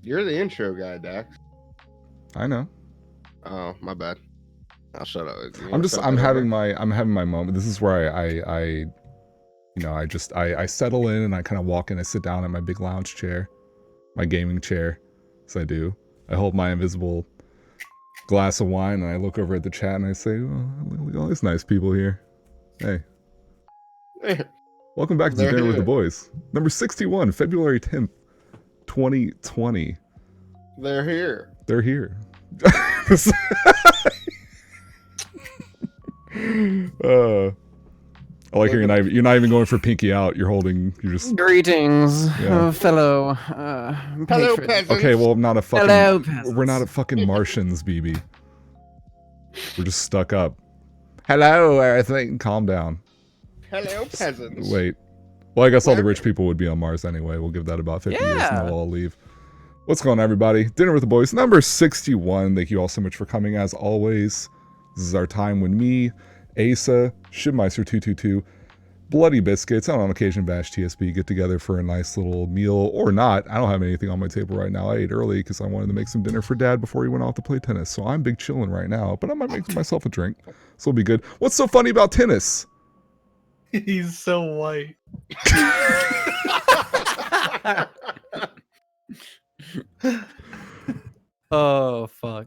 You're the intro guy, Dax. I know. Oh, my bad. I'll shut up. I'm having my moment. This is where I settle in and I kind of walk in. I sit down at my big lounge chair, my gaming chair, as I do. I hold my invisible glass of wine and I look over at the chat and I say, "Oh, look at all these nice people here. Hey, welcome back to Dinner with the Boys, number 61, February 10th, 2020. They're here. They're here." I like you're not even going for pinky out. You're just greetings, fellow hello peasants. Okay, well, we're not a fucking Martians, BB. We're just stuck up. Hello, Earth. Calm down. Hello, peasants. Wait. Well, I guess all the rich people would be on Mars anyway. We'll give that about 50 years and they'll all leave. What's going on, everybody? Dinner with the Boys, number 61. Thank you all so much for coming, as always. This is our time when me, Aceuhh, Shibmeister222, Bloody Biscuits, and on occasion VashTSB get together for a nice little meal, or not. I don't have anything on my table right now. I ate early because I wanted to make some dinner for Dad before he went off to play tennis. So I'm big chilling right now, but I might make myself a drink. So it'll be good. What's so funny about tennis? He's so white. Oh, fuck.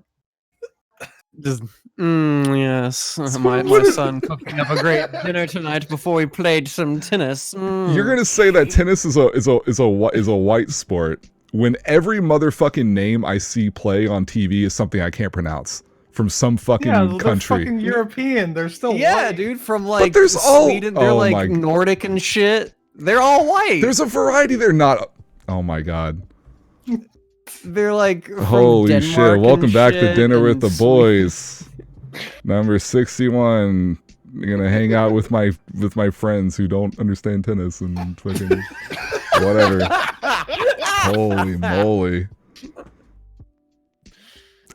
Just, yes. My son cooking up a great dinner tonight before we played some tennis. You're gonna say that tennis is a white sport when every motherfucking name I see play on TV is something I can't pronounce from some fucking country. They're fucking European. They're still white. Dude, from like there's Sweden. They're like Nordic and shit. They're all white. There's a variety. They're not. Oh my god. They're like from holy Denmark shit! Welcome back to Dinner with the Sweden. Boys, number 61. I'm gonna hang out with my friends who don't understand tennis and fucking whatever. Holy moly!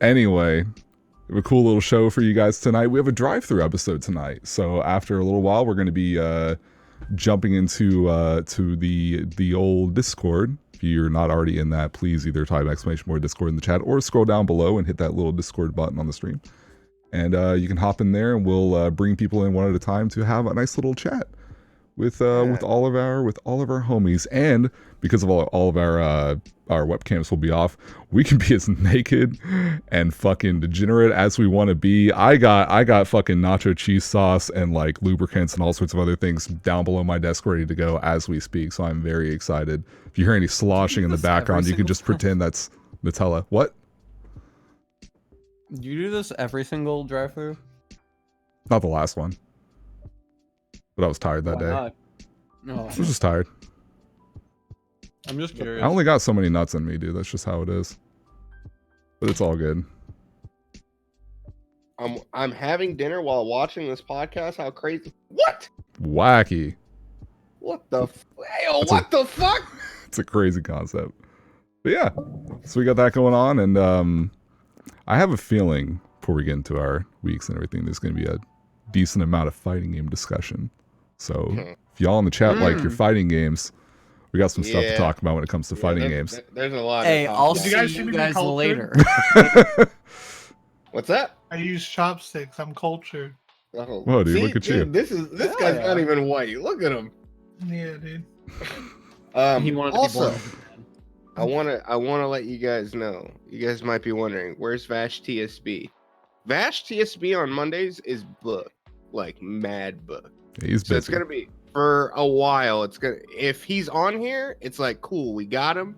Anyway, we have a cool little show for you guys tonight. We have a drive-through episode tonight, so after a little while, we're gonna be jumping into to the old Discord. If you're not already in that, please either type !Discord in the chat or scroll down below and hit that little Discord button on the stream. And you can hop in there and we'll bring people in one at a time to have a nice little chat with all of our homies. And because of all of our webcams will be off, we can be as naked and fucking degenerate as we want to be. I got fucking nacho cheese sauce and like lubricants and all sorts of other things down below my desk ready to go as we speak. So I'm very excited. If you hear any sloshing in the background, you can just pretend that's Nutella. What? You do this every single drive-through? Not the last one. But I was tired that day. No. I was just tired. I'm just curious. I only got so many nuts in me, dude. That's just how it is. But it's all good. I'm having dinner while watching this podcast. How crazy! What? Wacky. What the? What the fuck? It's a crazy concept. But yeah, so we got that going on, and I have a feeling before we get into our weeks and everything, there's going to be a decent amount of fighting game discussion. So if y'all in the chat like your fighting games, we got some stuff to talk about when it comes to fighting games. There's a lot. Hey, I'll see you guys later. What's that? I use chopsticks. I'm cultured. Oh, whoa, dude, look at you. This guy's not even white. Look at him. Yeah, dude. He wanted also, to be born. I wanna let you guys know. You guys might be wondering, where's VashTSB? VashTSB on Mondays is booked, like mad booked. Yeah, he's busy. So it's gonna be for a while. If he's on here, it's like cool, we got him.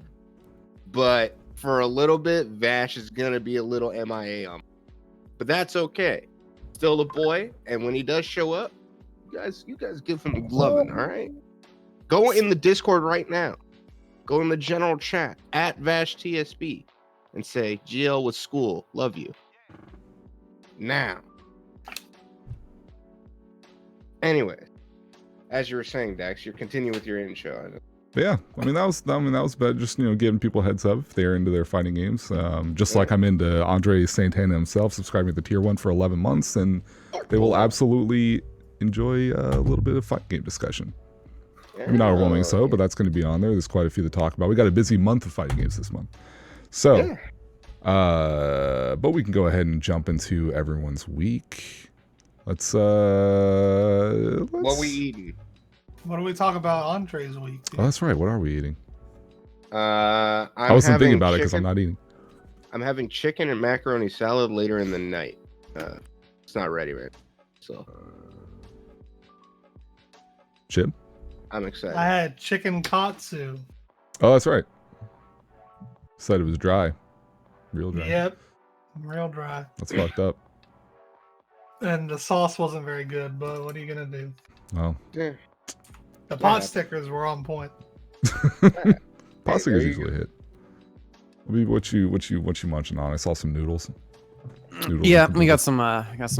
But for a little bit, Vash is gonna be a little MIA on. But that's okay. Still the boy, and when he does show up, you guys give him loving, all right? Go in the Discord right now. Go in the general chat at VashTSB and say GL with school. Love you. Now. Anyway, as you were saying, Dax, you're continuing with your intro. Yeah, I mean that was bad. Just giving people a heads up if they're into their fighting games. Just like I'm into Andre Santana himself, subscribing to the tier 1 for 11 months, and they will absolutely enjoy a little bit of fight game discussion. Maybe not overwhelming so, but that's going to be on there. There's quite a few to talk about. We got a busy month of fighting games this month. So, but we can go ahead and jump into everyone's week. Let's What we eating? What do we talk about entrees week? Oh, that's right. What are we eating? I I wasn't thinking about it because I'm not eating. I'm having chicken and macaroni salad later in the night. It's not ready, right? So, Shib? I'm excited. I had chicken katsu. Oh, that's right. Said it was dry. Real dry. Yep, real dry. That's fucked up. And the sauce wasn't very good, but what are you gonna do? Well, Yeah. The pot stickers were on point. pot stickers there you usually hit. What you munching on? I saw some noodles. Yeah, we got some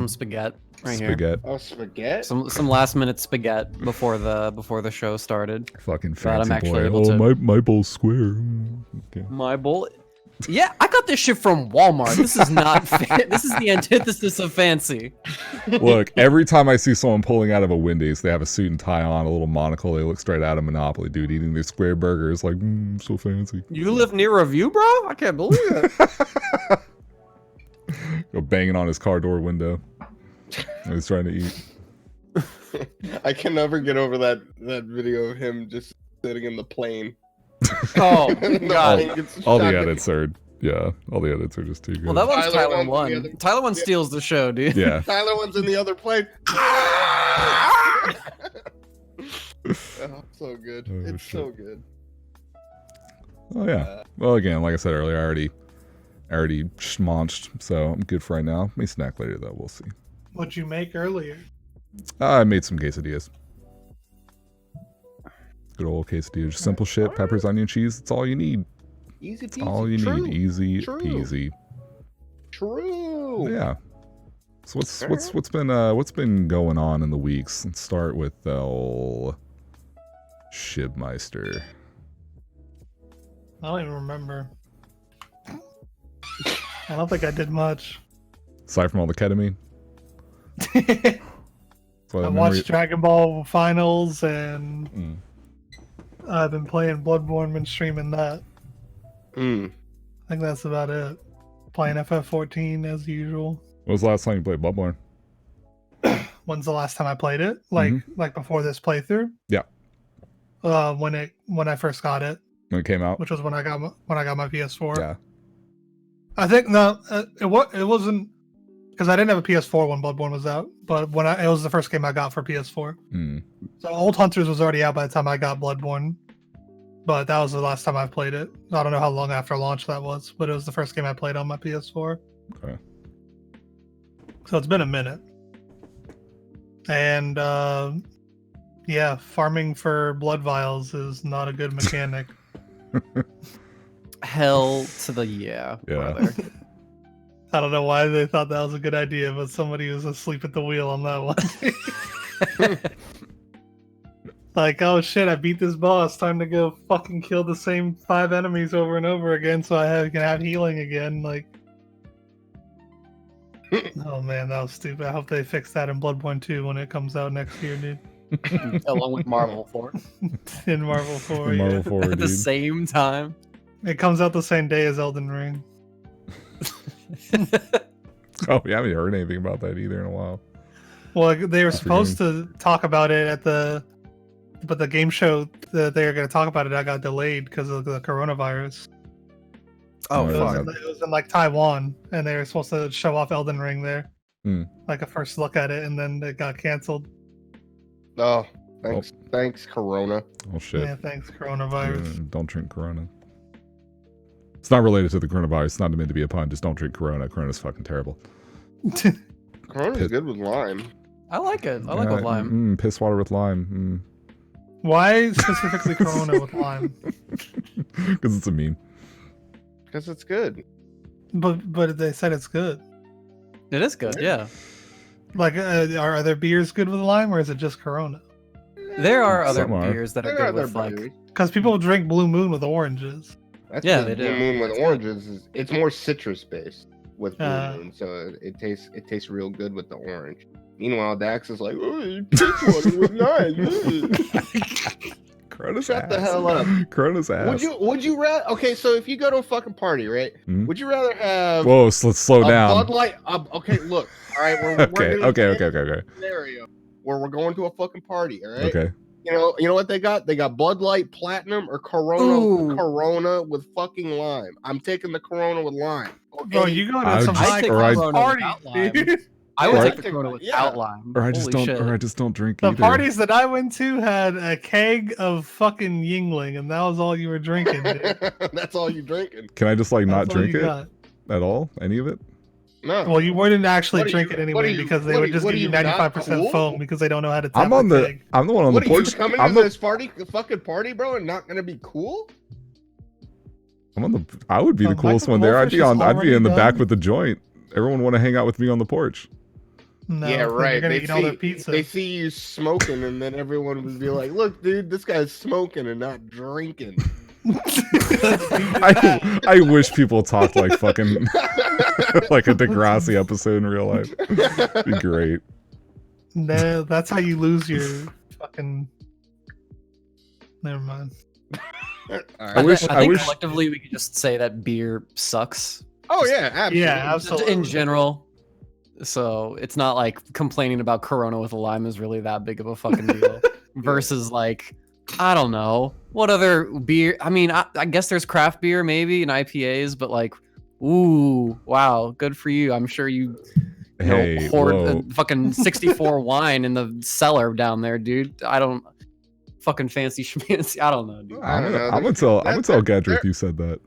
spaghetti right here. Spaghetti. Oh, spaghetti. Some last minute spaghetti before the show started. Fucking Glad fancy I'm actually boy. able Oh, to- my bowl's square. Okay. My bowl. Yeah, I got this shit from Walmart. This is not. This is the antithesis of fancy. Look, every time I see someone pulling out of a Wendy's, they have a suit and tie on, a little monocle. They look straight out of Monopoly, dude, eating their square burgers. Like, so fancy. You live near a view, bro? I can't believe it. Go banging on his car door window. He's trying to eat. I can never get over that video of him just sitting in the plane. Oh The god. plane gets All shot the to edits are, yeah, all the edits are just too good. Well, that one's Tyler Tyler won the 1. other- Tyler 1 steals the show, dude. Yeah. Tyler one's in the other plane. Oh, so good. Oh, It's shit. so good. Oh yeah. Well, again, like I said earlier, I already schmonched, so I'm good for right now. May snack later though. We'll see. What'd you make earlier? I made some quesadillas. Good old quesadilla. Just simple shit. Peppers, onion, cheese. That's all you need. Easy That's peasy. all you True. need. Easy True. peasy. True. Yeah. So what's been going on in the weeks? Let's start with the old Shibmeister. I don't even remember. I don't think I did much. Aside from all the ketamine. So I watched Dragon Ball Finals and Mm. I've been playing Bloodborne and streaming that. Mm. I think that's about it. Playing FF14 as usual. When was the last time you played Bloodborne? When's the last time I played it? Like before this playthrough? Yeah. When I first got it, When it came out? which was when I got my PS4. Yeah. I think no, it wasn't because I didn't have a PS4 when Bloodborne was out, but it was the first game I got for PS4. Mm. So Old Hunters was already out by the time I got Bloodborne, but that was the last time I played it. I don't know how long after launch that was, but it was the first game I played on my PS4. Okay. So it's been a minute. And yeah, farming for blood vials is not a good mechanic. Hell to the yeah. Yeah. Brother. I don't know why they thought that was a good idea, but somebody was asleep at the wheel on that one. Like, oh shit, I beat this boss. Time to go fucking kill the same 5 enemies over and over again so I can have healing again. Like, oh man, that was stupid. I hope they fix that in Bloodborne 2 when it comes out next year, dude. Along with Marvel 4. In Marvel 4, yeah. Marvel 4, At the dude. same time. It comes out the same day as Elden Ring. Oh, we haven't heard anything about that either in a while. Well, they were After supposed to talk about it but the game show that they were going to talk about it, I got delayed because of the coronavirus. Oh, Oh, It yeah. fuck. was in like Taiwan, and they were supposed to show off Elden Ring there, Hmm. like a first look at it, and then it got canceled. Oh, thanks, Corona. Oh shit. Yeah, thanks coronavirus. Don't drink Corona. It's not related to the coronavirus. It's not meant to be a pun. Just don't drink Corona. Corona's fucking terrible. Corona's Pit- good with lime. I like it. I like with lime. Piss water with lime. Why specifically Corona with lime? Because it's a meme. Because it's good. But they said it's good. It is good, yeah. Like, are there beers good with lime, or is it just Corona? There are other Some are. beers that are There are good other with like. beers. Because people drink Blue Moon with oranges. That's Yeah, the they do. Blue Moon with That's oranges. It's more citrus based with Blue Uh. Moon, so it tastes real good with the orange. Meanwhile, Dax is like, oh, piss water with lime. Corona's Shut ass. the hell up. Corona's ass. Would you rather? Okay, so if you go to a fucking party, right? Mhm. Would you rather have Whoa, so let's slow a down. Bud Light? Okay, look. All right, Okay, okay. Scenario where we're going to a fucking party. All right. Okay. You know what they got? They got Bud Light Platinum or Corona with fucking lime. I'm taking the Corona with lime. Okay? Bro, you going I to some just- high or I- class party, dude. I would Or- take the Corona without Yeah. lime. Or I just Holy don't. shit. Or I just don't drink The either. parties that I went to had a keg of fucking Yingling, and that was all you were drinking, dude. That's all you drinking. Can I just like not That's all drink you it got. at all? Any of it? No. Well, you wouldn't actually What are drink you- it what anyway are you- because they what would are just you- give you what are you, not 95% cool? foam because they don't know how to tap I'm on the the. keg. I'm the one on What the are you porch. coming I'm to the. this fucking party, bro, and not gonna be cool? I'm on the. I would be the Michael coolest one there. I'd be Goldfish is on. I'd be in the already back done? with the joint. Everyone want to hang out with me on the porch. No, Yeah, then right. You're gonna They eat all their pizza. They see you smoking, and then everyone would be like, "Look, dude, this guy's smoking and not drinking." I wish people talked like fucking like a Degrassi episode in real life. It'd be great. No, that's how you lose your fucking. Never mind. All I right. wish- I think wish- collectively we could just say that beer sucks Oh yeah, absolutely. Yeah, just absolutely. in general. So it's not like complaining about Corona with a lime is really that big of a fucking deal. Versus like, I don't know, what other beer? I mean, I guess there's craft beer maybe and IPAs, but like, ooh, wow, good for you. I'm sure you Hey, hoard whoa. fucking 64 wine in the cellar down there, dude. I don't fucking fancy schmancy. I don't know, dude. I don't know. I'm gonna tell There- Gadrick you said that.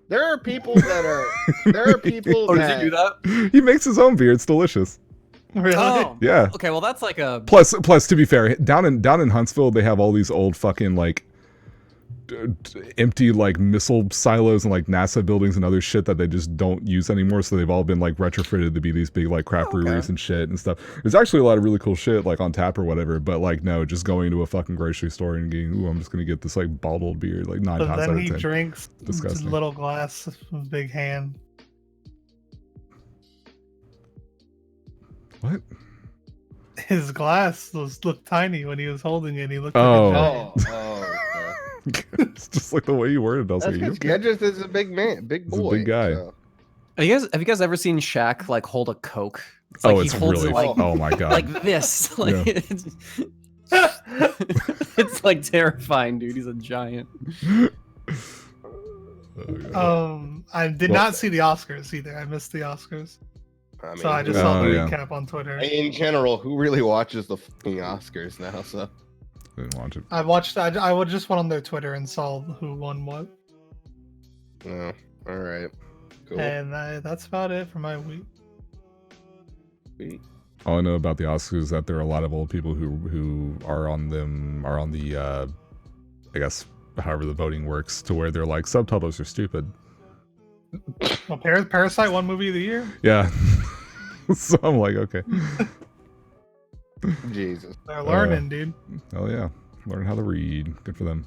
There are people that are. There are people. Oh, that, does he do that? He makes his own beer. It's delicious. Really? Oh, Yeah. okay. Well, that's like a Plus, to be fair, down in Huntsville, they have all these old fucking like empty like missile silos and like NASA buildings and other shit that they just don't use anymore. So they've all been like retrofitted to be these big like craft breweries and shit and stuff. There's actually a lot of really cool shit like on tap or whatever. But like no, just going to a fucking grocery store and getting, ooh, I'm just gonna get this like bottled beer like 9 But times out then of he 10. drinks Disgusting. a little glass with big hand. What? His glass looked tiny when he was holding it. He looked like Oh. a giant. Okay. It's just like the way you worded it. I was That's like, you because Gedges is a big man, big He's a boy. big guy. so. Have you guys ever seen Shaq like hold a Coke? It's oh, like it's he holds really. it like Oh my god. like this. Like it's like terrifying, dude. He's a giant. Oh, God. I did Well- not see the Oscars either. I missed the Oscars, I so I just Oh, saw the yeah. recap on Twitter. in general, who really watches the fucking Oscars now? So Didn't watch it. I watched. I would just went on their Twitter and saw who won what, no. All right. Cool. and that's about it for my week. Sweet. All I know about the Oscars is that there are a lot of old people who are on the I guess however the voting works to where they're like subtitles are stupid. Well, Parasite won movie of the year. Yeah. So I'm like, okay. Jesus. They're learning, dude. Oh yeah. Learn how to read. Good for them.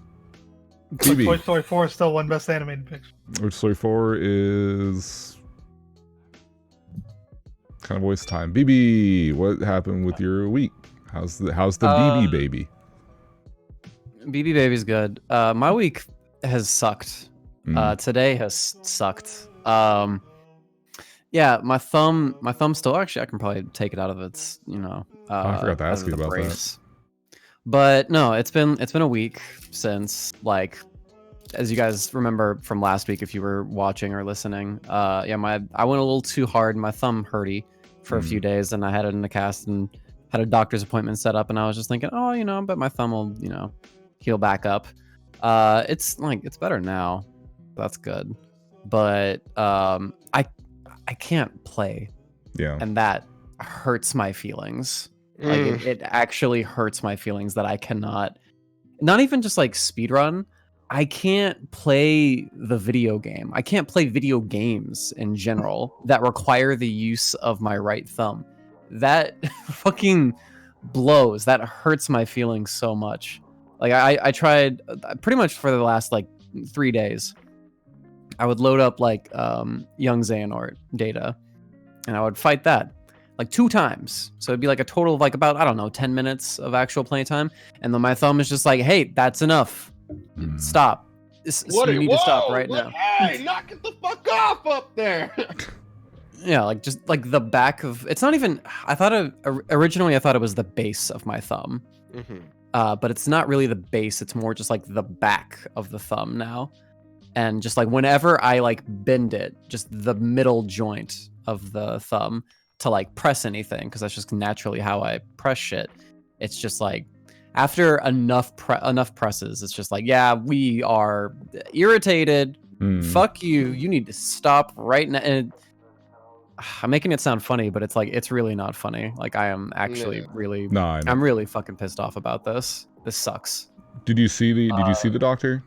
But Toy BB. Story 4 still won Best Animated Picture. Which Story 4 is kind of waste of time. BB, what happened with your week? How's the BB baby? BB Baby's good. My week has sucked. Mm. Today has sucked. Yeah, my thumb still actually I can probably take it out of its, I forgot to out ask of you the about that. brace. But no, it's been a week since, like, as you guys remember from last week if you were watching or listening. I went a little too hard, my thumb hurty for a few days, and I had it in the cast and had a doctor's appointment set up, and I was just thinking, I bet my thumb will, heal back up. It's better now. That's good. But I can't play, Yeah. and that hurts my feelings. Like it actually hurts my feelings that I cannot, not even just like speedrun. I can't play the video game. I can't play video games in general that require the use of my right thumb. That fucking blows. That hurts my feelings so much. Like I tried pretty much for the last like 3 days. I would load up like young Xehanort data, and I would fight that like 2 times. So it'd be like a total of like about, I don't know, 10 minutes of actual playtime. And then my thumb is just like, hey, that's enough. Stop. You need to stop right what? now. Hey, knock it the fuck off up there. Yeah, like just like the back of it's not even. I thought originally I thought it was the base of my thumb, but it's not really the base. It's more just like the back of the thumb now, and just like whenever I like bend it, just the middle joint of the thumb to like press anything, because that's just naturally how I press shit. It's just like after enough presses, it's just like, yeah, we are irritated. Fuck you. You need to stop right now. And I'm making it sound funny, but it's like it's really not funny. Like I am actually really I'm really fucking pissed off about this. This sucks. Did you see the doctor?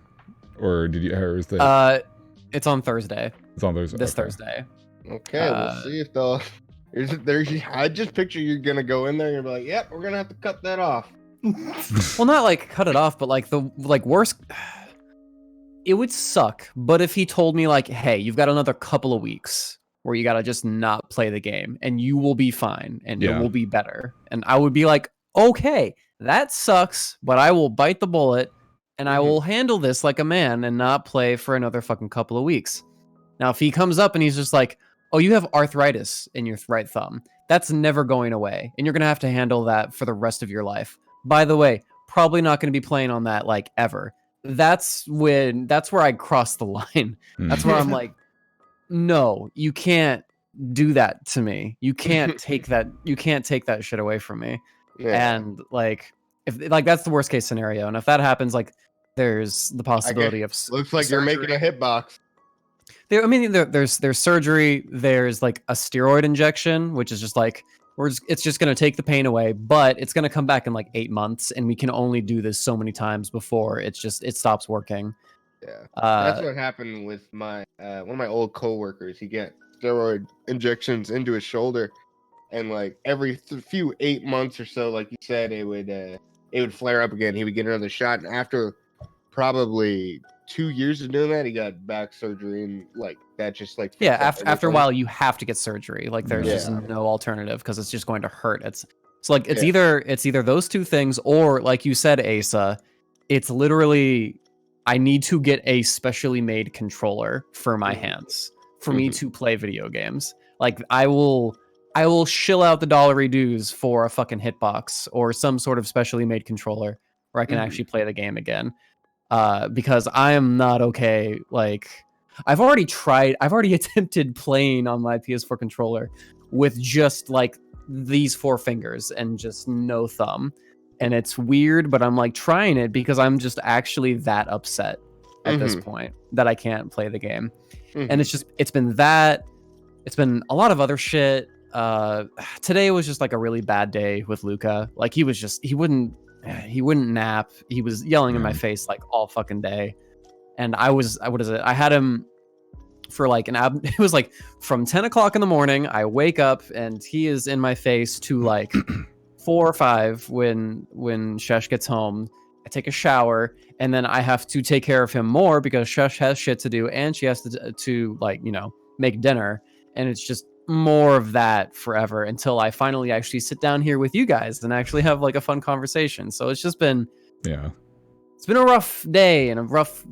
Or is that it's on Thursday. It's on Thursday. This Thursday. Okay, we'll see if I just picture you're gonna go in there and you're like, yep, we're gonna have to cut that off. Well, not like cut it off, but like the worst. It would suck, but if he told me like, hey, you've got another couple of weeks where you gotta just not play the game and you will be fine and it will be better, and I would be like, okay, that sucks, but I will bite the bullet and I will handle this like a man and not play for another fucking couple of weeks. Now, if he comes up and he's just like, oh, you have arthritis in your right thumb, that's never going away, and you're gonna have to handle that for the rest of your life. By the way, probably not going to be playing on that like ever. That's where I cross the line. That's where I'm like, no, you can't do that to me. You can't take that. You can't take that shit away from me. Yeah. And like, if like that's the worst case scenario, and if that happens, like, there's the possibility of looks like surgery. You're making a hitbox. There's surgery. There's like a steroid injection, which is just like. It's just going to take the pain away, but it's going to come back in like 8 months, and we can only do this so many times before it stops working. Yeah, that's what happened with my one of my old coworkers. He got steroid injections into his shoulder, and like every few 8 months or so, like you said, it would flare up again. He would get another shot, and after probably 2 years of doing that, he got back surgery, and like that just like after a while you have to get surgery. Like there's just no alternative, because it's just going to hurt. It's either those two things, or like you said, Aceuhh, it's literally I need to get a specially made controller for my hands for me to play video games. Like I will shill out the dollary dues for a fucking hitbox or some sort of specially made controller where I can actually play the game again. Because I am not okay. Like I've already attempted playing on my PS4 controller with just like these 4 fingers and just no thumb. And it's weird, but I'm like trying it because I'm just actually that upset at this point that I can't play the game. And it's been a lot of other shit. Today was just like a really bad day with Luca. Like he wouldn't nap. He was yelling in my face like all fucking day. And I had him for like it was like from 10 o'clock in the morning. I wake up and he is in my face to like 4 or 5 when Shesh gets home. I take a shower, and then I have to take care of him more because Shesh has shit to do, and she has to like, make dinner. And it's just more of that forever until I finally actually sit down here with you guys and actually have like a fun conversation. So it's just been it's been a rough day and a rough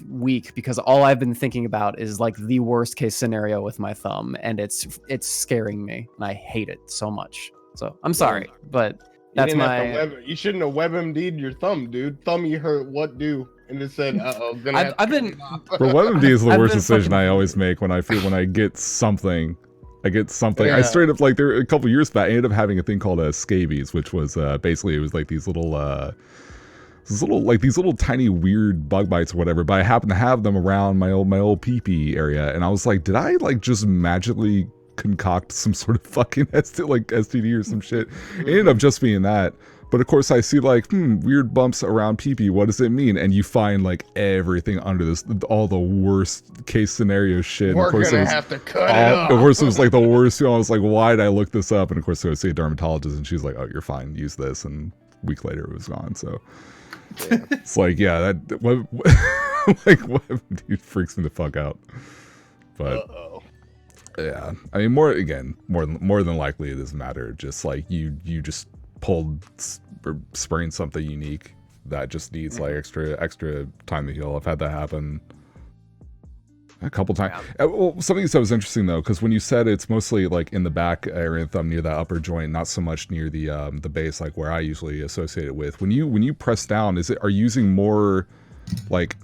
week, because all I've been thinking about is like the worst case scenario with my thumb, and it's scaring me, and I hate it so much. So I'm sorry, but that's you shouldn't have WebMD'd your thumb, dude. Thumb you hurt, what do? And it said, "Uh-oh, But WebMD is the worst decision I always make when I get something. I straight up, like, there a couple years back, I ended up having a thing called scabies, which was basically, it was like these little tiny weird bug bites or whatever, but I happened to have them around my old pee-pee area, and I was like, did I like just magically concoct some sort of fucking STD or some shit? It ended up just being that. But of course I see like, weird bumps around pee-pee, what does it mean? And you find like everything under this, all the worst case scenario shit. We're gonna have to cut it off. Of course it was like the worst. I was like, why did I look this up? And of course I would see a dermatologist, and she's like, oh, you're fine, use this. And a week later it was gone. So it's like, yeah, what dude freaks me the fuck out. But yeah, I mean, more than likely it doesn't matter. Just like you just pulled or sprained something unique, that just needs like extra time to heal. I've had that happen a couple times. Well, something you said was interesting though, because when you said it's mostly like in the back area of the thumb near that upper joint, not so much near the base, like where I usually associate it with. When you press down, are you using more like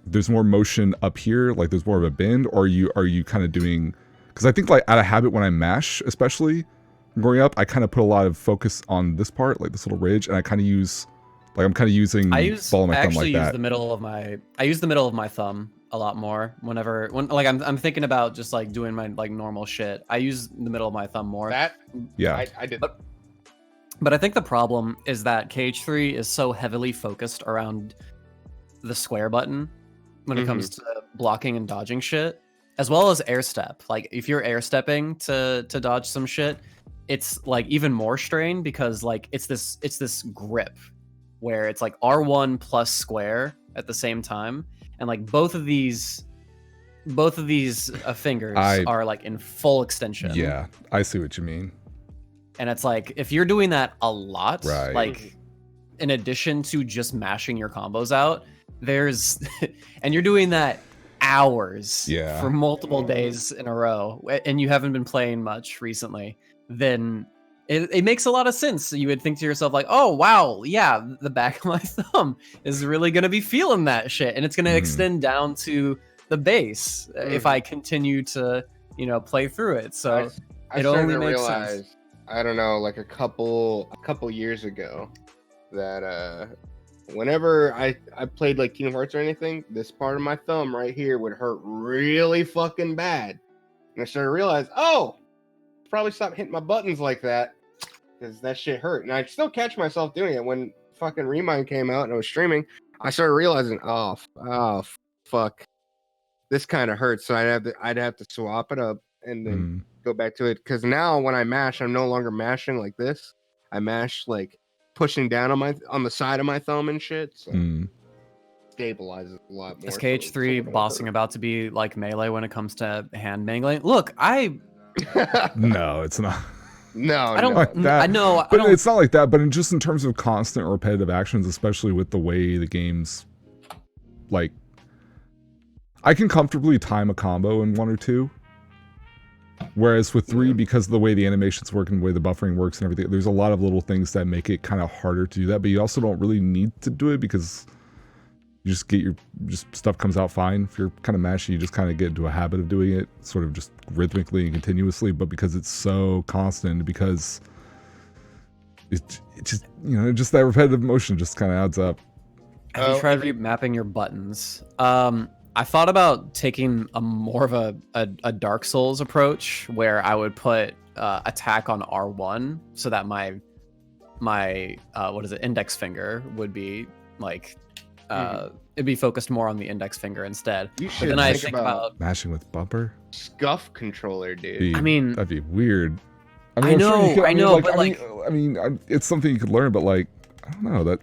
there's more motion up here, like there's more of a bend, or are you kind of doing? Because I think like out of habit when I mash, especially growing up, I kind of put a lot of focus on this part, like this little ridge, and I kind of use like I'm kind of using ball of my thumb like that. I use the middle of my thumb a lot more when like I'm thinking about just like doing my like normal shit. I use the middle of my thumb more. I did. But I think the problem is that KH3 is so heavily focused around the square button when it comes to blocking and dodging shit, as well as air step. Like if you're air stepping to dodge some shit, it's like even more strain because like it's this grip where it's like R1 plus square at the same time, and like both of these fingers are like in full extension. Yeah, I see what you mean. And it's like if you're doing that a lot, right, like in addition to just mashing your combos out, there's and you're doing that hours for multiple days in a row, and you haven't been playing much recently, then it makes a lot of sense. You would think to yourself like, oh wow, yeah, the back of my thumb is really going to be feeling that shit, and it's going to extend down to the base if I continue to play through it. So it only makes sense. I don't know, like a couple years ago, that whenever I played like Kingdom Hearts or anything, this part of my thumb right here would hurt really fucking bad, and I started to realize, probably stop hitting my buttons like that because that shit hurt. And I still catch myself doing it. When fucking Remind came out and I was streaming, I started realizing, oh fuck, this kind of hurts. So I'd have to swap it up and then go back to it, because now when I mash, I'm no longer mashing like this. I mash like pushing down on the side of my thumb and shit. So stabilizes a lot more. Is KH3 bossing about to be like Melee when it comes to hand mangling? Look, no, it's not. No, I don't. Like that. I know, but it's not like that. But just in terms of constant repetitive actions, especially with the way the game's like, I can comfortably time a combo in 1 or 2. Whereas with 3, because of the way the animations work and the way the buffering works and everything, there's a lot of little things that make it kind of harder to do that. But you also don't really need to do it because you just get stuff comes out fine. If you're kind of mashy, you just kind of get into a habit of doing it sort of just rhythmically and continuously. But because it's so constant, because it just just that repetitive motion just kind of adds up. Have you tried remapping your buttons? I thought about taking a more of a Dark Souls approach where I would put attack on R1 so that my index finger would be like it'd be focused more on the index finger instead. You should then I think about mashing with bumper scuff controller, dude. I mean, that'd be weird. I know, I mean, it's something you could learn, but like, I don't know that.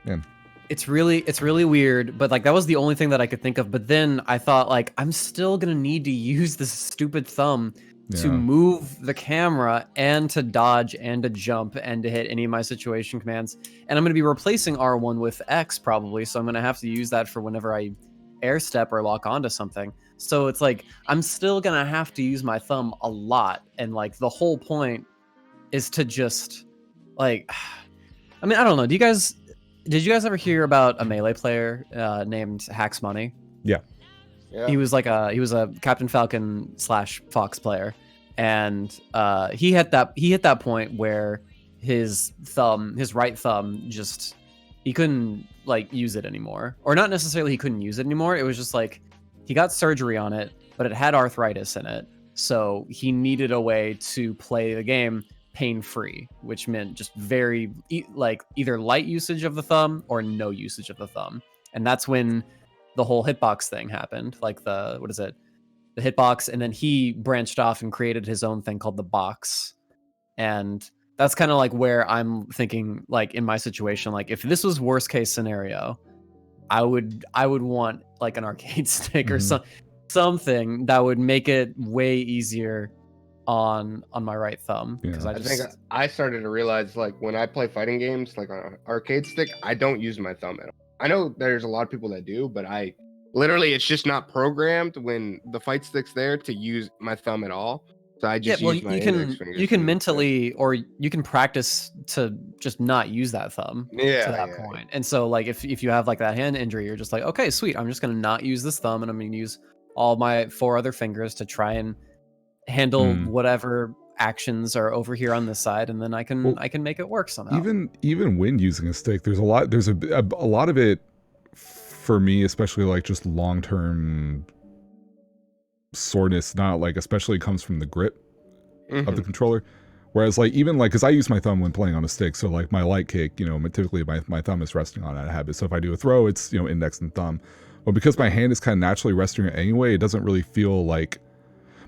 Man. It's really weird, but like that was the only thing that I could think of. But then I thought like I'm still gonna need to use this stupid thumb to move the camera and to dodge and to jump and to hit any of my situation commands. And I'm gonna be replacing R1 with X probably, so I'm gonna have to use that for whenever I air step or lock onto something. So it's like I'm still gonna have to use my thumb a lot, and like the whole point is to just like, I mean, I don't know. Did you guys ever hear about a Melee player named Hacks Money? Yeah. He was a Captain Falcon / Fox player, and he hit that point where his right thumb just he couldn't like use it anymore, or not necessarily he couldn't use it anymore. It was just like he got surgery on it, but it had arthritis in it, so he needed a way to play the game pain-free, which meant just very like either light usage of the thumb or no usage of the thumb. And that's when the whole hitbox thing happened, like the hitbox, and then he branched off and created his own thing called the box. And that's kind of like where I'm thinking, like in my situation, like if this was worst case scenario, I would want like an arcade stick or something that would make it way easier on my right thumb because Yeah. I I just think I started to realize, like, when I play fighting games, like on an arcade stick, I don't use my thumb at all. I know there's a lot of people that do, but I literally, it's just not programmed when the fight stick's there to use my thumb at all. So I just well use my you index can fingers. you can and that's it. mentally or you can practice to just not use that thumb to Yeah, that yeah. point. And so like if you have like that hand injury, you're just like, okay, sweet, I'm just gonna not use this thumb and I'm gonna use all my 4 other fingers to try and handle Hmm. whatever actions are over here on this side, and then I can Well, make it work somehow. Even when using a stick, there's a lot of it for me, especially like just long-term soreness, not like especially comes from the grip of the controller. Whereas like even like, because I use my thumb when playing on a stick, so like my light kick, you know, typically my thumb is resting on it. I have it. So if I do a throw, it's, you know, index and thumb. But because my hand is kind of naturally resting it anyway, it doesn't really feel like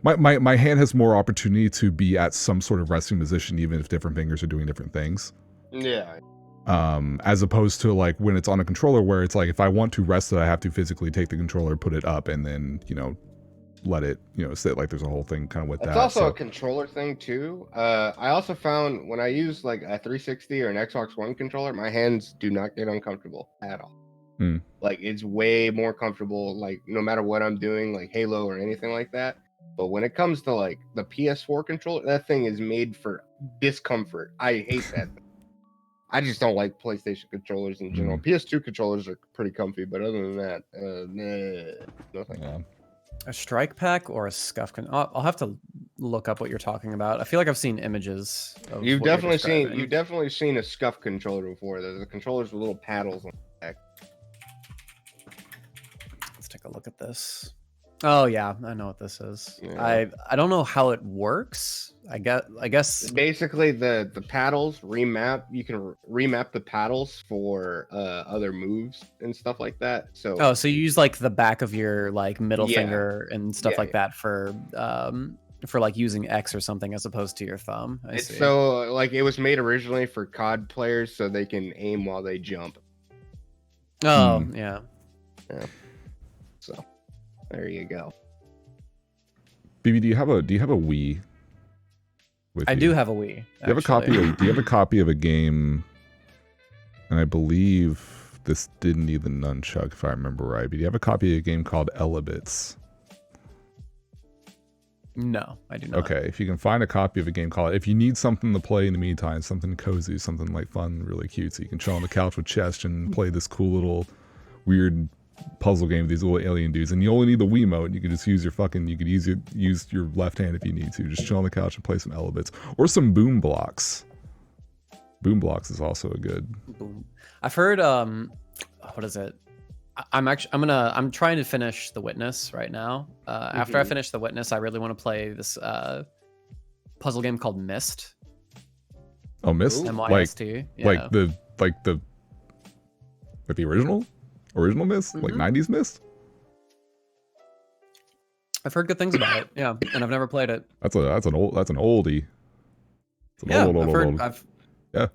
my hand has more opportunity to be at some sort of resting position, even if different fingers are doing different things. Yeah. As opposed to like when it's on a controller where it's like if I want to rest it, I have to physically take the controller, put it up, and then, you know, let it, you know, sit. Like there's a whole thing kind of with That's that. also So a controller thing too. I also found when I use like a 360 or an Xbox One controller, my hands do not get uncomfortable at all. Hmm. Like it's way more comfortable, like no matter what I'm doing, like Halo or anything like that. But when it comes to like the PS4 controller, that thing is made for discomfort. I hate that. I just don't like PlayStation controllers in general. PS2 controllers are pretty comfy, but other than that, no thank you. yeah. A strike pack or a scuff I'll have to look up what you're talking about. I feel like I've seen images of You've what you're definitely seen a scuff controller before. There's the controllers with little paddles on the back. Let's take a look at this. Oh yeah, I know what this is. Yeah. I don't know how it works. I guess Basically the paddles remap. You can remap the paddles for other moves and stuff like that. So Oh, so you use like the back of your like middle Yeah. finger and stuff Yeah, like that for like using X or something as opposed to your thumb. I it's see. so like it was made originally for COD players so they can aim while they jump. Oh, yeah. So there you go. BB, do you have a Wii? With I you? do have a Wii. Do you have a copy? Do you have a copy of a game? And I believe this didn't need the nunchuck, if I remember right. But do you have a copy of a game called Elebits? No, I do not. Okay, if you can find a copy of a game called, if you need something to play in the meantime, something cozy, something like fun, really cute, so you can chill on the couch with Chest and play this cool little weird puzzle game with these little alien dudes, and you only need the Wiimote. You can just use your use your left hand if you need to. Just chill on the couch and play some Elebits or some Boom Blocks. Boom Blocks is also a good. Boom. I've heard what is it? I'm trying to finish The Witness right now. After I finish The Witness, I really want to play this puzzle game called Myst. Oh, Myst? MYST. Yeah. Like the original Myst? Like 90s Myst? I've heard good things about it. Yeah, and I've never played it. That's an oldie. It's an old.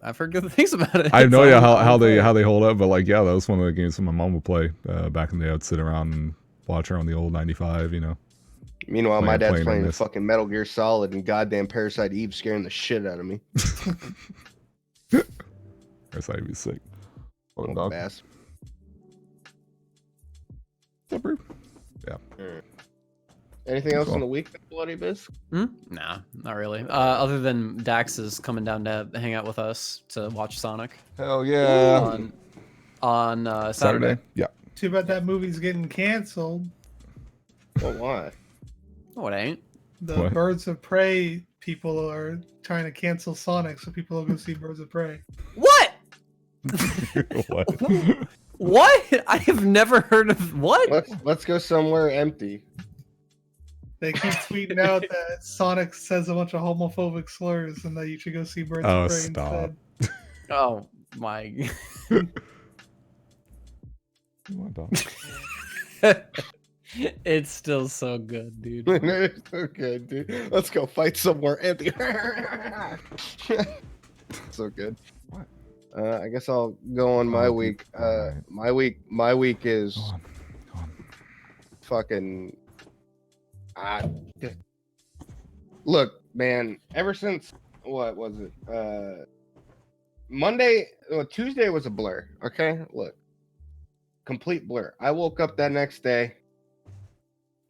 I've heard good things about it. I have no idea how they hold up, but like, yeah, that was one of the games that my mom would play back in the day. I'd sit around and watch her on the old 95, you know. Meanwhile, my dad's playing this. fucking Metal Gear Solid and goddamn Parasite Eve scaring the shit out of me. Parasite Eve is sick. What a Oh, dog. bass. Slippery. Yeah. Anything else Cool. in the week, Bloody Bisque? Nah, not really. Other than Dax is coming down to hang out with us to watch Sonic Hell yeah. on Saturday. Yeah. Too bad that movie's getting canceled. Well, why? No, it ain't. The What? Birds of Prey people are trying to cancel Sonic so people will go see Birds of Prey. What? What? What? I have never heard of what? Let's go somewhere empty. They keep tweeting out that Sonic says a bunch of homophobic slurs and that you should go see Birds of Prey stop. instead. Oh my. What dog? It's still so good, dude. Okay, dude. Let's go fight somewhere empty. So good. What? I guess I'll go on my week. My week is Go on. fucking. Look, man, ever since what was it? Monday, Tuesday was a blur. Okay, look, complete blur. I woke up that next day,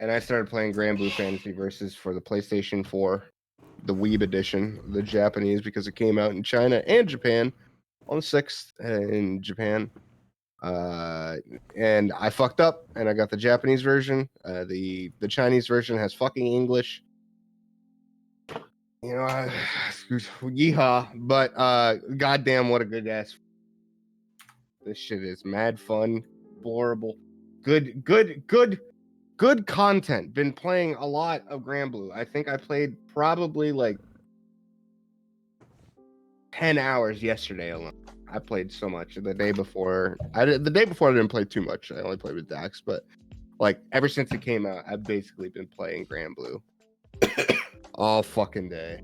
and I started playing Grand Blue Fantasy Versus for the PlayStation 4, the Weeb edition, the Japanese, because it came out in China and Japan on the 6th in Japan. And I fucked up, and I got the Japanese version. The Chinese version has fucking English. You know, yeehaw! But goddamn, what a good ass! This shit is mad fun, explorable, good content. Been playing a lot of Grand Blue. I think I played probably like 10 hours yesterday alone. I played so much. The day before I didn't play too much. I only played with DWTB, but like ever since it came out, I've basically been playing Grand Blue all fucking day,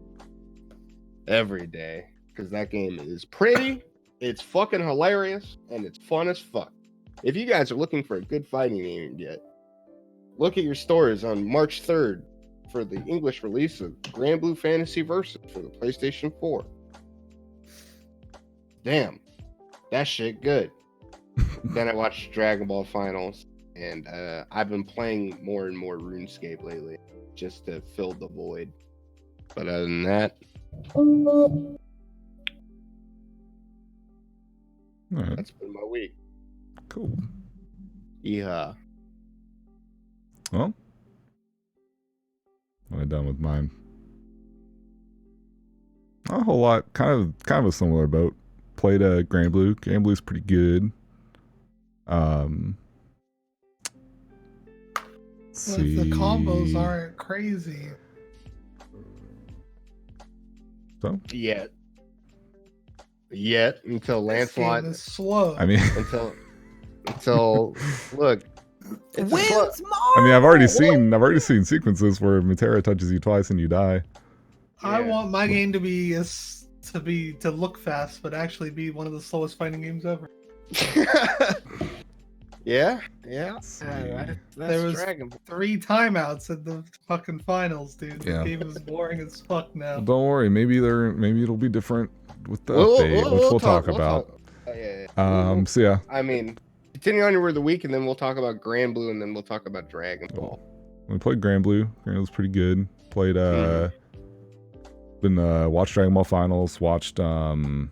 every day, because that game is pretty, it's fucking hilarious, and it's fun as fuck. If you guys are looking for a good fighting game yet, look at your stores on March 3rd for the English release of Grand Blue Fantasy Versus for the PlayStation 4. Damn, that shit good. Then I watched Dragon Ball Finals, and I've been playing more and more RuneScape lately, just to fill the void. But other than that, Alright, that's been my week. cool. Yeah. Well, I'm done with mine. Not a whole lot. Kind of a similar boat. Played Grand Blue. Grand Blue's pretty good. Let's But see. the combos aren't crazy. So, Yet until This game Lancelot, is slow. I mean, until look, it's a slow- I've already seen sequences where Matera touches you twice and you die. I Yeah. want my game to be to look fast, but actually be one of the slowest fighting games ever. yeah. Let's see. That's There was Dragon Ball. 3 timeouts in the fucking finals, dude. Yeah. The game is boring as fuck now. Well, don't worry. Maybe it'll be different with the We'll- update, we'll- which we'll we'll talk we'll about. talk. Yeah. So yeah. I mean, continue on your word of the week, and then we'll talk about Grand Blue, and then we'll talk about Dragon Ball. We played Grand Blue. Grand Blue's pretty good. Played watched Dragon Ball Finals, watched I think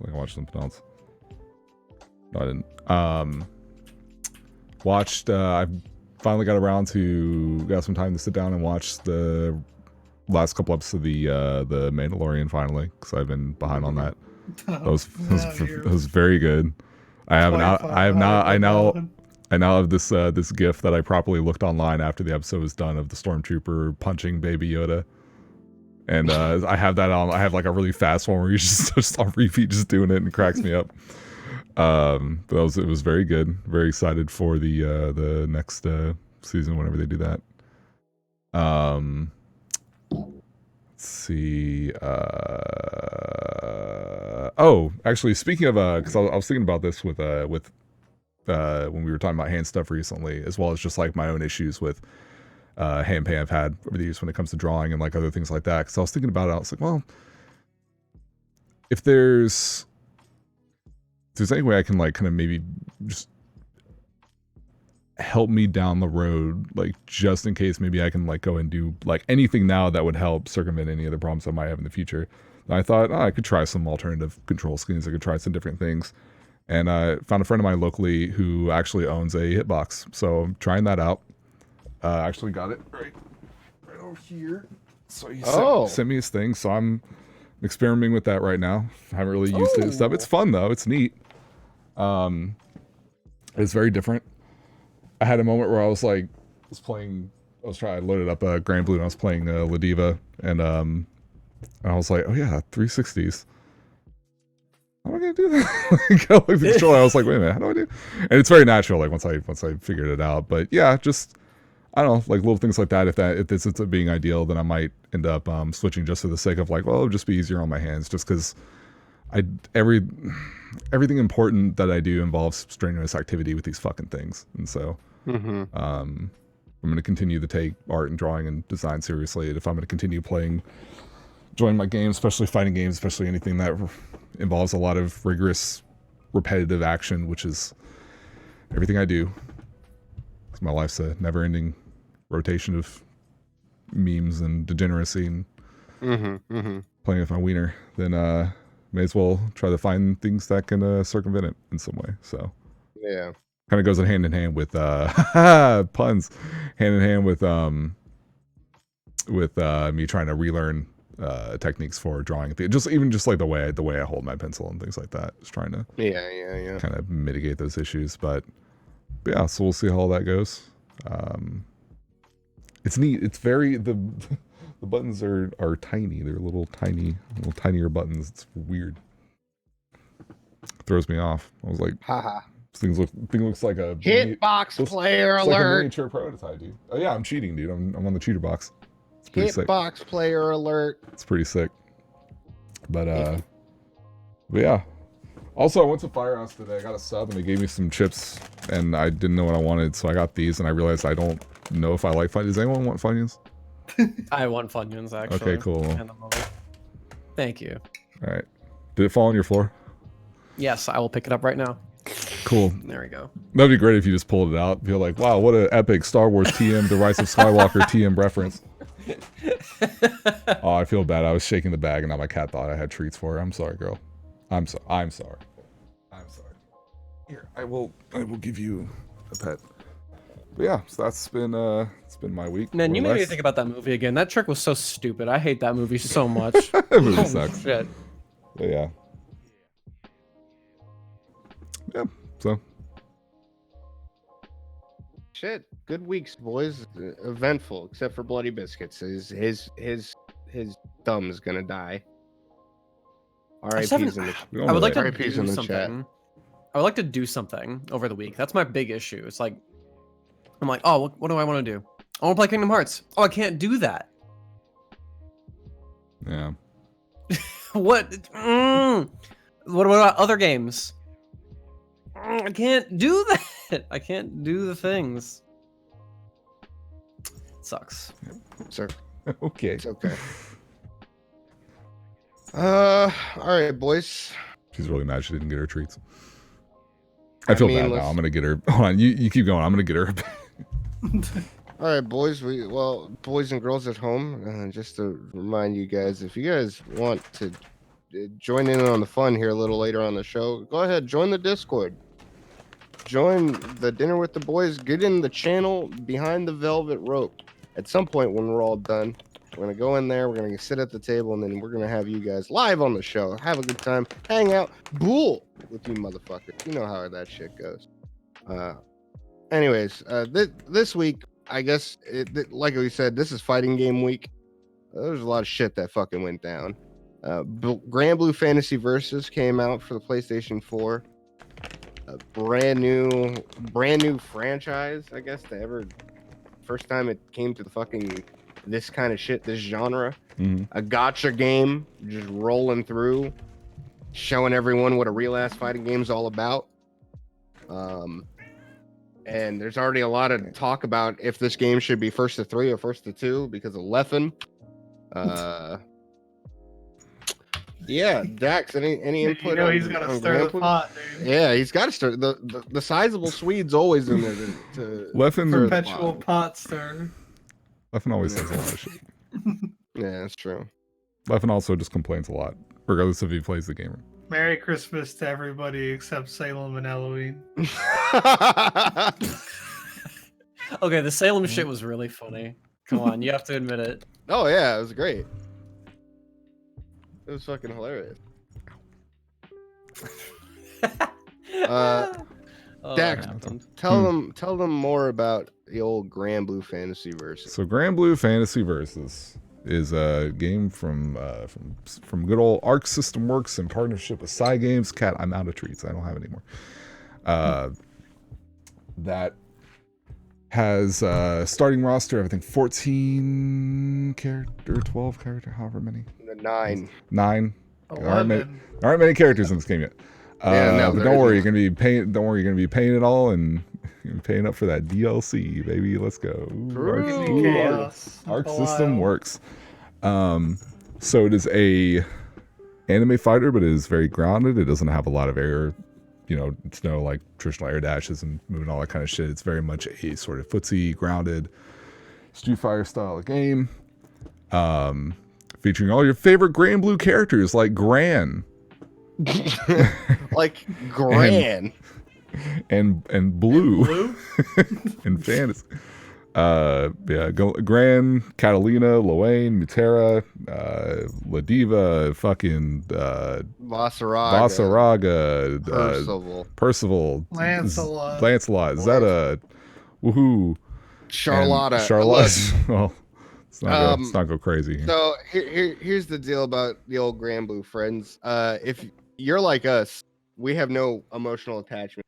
I watched something else. No, I didn't. Watched I finally got some time to sit down and watch the last couple episodes of the Mandalorian finally, because I've been behind on that. That was very good. I now have this GIF that I properly looked online after the episode was done of the Stormtrooper punching Baby Yoda, and I have that on. I have like a really fast one where he's just on repeat, just doing it, and it cracks me up. But it was very good. Very excited for the next season whenever they do that. Let's see. Oh, actually, speaking of, because I was thinking about this with when we were talking about hand stuff recently, as well as just like my own issues with hand pain I've had over the years when it comes to drawing and like other things like that. Because I was thinking about it, I was like, well, if there's any way I can like kind of maybe just help me down the road, like just in case maybe I can like go and do like anything now that would help circumvent any of the problems I might have in the future. And I thought, I could try some alternative control schemes. I could try some different things. And I found a friend of mine locally who actually owns a hitbox. So I'm trying that out. Actually got it right over here. So he sent me his thing. So I'm experimenting with that right now. Haven't really used it and stuff. It's fun though. It's neat. It's very different. I had a moment where I loaded up Grand Blue and I was playing Ladiva, and I was like, oh yeah, 360s. How am I gonna do that? Like the controller, I was like, wait a minute, how do I do? And it's very natural, like once I figured it out. But yeah, just I don't know, like little things like that. If this ends up being ideal, then I might end up switching just for the sake of like, well, it'll just be easier on my hands, just because everything important that I do involves strenuous activity with these fucking things, and so I'm going to continue to take art and drawing and design seriously. And if I'm going to continue playing enjoying my games, especially fighting games, especially anything that involves a lot of rigorous, repetitive action, which is everything I do. My life's a never-ending rotation of memes and degeneracy and playing with my wiener. Then may as well try to find things that can circumvent it in some way. So yeah, kind of goes hand in hand with puns, hand in hand with me trying to relearn techniques for drawing. Just like the way I hold my pencil and things like that. Just trying to kind of mitigate those issues. But yeah, so we'll see how all that goes. It's neat. It's very the buttons are tiny. They're little tinier buttons. It's weird. Throws me off. I was like, haha. Thing looks like a hitbox player it's alert. Like a miniature prototype, dude. Oh yeah, I'm cheating, dude. I'm on the cheater box. It's pretty sick. Hitbox player alert. It's pretty sick. But yeah. Also, I went to Firehouse today. I got a sub and they gave me some chips and I didn't know what I wanted, so I got these and I realized I don't know if I like Funyuns. Does anyone want Funyuns? I want Funyuns, actually. Okay, cool. Thank you. All right. Did it fall on your floor? Yes, I will pick it up right now. Cool. There we go. That'd be great if you just pulled it out. Feel like, wow, what an epic Star Wars TM, The Rise of Skywalker TM reference. Oh, I feel bad. I was shaking the bag and now my cat thought I had treats for her. I'm sorry, girl. I'm sorry. I'm sorry. Here, I will give you a pet. But yeah, so that's been it's been my week. Man, you made me think about that movie again. That trick was so stupid. I hate that movie so much. That movie sucks. Shit. But yeah. Yeah. So. Shit. Good weeks, boys. Eventful, except for Bloody Biscuits. His thumb is gonna die. R.I.P.'s in the I would like to RIPs do in the something. chat. I would like to do something over the week. That's my big issue. It's like, I'm like, oh, what do I want to do? I want to play Kingdom Hearts. Oh, I can't do that. Yeah. What? What about other games? I can't do that. I can't do the things. It sucks. Sir. Okay. It's okay. All right, boys. She's really mad she didn't get her treats. I feel bad now. I'm gonna get her. Hold on, you keep going. I'm gonna get her. All right, boys. Boys and girls at home. Just to remind you guys, if you guys want to join in on the fun here a little later on the show, go ahead, join the Discord. Join the Dinner with the Boys. Get in the channel behind the velvet rope. At some point when we're all done, we're going to go in there, we're going to sit at the table, and then we're going to have you guys live on the show. Have a good time. Hang out. Bull with you motherfuckers. You know how that shit goes. Anyways, this week, I guess, like we said, this is fighting game week. There's a lot of shit that fucking went down. Grand Blue Fantasy Versus came out for the PlayStation 4. A brand new franchise, I guess, first time it came to the fucking this kind of shit, this genre. A gacha game, just rolling through, showing everyone what a real ass fighting game's all about. And there's already a lot of talk about if this game should be first to 3 or first to 2 because of Leffen. Yeah, Dax, any input? You know he's got to stir the pot, dude. Yeah, he's got to stir the sizable Swede's always in there to Leffen, perpetual pot stir. Leffen always says a lot of shit. Yeah, that's true. Leffen also just complains a lot, regardless if he plays the game. Merry Christmas to everybody except Salem and Halloween. Okay, the Salem shit was really funny. Come on, you have to admit it. Oh yeah, it was great. It was fucking hilarious. Dax, tell them more about the old Grand Blue Fantasy Versus. So Grand Blue Fantasy Versus is a game from good old Arc System Works in partnership with Cygames. Cat, I'm out of treats. I don't have any more. That has starting roster of I think 14 character, 12 character, however many. 9. There aren't many characters in this game yet. But don't worry, you're gonna be paying. Don't worry, you're gonna be paying it all and you're paying up for that DLC, baby. Let's go. Arc System Works. So it is a anime fighter, but it is very grounded. It doesn't have a lot of air. It's no like traditional air dashes and moving all that kind of shit. It's very much a sort of footsie, grounded Street Fighter style of game. Featuring all your favorite gray and blue characters like Gran. Like Gran. And Blue. And Fantasy. Gran, Catalina, Loane, Mutera, Ladiva, fucking Vasaraga, Percival, Lancelot. Is that a woohoo? Charlotta. Charlotte. Well, let's not go crazy. So here's the deal about the old Gran Blue friends. If you're like us, we have no emotional attachment.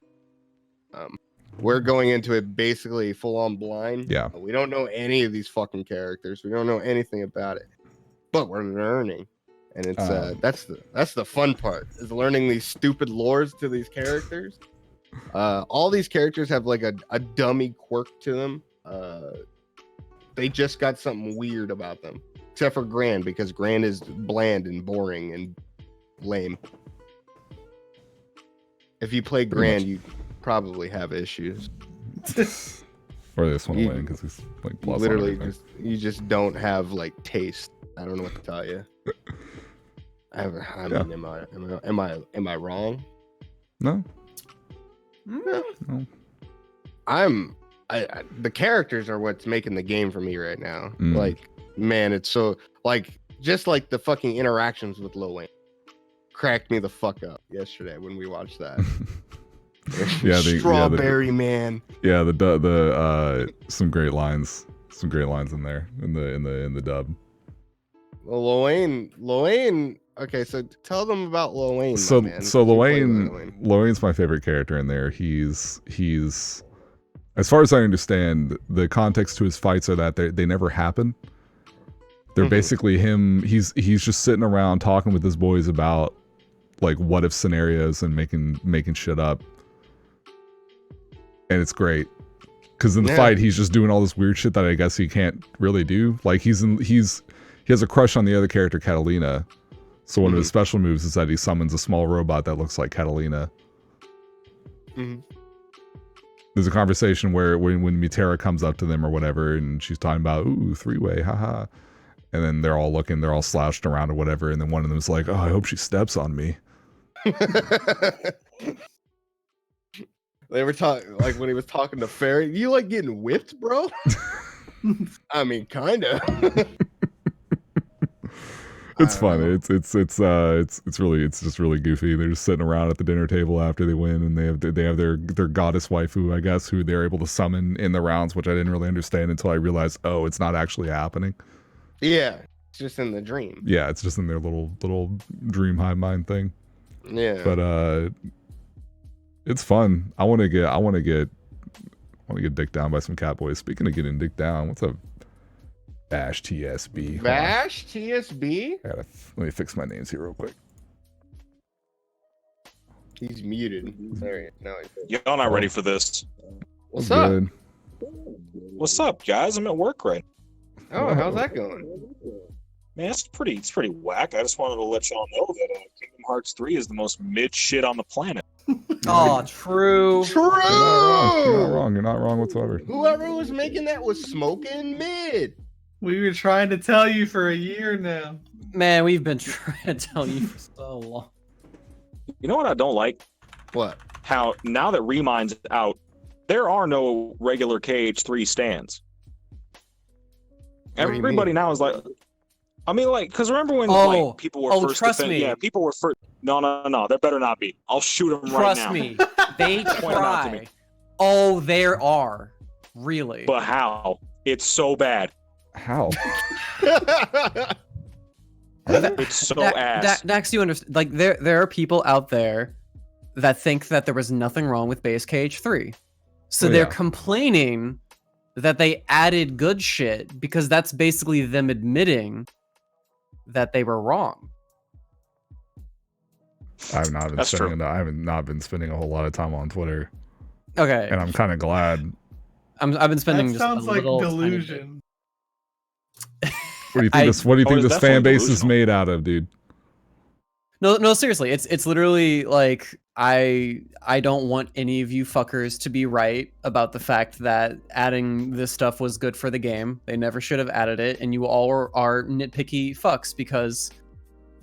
We're going into it basically full on blind. Yeah. We don't know any of these fucking characters. We don't know anything about it, but we're learning, and it's that's the fun part is learning these stupid lores to these characters. All these characters have like a dummy quirk to them. They just got something weird about them, except for Gran, because Gran is bland and boring and lame. If you play Gran, you probably have issues. Or this one to win because he's like plus literally you just don't have like taste. I don't know what to tell you. Am I wrong? No. No. The characters are what's making the game for me right now. Like, man, it's so like just like the fucking interactions with Lil Wayne cracked me the fuck up yesterday when we watched that. Strawberry man. Yeah, the some great lines in there in the dub. Well, Lil Wayne. Okay, so tell them about Lil Wayne. So Lil Wayne's my favorite character in there. He's as far as I understand, the context to his fights are that they never happen. They're basically him. He's just sitting around talking with his boys about like what if scenarios and making shit up. And it's great because in the fight he's just doing all this weird shit that I guess he can't really do. Like he has a crush on the other character Catalina, so one of his special moves is that he summons a small robot that looks like Catalina. There's a conversation where when Mutera comes up to them or whatever, and she's talking about three-way, haha, and then they're all slouched around or whatever, and then one of them is like, oh, I hope she steps on me. They were talking like when he was talking to Fairy. You like getting whipped, bro? I mean, kind of. It's fun. It's just really goofy. They're just sitting around at the dinner table after they win, and they have their goddess waifu, I guess, who they're able to summon in the rounds, which I didn't really understand until I realized, oh, it's not actually happening. Yeah, it's just in the dream. Yeah, it's just in their little dream hive mind thing. Yeah, but it's fun. I want to get dicked down by some cat boys. Speaking of getting dicked down, what's up, VashTSB? VashTSB? Let me fix my names here real quick. He's muted. Sorry, no. Y'all not ready for this. What's up? Good. What's up, guys? I'm at work right now. Oh, how's that going? Man, it's pretty whack. I just wanted to let y'all know that Kingdom Hearts 3 is the most mid shit on the planet. Oh, true. True. You're not wrong whatsoever. Whoever was making that was smoking mid. We were trying to tell you for a year now. Man, we've been trying to tell you for so long. You know what I don't like? What? How now that Remind's out, there are no regular KH3 stands. Everybody now is like, I mean, like, because remember when like people were first trust me. Yeah, people were first. No, there better not be. I'll shoot them right now. Trust me, they try. Oh, there are. Really? But how? It's so bad. How? It's so ass. Dax, you understand? Like, there are people out there that think that there was nothing wrong with base KH3. So they're complaining that they added good shit because that's basically them admitting that they were wrong. I have not been spending a whole lot of time on Twitter. Okay. And I'm kind of glad. I've been spending that just sounds a like little delusion. What do you think this? What do you think it's this fan definitely base is delusional. made out of, dude? No, seriously, it's literally like I don't want any of you fuckers to be right about the fact that adding this stuff was good for the game. They never should have added it, and you all are nitpicky fucks because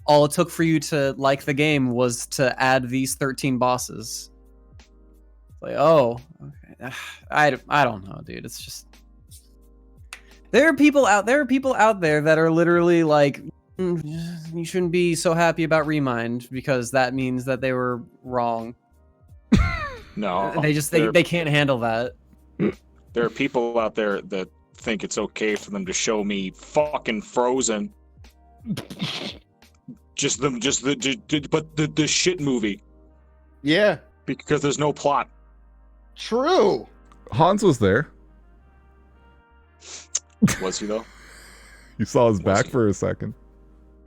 all it took for you to like the game was to add these 13 bosses. Like, oh, okay. I don't know, dude. It's just there are people out there that are literally like, you shouldn't be so happy about Remind because that means that they were wrong. No, they can't handle that. There are people out there that think it's okay for them to show me fucking Frozen. the shit movie Yeah, because there's no plot. true. Hans was there. Was he though? You saw his Was back he? for a second.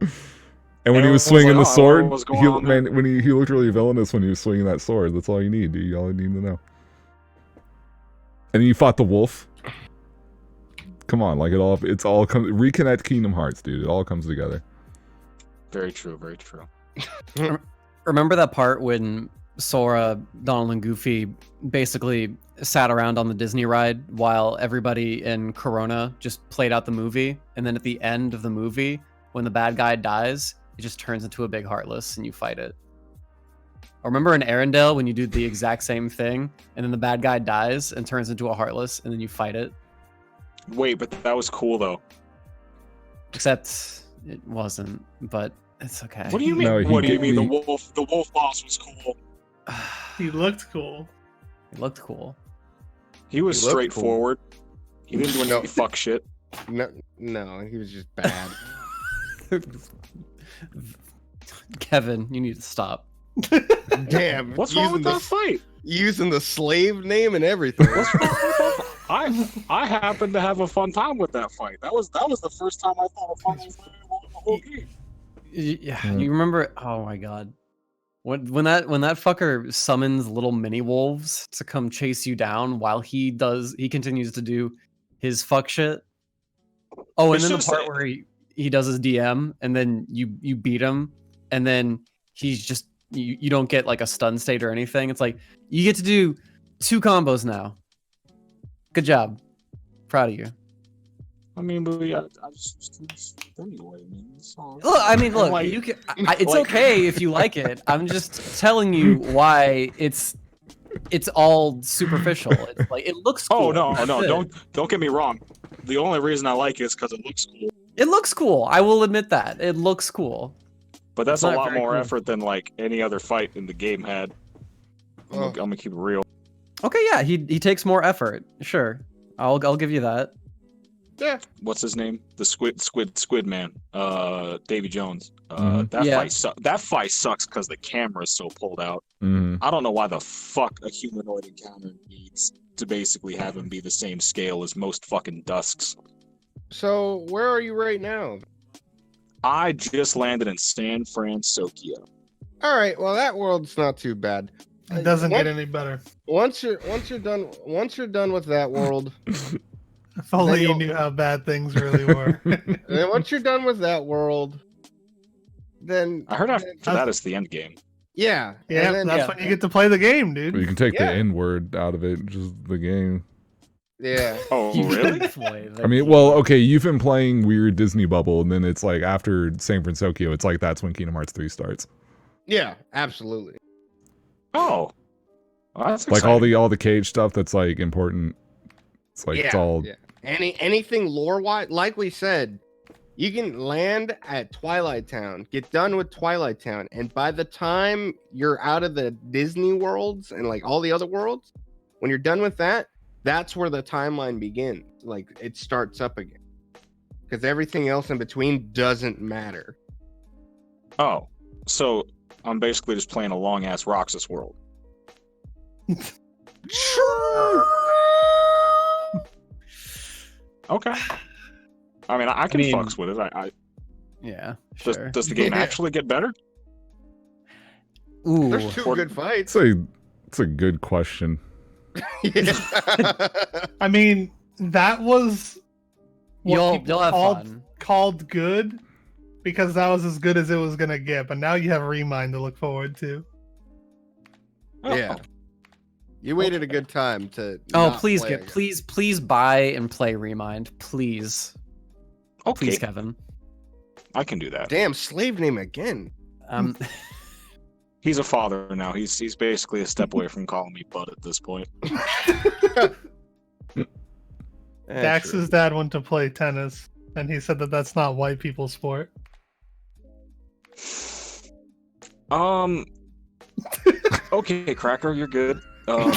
And when And he I was was swinging like, the oh, sword, what's going on there? when he looked really villainous when he was swinging that sword. That's all you need, dude. All you need to know. And then you fought the wolf. Come on, like it's all comes. Reconnect Kingdom Hearts, dude. It all comes together. Very true. Very true. Remember that part when Sora, Donald, and Goofy basically sat around on the Disney ride while everybody in Corona just played out the movie, and then at the end of the movie, when the bad guy dies, it just turns into a big Heartless and you fight it. Or remember in Arendelle when you do the exact same thing and then the bad guy dies and turns into a Heartless and then you fight it? Wait, but that was cool though. Except it wasn't, but it's okay. What do you mean? No, he what do you gave mean? me- The wolf boss was cool. He looked cool. It looked cool. He was He looked straightforward. He didn't do any No. fuck shit. No, he was just bad. Kevin, you need to stop. Damn. What's wrong with that fight? Using the slave name and everything. What's wrong with that fight? I happened to have a fun time with that fight. That was the first time I thought a fight was the whole game. Yeah, you remember? Oh my god, when that fucker summons little mini wolves to come chase you down while he continues to do his fuck shit. Oh, and It's then the just part a- where he does his DM and then you beat him and then he's just you don't get like a stun state or anything. It's like you get to do 2 combos now. Good job, proud of you. I mean, but yeah, I just anyway, man. It's all- Look, I mean, look, Like- you can. It's like- okay if you like it. I'm just telling you why it's all superficial. It's like it looks cool. Oh no, That's no, it. don't get me wrong. The only reason I like it is because it looks cool. It looks cool. I will admit that it looks cool. But that's It's a not lot very more cool. effort than like any other fight in the game had. I'm gonna keep it real. Okay, yeah, he takes more effort. Sure, I'll give you that. Yeah. What's his name? The squid man. Davy Jones. Mhm. That fight sucks because the camera is so pulled out. Mm-hmm. I don't know why the fuck a humanoid encounter needs to basically have him be the same scale as most fucking Dusks. So where are you right now? I just landed in San Francisco. All right. Well, that world's not too bad. It doesn't What- get any better. Once you're done with that world, If only Then you you'll- knew how bad things really were. and then once you're done with that world, then I heard after that it's the end game. yeah, Yeah, and then, that's when you get to play the game, dude. You can take Yeah. the N word out of it, just the game. yeah. Oh You really? play the I mean, game. well, okay, you've been playing weird Disney Bubble, and then it's like after San Francisco, it's like that's when Kingdom Hearts 3 starts. Yeah, absolutely. Oh, well, that's Like exciting. all the cage stuff that's like important. It's like it's all yeah. Anything lore wise, like we said, you can land at Twilight Town, get done with Twilight Town, and by the time you're out of the Disney worlds and like all the other worlds, when you're done with that, that's where the timeline begins. Like it starts up again. Because everything else in between doesn't matter. Oh, so I'm basically just playing a long ass Roxas world. Okay. I mean, I can mean- fucks with it. yeah, Does, sure. does the game Yeah. actually get better? Ooh, There's 2 Or- good fights. it's a good question. Yeah. I mean, that was what You'll people have called, fun. called good because that was as good as it was gonna get. But now you have Remind to look forward to. Oh, Yeah. You waited a good time to. Oh, not please play get again. please buy and play Remind, please, okay. please, Kevin. I can do that. Damn, slave name again. Um, He's a father now. He's basically a step away from calling me bud at this point. Dax's dad went to play tennis, and he said that that's not white people's sport. Okay, Cracker, you're good. All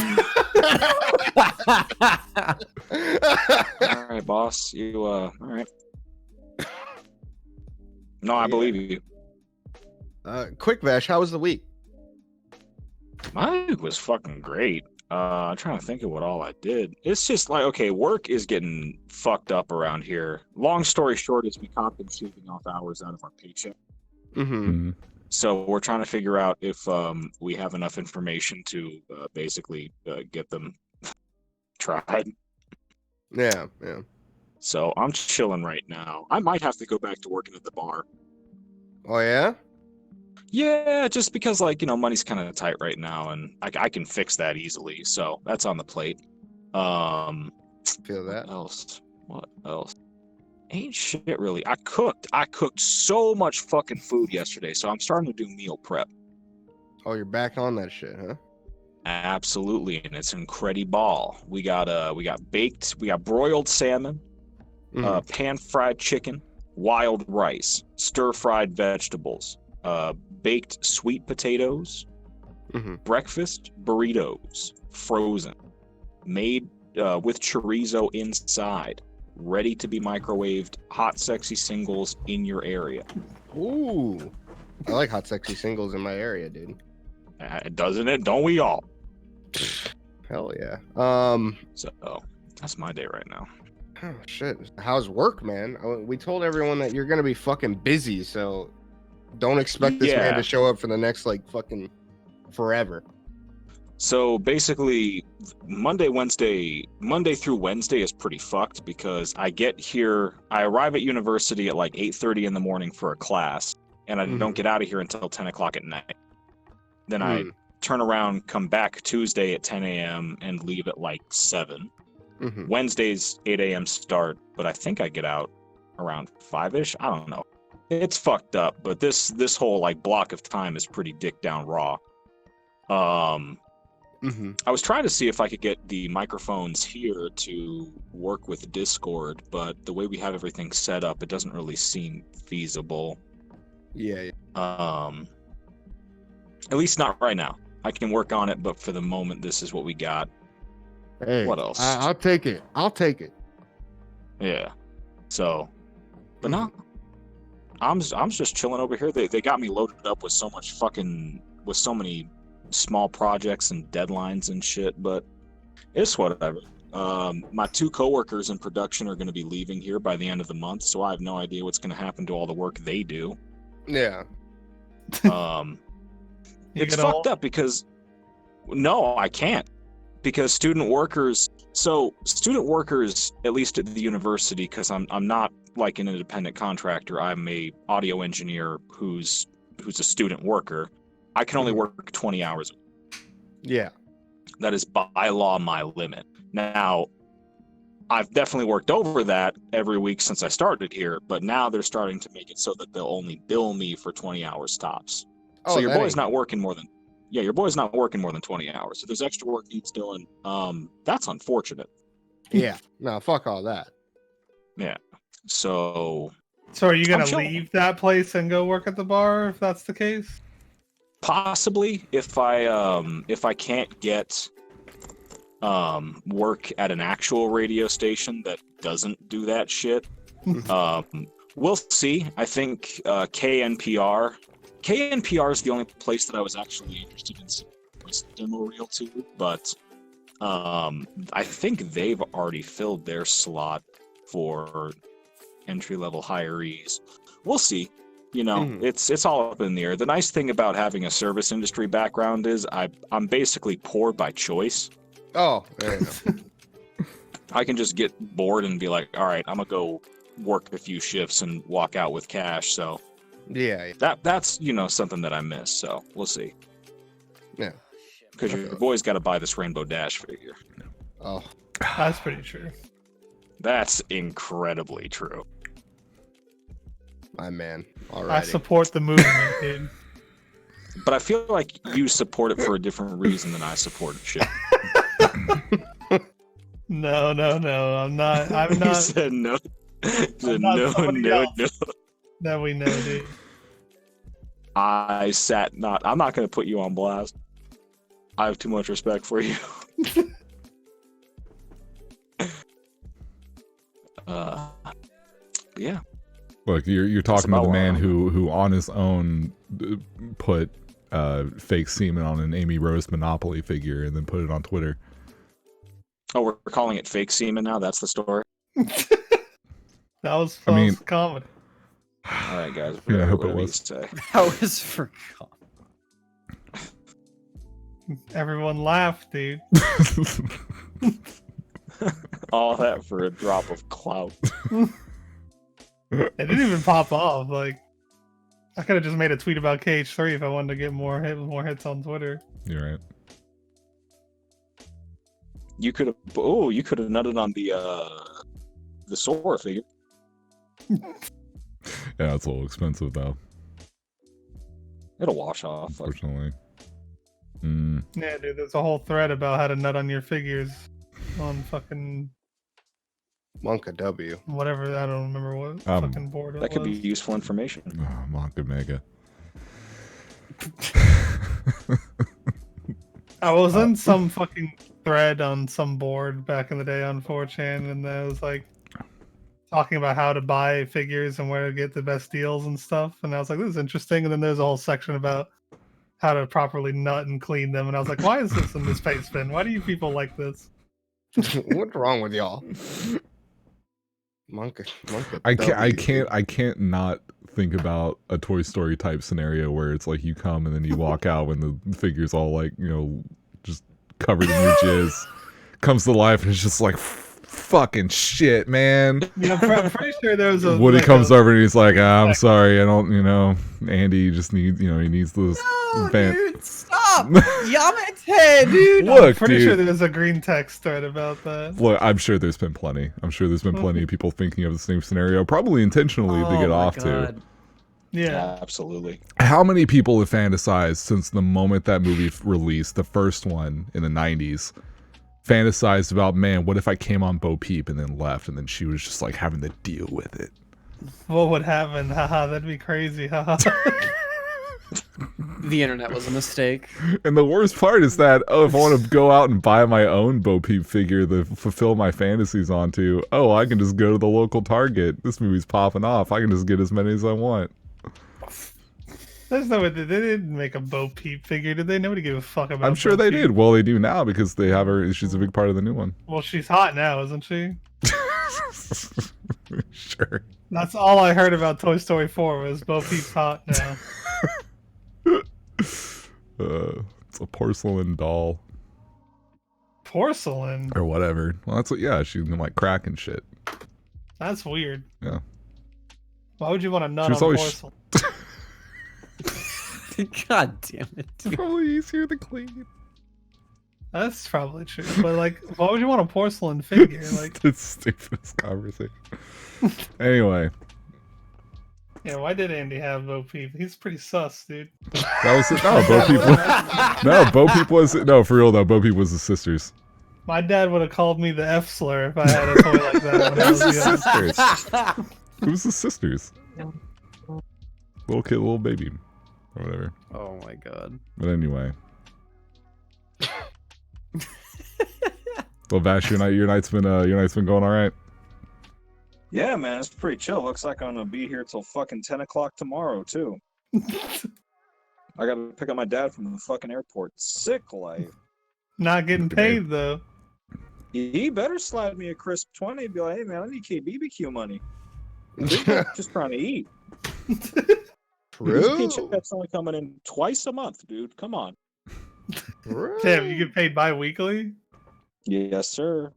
right, boss. You all right? No, I believe you. Quick Vash, how was the week? My week was fucking great. I'm trying to think of what all I did. It's just like, okay, work is getting fucked up around here. Long story short is we caught them shaving off hours out of our paycheck. Mm-hmm. So we're trying to figure out if we have enough information to basically get them tried. Yeah, yeah. So I'm chilling right now. I might have to go back to working at the bar. Oh yeah? Yeah, just because money's kind of tight right now, and I can fix that easily. So that's on the plate. Feel that. What else? Ain't shit really. I cooked so much fucking food yesterday, so I'm starting to do meal prep. Oh, you're back on that shit, huh? Absolutely, and it's incredible. We got broiled salmon, Mhm. pan fried chicken, wild rice, stir fried vegetables, baked sweet potatoes, Mhm. breakfast burritos, frozen, made with chorizo inside, ready to be microwaved, hot sexy singles in your area. Ooh. I like hot sexy singles in my area, dude. Doesn't it? Don't we all? Hell yeah. So that's my day right now. Oh, shit. How's work, man? We told everyone that you're gonna be fucking busy, so don't expect this man Yeah. to show up for the next fucking forever. So basically, Monday through Wednesday is pretty fucked because I arrive at university at 8:30 in the morning for a class, and I don't get out of here until 10 o'clock at night. Then I turn around, come back Tuesday at 10 a.m. and leave at 7. Mhm. Wednesday's 8 a.m. start, but I think I get out around 5-ish. I don't know. It's fucked up, but this whole block of time is pretty dick down raw. I was trying to see if I could get the microphones here to work with Discord, but the way we have everything set up, it doesn't really seem feasible. Yeah. At least not right now. I can work on it, but for the moment, this is what we got. Hey, What else? I'll take it. Yeah. So, but no, I'm just chilling over here. They got me loaded up with so many small projects and deadlines and shit, but it's whatever. My 2 coworkers in production are going to be leaving here by the end of the month, so I have no idea what's going to happen to all the work they do. Yeah. It's fucked up because no, I can't, because student workers, at least at the university, because I'm not like an independent contractor. I'm a audio engineer who's a student worker. I can only work 20 hours. Yeah. That is by law my limit. Now, I've definitely worked over that every week since I started here, but now they're starting to make it so that they'll only bill me for 20 hours tops. So your boy's not working more than 20 hours. If there's extra work he's doing, that's unfortunate. Yeah. No, fuck all that. Yeah. So are you gonna leave that place and go work at the bar if that's the case? Possibly, if I can't get work at an actual radio station that doesn't do that shit. We'll see. I think KNPR is the only place that I was actually interested in seeing this demo reel to, but I think they've already filled their slot for entry-level hirees. We'll see. It's all up in the air. The nice thing about having a service industry background is I'm basically poor by choice. Oh, there you I can just get bored and be like, all right, I'm gonna go work a few shifts and walk out with cash. So Yeah. that's something that I miss. So we'll see. Yeah. Because your boy's got to buy this Rainbow Dash figure. Oh, That's pretty true. That's incredibly true. my man. All I right. support the movement, dude. But I feel like you support it for a different reason than I support shit. No, I'm not. I'm He not. said no. He said not no, somebody no, else. no. That we know, dude. I'm not going to put you on blast. I have too much respect for you. Yeah. Look, you're talking to about the man where who on his own put fake semen on an Amy Rose Monopoly figure and then put it on Twitter. Oh, we're calling it fake semen now? That's the story? That was I mean- comedy. All right, guys. Yeah, I hope it whatever you was. say. That was for Everyone laughed, dude. All that for a drop of clout. It didn't even pop off. Like, I could have just made a tweet about KH3 if I wanted to get more hits on Twitter. You're right. You could have nutted on the Sora figure. Yeah, it's a little expensive though, It'll wash off. unfortunately. Yeah, dude, there's a whole thread about how to nut on your figures on fucking Monka W. whatever. I don't remember what fucking board it That could be was. useful information. Oh, Monka Mega. I was in some fucking thread on some board back in the day on 4chan, and there was like talking about how to buy figures and where to get the best deals and stuff. And I was like, this is interesting. And then there's a whole section about how to properly nut and clean them. And I was like, why is this in this page spin? Why do you people like this? What's wrong with y'all? Monka I can't not think about a Toy Story type scenario where it's like you come and then you walk out when the figure's all like, just covered in your jizz, comes to life and it's just like fucking shit, man. Yeah, I'm pretty sure there was a Woody like comes a, over and he's like, I'm sorry, I don't, Andy just needs, he needs this. No, vent. dude, stop! Yamete, dude! Look, I'm pretty sure dude. there's a green text thread about that. Look, I'm sure there's been plenty. I'm sure there's been plenty of people thinking of the same scenario, probably intentionally to get off to. Yeah. Absolutely. How many people have fantasized since the moment that movie released, the first one in the 90s, fantasized about, man, what if I came on Bo Peep and then left and then she was just like having to deal with it? What would happen? Haha, that'd be crazy. Haha. The internet was a mistake. And the worst part is that, if I want to go out and buy my own Bo Peep figure to fulfill my fantasies onto, I can just go to the local Target. This movie's popping off. I can just get as many as I want. There's no way they didn't make a Bo Peep figure, did they? Nobody gave a fuck about. I'm sure Bo they Peep. did. Well, they do now because they have her. She's a big part of the new one. Well, she's hot now, isn't she? Sure. That's all I heard about Toy Story 4 was Bo Peep's hot now. It's a porcelain doll Porcelain? or whatever. Well, that's what. Yeah, she's been like cracking shit. That's weird. Yeah. Why would you want to nut She was on always porcelain? God damn it, dude. Probably easier to clean. That's probably true. But like, why would you want a porcelain figure? Like, It's stupidest conversation. Anyway, yeah, why did Andy have Bo Peep? He's pretty sus, dude. that was Bo Peep. No, Bo Peep was for real though. Bo Peep was the sisters. My dad would have called me the F slur if I had a toy like that when I was young. Sisters. It was the sisters. Little kid, little baby, or whatever. Oh my god. But anyway. Well, Vash, your night's been going all right. Yeah, man, it's pretty chill. Looks like I'm gonna be here till fucking 10 o'clock tomorrow too. I gotta pick up my dad from the fucking airport. Sick life. Not getting paid though. He better slide me a crisp 20 and be like, hey man, I need KBBQ money. Just trying to eat. True. Paycheck's only coming in twice a month, dude. Come on. Damn, you get paid bi-weekly? Yes, sir.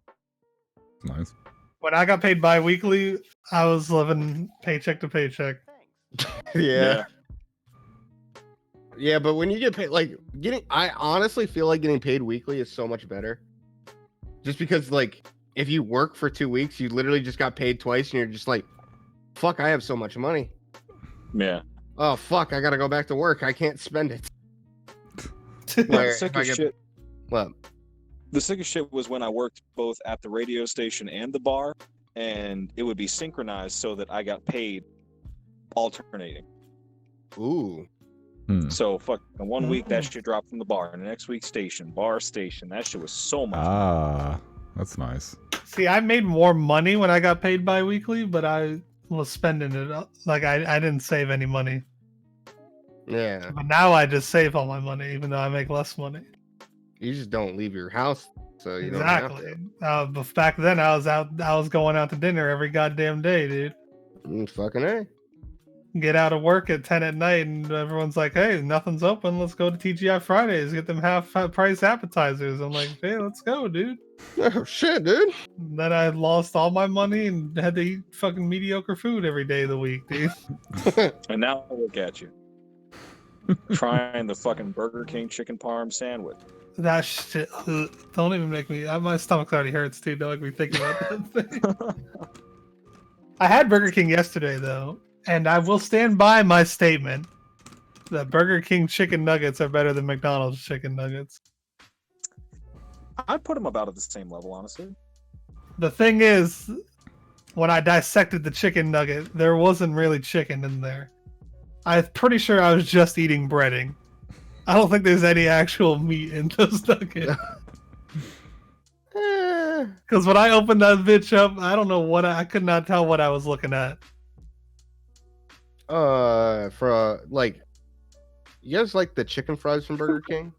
Nice. When I got paid bi-weekly, I was living paycheck to paycheck. Yeah. Yeah, but when you get paid, like I honestly feel like getting paid weekly is so much better. Just because, like, if you work for 2 weeks, you literally just got paid twice, and you're just like, "Fuck, I have so much money." Yeah. Oh fuck, I gotta go back to work. I can't spend it. The Where if sickest I get- shit. What? The sickest shit was when I worked both at the radio station and the bar, and it would be synchronized so that I got paid alternating. Ooh. So fuck, one week that shit dropped from the bar, and the next week bar station. That shit was so much. Ah, that's nice. See, I made more money when I got paid bi-weekly, but I was spending it up. Like I didn't save any money. Yeah. But now I just save all my money, even though I make less money. You just don't leave your house, so you Exactly. don't But back then, I was going out to dinner every goddamn day, dude. have to. Fucking A. Get out of work at 10 at night, and everyone's like, "Hey, nothing's open. Let's go to TGI Fridays. Get them half price appetizers." I'm like, "Hey, let's go, dude." Oh shit, dude. And then I lost all my money and had to eat fucking mediocre food every day of the week, dude. And now look at you, trying the fucking Burger King chicken parm sandwich. That shit. Don't even make me. My stomach already hurts, dude. Don't make me think about that thing. I had Burger King yesterday, though, and I will stand by my statement that Burger King chicken nuggets are better than McDonald's chicken nuggets. I'd put them about at the same level, honestly. The thing is, when I dissected the chicken nugget, there wasn't really chicken in there. I'm pretty sure I was just eating breading. I don't think there's any actual meat in those nuggets. Because when I opened that bitch up, I don't know what I could not tell what I was looking at. For like, you guys like the chicken fries from Burger King?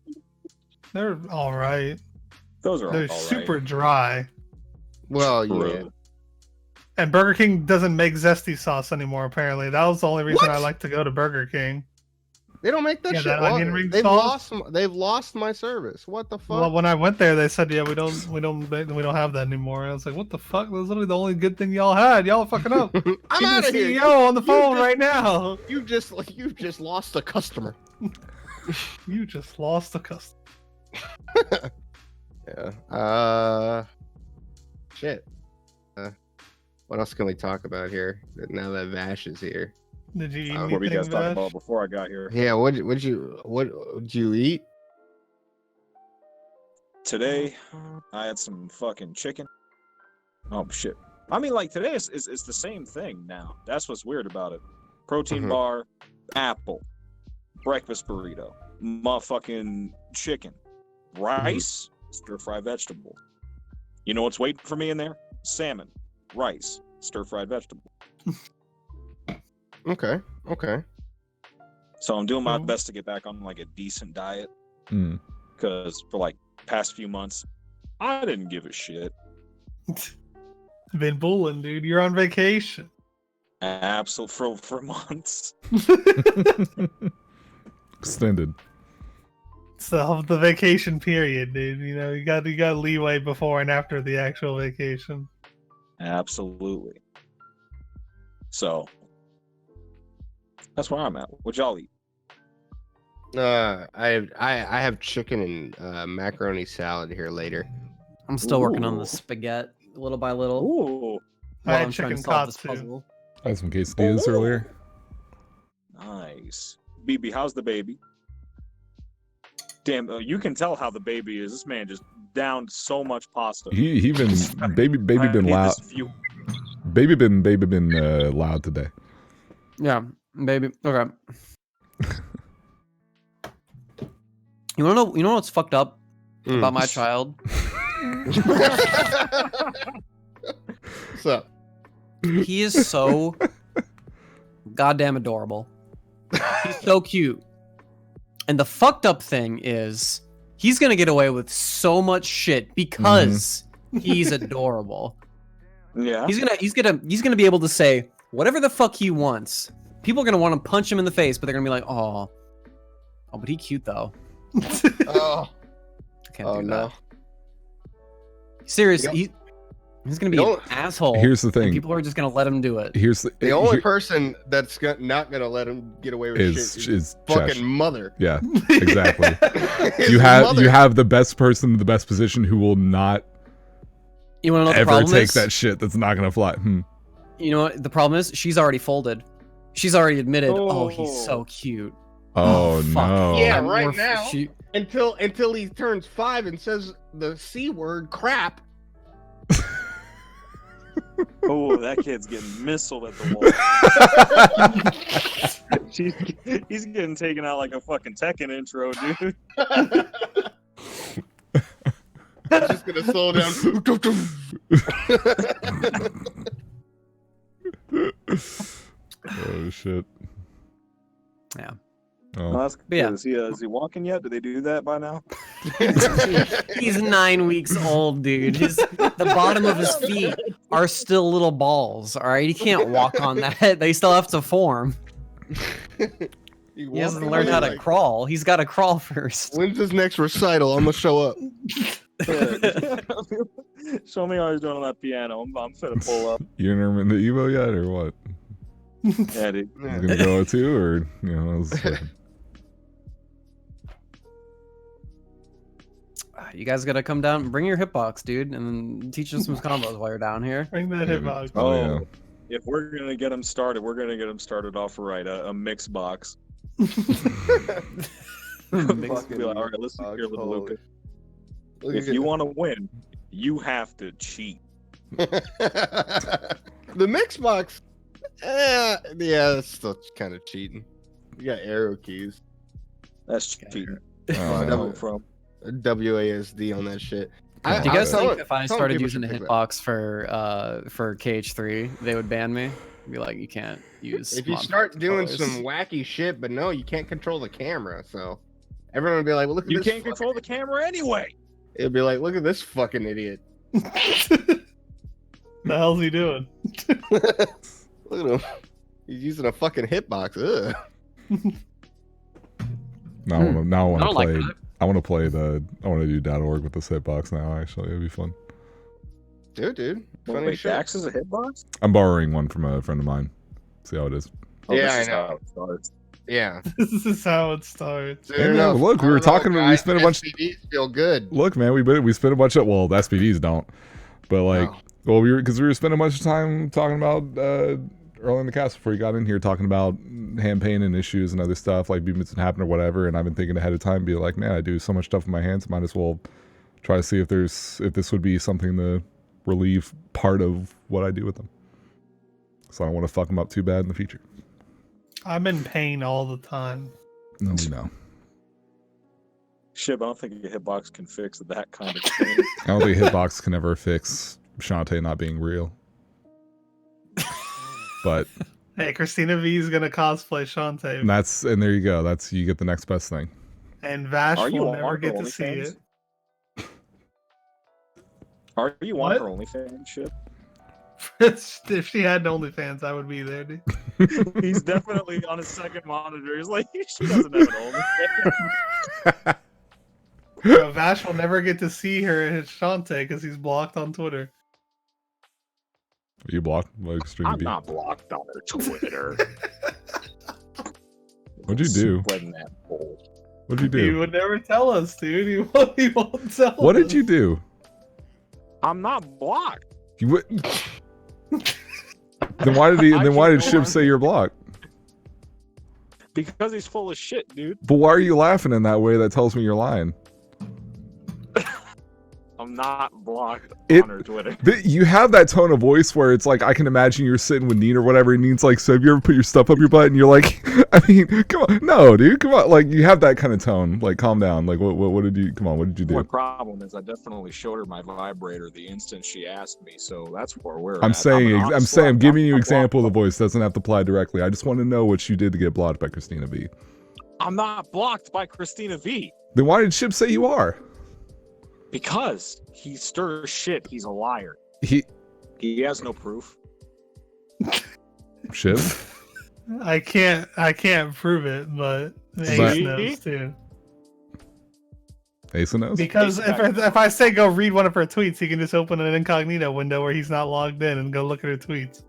They're all right. Those are They're all super right. dry. Well, yeah. True. And Burger King doesn't make zesty sauce anymore, apparently. That was the only reason What? I like to go to Burger King. They don't make that Yeah, shit. that onion ring they've sauce? lost my service. What the fuck? Well, when I went there, they said, "Yeah, we don't have that anymore." And I was like, "What the fuck? That was literally the only good thing y'all had. Y'all fucking up." I'm Keep out the of here. CEO on the You phone just- right now. You just lost a customer. You just lost the customer. Yeah. Shit. What else can we talk about here? Now that Vash is here. Did you eat What were you anything, guys talking Vash? about before I got here? Yeah. What did you eat? Today, I had some fucking chicken. Oh shit! I mean, like today is the same thing now. That's what's weird about it. Protein Mhm. bar, apple, breakfast burrito, motherfucking chicken, rice, stir-fried vegetable. You know what's waiting for me in there? Salmon, rice, stir-fried vegetable. Okay. So I'm doing my Mhm. best to get back on like a decent diet Mm. because for like past few months, I didn't give a shit. Been bullying, dude. You're on vacation. Absolutely for months. Extended. So the vacation period, dude. You know, you got leeway before and after the actual vacation. Absolutely. So that's where I'm at. What y'all eat? I have chicken and macaroni salad here later. I'm still working on Ooh. the spaghetti little by little. Ooh, I While had I'm trying to chicken solve this katsu. puzzle. I had some quesadillas Oh. earlier. nice. BB, how's the baby? Damn, you can tell how the baby is. This man just downed so much pasta. He been baby I been need loud. this few- Baby been loud today. Yeah, baby. Okay. You wanna know what's fucked up about my child? What's up? He is so goddamn adorable. He's so cute. And the fucked up thing is he's gonna get away with so much shit because he's adorable. Yeah. He's gonna be able to say whatever the fuck he wants. People are gonna want to punch him in the face, but they're gonna be like, oh, but he cute though. Oh, I can't oh do no. that. Seriously, He's gonna be an asshole. Here's the thing. And people are just gonna let him do it. Here's The only person that's not gonna let him get away with shit is fucking Chesh. mother. Yeah, exactly. His you mother. have the best person in the best position who will not You wanna know what the ever problem take is? that shit. That's not gonna fly. You know what the problem is? She's already folded. She's already admitted. Oh, he's so cute. Oh, fuck. no. Yeah, I'm right more- now. she- Until he turns 5 and says the C word, crap. Oh, that kid's getting missiled at the wall. He's getting taken out like a fucking Tekken intro, dude. He's just gonna slow down. Oh shit. Yeah. Oh. Well, that's good. Yeah. Is he walking yet? Do they do that by now? He's 9 weeks old, dude. The bottom of his feet are still little balls. All right, he can't walk on that. They still have to form. He hasn't learned how to crawl. He's got to crawl first. When's his next recital? I'm gonna show up. Show me how he's doing on that piano. I'm finna pull up. You never been to Evo yet, or what? Yeah, dude. You gonna go too, or You guys gotta come down and bring your hitbox, dude, and then teach us some combos while you're down here. Bring that hitbox. Oh, yeah. If we're gonna get him started, we're gonna get him started off right. A mix box. Mix Be like, all right, listen here, little Luca. If you want to win, you have to cheat. The mix box. Yeah, that's still kind of cheating. You got arrow keys. That's cheating. Oh, Where yeah. I'm from. WASD on that shit. Do you guys I- think if I some started people using a should pick that. hitbox for KH3, they would ban me? Be like, you can't use. If you mod start doing controllers. some wacky shit, but no, you can't control the camera, so everyone would be like, well, look at You this can't control the camera anyway. It'd be like, look at this fucking idiot. The hell's he doing? Look at him. He's using a fucking hitbox. Ugh. Now I want I to don't like play. that. I want to do .org with this hitbox now. Actually, it'd be fun. Dude. Funny Wait, shit. DAX is a hitbox? I'm borrowing one from a friend of mine. See how it is. Oh, Yeah, this I is know. how it starts. Yeah. This is how it starts. Hey, man, look, we were talking about- we spent a bunch- SPDs feel good. Look, man, we spent a bunch of the SPDs don't, but like, Oh. well, we were spending a bunch of time talking about early in the cast before you got in here, talking about hand pain and issues and other stuff like being happen or whatever. And I've been thinking ahead of time, be like, man, I do so much stuff with my hands, might as well try to see if this would be something to relieve part of what I do with them. So I don't want to fuck them up too bad in the future. I'm in pain all the time. No, we know. Shib, I don't think a hitbox can fix that kind of thing. I don't think Hitbox can ever fix Shantae not being real. But Hey, Christina V is gonna cosplay Shantae, and there you go. You get the next best thing. and Vash Are you will on never her get to see OnlyFans? it. Are you What? on her OnlyFans, Shib? If she had OnlyFans, I would be there, dude. He's definitely on his second monitor. He's like, she doesn't have an OnlyFans. Bro, Vash will never get to see her and Shantae because he's blocked on Twitter. Are you blocked by Extreme I'm B? not blocked on her Twitter. What'd you do? Spreading that bull. What'd you He do? would never tell us, dude. He won't tell What us. did you do? I'm not blocked. You would. Then why did Shib say you're blocked? Because he's full of shit, dude. But why are you laughing in that way? That tells me you're lying. I'm not blocked It- on her Twitter. You have that tone of voice where it's like I can imagine you're sitting with Neen or whatever, and Neen's like, "So have you ever put your stuff up your butt?" And you're like, "I mean, come on, no, dude, come on." Like you have that kind of tone. Like, calm down. Like, what did you? Come on, what did you My do? problem is I definitely showed her my vibrator the instant she asked me, so that's where we're I'm at. saying, an I'm honest saying, I'm slut. giving you I'm example of the blocked. voice. Doesn't have to apply directly. I just want to know what you did to get blocked by Christina V. I'm not blocked by Christina V. Then why did Shib say you are? Because he stirs shit. He's a liar. He He has no proof. Shib. I can't prove it, but But- Ace knows too. Asa knows. Because if I say go read one of her tweets, he can just open an incognito window where he's not logged in and go look at her tweets.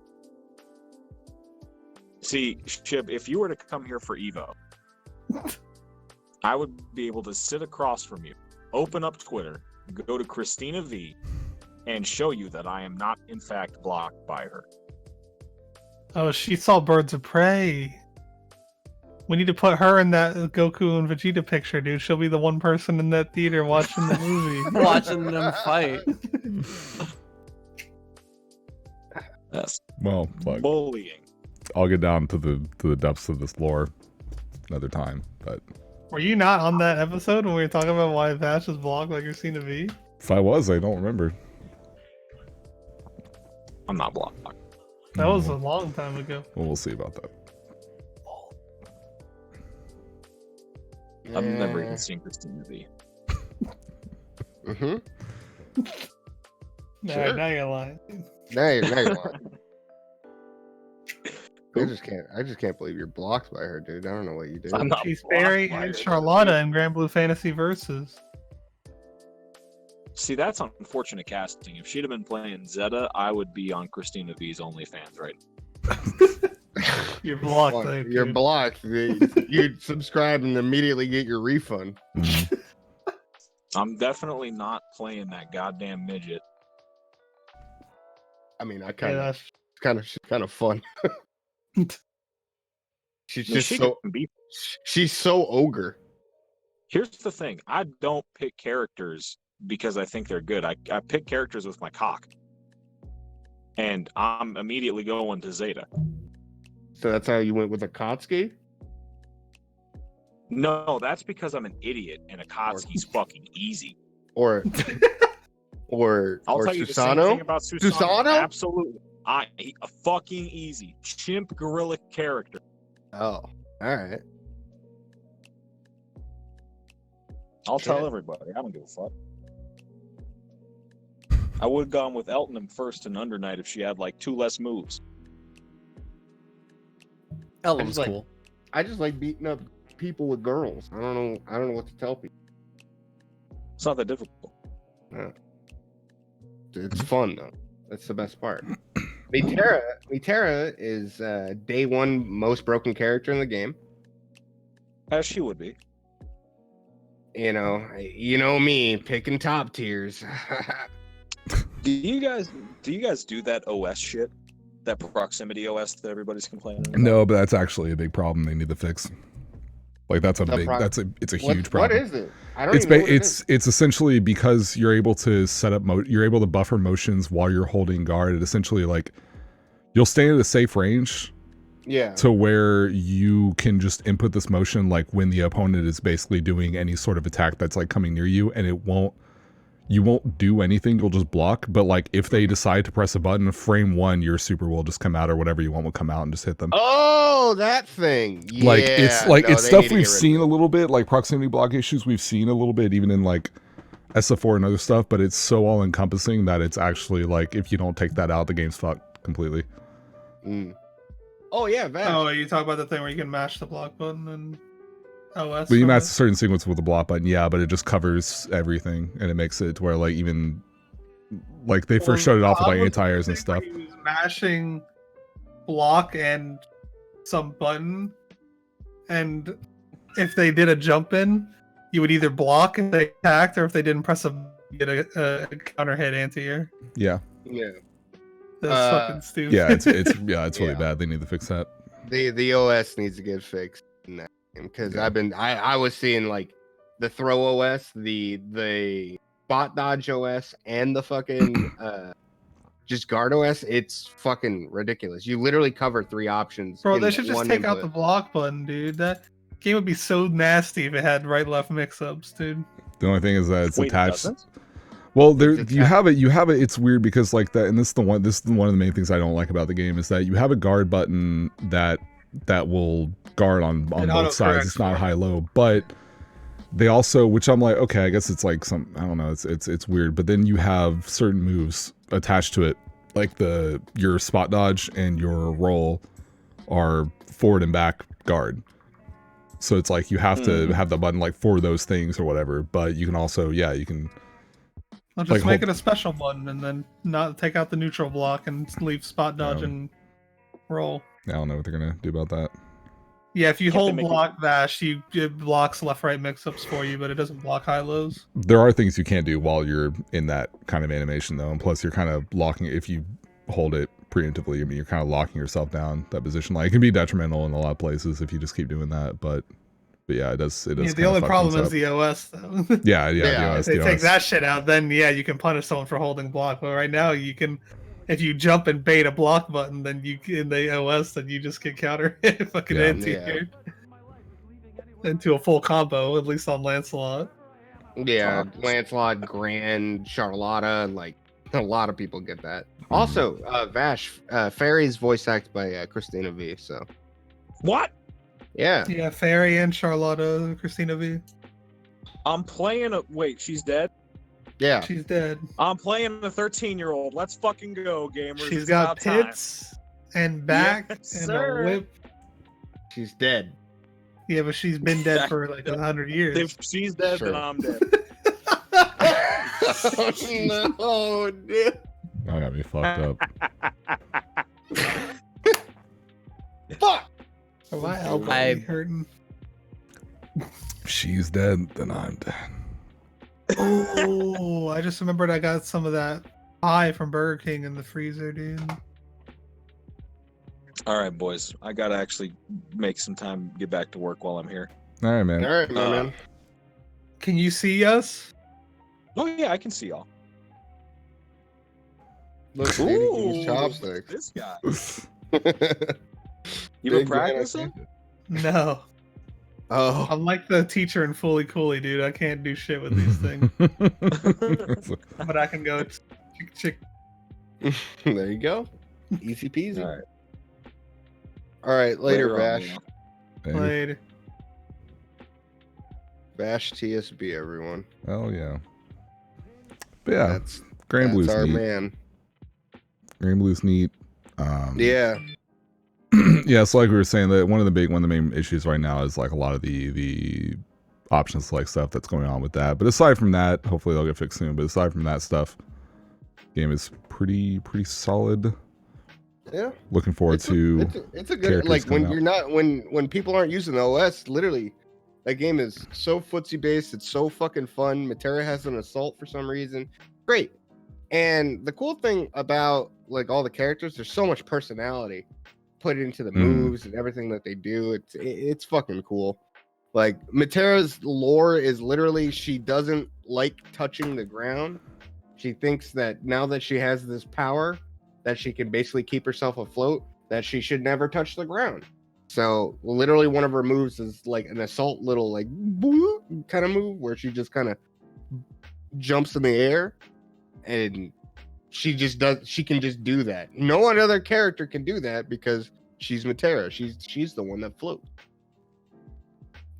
See, Shib, if you were to come here for Evo, I would be able to sit across from you, open up Twitter, go to Christina V, and show you that I am not, in fact, blocked by her. Oh, she saw Birds of Prey. We need to put her in that Goku and Vegeta picture, dude. She'll be the one person in that theater watching the movie. Watching them fight. That's Well, look, bullying. I'll get down to the depths of this lore another time. But Were you not on that episode when we were talking about why Vash is blocked like Christina V? if I was, I don't remember. I'm not blocked. That was a long time ago. Well, we'll see about that. I've never even seen Christina V. Mm-hmm. Nah, now you're lying. Now you're lying. I just can't believe you're blocked by her, dude. I don't know what you did. I'm not She's blocked Barry by and her. Charlotta in Grand Blue Fantasy Versus. See, that's unfortunate casting. If she'd have been playing Zeta, I would be on Christina V's OnlyFans right now. You're blocked. Fuck, there, you're dude. blocked. You subscribe and immediately get your refund. Mhm. I'm definitely not playing that goddamn midget. I mean, I Yeah, she's kind of fun. She's I mean, just she so can be. she's so ogre. Here's the thing: I don't pick characters because I think they're good. I pick characters with my cock, and I'm immediately going to Zeta. So that's how you went with a Kotsky? No, that's because I'm an idiot, and Akatsuki's fucking easy. Or I'll tell you the same Susano? thing about Susano. Susano? Absolutely. A fucking easy chimp gorilla character. Oh, all right. I'll tell Shit. everybody. I don't give a fuck. I would have gone with Eltonham first in Under Night if she had like 2 less moves. Ellen's like- cool. I just like beating up people with girls. I don't know what to tell people. It's not that difficult. It's fun though. That's the best part. Mieterra is day one most broken character in the game. As she would be. You know me picking top tiers. Do you guys do that OS shit? That proximity OS that everybody's complaining about? No, but that's actually a big problem. They need to fix. Like it's a huge problem. What is it? I don't It's even know what it is. it's essentially because you're able to set up you're able to buffer motions while you're holding guard. It essentially like you'll stay at a safe range Yeah. to where you can just input this motion like when the opponent is basically doing any sort of attack that's like coming near you, and you won't do anything, you'll just block. But like if they decide to press a button, frame one, your super will just come out, or whatever you want will come out and just hit them. Oh, that thing. Yeah. Like it's No, it's they stuff need to we've get rid of seen it. a little bit, like proximity block issues we've seen a little bit even in like SF4 and other stuff, but it's so all encompassing that it's actually like if you don't take that out, the game's fucked completely. Mm. Oh yeah, Vash. Oh, you talk about the thing where you can mash the block button and OS. But you from match it? a certain sequence with the block button, yeah, but it just covers everything and it makes it to where like even like they first showed it off with like I was anti-airs and thinking stuff. when he was mashing block and some button, and if they did a jump in, you would either block if they attacked, or if they didn't press a get a counter hit anti-air. Yeah. Yeah. That's fucking stupid. Yeah, it's really Yeah. bad. They need to fix that. The OS needs to get fixed in that game because Yeah. I was seeing like the throw OS, the spot dodge OS, and the fucking just guard OS. It's fucking ridiculous. You literally cover 3 options. Bro, in they should just one take out the input. block button, dude. That game would be so nasty if it had right-left mix-ups, dude. The only thing is that it's Wait, it attached. doesn't? Well, there It's you have it. It's weird because like that, and this is one of the main things I don't like about the game is that you have a guard button that will guard on both autocorrects, sides. It's not right? high-low, but they also, which I'm like, okay, I guess it's like some, I don't know, it's weird. But then you have certain moves attached to it, like your spot dodge and your roll are forward and back guard. So it's like you have to have the button like for those things or whatever. But you can also, yeah, you can. I'll just like, make it a special button and then not take out the neutral block and leave spot dodge and roll. I don't know what they're gonna do about that. Yeah, if you Can't they hold make block Vash, it blocks left-right mix-ups for you, but it doesn't block high-lows. There are things you can't do while you're in that kind of animation though, and plus you're kind of locking. If you hold it preemptively, I mean, you're kind of locking yourself down that position. Like it can be detrimental in a lot of places if you just keep doing that, but yeah, it does. It does. Yeah, the only problem is the OS though. Yeah. Yeah, The OS, If they the take OS. that shit out, then yeah, you can punish someone for holding block. But right now, you can, if you jump and bait a block button, then you in the OS, then you just get counter fucking Yeah. anti-aired into a full combo, at least on Lancelot. Yeah, Lancelot, Grand, Charlotta, like a lot of people get that. Also, Vash, Fairy's voice acted by Christina V. So What? yeah, Yeah, Fairy and Charlotta, Christina V. I'm playing a. Wait, she's dead? yeah. She's dead. I'm playing a 13-year-old. Let's fucking go, gamers. She's It's got about time. pits and back Yes, and sir. a whip. She's dead. Yeah, but she's been dead for like 100 years. If she's dead, Sure. then I'm dead. Oh no, dude. I got me fucked up. Fuck. My elbow I- hurting. She's dead, then I'm dead. Oh, I just remembered I got some of that pie from Burger King in the freezer, dude. All right, boys. I gotta actually make some time get back to work while I'm here. All right, man. All right, my man. Can you see us? Oh yeah, I can see y'all. Look, dude, he can use chopsticks. This guy. You been Big man, I practicing? see. No. Oh, I'm like the teacher in Fully Cooley, dude. I can't do shit with these things. But I can go chick. there you go. Easy peasy. All right. All right, later, on, Vash. Leo. Hey, Later. VashTSB, everyone. hell yeah. But yeah, That's Grand Blue's our neat. man. Grand Blue's neat. Yeah, Yeah, so like we were saying, that one of the main issues right now is like a lot of the option select stuff that's going on with that. But aside from that, hopefully they'll get fixed soon. But aside from that stuff, game is pretty solid. yeah. Looking forward to It's a good characters like when coming you're not when people aren't using the OS. Literally, that game is so footsie based. It's so fucking fun. Matera has an assault for some reason. Great. And the cool thing about like all the characters, there's so much personality put into the moves and everything that they do. It's fucking cool. Like Matera's lore is literally she doesn't like touching the ground. She thinks that now that she has this power, that she can basically keep herself afloat, that she should never touch the ground. So literally one of her moves is like an assault little like kind of move where she just kind of jumps in the air and she can just do that. No one other character can do that because she's Matera. She's the one that floats.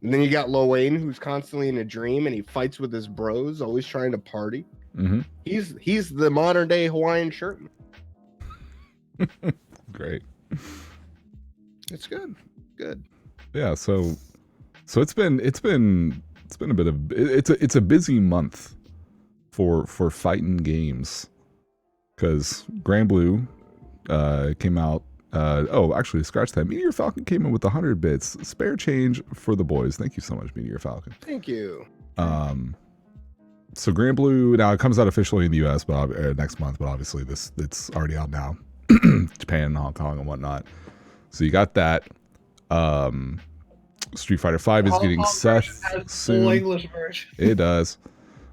And then you got Lowain, who's constantly in a dream and he fights with his bros, always trying to party. Mm-hmm. He's the modern day Hawaiian shirtman. Great. It's good. Good. Yeah, so it's been a bit of it's a busy month for fighting games, because Grand Blue came out. Actually, scratch that. Meteor Falcon came in with 100 bits. Spare change for the boys. Thank you so much, Meteor Falcon. Thank you. So Grand Blue now it comes out officially in the U.S. but next month, but obviously it's already out now, Japan, Hong Kong, and whatnot. So you got that. Street Fighter V is getting Seth Full soon. English version. It does.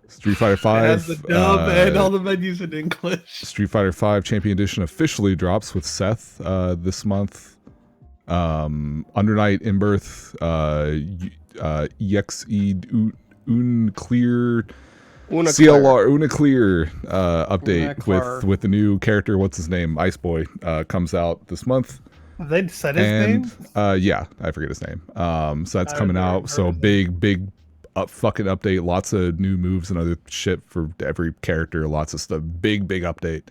Street Fighter V. It has the dub and all the menus in English. Street Fighter V Champion Edition officially drops with Seth this month. Under Night in Birth, EXE Unclear CLR Unclear update with the new character. What's his name? Ice Boy comes out this month. Have they said his name? Yeah, I forget his name. So that's coming out. So big fucking update. Lots of new moves and other shit for every character. Lots of stuff. Big update.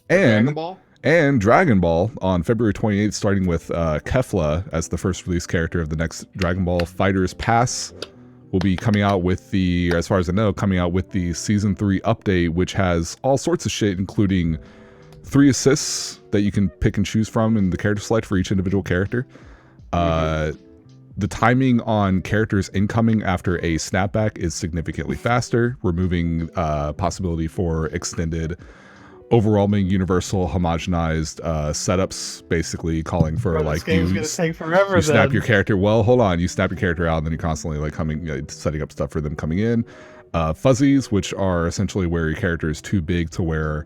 Dragon Ball? And Dragon Ball on February 28th, starting with Kefla as the first release character of the next Dragon Ball Fighters Pass, will be coming out with the, as far as I know, coming out with the Season 3 update, which has all sorts of shit, including 3 assists that you can pick and choose from in the character select for each individual character. The timing on characters incoming after a snapback is significantly faster, removing possibility for extended, overwhelming, universal, homogenized setups, basically calling for like gonna take forever. You snap your character. Well, hold on. You snap your character out, and then you're constantly like setting up stuff for them coming in. Fuzzies, which are essentially where your character is too big to where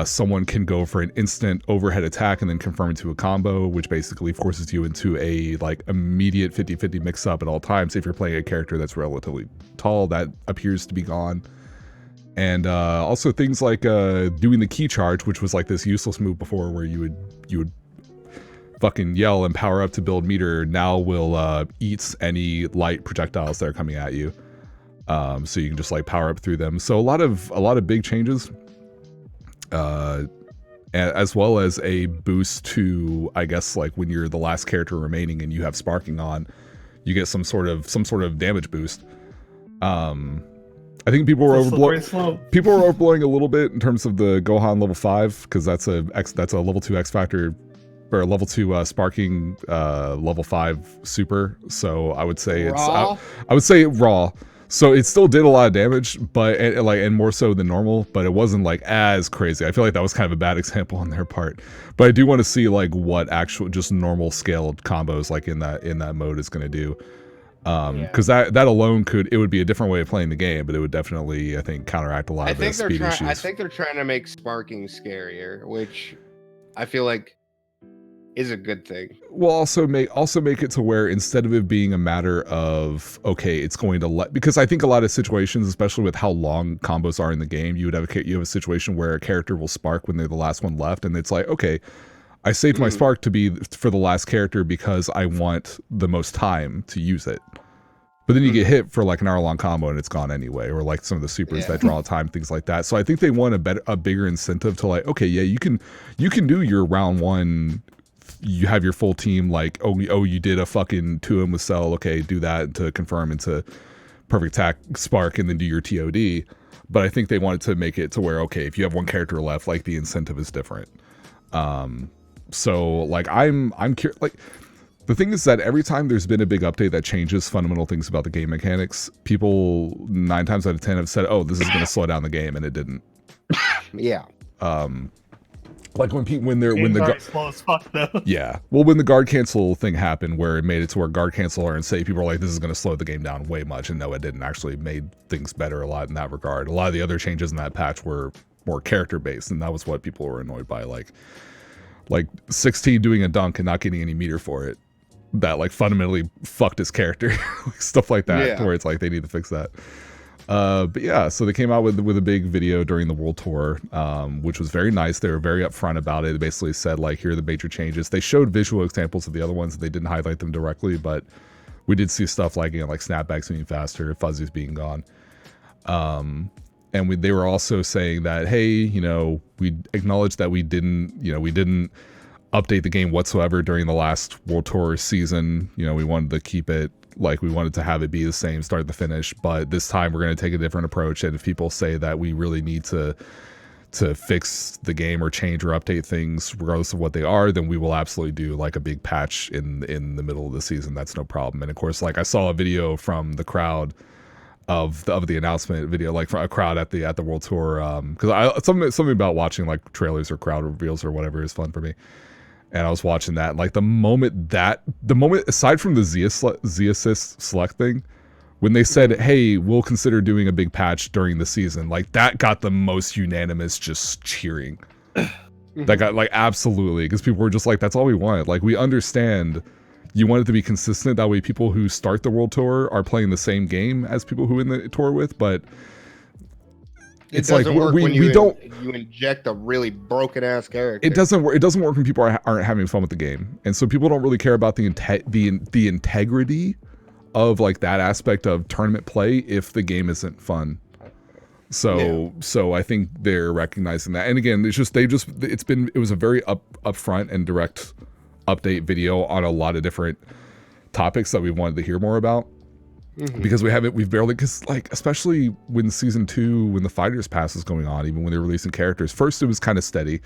someone can go for an instant overhead attack and then confirm into a combo, which basically forces you into a like immediate 50-50 mix up at all times. If you're playing a character that's relatively tall, that appears to be gone. And also things like doing the key charge, which was like this useless move before where you would fucking yell and power up to build meter, now will eat any light projectiles that are coming at you. So you can just like power up through them. So a lot of big changes. As well as a boost to, I guess, like when you're the last character remaining and you have sparking on, you get some sort of damage boost. I think people were overblowing a little bit in terms of the Gohan level 5, because that's a level 2 X Factor or a level 2 sparking level 5 super. So I would say Raw? I would say raw. So it still did a lot of damage, but and more so than normal, but it wasn't like as crazy. I feel like that was kind of a bad example on their part. But I do want to see like what actual just normal scaled combos like in that mode is going to do. Because that alone it would be a different way of playing the game, but it would definitely, I think, counteract a lot of the speed issues. I think they're trying to make sparking scarier, which I feel like is a good thing. We'll also make it to where instead of it being a matter of, okay, it's going to because I think a lot of situations, especially with how long combos are in the game, you have a situation where a character will spark when they're the last one left, and it's like, okay, I saved my spark to be for the last character because I want the most time to use it. But then you get hit for like an hour-long combo and it's gone anyway, or like some of the supers that draw time, things like that. So I think they want a bigger incentive to like, okay, yeah, you can do your round one. You have your full team like, oh, you did a fucking 2M with Cell. Okay, do that to confirm into perfect attack spark and then do your TOD. But I think they wanted to make it to where, okay, if you have one character left, like the incentive is different. So like I'm curious, like the thing is that every time there's been a big update that changes fundamental things about the game mechanics, people 9 times out of 10 have said, oh, this is going to slow down the game, and it didn't. Yeah. Like when the slow as fuck though. Yeah. Well, when the guard cancel thing happened, where it made it to where guard cancel are unsafe, people were like, this is going to slow the game down way much. And no, it didn't. Actually made things better a lot in that regard. A lot of the other changes in that patch were more character based, and that was what people were annoyed by. Like 16 doing a dunk and not getting any meter for it. That like fundamentally fucked his character. Stuff like that, where it's like they need to fix that. But yeah, so they came out with a big video during the World Tour, which was very nice. They were very upfront about it. They basically said like, here are the major changes. They showed visual examples of the other ones. They didn't highlight them directly, but we did see stuff like, like snapbacks being faster, fuzzies being gone. And they were also saying that, hey, we acknowledge that we didn't update the game whatsoever during the last World Tour season. We wanted to keep it like we wanted to have it be the same start to finish, but this time we're going to take a different approach. And if people say that we really need to fix the game or change or update things regardless of what they are, then we will absolutely do like a big patch in the middle of the season. That's no problem. And of course, like I saw a video from the crowd of the announcement video, like from a crowd at the World Tour, because something about watching like trailers or crowd reveals or whatever is fun for me. And I was watching that, like the moment aside from the Z assist select thing, when they said, hey, we'll consider doing a big patch during the season, like that got the most unanimous just cheering. That got like, absolutely, because people were just like, that's all we want. Like, we understand you want it to be consistent. That way people who start the World Tour are playing the same game as people who in the tour with, but it's like we don't inject a really broken ass character. It doesn't work when people aren't having fun with the game, and so people don't really care about the integrity of like that aspect of tournament play if the game isn't fun. So I think they're recognizing that. And again, it was a very upfront and direct update video on a lot of different topics that we wanted to hear more about. Because we've barely, because like, especially when season 2, when the Fighters Pass is going on, even when they're releasing characters, first it was kind of steady,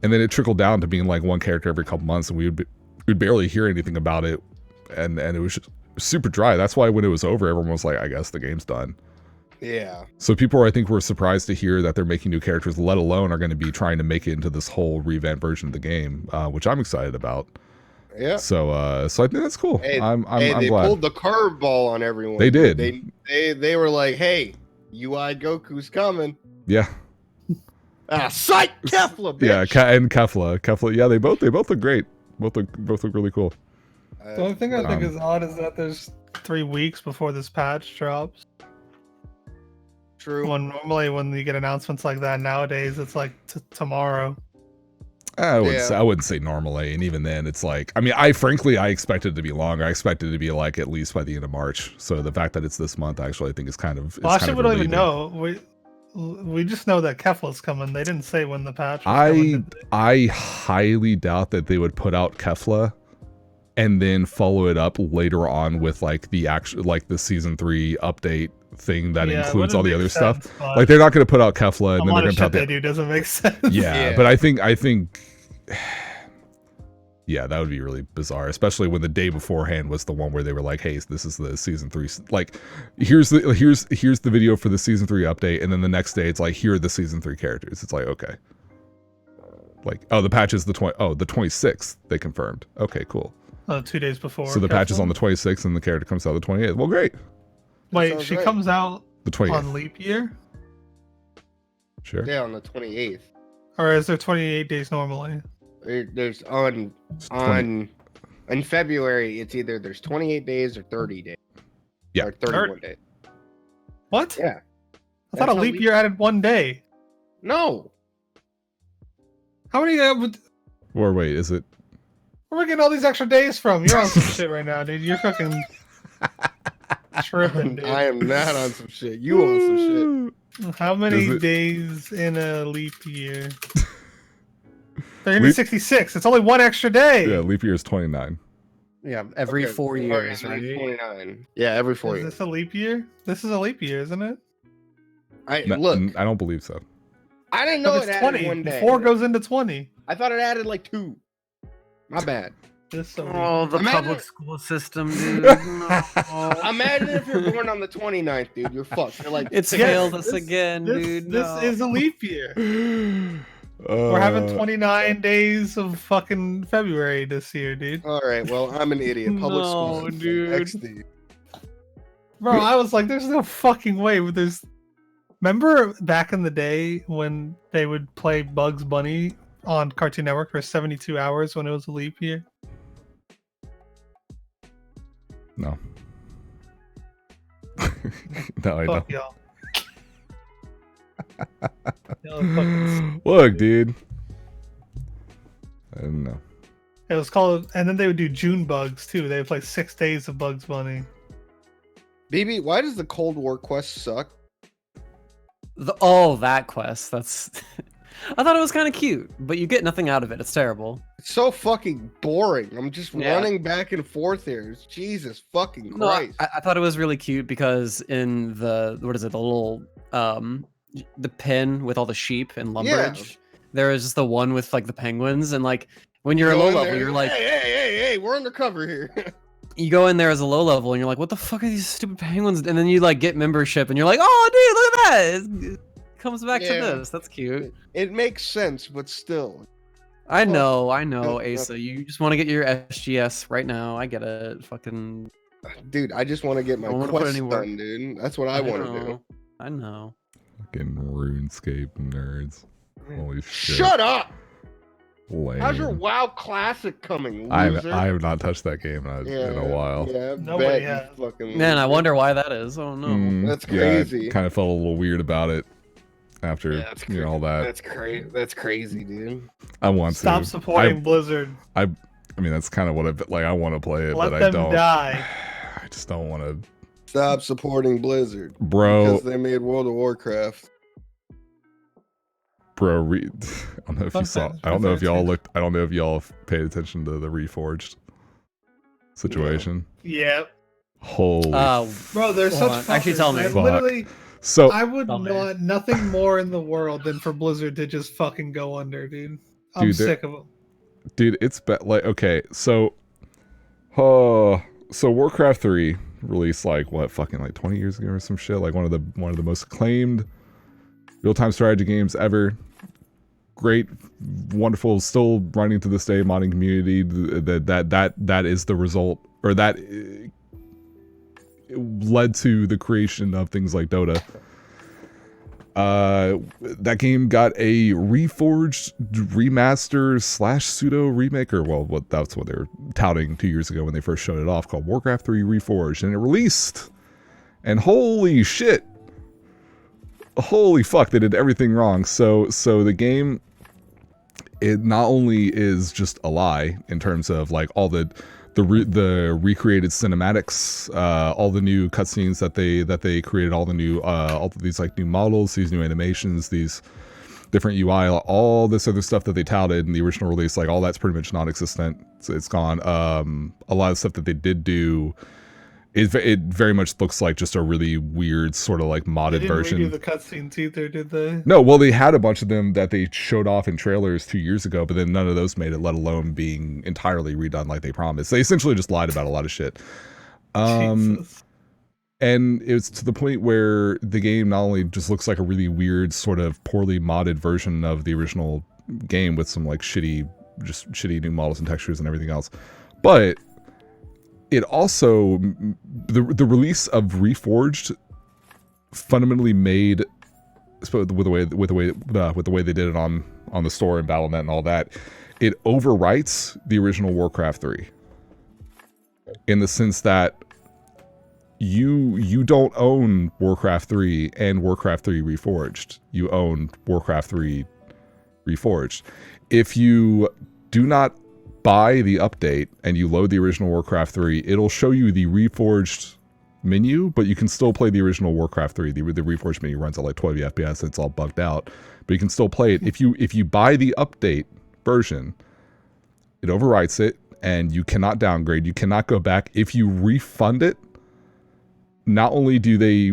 and then it trickled down to being like one character every couple months, and we'd barely hear anything about it, and it was just super dry. That's why when it was over, everyone was like, I guess the game's done. Yeah. So people, I think, were surprised to hear that they're making new characters, let alone are going to be trying to make it into this whole revamped version of the game, which I'm excited about. Yeah. So I think that's cool. Hey, I'm they glad. pulled the curveball on everyone. They did. They were like, "Hey, UI Goku's coming." Yeah. Psych, Kefla, bitch. Yeah, and Kefla. Yeah, they both look great. Both look really cool. The only thing I think is odd is that there's 3 weeks before this patch drops. True. When normally when you get announcements like that nowadays, it's like tomorrow. I wouldn't say normally, and even then, it's like, I mean, I expected it to be longer. I expected it to be like at least by the end of March. So the fact that it's this month, actually, I think is kind of. Well, actually, we don't even know. We just know that Kefla's coming. They didn't say when the patch was coming. I highly doubt that they would put out Kefla and then follow it up later on with like the actual, like the season 3 update thing that includes all the other stuff. Like they're not going to put out Kefla and then they're going to put out they do doesn't make sense. Yeah, but I think yeah, that would be really bizarre, especially when the day beforehand was the one where they were like, "Hey, this is the season 3. Like, here's the video for the season 3 update," and then the next day it's like, "Here are the season 3 characters." It's like, okay, like, oh, the patch is the 26th. They confirmed. Okay, cool. 2 days before. So the patch is on the 26th, and the character comes out the 28th. Well, great. Wait, she comes out the 28th on leap year? Sure. Yeah, on the 28th. Or is there 28 days normally? There's in February, it's either there's 28 days or 30 days. Yeah. Or 31 days. What? Yeah. I thought a leap year added 1 day. No. How many? Or wait, is it? Where are we getting all these extra days from? You're on some shit right now, dude. You're fucking tripping, dude. I am not on some shit. You on some shit. How many days in a leap year? 366. It's only 1 extra day. Yeah, leap year is 29. Yeah, every 4 years, right? 29. Yeah, every 4 years. Is this a leap year? This is a leap year, isn't it? Look, I don't believe so. I didn't know it added 20. 1 day. 4 goes into 20. I thought it added like 2. My bad. The public school system, dude. No. Imagine if you're born on the 29th, dude. You're fucked. You're like, it's failed us again, dude. This is a leap year. We're having 29 days of fucking February this year, dude. All right, well, I'm an idiot. Public school, dude. XD. Bro, I was like, there's no fucking way. Remember back in the day when they would play Bugs Bunny on Cartoon Network for 72 hours when it was a leap year? No. No, I don't. Y'all. Look, dude. I don't know. It was called, and then they would do June Bugs too. They would play 6 days of Bugs Bunny. BB, why does the Cold War quest suck? That quest. That's. I thought it was kind of cute, but you get nothing out of it. It's terrible. It's so fucking boring. I'm just running back and forth here. Jesus fucking Christ. No, I thought it was really cute because in the little the pen with all the sheep and Lumbridge, there is just the one with like the penguins, and like when you're a low level, you're like, hey, we're undercover here. You go in there as a low level, and you're like, what the fuck are these stupid penguins? And then you like get membership, and you're like, oh dude, look at that. It comes back to this. That's cute. It makes sense, but still. I know, Aceuhh. You just want to get your SGS right now. I get it. Fucking. Dude, I just want to get my quest done, dude. That's what I want to do. I know. Fucking RuneScape nerds. Holy shit. Shut up! Lame. How's your WoW Classic coming, I loser? have not touched that game in a while. Yeah, nobody has. Man, I wonder why that is. Oh no. That's crazy. Yeah, I kind of felt a little weird about it after all that. That's crazy, dude. I want to stop supporting Blizzard. I mean, that's kind of what I want to play it, Let but them I don't. Die. I just don't want to. Stop supporting Blizzard, bro. Because they made World of Warcraft. Bro, I don't know if you saw. Sometimes I don't know if prefer y'all to. looked. I don't know if y'all paid attention to the Reforged situation. Yeah, Holy bro, they're Hold such on. Actually, fuckers. tell me. I Fuck. literally, So I would Tell me. want nothing more in the world than for Blizzard to just fucking go under, dude. I'm Dude, they're- sick of them. dude, it's like okay, so Warcraft 3 released like what fucking like 20 years ago or some shit, like one of the most acclaimed real-time strategy games ever. Great, wonderful, still running to this day, modding community. That is the result, or that led to the creation of things like Dota. That game got a reforged remaster / pseudo remake, or well, that's what they were touting 2 years ago when they first showed it off, called Warcraft 3 Reforged, and it released. And holy shit, holy fuck, they did everything wrong. So the game, it not only is just a lie in terms of like all the recreated cinematics, all the new cutscenes that they created, all the new all of these like new models, these new animations, these different UI, all this other stuff that they touted in the original release, like all that's pretty much non-existent. So it's gone. A lot of stuff that they did do, it very much looks like just a really weird sort of like They modded didn't version. redo the cutscenes either, did they? No, well, they had a bunch of them that they showed off in trailers 2 years ago, but then none of those made it, let alone being entirely redone like they promised. They essentially just lied about a lot of shit. Jesus. And it's to the point where the game not only just looks like a really weird, sort of poorly modded version of the original game with some like shitty new models and textures and everything else, but it also, the release of Reforged fundamentally made, with the way they did it on the store and Battle.net and all that, it overwrites the original Warcraft 3 in the sense that you don't own Warcraft 3 and Warcraft 3 Reforged. You own Warcraft 3 Reforged. If you do not buy the update and you load the original Warcraft 3, it'll show you the Reforged menu, but you can still play the original Warcraft 3. The Reforged menu runs at like 12 FPS, it's all bugged out, but you can still play it. If you buy the update version, it overwrites it and you cannot downgrade, you cannot go back. If you refund it, not only do they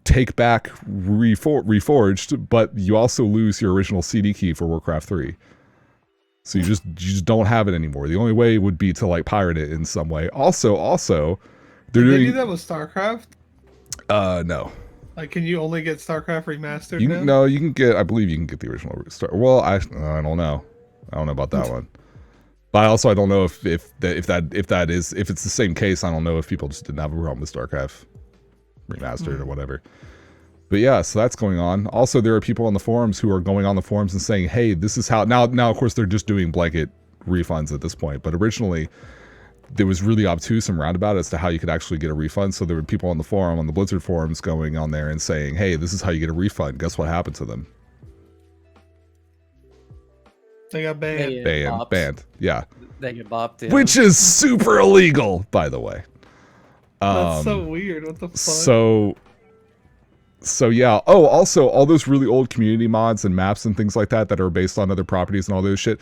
take back Reforged, but you also lose your original CD key for Warcraft 3. So you just don't have it anymore. The only way would be to like pirate it in some way. Also, they're Did they doing do that with StarCraft? no. Like, can you only get StarCraft remastered You now? no, you can get. I believe you can get the original Star. Well, I don't know. I don't know about that one. But also, I don't know if it's the same case. I don't know if people just didn't have a problem with StarCraft remastered or whatever. But yeah, so that's going on. Also, there are people on the forums who are going on the forums and saying, "Hey, this is how." Now, of course, they're just doing blanket refunds at this point. But originally, there was really obtuse and roundabout as to how you could actually get a refund. So there were people on the forum, on the Blizzard forums, going on there and saying, "Hey, this is how you get a refund." Guess what happened to them? They got banned. Banned. Yeah. They get bopped. Yeah. Which is super illegal, by the way. That's so weird. What the fuck? So yeah. Oh, also all those really old community mods and maps and things like that that are based on other properties and all those shit.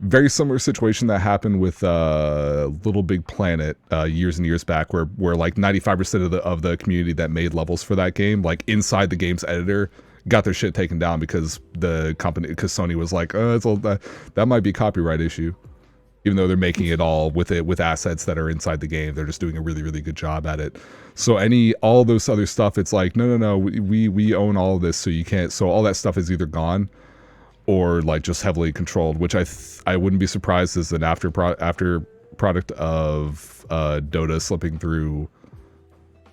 Very similar situation that happened with Little Big Planet years and years back, where like 95% of the community that made levels for that game, like inside the game's editor, got their shit taken down because Sony was like, that might be a copyright issue. Even though they're making it all with assets that are inside the game, they're just doing a really, really good job at it. So all those other stuff, it's like, no, we own all of this, so you can't. So all that stuff is either gone or like just heavily controlled, which I wouldn't be surprised as an after product of Dota slipping through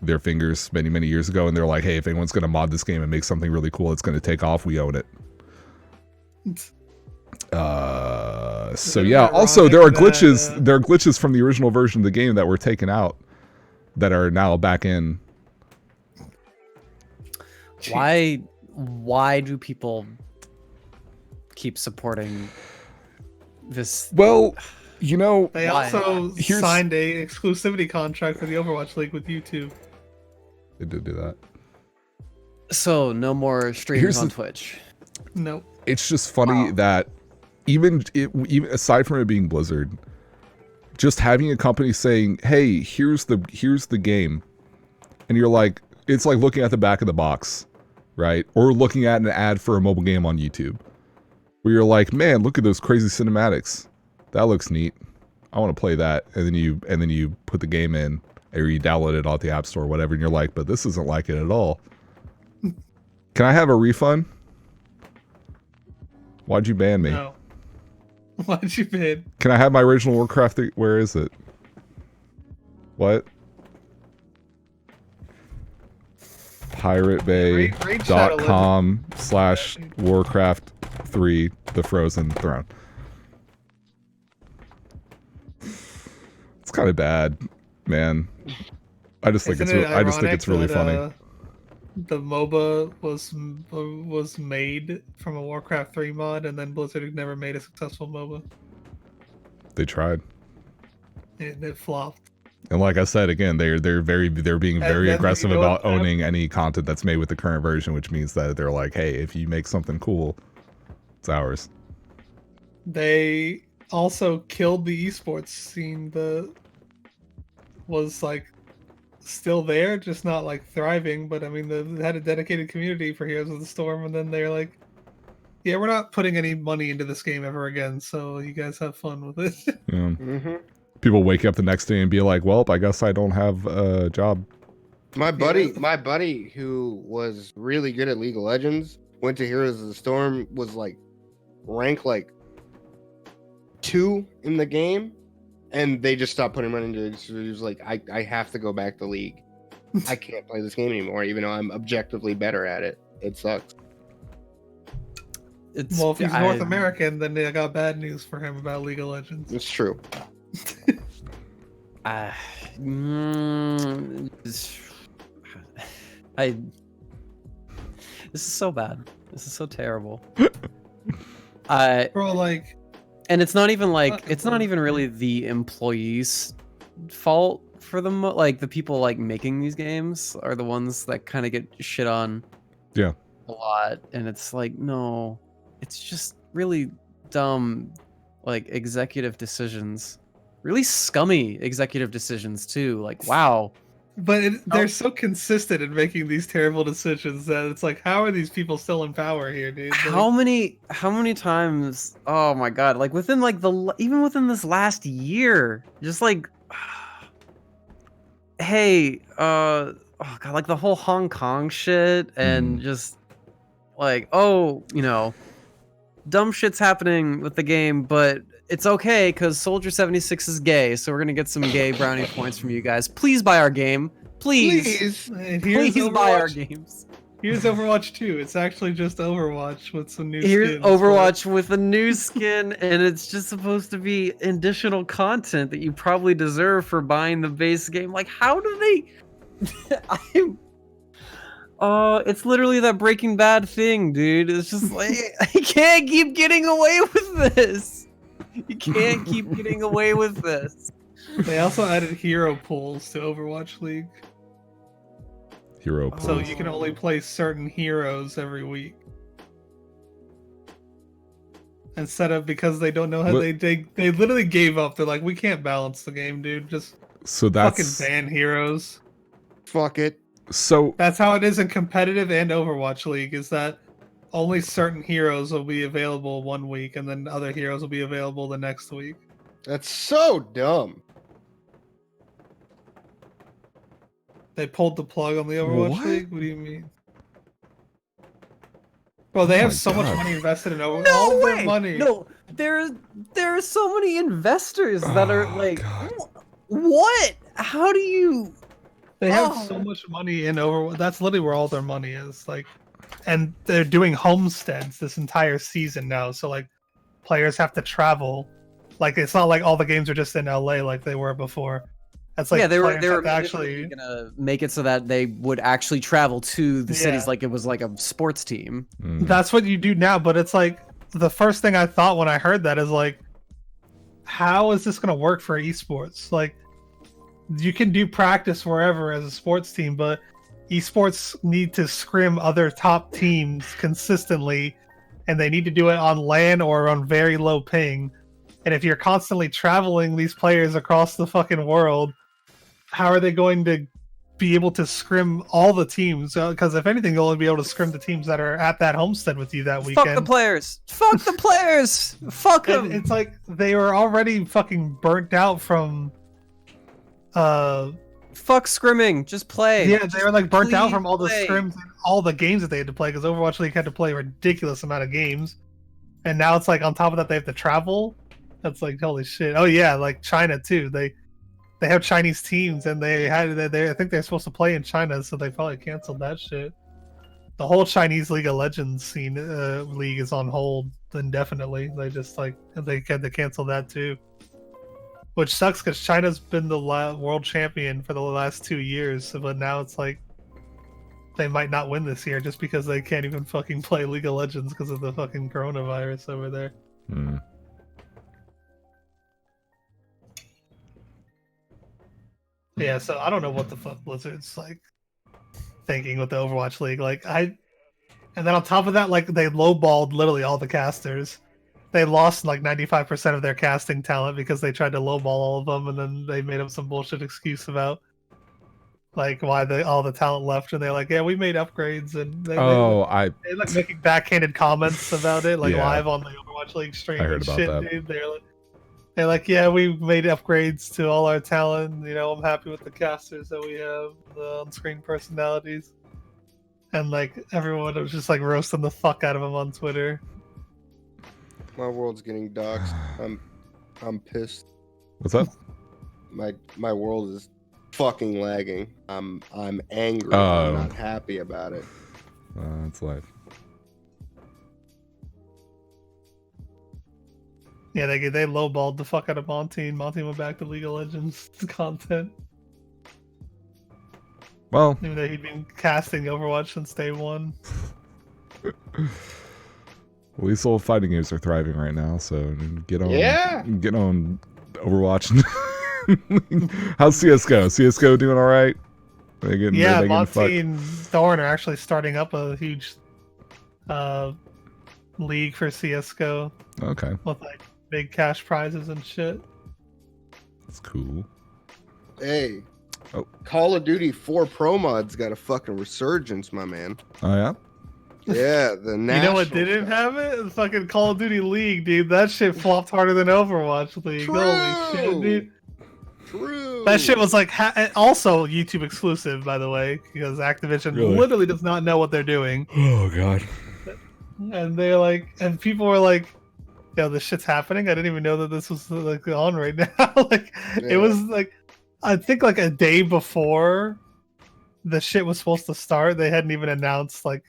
their fingers many, many years ago, and they're like, hey, if anyone's going to mod this game and make something really cool, it's going to take off, we own it. So yeah, also there are glitches from the original version of the game that were taken out that are now back in. Why do people keep supporting this? Well, you know, They also signed a exclusivity contract for the Overwatch League with YouTube. They did do that. So no more streamers on Twitch. Nope. It's just funny that even aside from it being Blizzard, just having a company saying, "Hey, here's the game," and you're like, it's like looking at the back of the box, right? Or looking at an ad for a mobile game on YouTube, where you're like, "Man, look at those crazy cinematics. That looks neat. I want to play that." And then you put the game in, or you download it off the App Store or whatever, and you're like, "But this isn't like it at all." Can I have a refund? Why'd you ban me? No. Why'd you ban? Can I have my original Warcraft? Where is it? What? PirateBay.com/Warcraft 3 The Frozen Throne. It's kind of bad, man. I just think it's really funny. The MOBA was made from a Warcraft 3 mod, and then Blizzard never made a successful MOBA. They tried. It flopped. And like I said, again, they're being very aggressive about owning any content that's made with the current version, which means that they're like, hey, if you make something cool, it's ours. They also killed the esports scene that was like still there, just not like thriving. But I mean, they had a dedicated community for Heroes of the Storm, and then they're like, yeah, we're not putting any money into this game ever again, so you guys have fun with it. Yeah. People wake up the next day and be like, well, I guess I don't have a job. My buddy who was really good at League of Legends went to Heroes of the Storm, was like rank like 2 in the game, and they just stopped putting money into it. So he was like, I have to go back to League. I can't play this game anymore, even though I'm objectively better at it. It sucks. Well, if he's North American, then I got bad news for him about League of Legends. It's true. This is so bad. This is so terrible. Bro, like, and it's not even like it's not even really the employees' fault for them. Like the people like making these games are the ones that kind of get shit on. Yeah. A lot, and it's like, no, it's just really dumb, like executive decisions. Really scummy executive decisions too. Like, wow. But they're so consistent in making these terrible decisions that it's like, how are these people still in power here, dude? Like, how many times? Oh my god! Like within like even within this last year, just like, hey, oh god, like the whole Hong Kong shit, and just like, oh, you know, dumb shit's happening with the game, but it's okay because Soldier 76 is gay, so we're gonna get some gay brownie points from you guys. Please buy our game. Please buy our games. Here's Overwatch 2. It's actually just Overwatch with some new Here's skins. Overwatch with a new skin, and it's just supposed to be additional content that you probably deserve for buying the base game. Like, how do they... it's literally that Breaking Bad thing, dude. It's just like, I can't keep getting away with this. You can't keep getting away with this. They also added hero pools to Overwatch League. Hero pools. So you can only play certain heroes every week. Instead of, because they don't know how they literally gave up. They're like, we can't balance the game, dude. Just fucking ban heroes. Fuck it. So that's how it is in competitive and Overwatch League, is that only certain heroes will be available one week, and then other heroes will be available the next week. That's so dumb. They pulled the plug on the Overwatch League? What do you mean? Bro, they have so much money invested in Overwatch. No way! Their money. No, there are so many investors that are like, what? How do you... They have so much money in Overwatch. That's literally where all their money is. Like, and they're doing homesteads this entire season now. So like, players have to travel. Like, it's not like all the games are just in LA like they were before. That's like, yeah, they were actually gonna make it so that they would actually travel to the cities like it was like a sports team. That's what you do now. But it's like, the first thing I thought when I heard that is like, how is this gonna work for esports? Like, you can do practice wherever as a sports team, but esports need to scrim other top teams consistently and they need to do it on LAN or on very low ping. And if you're constantly traveling these players across the fucking world, how are they going to be able to scrim all the teams? Because if anything, you'll only be able to scrim the teams that are at that homestead with you that weekend. Fuck the players. Fuck the players. Fuck them. It's like they were already fucking burnt out from fuck scrimming. Just play. Yeah, they were like burnt out Please from all the play. scrims and all the games that they had to play, because Overwatch League had to play a ridiculous amount of games. And now it's like on top of that they have to travel. That's like holy shit. Oh yeah, like China too. They have Chinese teams, and they I think they're supposed to play in China, so they probably canceled that shit. The whole Chinese League of Legends scene league is on hold indefinitely. They just like they had to cancel that too, which sucks because China's been the world champion for the last 2 years, but now it's like they might not win this year just because they can't even fucking play League of Legends because of the fucking coronavirus over there. Yeah, so I don't know what the fuck Blizzard's like thinking with the Overwatch League. And then on top of that, like they lowballed literally all the casters. They lost like 95% of their casting talent because they tried to lowball all of them, and then they made up some bullshit excuse about like why all the talent left, and they're like, yeah, we made upgrades, and they like making backhanded comments about it, like live on the Overwatch League stream. I heard and about shit, that. Dude. They're like, yeah, we made upgrades to all our talent. You know, I'm happy with the casters that we have, the on-screen personalities, and like everyone was just like roasting the fuck out of them on Twitter. My world's getting doxxed. I'm pissed. What's up? My world is fucking lagging. I'm angry. Oh. I'm not happy about it. That's life. Yeah, they lowballed the fuck out of Monty. Monty went back to League of Legends content. Well, Even though he'd been casting Overwatch since day one. at least all fighting games are thriving right now, so get on. Yeah. Get on Overwatch. How's CS:GO? CS:GO doing all right? Yeah, Monty and Thorn are actually starting up a huge league for CS:GO. Okay, With like big cash prizes and shit. that's cool. Hey. Oh. Call of Duty 4 Pro Mod's got a fucking resurgence, my man. Oh yeah. Yeah, the You know what national didn't stuff. have it? The fucking Call of Duty League, dude. That shit flopped harder than Overwatch League. Holy shit, dude. True. That shit was like also YouTube exclusive, by the way, because Activision Really? literally does not know what they're doing. Oh god. And they're like, and people were like, yo, this shit's happening. I didn't even know that this was like on right now. Like, Yeah. it was like, I think like a day before the shit was supposed to start, they hadn't even announced like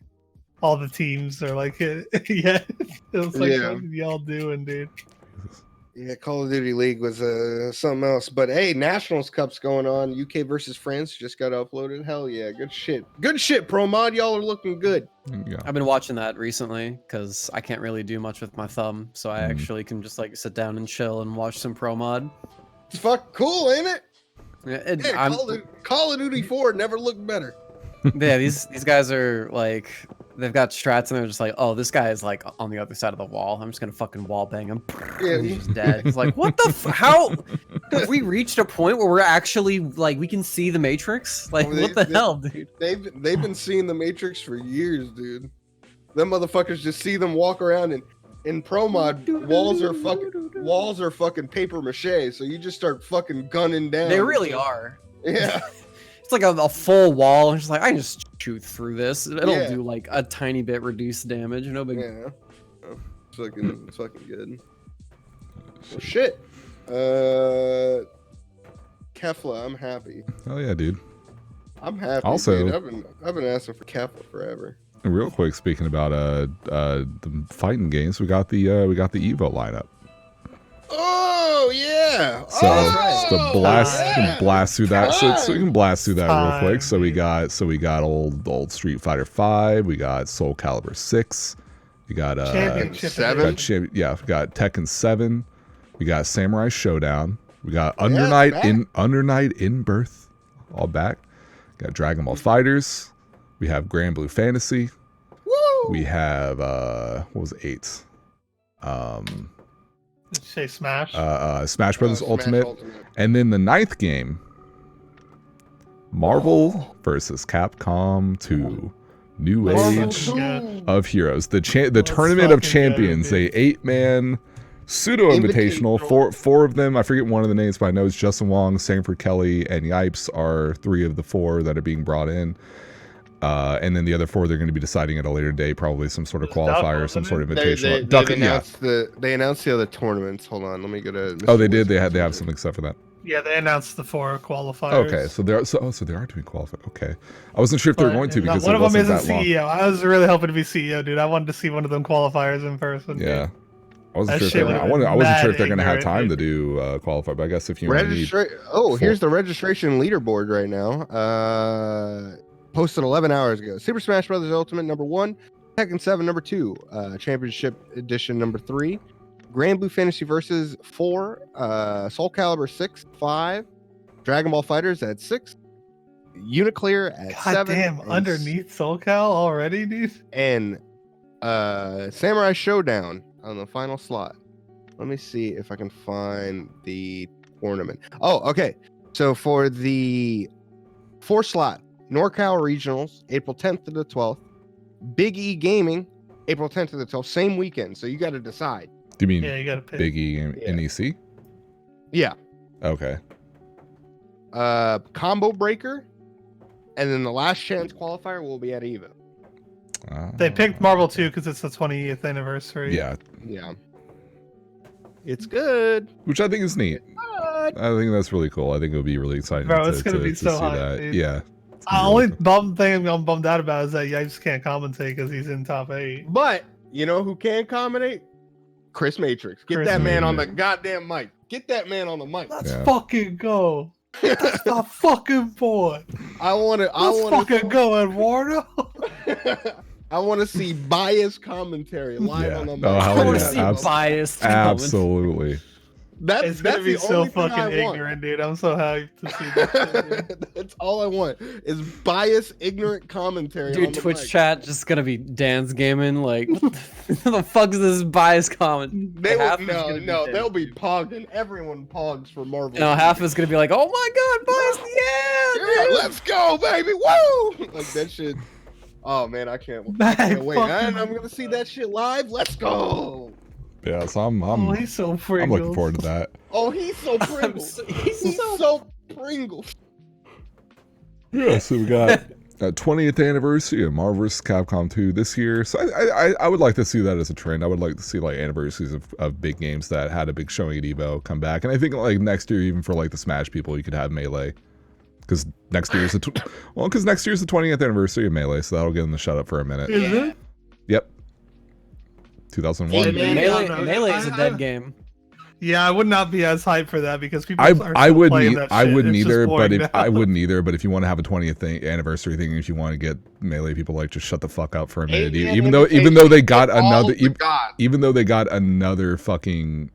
all the teams or like it yet. It was like, Yeah. what are y'all doing, dude? Yeah, Call of Duty League was something else. But hey, Nationals Cup's going on. UK versus France just got uploaded. Hell yeah, good shit. Good shit, Pro Mod. Y'all are looking good. Yeah. I've been watching that recently because I can't really do much with my thumb, so I actually can just like sit down and chill and watch some pro mod. It's fucking cool, ain't it? Yeah, Yeah, Call of Duty 4 never looked better. yeah, these guys are like, they've got strats and they're just like, oh, this guy is like on the other side of the wall. I'm just gonna fucking wall bang him. Yeah. And he's just dead. It's like, what the? How have we reached a point where we're actually like we can see the Matrix? Like, Oh, what the hell, dude? They've been seeing the Matrix for years, dude. Them motherfuckers just see them walk around, and in Pro Mod, walls are fucking paper mache, so you just start fucking gunning down. They really are. Yeah. It's like a full wall. And just like I can just shoot through this. It'll Yeah. do like a tiny bit reduced damage. No big. Yeah. Oh, it's fucking good. Well, shit. Kefla, I'm happy. Oh yeah, dude. I'm happy. Also- dude. I've been asking for Kefla forever. And real quick, speaking about the fighting games, we got the Evo lineup. Oh yeah. So, oh, blast through that. So we can blast through that real quick. Time, So we got old Street Fighter 5. We got Soul Calibur 6. We got Championship Seven? edition. we got Tekken 7. We got Samurai Showdown. We got Yeah, Under Night in Birth, all back. Got Dragon Ball Fighters. We have Grand Blue Fantasy. Woo! We have what was 8? Did you say Smash? Smash Brothers Smash Ultimate. And then the 9th game, Marvel versus Capcom 2. New Marvel Age two. of Heroes. The Let's Tournament of fucking Champions. go, A 8-man pseudo invitational. Four of them. I forget one of the names, but I know it's Justin Wong, Sanford Kelly, and Yipes are 3 of the 4 that are being brought in. And then the other 4 they're going to be deciding at a later date, probably some sort of qualifier, some sort of invitational. They announced the other tournaments. Hold on, let me go to. Oh, they did. They have something set for that. Yeah, they announced the 4 qualifiers. Okay, so they are doing qualifier. Okay, I wasn't sure if they were going to because one it of them wasn't isn't that long. CEO. I was really hoping to be CEO, dude. I wanted to see one of them qualifiers in person. Yeah. Dude. I wasn't That sure if shit they're gonna, would've I been wasn't sure if mad they're going to have ignorant, time to dude. do qualify, but I guess if you only need Here's the registration leaderboard right now. Posted 11 hours ago. Super Smash Brothers Ultimate number 1, Tekken 7 number 2, Championship Edition number 3, Grand Blue Fantasy Versus 4, Soul Calibur 6, 5, Dragon Ball Fighters at 6, Uniclear at God 7. damn, underneath Soul Cal already, dude? And Samurai Showdown on the final slot. Let me see if I can find the tournament. Oh, okay. So for the 4 slot, NorCal Regionals, April 10th to the 12th. Big E Gaming, April 10th to the 12th. Same weekend, so you got to decide. Do you mean Yeah, you gotta pick. Big E and NEC? Yeah. Okay. Combo Breaker, and then the last chance qualifier will be at EVO. They picked Marvel 2 because it's the 20th anniversary. Yeah. Yeah. It's good. Which I think is neat. I think that's really cool. I think it'll be really exciting Bro, to, it's gonna to, be to so see hype, that. dude. Yeah. The only thing I'm bummed out about is that Yipes can't commentate because he's in top 8. But you know who can accommodate? Chris Matrix. Get Chris that man on the Matrix. goddamn mic. Get that man on the mic. Let's Yeah. fucking go. That's my fucking boy. I want Let's fucking go, Eduardo. I want to see biased commentary live Yeah. on the mic. Oh, hell I want yeah. to see biased comments. Absolutely. It's gonna that's be the so only thing fucking I want. ignorant, dude. I'm so hyped to see this. Dude. That's all I want is biased, ignorant commentary. on Dude, the Twitch mic. chat just gonna be Dan's gaming. Like, what the fuck is this biased comment? They Half will, is gonna be no, Dan. they'll be pogging. Everyone pogs for Marvel. No, half is gonna be like, oh my god, biased, Yeah, yeah, let's go, baby! Woo! Like that shit. Oh man, I can't wait. fucking- I'm gonna see that shit live. Let's go. Yeah, so I'm Oh, he's so I'm Pringles. looking forward to that. Oh, he's so Pringles. He's so Pringles. Yeah, so we got 20th anniversary of Marvel vs. Capcom 2 this year. So I would like to see that as a trend. I would like to see like anniversaries of big games that had a big showing at EVO come back. And I think like next year, even for like the Smash people, you could have Melee. Because next year's the 20th anniversary of Melee, so that'll get them to shut up for a minute. Is it? Yep. 2001. Yeah, Melee is a dead game. Yeah, I would not be as hyped for that because people I are still playing that shit. I wouldn't It's just either, but boring if now. I wouldn't either, but if you want to have a 20th anniversary thing, if you want to get Melee people like just shut the fuck up for a minute, even though they got another even though they got another fucking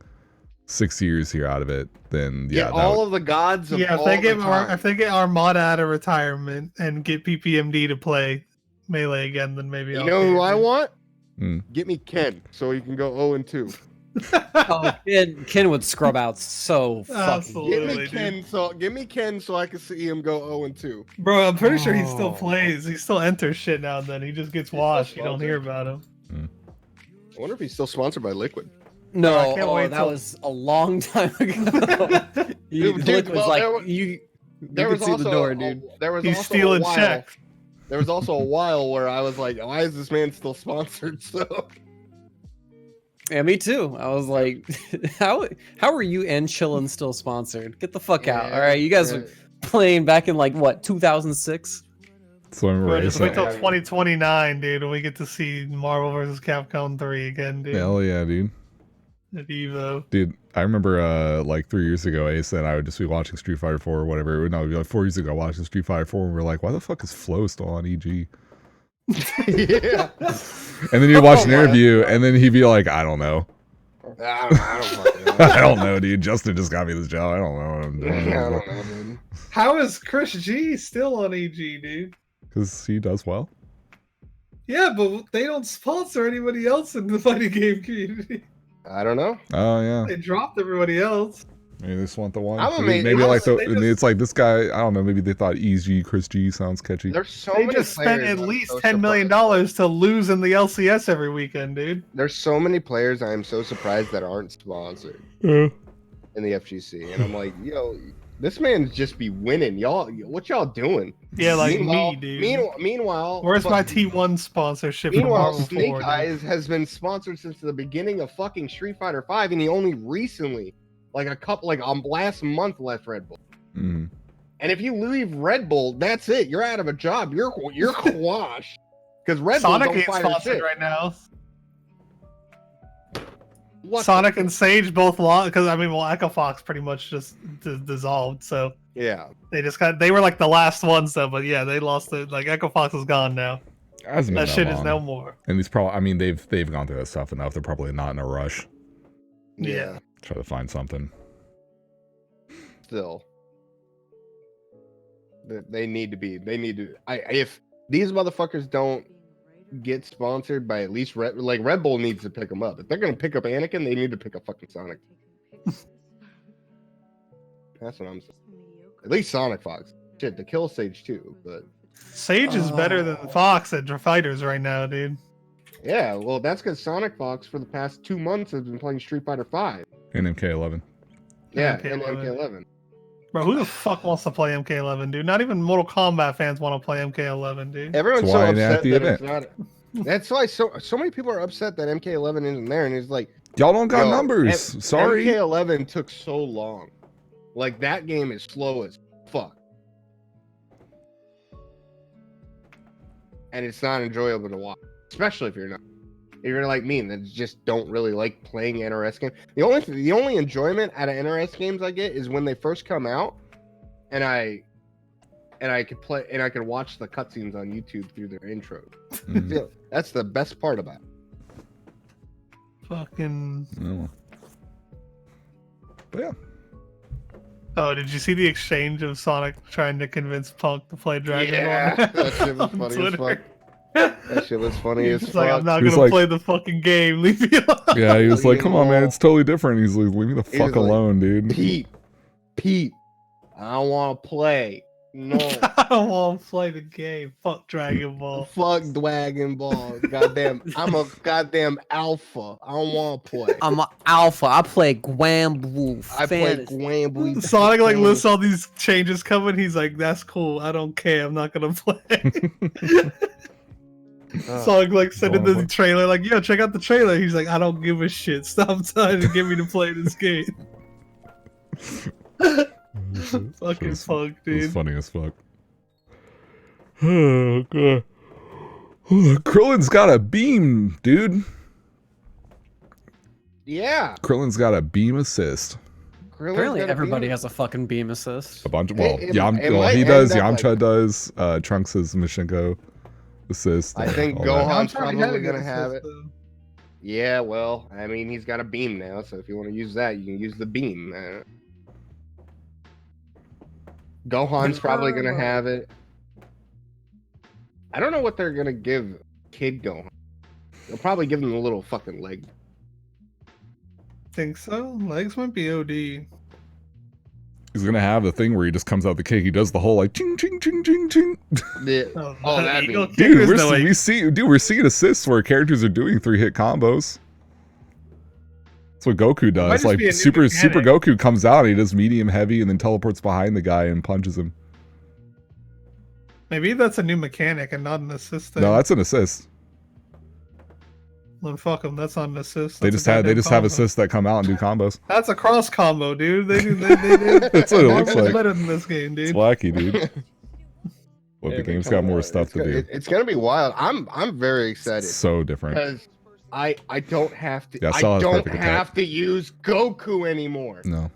6 years here out of it, then yeah, Get all of the gods of Yeah, if all they the get time. if they get Armada out of retirement and get PPMD to play Melee again, then maybe You I'll know care, who I dude. want? Hmm. Get me Ken, so he can go 0-2. Oh, Ken would scrub out so fucking. Absolutely. Give me Ken, so I can see him go 0-2. Bro, I'm pretty sure he still Oh. plays. He still enters shit now and then. He just gets washed. You don't hear about him. I wonder if he's still sponsored by Liquid. No, I can't wait that till- was a long time ago. Dude, Liquid's well, like there was- you There could was see also the door, dude. There was He's also stealing a while, checks. There was also a while where I was like, why is this man still sponsored? So Yeah, me too. I was like, how are you and Chillin still sponsored? Get the fuck out! All right, you guys yeah. were playing back in like what 2006? So I'm Bro, just wait till Yeah. 2029, dude, when we get to see Marvel vs. Capcom 3 again, dude. Hell yeah, dude. At EVO. Dude, I remember like 3 years ago, Ace and I would just be watching Street Fighter 4 or whatever. No, it'd be like 4 years ago watching Street Fighter 4 and we are like, why the fuck is Flo still on EG? yeah. And then you'd watch an interview and then he'd be like, I don't know. I don't fucking know. I don't know, dude. Justin just got me this job. I don't know what I'm I doing. don't know, man. How is Chris G still on EG, dude? Because he does well. Yeah, but they don't sponsor anybody else in the fighting game community. I don't know. Oh yeah. They dropped everybody else. Maybe they just want the one. I'm amazed- Maybe like honestly, they just- it's like this guy. I don't know. Maybe they thought EG Chris G sounds catchy. There's so They many just spent players at I'm least so $10 million surprised. to lose in the LCS every weekend, dude. There's so many players I am so surprised that aren't sponsored Yeah. in the FGC, and I'm like, yo, this man's just be winning, y'all. What y'all doing? Yeah, like Meanwhile- me, dude. Meanwhile, Where's my fuck- T1 sponsorship? from Meanwhile, Marvel Snake 4, dude? Eyes has been sponsored since the beginning of fucking Street Fighter V, and he only recently, last month, left Red Bull. Mm. And if you leave Red Bull, that's it. You're out of a job. You're quashed. Because Red Sonic Bull don't ain't fire sponsored shit. right now. What Sonic and Sage both lost because Echo Fox pretty much just dissolved. So Yeah. they were like the last ones though. But yeah, they lost it. Like Echo Fox is gone now. Hasn't been That shit is long. no more. And these probably. I mean, they've gone through that stuff enough. They're probably not in a rush. Yeah. Try to find something. Still. They need to be. They need to. If these motherfuckers don't get sponsored by at least Red Bull needs to pick them up. If they're gonna pick up Anakin, they need to pick up fucking Sonic. That's what I'm saying. At least Sonic Fox. Shit, the Kill Sage too, but Sage is better than Fox at fighters right now, dude. yeah, well, that's because Sonic Fox for the past 2 months has been playing Street Fighter V. And MK11. Yeah, MK11. and MK11. Bro, who the fuck wants to play MK11, dude? Not even Mortal Kombat fans want to play MK11, dude. Everyone's That's so why it ain't at upset the that it's event. not. That's why so many people are upset that MK11 isn't there, and it's like, Y'all don't got yo, numbers. Sorry. MK11 took so long. Like that game is slow as fuck, and it's not enjoyable to watch, especially if you're not. If you're like me and that just don't really like playing NRS games. The only enjoyment out of NRS games I get is when they first come out, and I could play and I could watch the cutscenes on YouTube through their intro. Mhm. Yeah, that's the best part about it. Fucking. Oh. But yeah. Oh, did you see the exchange of Sonic trying to convince Punk to play Dragon Yeah, Ball? that shit was on funny as Twitter? fuck. That shit was funny as He's fuck. like, I'm not He was gonna like- play the fucking game. Leave me alone. Yeah, he was like, Leave "Come him on, man, alone. it's totally different." He's like, "Leave me the He fuck was like, alone, dude." Pete, I don't want to play. No, I don't want to play the game. Fuck Dragon Ball. fuck Dragon Ball. Goddamn, I'm a goddamn alpha. I don't want to play. I'm an alpha. I play Gwambu. I play Gwambu. Sonic like lists all these changes coming. He's like, "That's cool. I don't care. I'm not gonna play." Sonic like sent in the trailer, like, "Yo, check out the trailer." He's like, "I don't give a shit. Stop trying to get me to play this game." Fucking Punk, It was dude. funny as fuck. Oh god. Krillin's got a beam, dude. Yeah. Krillin's got a beam assist. Apparently everybody has a fucking beam assist. A bunch of, well, It well, might he end does, up Yamcha like- does, Trunks' Mashinko assist. I think all that. Gohan's Yamcha already had probably a good gonna have assist, it. though. Yeah, well, I mean, he's got a beam now, so if you want to use that, you can use the beam. Gohan's probably gonna have it. I don't know what they're gonna give Kid Gohan. They'll probably give him a little fucking leg. Think so? Legs might be OD. He's gonna have the thing where he just comes out the cake. He does the whole like ching ching ching ching ching. Yeah. Oh, that'd be- Eagle Dude, Kicker's we're, no way. we're seeing assists where characters are doing 3-hit combos. That's what Goku might does. just Like be a new Super mechanic. Goku comes out, and he does medium heavy, and then teleports behind the guy and punches him. Maybe that's a new mechanic and not an assist. No, that's an assist. Then fuck them. That's not an assist. They That's just a have goddamn combo. assists that come out and do combos. That's a cross combo, dude. They do. That's what it looks Marvel's like. better than this game, It's dude. wacky, dude. Well, Yeah, the they game's come got more out. stuff to do. It's gonna be wild. I'm very excited It's so different. because I don't have to. Yeah, I Saw has don't perfect have to use Goku anymore. No,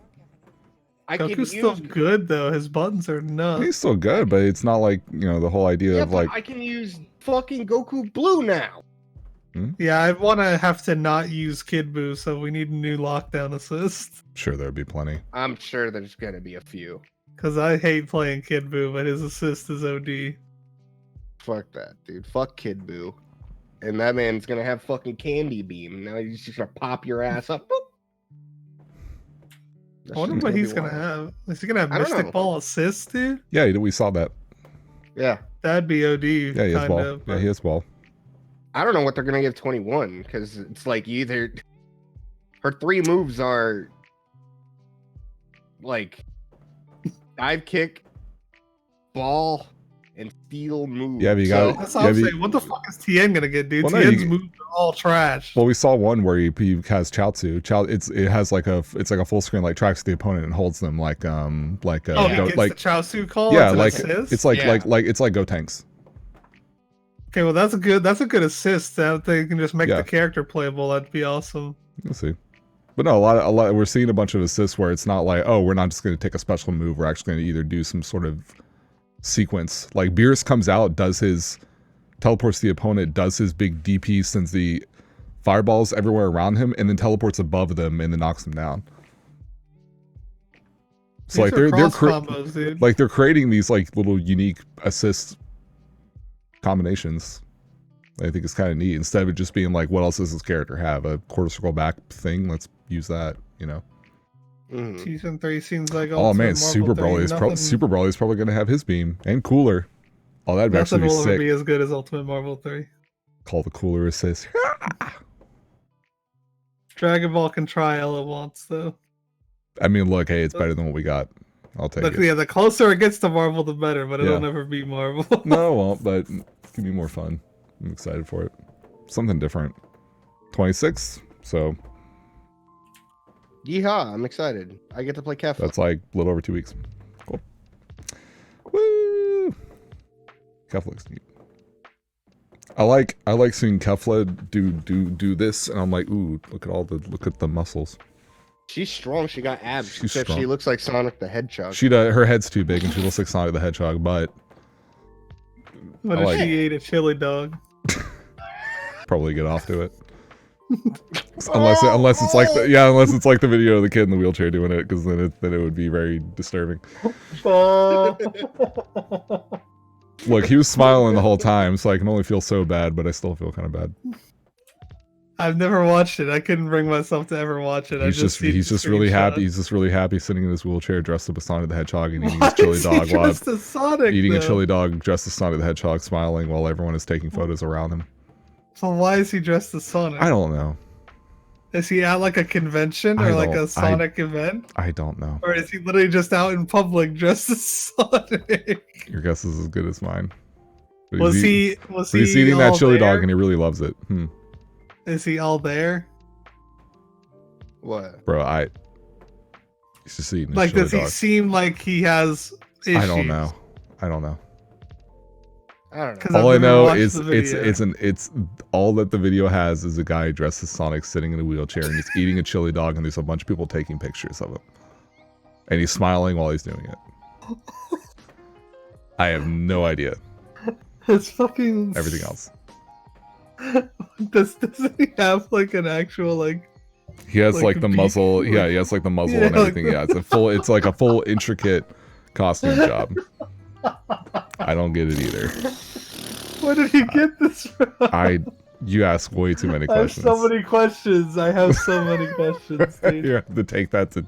I can Goku's use. still good though. His buttons are nuts. he's still good, but it's not like the whole idea Yeah, of but like I can use fucking Goku Blue now. Yeah, I want to have to not use Kid Buu, so we need a new lockdown assist. sure there'd be plenty. I'm sure there's gonna be a few. Because I hate playing Kid Buu, but his assist is OD. Fuck that, dude. Fuck Kid Buu. and that man's gonna have fucking candy beam. Now he's just gonna pop your ass up. Boop. That I wonder shit's what be he's gonna wild. have. Is he gonna have I don't know. Mystic Ball assist, dude? Yeah, we saw that. Yeah, That'd be OD. Yeah, he has kind ball. of. Yeah, he has ball. I don't know what they're gonna give 21 because it's like either her 3 moves are like dive kick, ball, and steal move. Yeah, but you So- got. That's what I'm saying. What the fuck is TN gonna get, dude? Well, no, TN's you- moves are all trash. Well, we saw one where he has Chaozu. It has like a full screen like tracks the opponent and holds them like Oh, he go, gets like the Chaozu call. yeah, as an like assist? it's like Yeah. it's like Go Tanks. Okay, well that's a good assist. That they can just make Yeah. the character playable. That'd be awesome. We'll see. But no, a lot. We're seeing a bunch of assists where it's not like, oh, we're not just going to take a special move. We're actually going to either do some sort of sequence. Like Beerus comes out, teleports the opponent, does his big DP, sends the fireballs everywhere around him, and then teleports above them and then knocks them down. So These like are they're cross combos, dude. like they're creating these like little unique assist combinations. I think it's kind of neat. Instead of it just being like, what else does this character have? A quarter circle back thing? Let's use that, you know? Mhm. Season 3 seems like Oh man, Ultimate Super Marvel 3, Broly is nothing- Super Broly is probably going to have his beam and cooler. Oh, that'd actually Nothing be will ever sick. be as good as Ultimate Marvel 3. Call the cooler assist. Dragon Ball can try all it wants, though. I mean, look, hey, it's better than what we got. I'll take But it. yeah, the closer it gets to Marvel, the better. But it'll Yeah. never be Marvel. No, it won't, but it's gonna be more fun. I'm excited for it. Something different. 26, so Yeehaw! I'm excited. I get to play Kefla. that's like a little over 2 weeks. Cool. Woo! Kefla looks neat. I like seeing Kefla do this, and I'm like, ooh, look at the muscles. She's strong. She got abs. She's Except strong. she looks like Sonic the Hedgehog. Her head's too big, and she looks like Sonic the Hedgehog, but What I if like she ate a chili dog? probably get off to it. unless it's like the video of the kid in the wheelchair doing it, because then it would be very disturbing. Look, he was smiling the whole time, so I can only feel so bad, but I still feel kind of bad. I've never watched it. I couldn't bring myself to ever watch it. He's just really happy. He's just really happy sitting in his wheelchair, dressed up as Sonic the Hedgehog, and eating his chili dog while eating a chili dog dressed as Sonic the Hedgehog, smiling while everyone is taking photos around him. So why is he dressed as Sonic? I don't know. Is he at like a convention or like a Sonic event? I don't know. Or is he literally just out in public dressed as Sonic? Your guess is as good as mine. But Was he he's eating that all chili there? dog, and he really loves it. Is he all there? What? Bro, he's just eating his Like, chili does he dog. seem like he has issues? I don't know. I don't know. 'Cause All I I've never know watched is the video. it's all that the video has is a guy dressed as Sonic sitting in a wheelchair and he's eating a chili dog, and there's a bunch of people taking pictures of him, and he's smiling while he's doing it. I have no idea It's fucking everything else. Doesn't he have like an actual like? He has Like like the a beak? muzzle. Yeah, he has like the muzzle Yeah, and like everything. Yeah, it's like a full intricate costume job. I don't get it either. Where did he get this from? You ask way too many I have questions. so many questions. I have so many questions, dude. You have to take that to.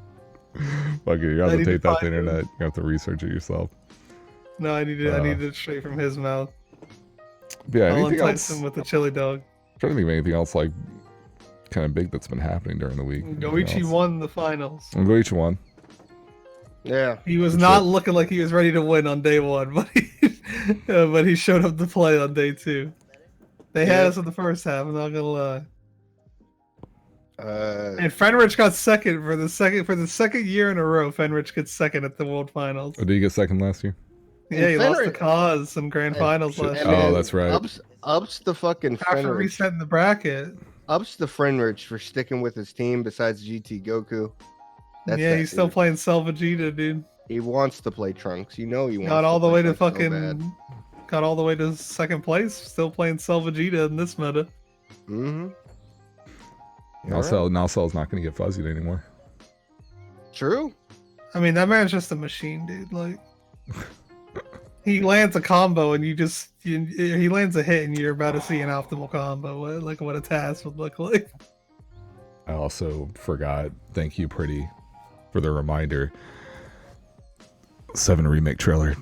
Fuck it, you have I to need to take that to the find him. internet. You have to research it yourself. No, I need it straight from his mouth. But yeah, I'll anything entice else? him with the chili dog. trying to think of anything else like kind of big that's been happening during the week. Goichi won the finals. Goichi won. Yeah. He was For not sure. looking like he was ready to win on day one, but he showed up to play on day two. They had Yeah. us in the first half. I'm not gonna lie. Uh, And Fenrich got second for the second year in a row. Fenrich gets second at the World Finals. Or did he get second last year? Yeah, he lost to Fenrich- Cause in Grand Finals last Oh, year. that's right. Ups the fucking After Fenrich. resetting the bracket. Ups the Fenrich for sticking with his team besides GT Goku. That's Yeah, that he's still dude. playing Vegeta, dude. He wants to play Trunks. You know he wants. Got all the play way to Trunks so fucking. Got all the way to second place. Still playing Vegeta in this meta. Mm-hmm. Now Cell's not going to get fuzzied anymore. True. I mean, that man's just a machine, dude. Like, He lands a combo and he lands a hit and you're about to see an optimal combo. What a task would look like. I also forgot. Thank you, Pretty, for the reminder. 7 remake trailer.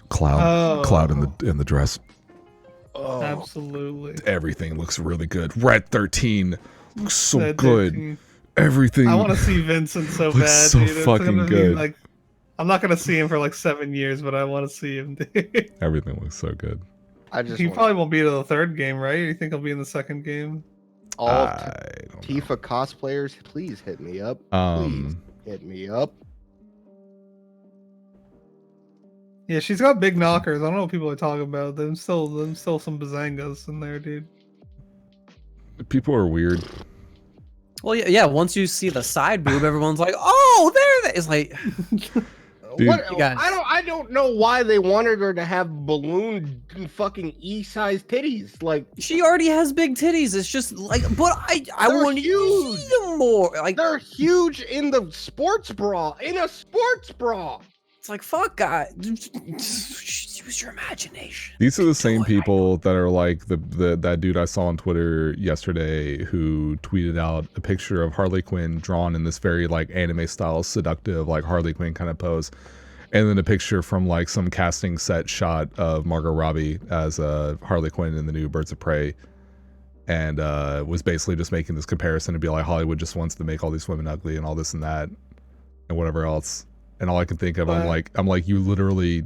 Cloud in the dress. Oh, Absolutely. Everything looks really good. Red 13 looks so Red good. 13. Everything. I want to see Vincent so looks bad. so Dude. It's fucking gonna be good. like, I'm not gonna see him for like 7 years, but I want to see him. Dude. Everything looks so good. I just He want probably won't be to the 3rd game, right? You think he'll be in the 2nd game? all I don't know. Tifa cosplayers. Please hit me up. Please hit me up. Yeah, she's got big knockers. I don't know what people are talking about. There's still some bazangas in there, dude. People are weird. Well, yeah. Once you see the side boob, everyone's like, "Oh, there that is." Like, Dude. What, You guys- I don't know why they wanted her to have balloon fucking E-sized titties. Like, she already has big titties. It's just like, but I They're want to huge. see them more. Like, they're huge in the sports bra. In a sports bra. it's like, fuck, God, use your imagination. These are the same Do it, I people that are like that dude I saw on Twitter yesterday who tweeted out a picture of Harley Quinn drawn in this very like anime style seductive like Harley Quinn kind of pose, and then a picture from like some casting set shot of Margot Robbie as Harley Quinn in the new Birds of Prey, and was basically just making this comparison to be like Hollywood just wants to make all these women ugly and all this and that and whatever else. And all I can think of, I'm like, you literally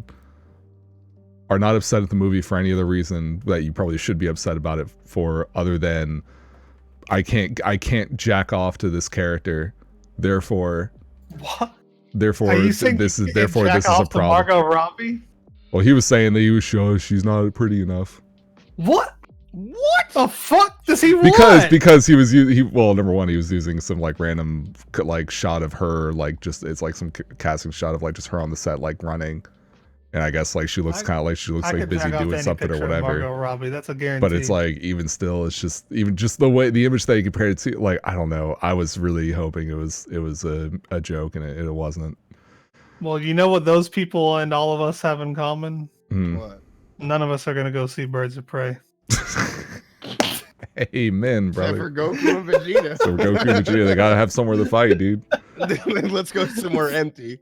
are not upset at the movie for any other reason that you probably should be upset about it for, other than I can't jack off to this character, therefore What? Therefore, Are you saying this is you can't therefore jack this is a off to problem. Margot Robbie? Well, he was saying that he was sure she's not pretty enough What? What the fuck does he want? because he was well, number one, he was using some like random like shot of her, like just it's like some casting shot of like just her on the set like running, and I guess like she looks kind of like she looks I like could busy jack off to doing any something or picture of whatever. Margot Robbie, that's a guarantee. But it's like even still, it's just even just the way the image that you compared it to, like I don't know. I was really hoping it was a joke, and it wasn't. Well, you know what those people and all of us have in common? What? None of us are gonna go see Birds of Prey. Amen, Except for brother. Goku and Vegeta. So Goku and Vegeta, they gotta have somewhere to fight, dude. Let's go somewhere empty.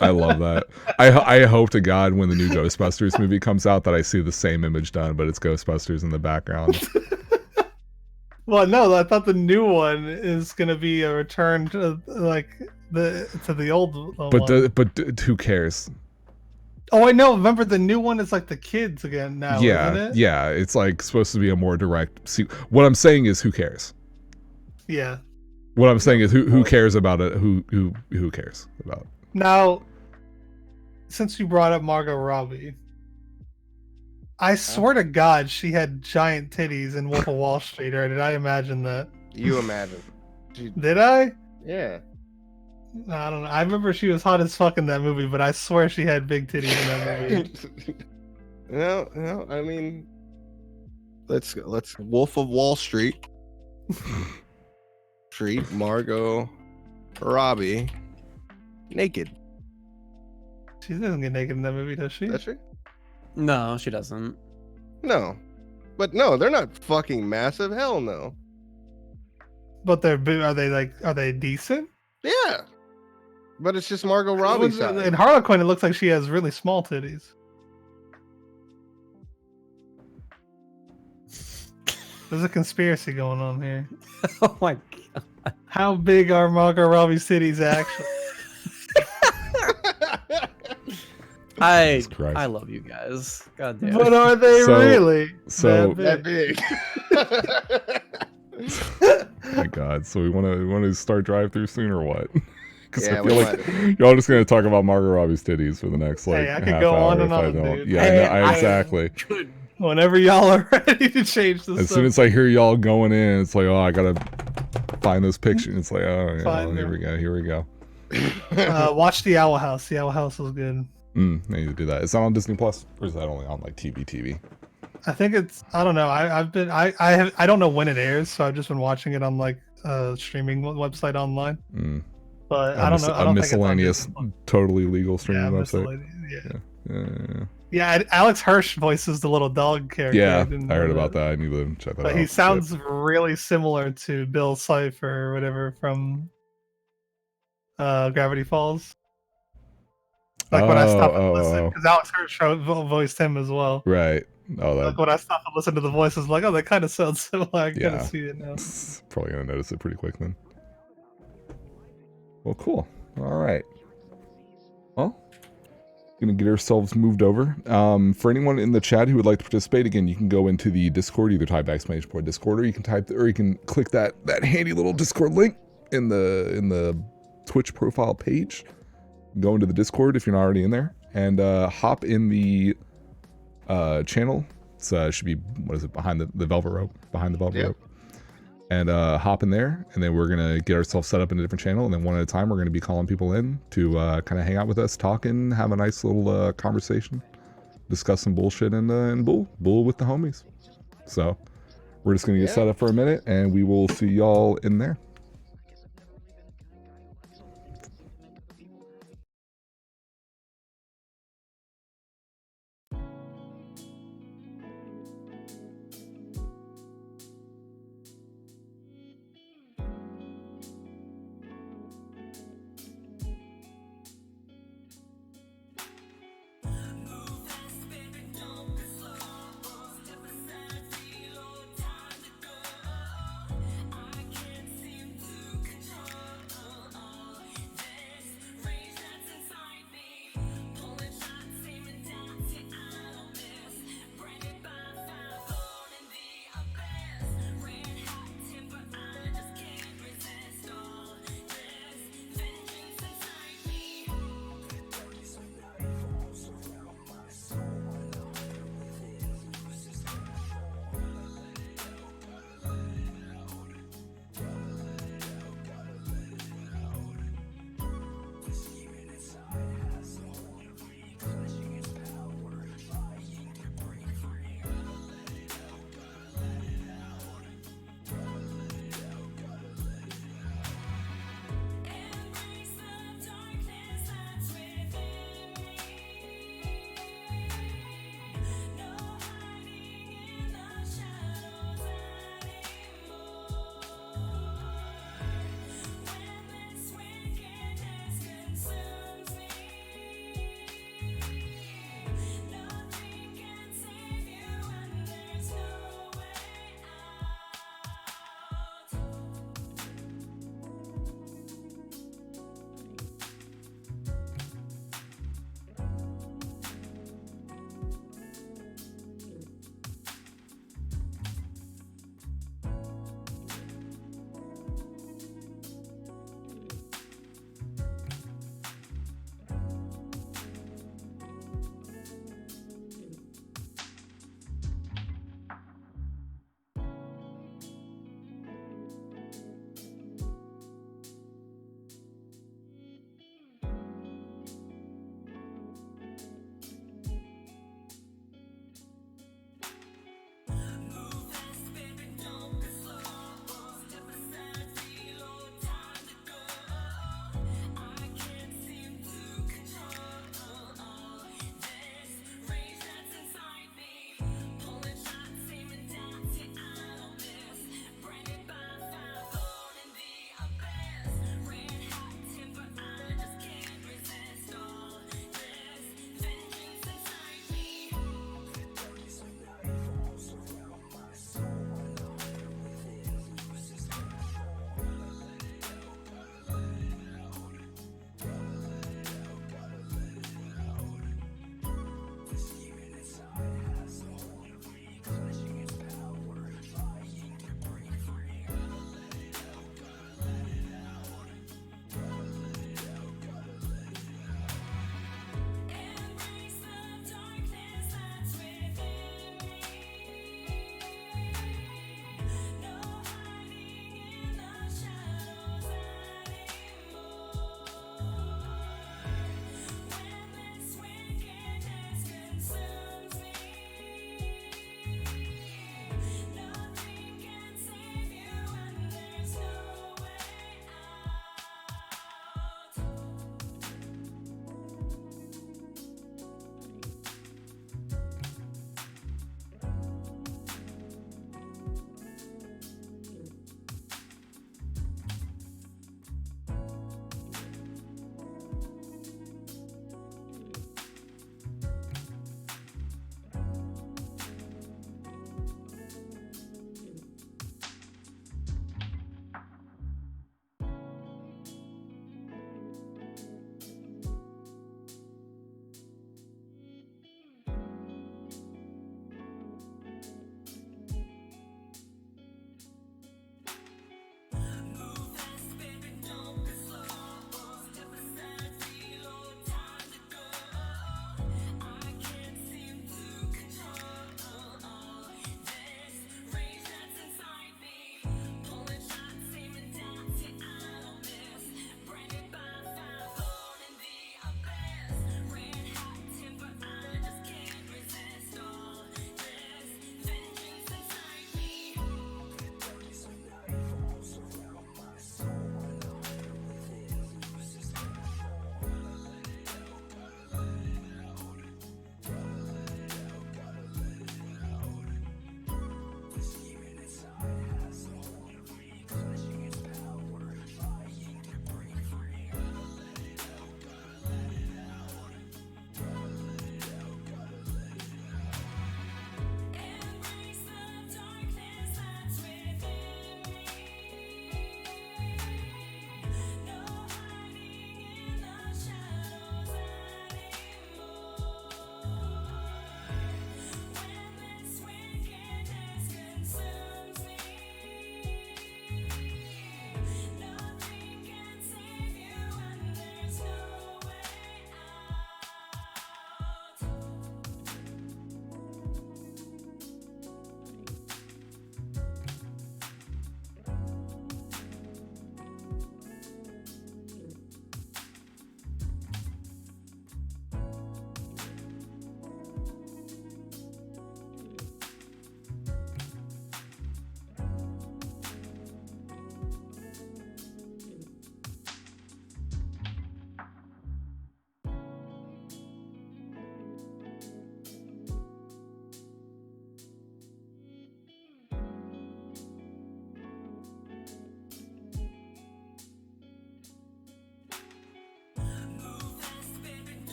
I love that. I hope to God when the new Ghostbusters movie comes out that I see the same image done, but it's Ghostbusters in the background. Well, no, I thought the new one is gonna be a return to like the old one. But who cares? Oh, I know. Remember, the new one is like the kids again now, isn't Yeah, it? yeah. It's like supposed to be a more direct. See, what I'm saying is, who cares? Yeah. What I'm saying is, who cares about it? Who cares about it? Now, since you brought up Margot Robbie, I swear to God, she had giant titties in Wolf of Wall Street, or did I imagine that? You imagine. Did I? Yeah. I don't know. I remember she was hot as fuck in that movie, but I swear she had big titties in that movie. No, I mean, let's Wolf of Wall Street. Margot Robbie naked. She doesn't get naked in that movie, does she? That's right. No, she doesn't. No, but no, they're not fucking massive. Hell no. But they're big. Are they decent? Yeah, but it's just Margot Robbie In size. Harlequin, it looks like she has really small titties. There's a conspiracy going on here. Oh my god. How big are Margot Robbie's titties actually? Jesus Christ. I love you guys. God damn. But are they So- really so- that That big? big. Oh my God. So we want to start drive through soon or what? Because Yeah, I we feel like y'all just gonna talk about Margot Robbie's titties for the next like Hey, I could half go hour on and if I on, don't. dude. Yeah, Hey, exactly. Whenever y'all are ready to change the As soon as I hear y'all going in, it's like, oh, I gotta find those pictures. It's like, oh, yeah, Find here them. we go. watch the Owl House. The Owl House was good. I need to do that. Is that on Disney Plus, or is that only on like TV? I think it's. I don't know. I don't know when it airs, so I've just been watching it on like a streaming website online. But I don't know. I A don't think it's on miscellaneous, Disney+. totally legal streaming Yeah, website. miscellaneous, yeah. Yeah. Yeah, Alex Hirsch voices the little dog character. Yeah, didn't I heard know about that. that. I need to check that out. But he Shit. sounds really similar to Bill Cipher or whatever from Gravity Falls. Like when I stopped and listened, because Alex Hirsch voiced him as well. Right. Oh, that Like when I stopped and listened to the voices, like, oh, they kind of sound similar. I kind Yeah. of see it now. probably gonna notice it pretty quick then. Well, cool. All right. Well, gonna get ourselves moved over. For anyone in the chat who would like to participate, again, you can go into the Discord, either type / Discord, or you can click that handy little Discord link in the Twitch profile page. Go into the Discord if you're not already in there, and hop in the channel. It should be, what is it, behind the velvet rope, rope, and hop in there, and then we're gonna get ourselves set up in a different channel, and then one at a time we're gonna be calling people in to kind of hang out with us, talking, have a nice little conversation, discuss some bullshit, and bull with the homies. So we're just gonna get set up for a minute, and we will see y'all in there.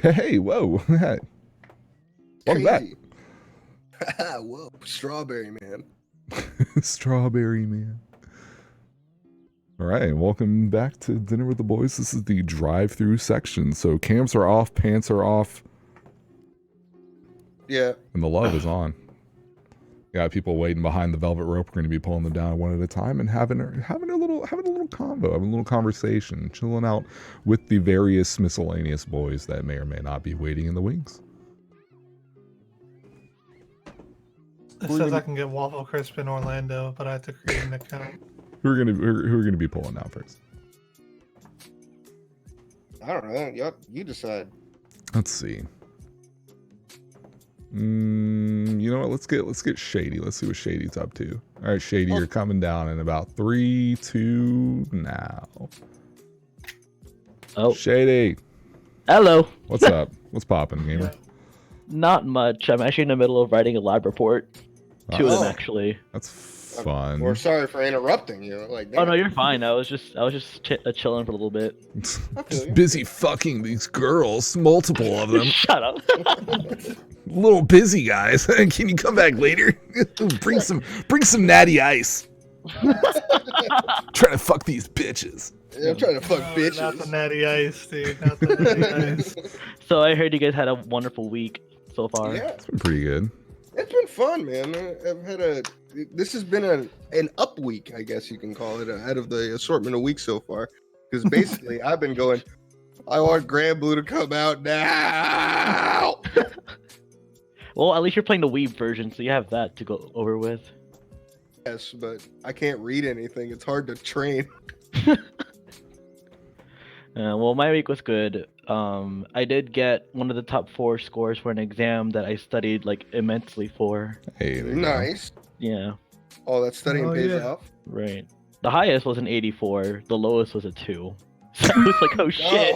Hey, whoa. Welcome back. Crazy. Whoa, strawberry man. Strawberry man. All right, welcome back to Dinner with the Boys. This is the drive-through section. So cams are off, pants are off, Yeah. and the love is on. Got people waiting behind the velvet rope. We're going to be pulling them down one at a time and having a little convo, having a little conversation, chilling out with the various miscellaneous boys that may or may not be waiting in the wings. It says I can get Waffle Crisp in Orlando, but I have to create an account. Who are gonna be pulling down first? I don't know. You decide. Let's see. You know what? Let's get Shady. Let's see what Shady's up to. All right, Shady, you're coming down in about 3, 2 now. Oh, Shady, hello. what's up? What's popping, gamer? Not much. I'm actually in the middle of writing a lab report. Two of them actually. That's fun. We're sorry for interrupting you. Like, Oh no, you're fine. I was just chilling for a little bit. Just busy fucking these girls, multiple of them. Shut up. Little busy guys. Can you come back later? bring some natty ice. Trying to fuck these bitches. Yeah, I'm trying to fuck bitches. Not the natty ice, dude. Not the natty ice. So I heard you guys had a wonderful week so far. Yeah, It's been pretty good. it's been fun, man. I've had this has been an up week, I guess you can call it, out of the assortment of weeks so far. Because basically, I've been going, I want Grand Blue to come out now. Well, at least you're playing the Weeb version, so you have that to go over with. Yes, but I can't read anything. It's hard to train. Well, my week was good. I did get one of the top 4 scores for an exam that I studied like immensely for. Hey, there you go. Nice. Yeah, Oh, that studying pays yeah. off. right. The highest was an 84. The lowest was a 2. So I was like, oh shit.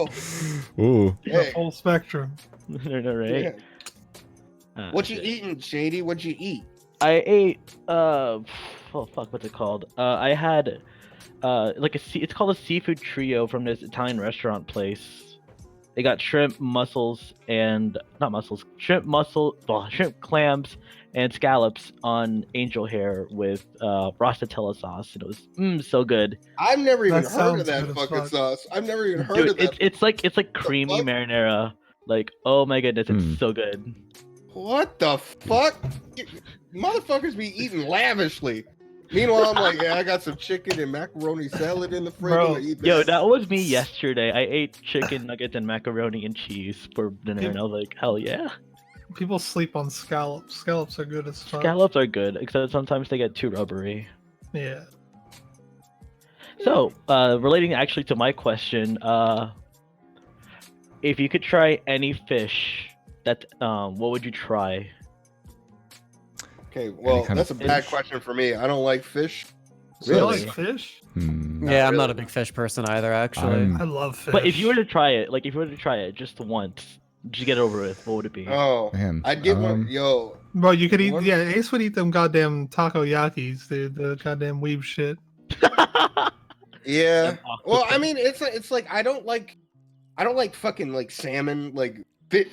Oh, Ooh. The hey, full spectrum. Right? yeah. What you eating, Shady? What'd you eat? I ate oh fuck, what's it called? I had it's called a seafood trio from this Italian restaurant place. They got shrimp, mussels, and shrimp, clams, and scallops on angel hair with rostratella sauce. And it was so good. I've never even That heard of sounds that good as fucking fuck. sauce. I've never even heard Dude, of that. it's like creamy fuck? marinara. Like, oh my goodness, it's so good. What the fuck? Motherfuckers be eating lavishly. Meanwhile, I'm like, yeah, I got some chicken and macaroni salad in the fridge. Bro, I'm gonna eat Yo, this. that was me yesterday. I ate chicken nuggets and macaroni and cheese for dinner, and I was like, hell yeah. People sleep on scallops. Scallops are good as fuck. Scallops are good, except sometimes they get too rubbery. Yeah. So, relating actually to my question, if you could try any fish, what would you try? Okay, well, kind that's a of bad fish? question for me. I don't like fish. You Really? like fish? Yeah, I'm not a big fish person either, actually. I'm- I love fish. But if you were to try it, just once, just get it over with, what would it be? Oh, Man, I'd get one. Yo, Bro, you could eat. What? Yeah, Ace would eat them goddamn takoyakis, dude. The goddamn weeb shit. yeah. An Well, I octopus. mean, it's like I don't like fucking like salmon, like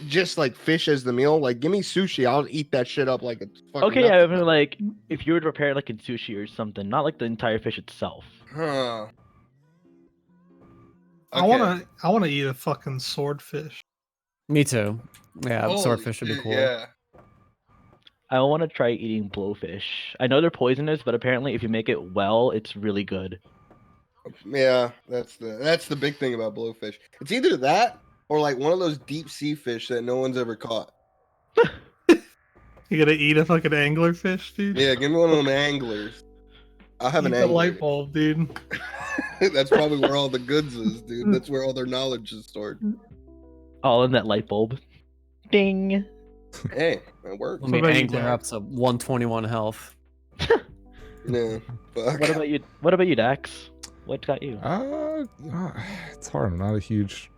just like fish as the meal. Like, give me sushi, I'll eat that shit up like a fucking. Okay, yeah, I nothing. mean, like, if you were to prepare it like in sushi or something, not like the entire fish itself. Huh. I wanna eat a fucking swordfish. Me too. Yeah, Holy swordfish would be shit, cool. Yeah. I want to try eating blowfish. I know they're poisonous, but apparently if you make it well, it's really good. Yeah, that's the big thing about blowfish. It's either that or like one of those deep sea fish that no one's ever caught. You gotta eat a fucking anglerfish, dude. Yeah, give me one of them anglers. I'll have Eat an the angler. light bulb, dude. That's probably where all the goods is, dude. That's where all their knowledge is stored. All in that light bulb. Ding. Hey, that works. Let me What about you, angler Jack? up to 121 health. Yeah. Fuck. What about you? What about you, Dax? What got you? It's hard. I'm not a huge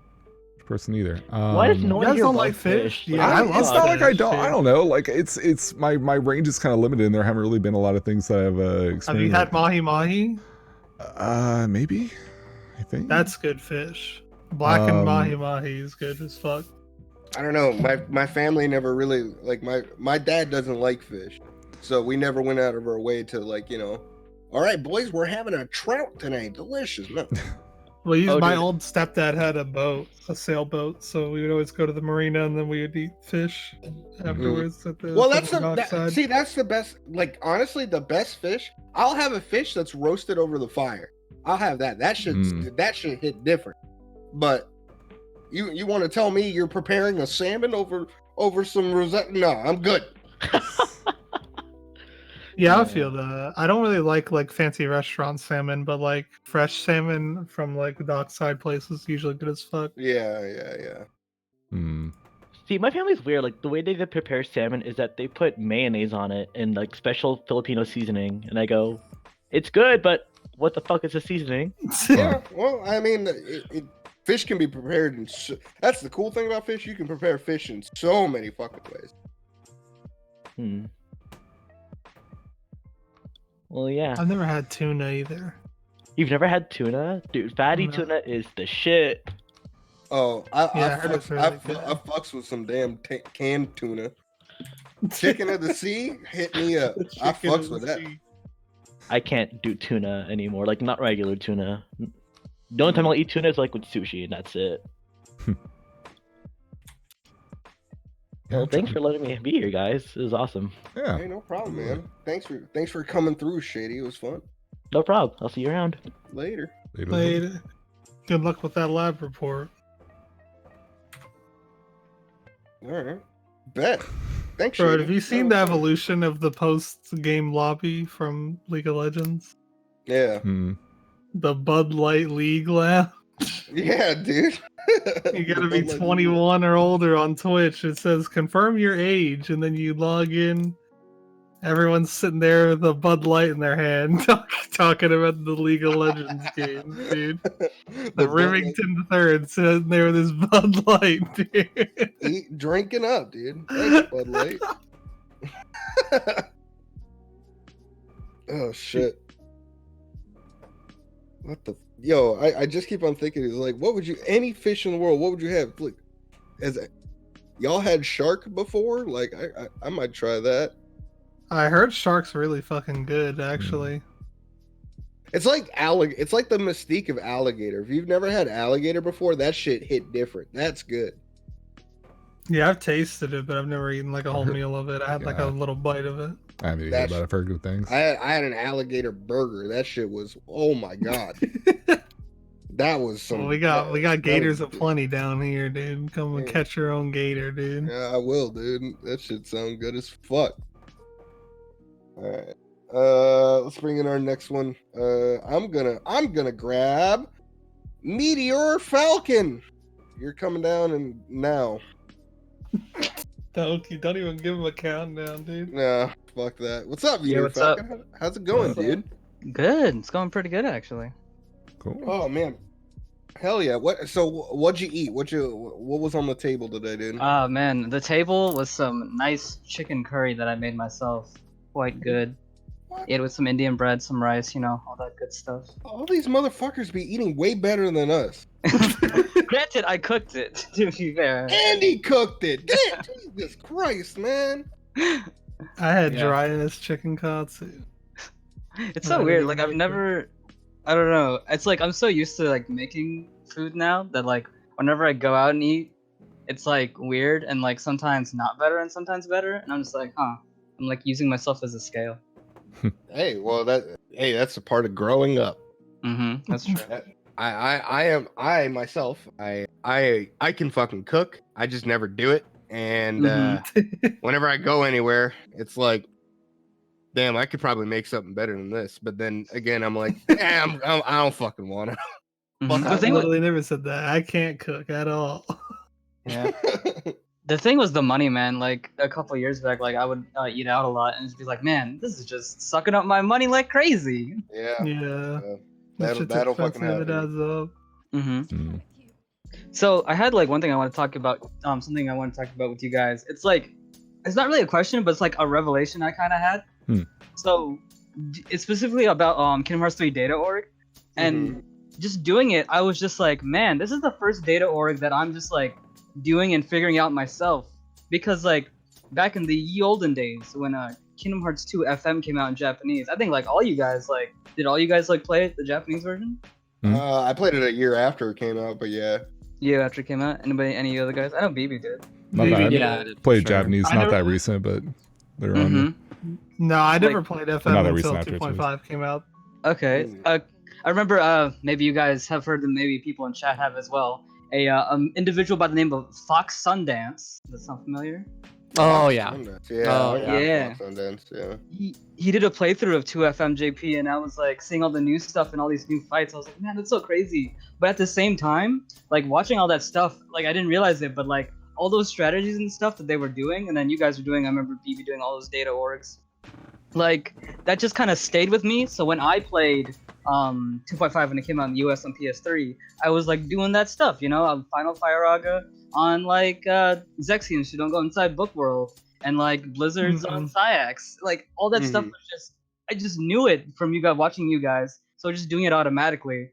person either. Why does no You one guys here don't love like fish? Like, Yeah, I love it's not like I fish, don't. dude. I don't know. Like it's my range is kind of limited, and there haven't really been a lot of things that I've experienced. Have you had mahi mahi? Maybe. I think That's good fish. Blackened Um, mahi mahi is good as fuck. I don't know. My family never really like my dad doesn't like fish, so we never went out of our way to like all right, boys, we're having a trout tonight. Delicious. No. Well, Oh, my dude. old stepdad had a boat, a sailboat, so we would always go to the marina and then we would eat fish afterwards at the Well, that's dockside. that's the best. Like honestly, the best fish. I'll have a fish that's roasted over the fire. I'll have that. That should hit different. But you want to tell me you're preparing a salmon over some rosette? No, I'm good. Yeah, I feel that. I don't really like fancy restaurant salmon, but like fresh salmon from like dockside places usually good as fuck. Yeah. Hmm. See, my family's weird. Like the way they prepare salmon is that they put mayonnaise on it and like special Filipino seasoning, and I go, "It's good, but what the fuck is the seasoning?" Yeah. Well, I mean, fish can be prepared in. That's the cool thing about fish. You can prepare fish in so many fucking ways. Hmm. Well, yeah. I've never had tuna either. You've never had tuna, dude? Fatty No. tuna is the shit. Oh, Yeah, I heard it's really good. I fucks with some damn canned tuna. Chicken of the sea, hit me up. I Chicken fucks of with the that. sea. I can't do tuna anymore. Like not regular tuna. The only time I'll eat tuna is like with sushi, and that's it. Well, thanks for letting me be here, guys. It was awesome. Yeah. Hey, no problem, man. Thanks for coming through, Shady. It was fun. No problem. I'll see you around. Later. Later. Good luck with that lab report. All right. Bet. Thanks, Bro, Shady. have you seen the evolution of the post-game lobby from League of Legends? Yeah. Hmm. The Bud Light League lab. Yeah, dude. You gotta be 21 or older on Twitch. It says confirm your age, and then you log in. Everyone's sitting there with a Bud Light in their hand, talking about the League of Legends game, dude. The Rivington III sitting there with his Bud Light, dude. Drinking up, dude. Thanks, Bud Light. Oh shit. What the? Yo, I just keep on thinking. It's like, what would you? Any fish in the world? What would you have? Like, y'all had shark before? Like, I might try that. I heard shark's really fucking good, actually. It's like It's like the mystique of alligator. If you've never had alligator before, that shit hit different. That's good. Yeah, I've tasted it, but I've never eaten like a whole meal of it. I had like a little bite of it. I haven't even heard about it. I've heard good things. I had an alligator burger. That shit was, oh my god. That was some. Well, we got gators aplenty down here, dude. Come and catch your own gator, dude. Yeah, I will, dude. That shit sound good as fuck. All right. Let's bring in our next one. I'm gonna grab Meteor Falcon. You're coming down and now. Don't even give him a countdown, dude. Nah, fuck that. What's up, Meteor what's Falcon? How's it going, dude? Good. It's going pretty good, actually. Cool. Oh man, hell yeah! What'd you eat? What was on the table today, dude? Oh, man. The table was some nice chicken curry that I made myself. Quite good. What? Ate it with some Indian bread, some rice, all that good stuff. All these motherfuckers be eating way better than us. Granted, I cooked it, to be fair. And he cooked it. Damn, Jesus Christ, man. I had Yeah. dryness chicken katsu. It's so weird. Like, I've never... I don't know. It's like, I'm so used to, like, making food now that, like, whenever I go out and eat, it's, like, weird and, like, sometimes not better and sometimes better. And I'm just like, huh. I'm, like, using myself as a scale. Hey, well, that's a part of growing up. Mm-hmm. That's true. I myself, I can fucking cook. I just never do it. And whenever I go anywhere, it's like, damn, I could probably make something better than this. But then again, I'm like, damn, I don't fucking want to. Mhm. I The thing, literally never said that. I can't cook at all. yeah. The thing was the money, man. Like a couple years back, like I would eat out a lot and just be like, man, this is just sucking up my money like crazy. Yeah. Yeah. That'll fucking happen. It adds up. Mm-hmm. Mm. So I had like one thing I want to talk about. Something I want to talk about with you guys. It's like, it's not really a question, but it's like a revelation I kind of had. So it's specifically about Kingdom Hearts 3 data org, and just doing it, I was just like, man, this is the first data org that I'm just like doing and figuring out myself. Because like back in the ye olden days when Kingdom Hearts 2 FM came out in Japanese, I think like all you guys play it, the Japanese version? I played it a year after it came out, but yeah. Yeah, after it came out. Any other guys? I know BB did. Not that, Yeah, played sure. Japanese, I not never- that recent, but they're on there. No, I never Like- played Not FM that until recent after it, 2.5 came out. Okay. I remember maybe you guys have heard, and maybe people in chat have as well. A individual by the name of Fox Sundance. Does that sound familiar? Oh yeah. Sundance. Yeah. Oh, yeah. Fox Sundance, yeah. He did a playthrough of 2FMJP, and I was like seeing all the new stuff and all these new fights. I was like, man, that's so crazy. But at the same time, like watching all that stuff, like I didn't realize it, but like all those strategies and stuff that they were doing, and then you guys were doing. I remember BB doing all those data orgs. Like that just kind of stayed with me. So when I played 2.5 when it came out in the US on PS3, I was like doing that stuff, you know, on Final Firaga, on like Zexians who don't go inside Book World, and like Blizzards on Syax. Like all that stuff was just, I just knew it from you guys watching you guys, so just doing it automatically.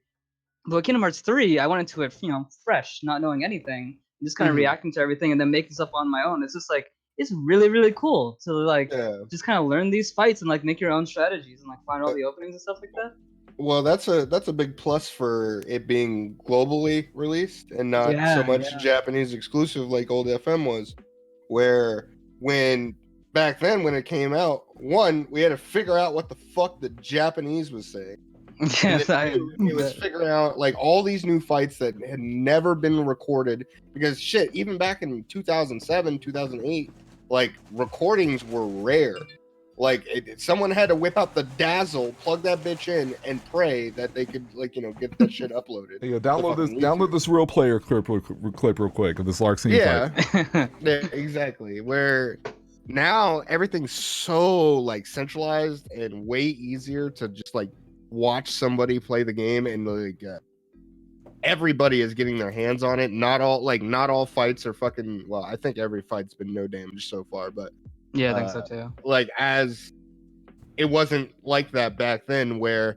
But with Kingdom Hearts 3, I went into it, you know, fresh, not knowing anything, just kind of reacting to everything and then making stuff on my own. It's just like, it's really, really cool to like just kind of learn these fights and like make your own strategies and like find all the openings and stuff like that. Well, that's a big plus for it being globally released and not so much Japanese exclusive like old FM was, where when back then when it came out, one, we had to figure out what the fuck the Japanese was saying. Yes, it was figuring out like all these new fights that had never been recorded, because shit, even back in 2007, 2008, like recordings were rare. Like someone had to whip out the Dazzle, plug that bitch in, and pray that they could, like, you know, get that shit uploaded. Yeah, download this real player clip real quick of this Larxene fight. Yeah, exactly. Where now everything's so like centralized and way easier to just like watch somebody play the game, and like everybody is getting their hands on it. Not all fights are fucking. Well, I think every fight's been no damage so far, but. Yeah, I think so too. Like, as it wasn't like that back then, where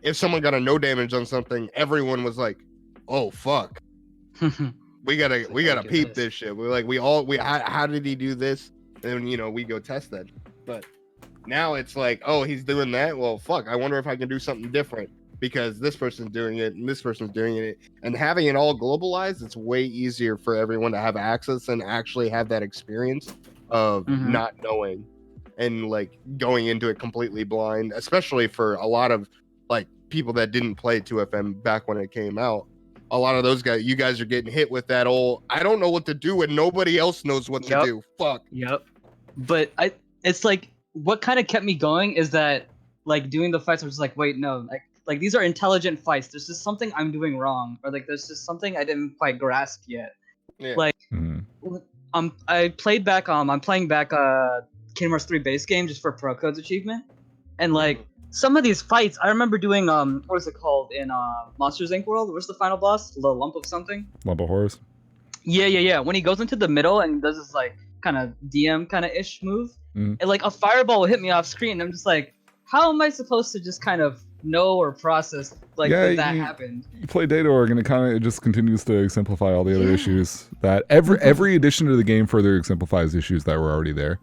if someone got a no damage on something, everyone was like, "Oh fuck, we gotta peep this shit." We're like, how did he do this? And you know, we go test that. But now it's like, oh, he's doing that. Well, fuck, I wonder if I can do something different because this person's doing it and this person's doing it. And having it all globalized, it's way easier for everyone to have access and actually have that experience of not knowing and like going into it completely blind, especially for a lot of like people that didn't play 2FM back when it came out. A lot of those guys, you guys are getting hit with that old, I don't know what to do and nobody else knows what to do. Fuck. Yep. But it's like, what kind of kept me going is that like doing the fights, I was just like, wait, no, like these are intelligent fights. There's just something I'm doing wrong, or like there's just something I didn't quite grasp yet. Yeah. Like I played back I'm playing back Kingdom Hearts 3 base game just for Pro Codes achievement, and like some of these fights I remember doing what is it called in Monsters Inc. World? Where's the final boss? The lump of something? Lump of horrors. Yeah. When he goes into the middle and does this like kind of DM kind of ish move, and like a fireball will hit me off screen, and I'm just like, how am I supposed to just kind of know or process like that happened? You play Data Org and it just continues to exemplify all the other issues that every addition to the game further exemplifies issues that were already there.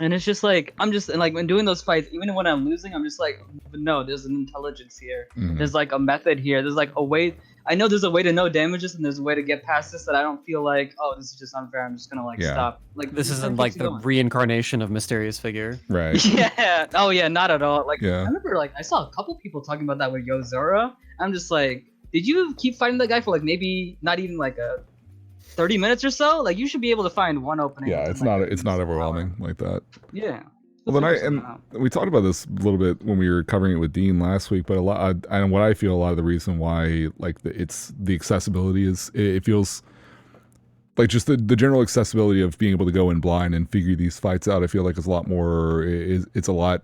And it's just like I'm just, and like when doing those fights, even when I'm losing, I'm just like, no, there's an intelligence here. There's like a method here. There's like a way. I know there's a way to know damages, and there's a way to get past this that I don't feel like, oh, this is just unfair. I'm just gonna like stop. Like this isn't like the reincarnation of Mysterious Figure. Right. Yeah. Oh yeah, not at all. Like Yeah. I remember like I saw a couple people talking about that with Yozora. I'm just like, did you keep fighting that guy for like maybe not even like a 30 minutes or so? Like you should be able to find one opening. Yeah, it's not overwhelming like that. Yeah. Well, then we talked about this a little bit when we were covering it with Dean last week, but and what I feel a lot of the reason why like the accessibility is, it feels like just the general accessibility of being able to go in blind and figure these fights out. I feel like it's a lot more, it's a lot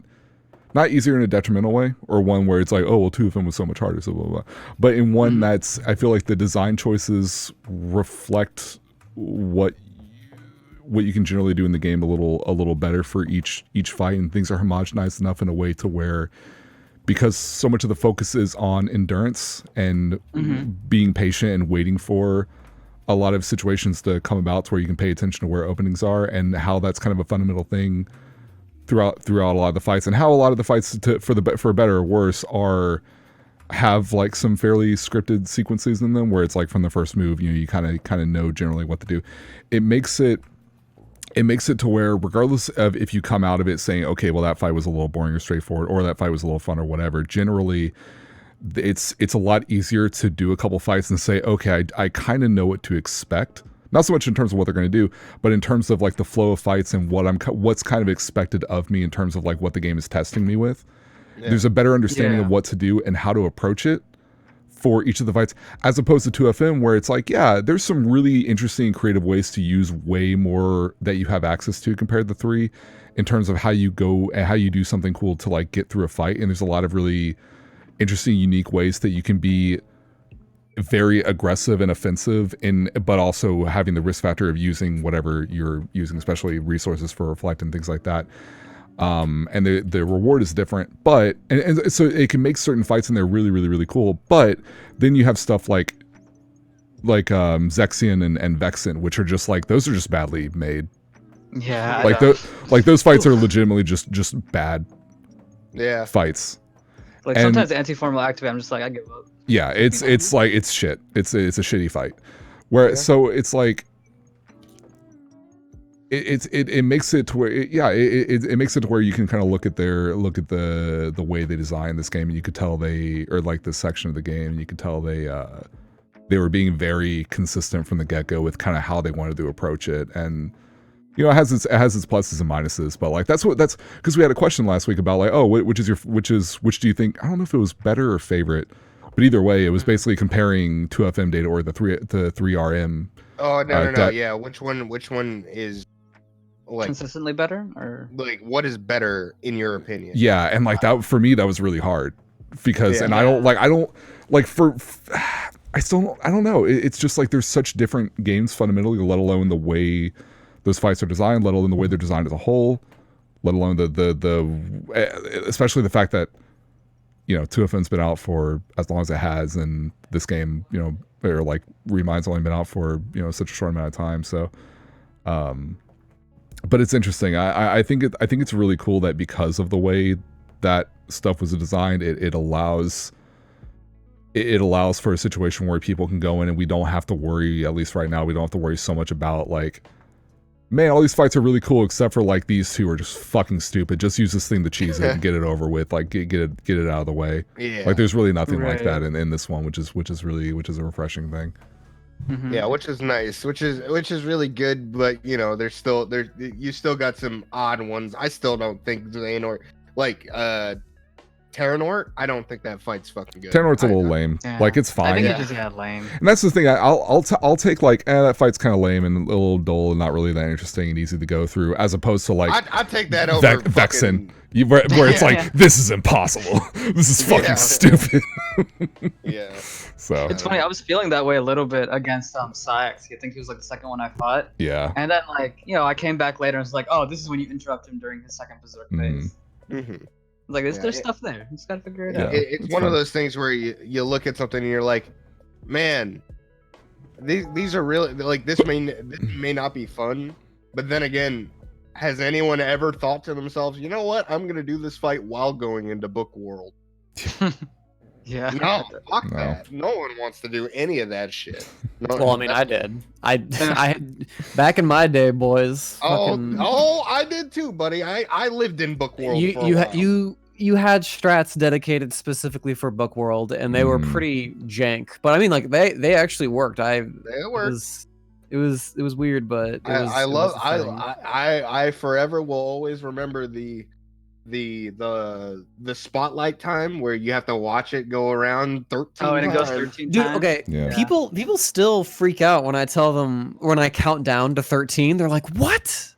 not easier in a detrimental way, or one where it's like, oh well, 2FM was so much harder, so blah blah blah. But in one that's, I feel like the design choices reflect what you can generally do in the game a little better for each fight, and things are homogenized enough in a way to where, because so much of the focus is on endurance and being patient and waiting for a lot of situations to come about to where you can pay attention to where openings are, and how that's kind of a fundamental thing throughout a lot of the fights, and how a lot of the fights for better or worse have like some fairly scripted sequences in them, where it's like from the first move, you kind of know generally what to do. It makes it to where, regardless of if you come out of it saying, okay, well, that fight was a little boring or straightforward, or that fight was a little fun or whatever, generally it's a lot easier to do a couple fights and say, okay, I kind of know what to expect. Not so much in terms of what they're going to do, but in terms of like the flow of fights and what's kind of expected of me in terms of like what the game is testing me with. Yeah. There's a better understanding of what to do and how to approach it for each of the fights, as opposed to 2FM, where it's like, yeah, there's some really interesting and creative ways to use way more that you have access to compared to 3, in terms of how you go and how you do something cool to like get through a fight. And there's a lot of really interesting, unique ways that you can be very aggressive and offensive, but also having the risk factor of using whatever you're using, especially resources for reflect and things like that. And the reward is different, but and so it can make certain fights in there really, really, really cool. But then you have stuff like Zexion and Vexen, which are just like, those are just badly made. Yeah, like those fights are legitimately just bad fights. Like, sometimes anti-formal activate, I'm just like, I give up. Yeah, it's like, it's shit. It's a shitty fight. So it's like, it makes it to where it makes it to where you can kind of look at the way they designed this game, and you could tell like this section of the game, and you could tell they were being very consistent from the get-go with kind of how they wanted to approach it. And it has its pluses and minuses, but like that's because we had a question last week about like, oh, which do you think, I don't know if it was better or favorite, but either way, it was basically comparing 2FM data or the 3RM. Oh, no. Yeah, which one is like consistently better, or like what is better in your opinion? Yeah, and like that for me, that was really hard because, and I don't know. It's just like there's such different games fundamentally, let alone the way those fights are designed, let alone the way they're designed as a whole, let alone especially the fact that 2FM's been out for as long as it has, and this game, or like Remind's only been out for such a short amount of time. So, but it's interesting. I think it's really cool that because of the way that stuff was designed, it allows for a situation where people can go in and we don't have to worry. At least right now, we don't have to worry so much about like, man, all these fights are really cool, except for like these two are just fucking stupid. Just use this thing to cheese it and get it over with. Like get it out of the way. Yeah. Like there's really nothing like that in this one, which is a refreshing thing. Mm-hmm. Yeah, which is nice, which is really good. But you still got some odd ones. I still don't think Xehanort, like Terranort, I don't think that fight's fucking good. Terranort's a little lame. Yeah. Like, it's fine. I think it's just lame. And that's the thing. I'll take like, that fight's kind of lame and a little dull and not really that interesting and easy to go through, as opposed to like I take that over Vexen, where it's like, this is impossible. This is fucking stupid. Yeah. So it's funny. I was feeling that way a little bit against Syax. I think he was like the second one I fought. Yeah. And then like I came back later and was like, oh, this is when you interrupt him during his second berserk phase. Mm-hmm. Like there's stuff there. You just gotta figure it out. It's one of those things where you look at something and you're like, man, these are really like this may not be fun, but then again, has anyone ever thought to themselves, you know what? I'm gonna do this fight while going into Book World. Yeah. No, fuck that. No one wants to do any of that shit. No, well, I mean, I did. I had back in my day, boys. I did too, buddy. I lived in Book World. You had strats dedicated specifically for Book World, and they were pretty jank. But I mean, like they actually worked. They worked. It was weird, but I forever will always remember the spotlight time where you have to watch it go around 13 Oh, and it goes times. 13 Dude, times? okay. Yeah. People still freak out when I tell them, when I count down to 13. They're like, "What?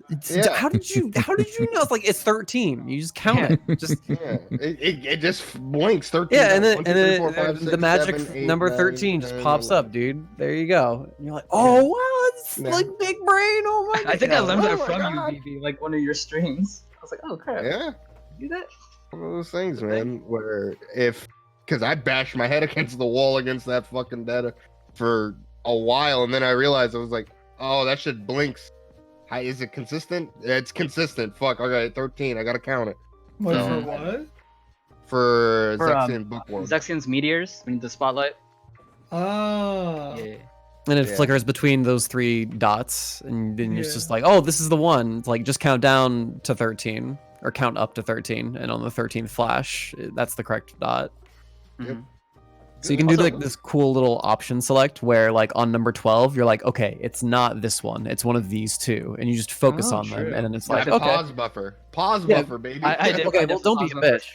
How did you know?" It's like, it's 13. You just count it. Just it just blinks 13. Yeah, and then 1, 2, 3, 4, 5, 6, the magic 7, 8, number 9, 13 just 10, pops 11. up, dude. There you go. And you're like, "Oh wow, it's like big brain. Oh my god." I think I learned that from you, BB, like one of your streams. I was like, oh crap. Yeah. Do that? One of those things, man, where because I bashed my head against the wall against that fucking data for a while, and then I realized I was like, oh, that shit blinks. How, is it consistent? It's consistent. Fuck, I got it 13. I gotta count it. Wait, So- for what? For For, Zexian Bookworm. Zexian's meteors, we need the spotlight. Oh. Yeah. And it Yeah. flickers between those 3 dots, and then it's Yeah. just like, oh, this is the one. It's like, just count down to 13, or count up to 13, and on the 13th flash, that's the correct dot. Yep. So you can do Also- like this cool little option select where, like, on number 12, you're like, okay, it's not this one, it's one of these 2, and you just focus Oh, on them, true. and then it's Like like, okay, pause buffer. Pause Yeah. buffer, baby. I did- okay, well, don't be a bitch.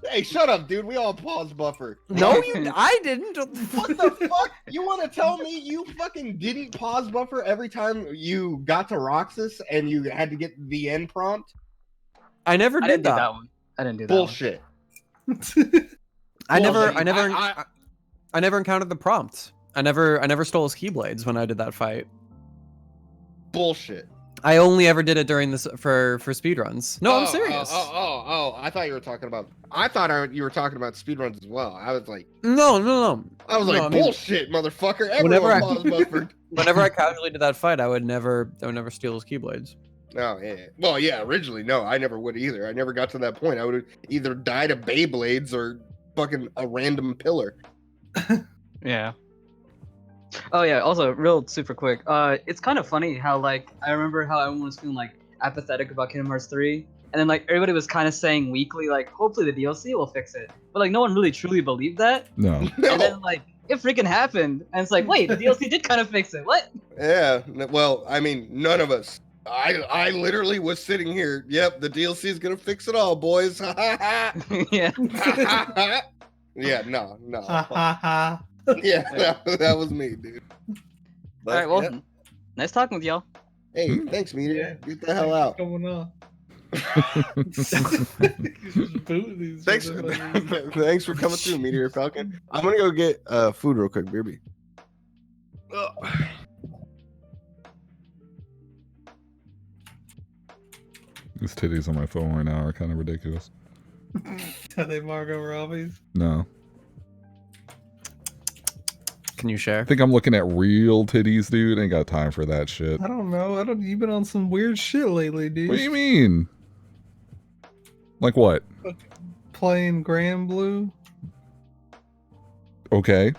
Hey, shut up, dude. We all pause buffer. No, I didn't. What the fuck? You want to tell me you fucking didn't pause buffer every time you got to Roxas and you had to get the end prompt? I never I did didn't do that. that one. I didn't do that Bullshit. I never Bullshit. I never encountered the prompt. I never stole his keyblades when I did that fight. Bullshit. I only ever did it during this for speedruns. No, I'm Oh, serious. Oh, I thought you were talking about. You were talking about speedruns as well. I was like, No. I was like, No, I mean, bullshit, motherfucker. Whenever Everyone pause buffered. whenever I casually did that fight, I would never steal his keyblades. No, yeah. Well, yeah. Originally, no, I never would either. I never got to that point. I would either die to Beyblades or fucking a random pillar. Yeah. Oh yeah. Also, real super quick. It's kind of funny how like I remember how everyone was feeling like apathetic about Kingdom Hearts 3, and then like everybody was kind of saying weekly like hopefully the DLC will fix it, but like no one really truly believed that. No. No. And then like it freaking happened, and it's like wait, the DLC did kind of fix it. What? Yeah. Well, I mean, none of us. I literally was sitting here. Yep, the DLC is gonna fix it all, boys. Yeah. Yeah. No. Ha ha ha. Yeah, that was me, dude. But, All right. Well, yeah. nice talking with y'all. Hey, thanks, Meteor. Get the hell out. What's going on? Boot these Thanks, motherfuckers. thanks for coming through, Meteor Falcon. I'm gonna go get food real quick, baby. These titties on my phone right now are kind of ridiculous. Are they Margot Robbie's? No. Can you share? I think I'm looking at real titties, dude. Ain't got time for that shit. I don't know. You've been on some weird shit lately, dude. What do you mean? Like what? Playing Grand Blue, Okay.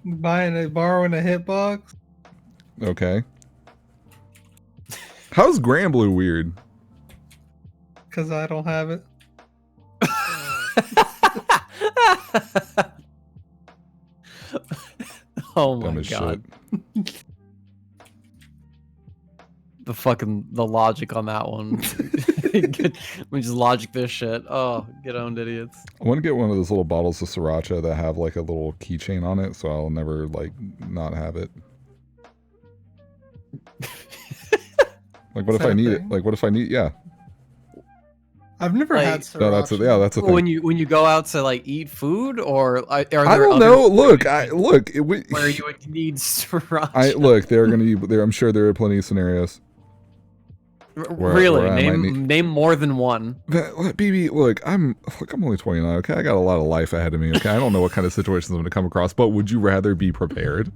borrowing a hitbox. Okay. How's Grand Blue weird? Because I don't have it. Oh my Dumb as god. The logic on that one. We just logic this shit. Oh, get owned, idiots. I want to get one of those little bottles of sriracha that have like a little keychain on it, so I'll never like not have it. Like what Is if I that a need it? thing? Like what if I need? Yeah, I've never Like- had no, that's a, sriracha. yeah, that's a thing. When you go out to like eat food, or are there I don't other know. Look, situations where you would need sriracha? look. There are gonna be. There, I'm sure there are plenty of scenarios. Really? where I might Name more than one. BB, look, I'm only 29. Okay, I got a lot of life ahead of me. Okay, I don't know what kind of situations I'm gonna come across, but would you rather be prepared?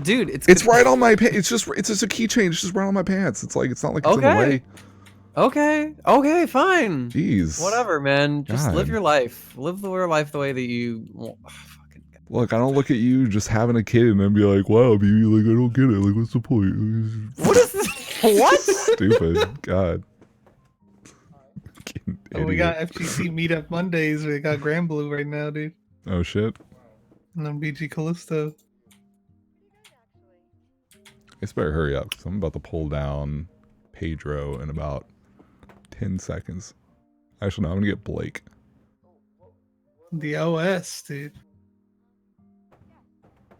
Dude, It's right on my pants. It's just a keychain. It's just right on my pants. It's like it's not like it's in the way. Okay, fine. Jeez. Whatever, man. Just live God. your life. Live your life the way that you want. Fucking Look, I don't look at you just having a kid and then be like, wow, baby, like I don't get it. Like, what's the point? What is this? What? Stupid. God. Fucking Oh, we idiot. got FGC meetup Mondays. We got Grand Blue right now, dude. Oh shit. And then BG Callisto. I better hurry up because I'm about to pull down Pedro in about 10 seconds. Actually, no, I'm gonna get Blake. The OS, dude.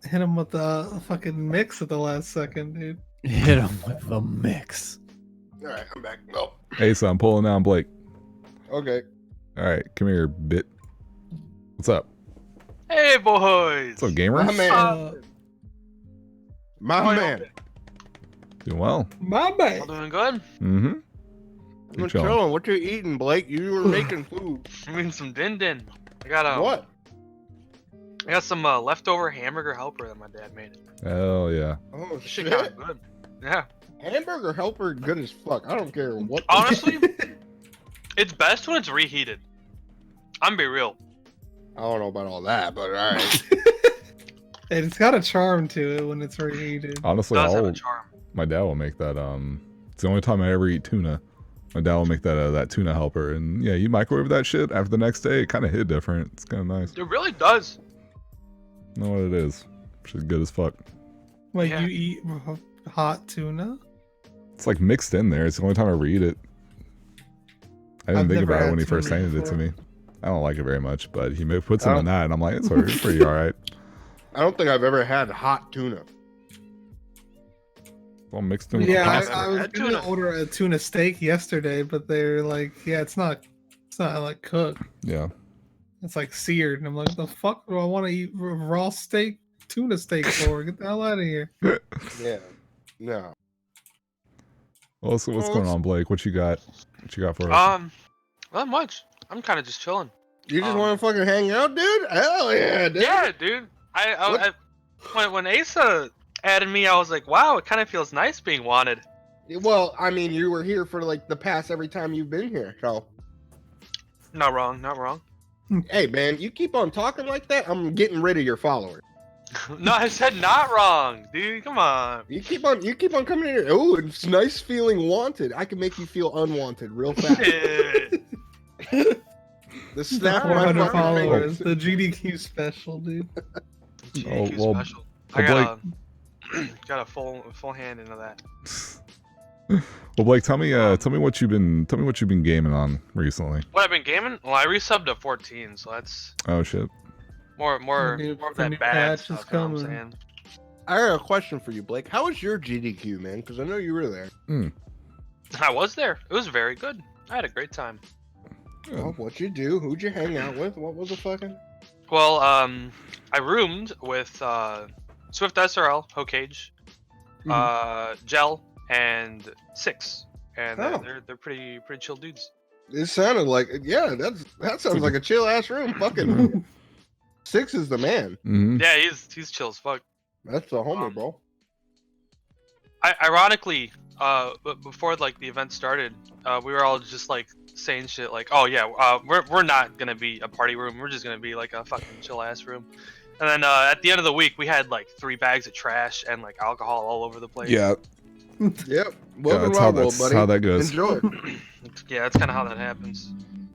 Hit him with the fucking mix at the last second, dude. Hit him with the mix. All right, I'm back. Oh, Hey, so I'm pulling down Blake. okay. All right, come here, bit. What's up? Hey, boys! What's up, gamer? My man. Uh, My man. Doing well. my All bad. doing good? Mm-hmm. I'm chilling. What you eating, Blake? You were making food. I mean, some din din. I got What? I got some leftover hamburger helper that my dad made. Hell yeah. Oh This shit shit! kind of good. Yeah. Hamburger helper, good as fuck. I don't care what. Honestly, it's best when it's reheated. I'm be real. I don't know about all that, but all right. It's got a charm to it when it's reheated. Honestly, It does have a charm. my dad will make that. It's the only time I ever eat tuna. My dad will make that tuna helper, and yeah, you microwave that shit after the next day. It kind of hit different. It's kind of nice. It really does. I know what it is. Which is good as fuck. Like Yeah. you eat hot tuna? It's like mixed in there. It's the only time I ever eat it. I didn't I've think never about it had when he first tuna handed it to before. me. I don't like it very much, but he puts some Oh. in that, and I'm like, it's pretty all right. I don't think I've ever had hot tuna. Well, mixed in with Yeah, the pasta. I was Had gonna tuna. order a tuna steak yesterday, but they're like, yeah, it's not like cooked. Yeah. It's like seared, and I'm like, the fuck do I want to eat raw steak, tuna steak for? Get the hell out of here! Yeah. No. Well, so what's Well, going let's- on, Blake? What you got? What you got for us? Not much. I'm kind of just chilling. You just Um, want to fucking hang out, dude? Hell yeah, dude. Yeah, dude. When Aceuhh added me, I was like, wow, it kind of feels nice being wanted. Well, I mean, you were here for like the past every time you've been here, so. Not wrong, not wrong. Hey, man, you keep on talking like that, I'm getting rid of your followers. No, I said not wrong, dude. Come on. You keep on coming in here. Oh, it's nice feeling wanted. I can make you feel unwanted real fast. The snap of my 400 fucking followers, fingers. the GDQ special, dude. GDQ well, special. well, I got got a full hand into that. Well, Blake, tell me what you've been gaming on recently. What I've been gaming? Well, I resubbed to 14, so that's Oh shit. more new- of the that new bad patch is stuff. You know what I'm coming. saying? I got a question for you, Blake. How was your GDQ, man? Because I know you were there. I was there. It was very good. I had a great time. Well, what'd you do? Who'd you hang out with? What was the fucking? Well, I roomed with Swift SRL, Hokage, Gel, and Six, and Oh. they're pretty chill dudes. It sounded like, yeah, that sounds like a chill ass room. Fucking Six is the man. Mm-hmm. Yeah, he's chill as fuck. That's the homie, bro. Ironically, before like the event started, we were all just like saying shit like, "Oh yeah, we're not gonna be a party room. We're just gonna be like a fucking chill ass room." And then at the end of the week, we had like 3 bags of trash and like alcohol all over the place. Yeah. Yep. Welcome that's to how our world, that's buddy. how that goes. Enjoy. Yeah, that's kind of how that happens.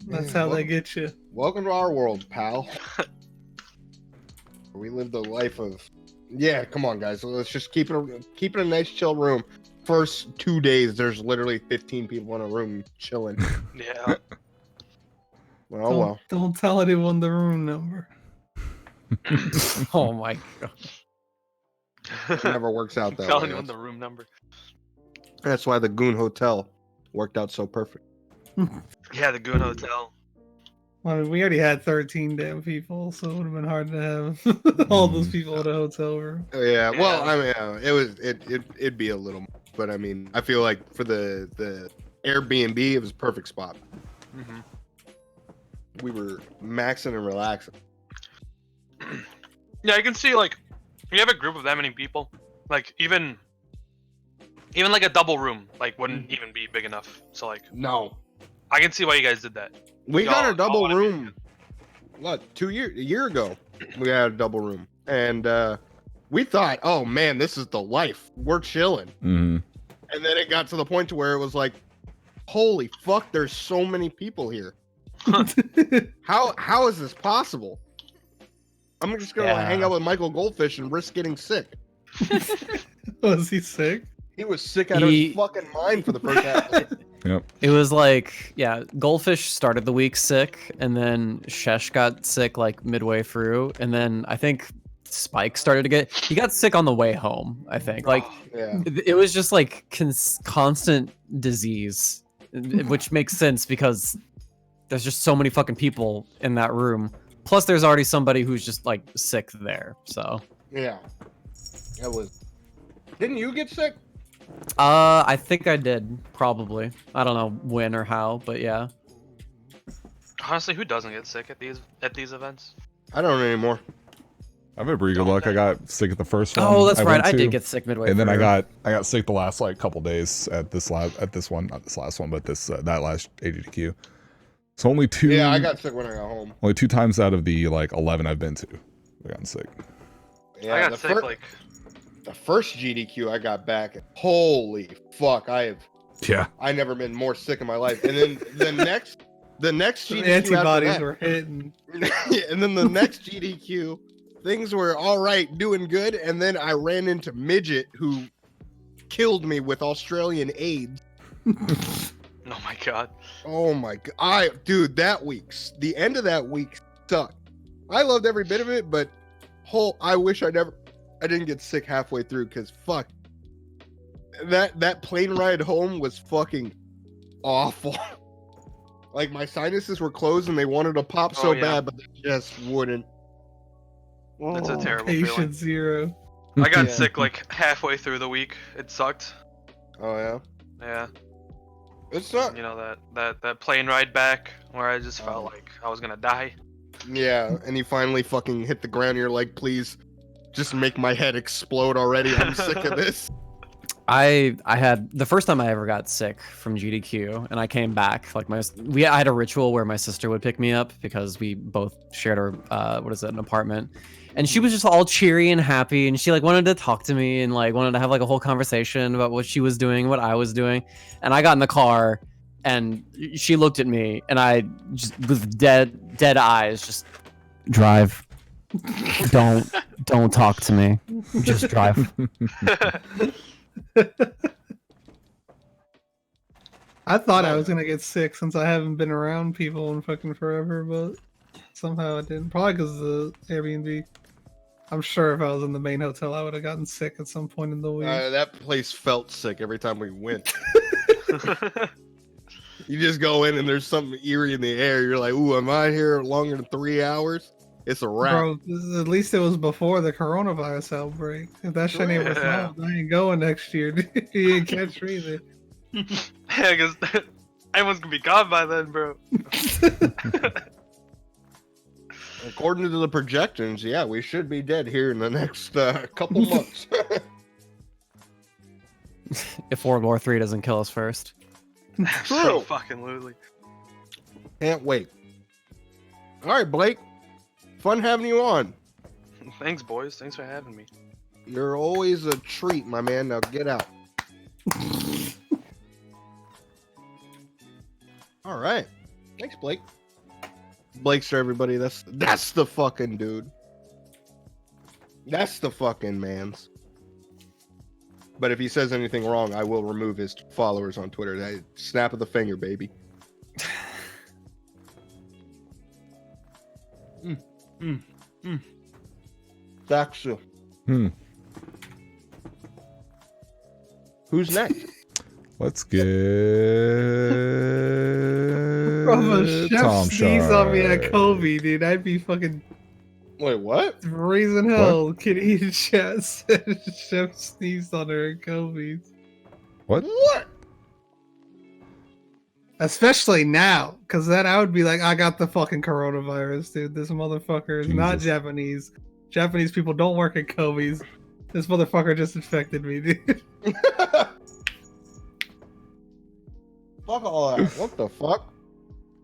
That's Yeah, how they welcome- get you. Welcome to our world, pal. We live the life of. Yeah, come on, guys. Let's just keep it a nice, chill room. First 2 days, there's literally 15 people in a room chilling. Yeah. Oh well. Don't tell anyone the room number. Oh my god. It never works out that Telling way. them the room number. That's why the Goon Hotel worked out so perfect. Yeah, the Goon Hotel. I mean, we already had 13 damn people, so it would have been hard to have all those people in a hotel room. Yeah. Well, Yeah. I mean, it'd be a little, but I mean, I feel like for the Airbnb, it was a perfect spot. Hmm. We were maxing and relaxing. Yeah, I can see like you have a group of that many people, like even like a double room like wouldn't even be big enough. So like No, I can see why you guys did that. we got Y'all- a double y'all wanna be- room. What? A year ago, we had a double room, and we thought, oh man, this is the life. We're chilling, Mm-hmm. and then it got to the point to where it was like, holy fuck, there's so many people here. How is this possible? I'm just gonna Yeah. hang out with Michael Goldfish and risk getting sick. Was he sick? He was sick out of He- his fucking mind for the first half. It was like, yeah, Goldfish started the week sick, and then Shesh got sick like midway through, and then I think Spike started to he got sick on the way home, I think. Like, Yeah. it was just like constant disease, which makes sense because there's just so many fucking people in that room. Plus, there's already somebody who's just like sick there. So, Yeah. That was. Didn't you get sick? I think I did probably. I don't know when or how, but yeah. Honestly, who doesn't get sick at these events? I don't anymore. I've had pretty good luck. I got sick at the first one. Oh, that's right. went I to, did get sick midway. and then through. I got sick the last like couple days at this one, not this last one, but this that last AGDQ. So only two. Yeah, I got sick when I got home. Only 2 times out of the like 11 I've been to, I gotten sick. Yeah, I got sick like the first GDQ I got back. Holy fuck! I never been more sick in my life. And then the next GDQ Antibodies after were hitting. that, and then the next GDQ, things were all right, doing good, and then I ran into Midget who killed me with Australian AIDS. oh my god. Oh my god, dude, the end of that week sucked. I loved every bit of it, but I wish I didn't get sick halfway through, because fuck, that plane ride home was fucking awful. Like, my sinuses were closed and they wanted to pop so bad, but they just wouldn't. That's a terrible Patient feeling. zero. I got sick like halfway through the week. It sucked. Oh yeah, Yeah. it's not. You know that plane ride back where I just felt like I was gonna die. Yeah, and you finally fucking hit the ground. And you're like, please, just make my head explode already. I'm sick of this. I had the first time I ever got sick from GDQ, and I came back. Like I had a ritual where my sister would pick me up because we both shared our an apartment, and she was just all cheery and happy, and she like wanted to talk to me and like wanted to have like a whole conversation about what she was doing, what I was doing, and I got in the car, and she looked at me, and I just with dead eyes just drive. Don't talk to me. Just drive. I thought I was gonna get sick since I haven't been around people in fucking forever, but somehow I didn't. Probably because of the Airbnb. I'm sure if I was in the main hotel, I would have gotten sick at some point in the week. That place felt sick every time we went. You just go in and there's something eerie in the air. You're like, ooh, am I here longer than 3 hours? It's a wrap. Bro, at least it was before the coronavirus outbreak. If that shit ain't resolved, I ain't going next year. You ain't catch me there. Yeah, because everyone's gonna be gone by then, bro. According to the projections, yeah, we should be dead here in the next couple months. If World War III doesn't kill us first. So fucking literally. Can't wait. All right, Blake. Fun having you on. Thanks, boys. Thanks for having me. You're always a treat, my man. Now get out. All right. Thanks, Blake. Blake's for everybody. That's the fucking dude. That's the fucking man's. But if he says anything wrong, I will remove his followers on Twitter. That snap of the finger, baby. Aceuhh. Who's next? Let's get Bro, if Chef Tom sneeze on me at Shark. Kobe, dude, I'd be fucking Wait, what? raising hell. Can eat Chef Chef sneezed on her at Kobe's. What? What? Especially now, because then I would be like, I got the fucking coronavirus, dude. This motherfucker is not Jesus. Japanese. Japanese people don't work at Kobe's. This motherfucker just infected me, dude. Fuck all that. What the fuck?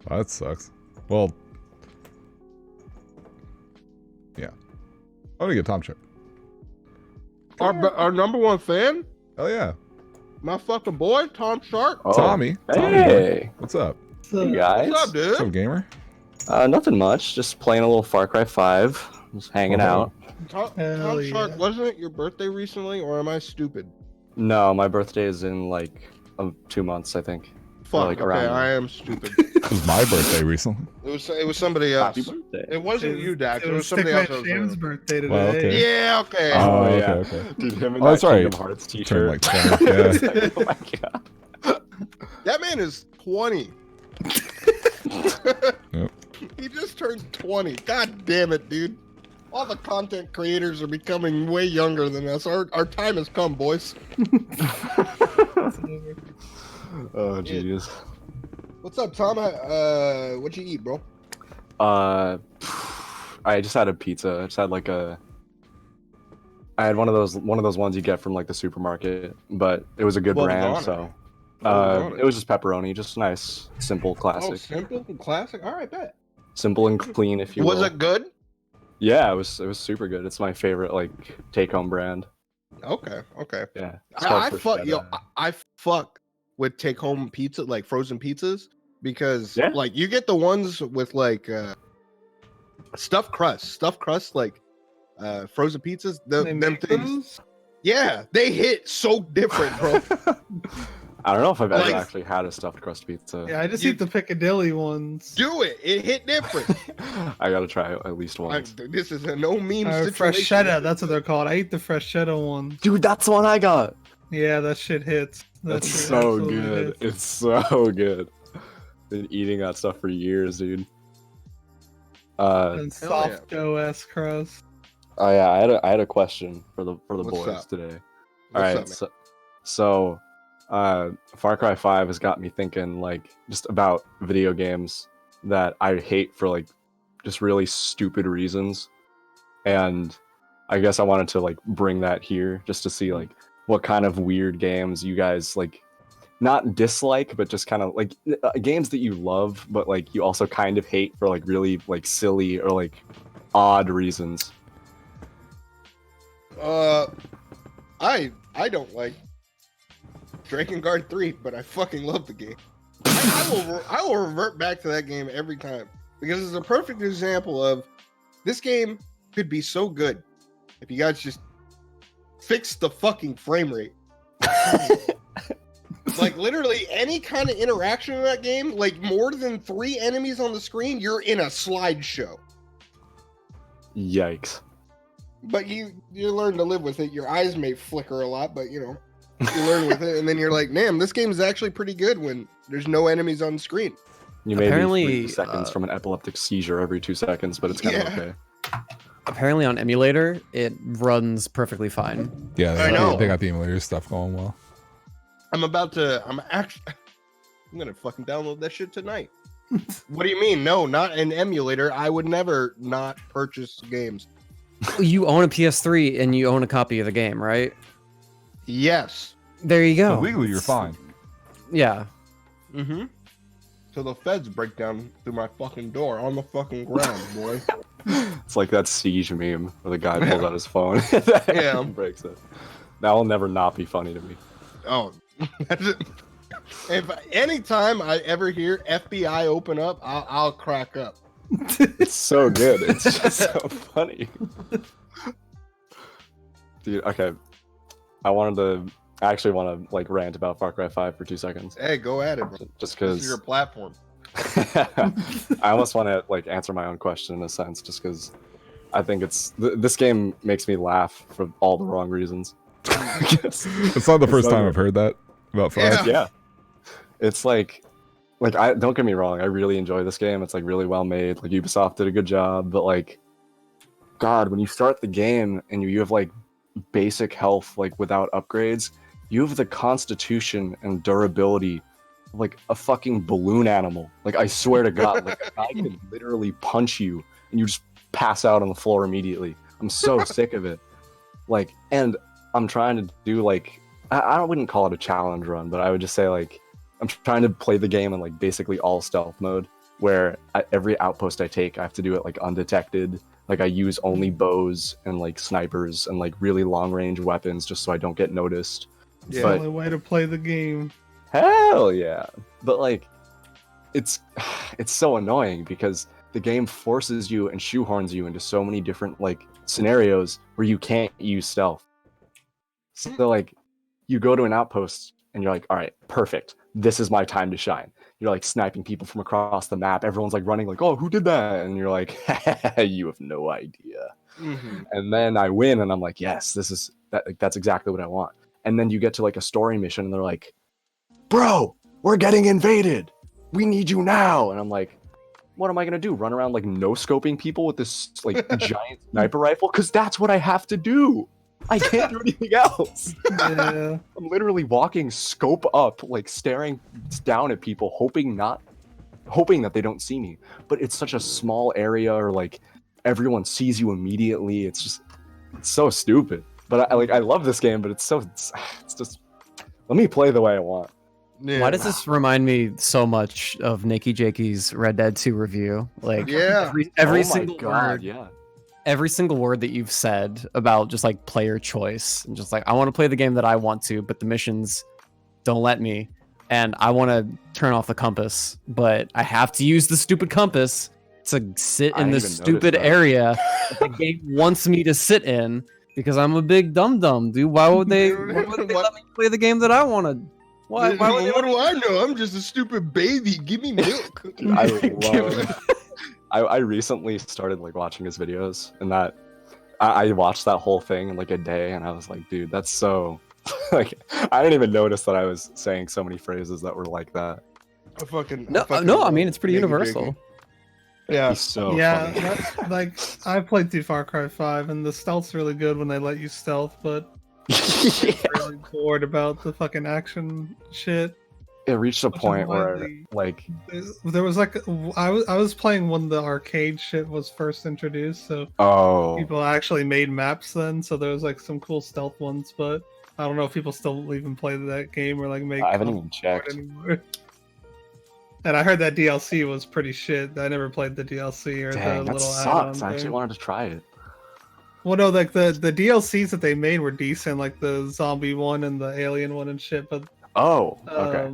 Oh, that sucks. Well, yeah. I'm gonna get Tom Shark. Our number one fan? Hell yeah. My fucking boy, Tom Shark. Oh, Tommy. Hey, What's up? So, hey guys. What's up, dude? What's up, gamer? Nothing much. Just playing a little Far Cry 5. Just hanging Oh. out. Tom Hell Shark, yeah. wasn't it your birthday recently, or am I stupid? No, my birthday is in like 2 months, I think. Fuck, like okay, around I am stupid. It was my birthday recently. It was somebody else. Happy birthday. It wasn't you, Dax. It It was was somebody else. Stickman I was Sham's with. birthday today. Well, okay. Yeah, okay. Oh, yeah. okay. Dude, him and Oh, that's that right. Kingdom Hearts Turned t-shirt. like 20. Yeah. Oh my god. That man is 20. Yep. He just turned 20. God damn it, dude. All the content creators are becoming way younger than us. Our time has come, boys. Oh jeez. What's up, Tom? What'd you eat, bro? I just had a pizza. I just had like a I had one of those ones you get from like the supermarket, but it was a good What was brand, on it? so What was on it was just pepperoni, just nice, simple, Oh, classic, simple, classic. All right, bet. simple and clean, if you Was will. it good? Yeah, it was super good. It's my favorite like take home brand. Okay. Yeah. I fuck with take home pizza, like frozen pizzas, because Yeah. like you get the ones with like stuffed crust, like frozen pizzas. They Them make things, those? yeah, they hit so different, bro. I don't know if I've ever Like- actually had a stuffed crust pizza. Yeah, I just You- eat the Piccadilly ones. Do it hit different. I gotta try it at least once. This is a no meme situation. Fresh cheddar, that's what they're called. I eat the fresh cheddar ones. Dude, that's the one I got. Yeah, that shit hits. That That's shit so absolutely good. hits. It's so good. Been eating that stuff for years, dude. And Hell soft OS crust. Oh yeah, I had a question for the What's boys up? today. What's All right, up, man? so Far Cry 5 has got me thinking like just about video games that I hate for like just really stupid reasons, and I guess I wanted to like bring that here just to see like what kind of weird games you guys like not dislike, but just kind of like games that you love, but like you also kind of hate for like really like silly or like odd reasons. I don't like Drakengard 3, but I fucking love the game. I will revert back to that game every time because it's a perfect example of this game could be so good if you guys just fix the fucking frame rate. Like literally any kind of interaction in that game, like more than 3 enemies on the screen, you're in a slideshow. Yikes. But you learn to live with it. Your eyes may flicker a lot, but you know, you learn with it, and then you're like, "Damn, this game is actually pretty good when there's no enemies on screen." You may Apparently, be 3 seconds from an epileptic seizure every 2 seconds, but it's kind of okay. Apparently on emulator, it runs perfectly fine. Yeah, I know. they got the emulator stuff going well. I'm gonna fucking download that shit tonight. What do you mean? No, not an emulator. I would never not purchase games. You own a PS3 and you own a copy of the game, right? Yes. There you go. So legally, you're fine. Yeah. Mm-hmm. So the feds break down through my fucking door on the fucking ground, boy. It's like that Siege meme where the guy pulls out his phone Yeah. and breaks it. That will never not be funny to me. Oh, that's it. If anytime I ever hear FBI open up, I'll crack up. It's so good. It's just so funny. Dude, okay. I actually want to like rant about Far Cry 5 for 2 seconds. Hey, go at it, bro. Just This is because your platform. I almost want to like answer my own question in a sense, just because I think this game makes me laugh for all the wrong reasons. It's not the first time I've heard that about 5. Yeah. It's like I don't get me wrong, I really enjoy this game. It's like really well made. Like Ubisoft did a good job, but like God, when you start the game and you have like basic health like without upgrades, you have the constitution and durability of like a fucking balloon animal. Like I swear to God, like I can literally punch you and you just pass out on the floor immediately. I'm so sick of it. Like, and I'm trying to do like I wouldn't call it a challenge run, but I would just say like I'm trying to play the game in like basically all stealth mode, where every outpost I take, I have to do it like undetected. Like I use only bows and like snipers and like really long range weapons just so I don't get noticed. It's But- the only way to play the game. Hell yeah. But like it's so annoying because the game forces you and shoehorns you into so many different like scenarios where you can't use stealth. So like you go to an outpost and you're like, all right, perfect. This is my time to shine. You're like sniping people from across the map. Everyone's like running like, oh, who did that? And you're like, you have no idea. Mm-hmm. And then I win and I'm like, yes, that's exactly what I want. And then you get to like a story mission and they're like, bro, we're getting invaded. We need you now. And I'm like, what am I gonna do? Run around like no scoping people with this like giant sniper rifle? Because that's what I have to do. I can't do anything else. Yeah. I'm literally walking scope up, like staring down at people, hoping that they don't see me. But it's such a small area, or like everyone sees you immediately. It's so stupid. But I love this game, but it's just let me play the way I want. Yeah. Why does this remind me so much of Nikki Jakey's Red Dead 2 review? Like Yeah. every Oh my single God, word, yeah. every single word that you've said about just like player choice and just like I want to play the game that I want to, but the missions don't let me, and I want to turn off the compass, but I have to use the stupid compass to sit I in didn't this even notice stupid that. area that the game wants me to sit in because I'm a big dum-dum, dude. Why would they let me play the game that I want to? Why would they What do I know? I'm just a stupid baby. Give me milk. Dude, I love. I recently started like watching his videos, and that I watched that whole thing in like a day, and I was like, dude, that's so. Like, I didn't even notice that I was saying so many phrases that were like that. I fucking No, fucking no, I love mean it's pretty Nikki universal. Jakey. Yeah. He's so Yeah, funny. that's, like I played through Far Cry 5, and the stealth's really good when they let you stealth, but Yeah. I'm really bored about the fucking action shit. It reached a Which is point why where the- like There was like I was playing when the arcade shit was first introduced, so oh people actually made maps then. So there was like some cool stealth ones, but I don't know if people still even play that game or like make. I haven't even content for it checked. anymore. And I heard that DLC was pretty shit. I never played the DLC or Dang, the that little sucks. add-on I actually thing. wanted to try it. Well, no, like the DLCs that they made were decent, like the zombie one and the alien one and shit. But Oh, okay.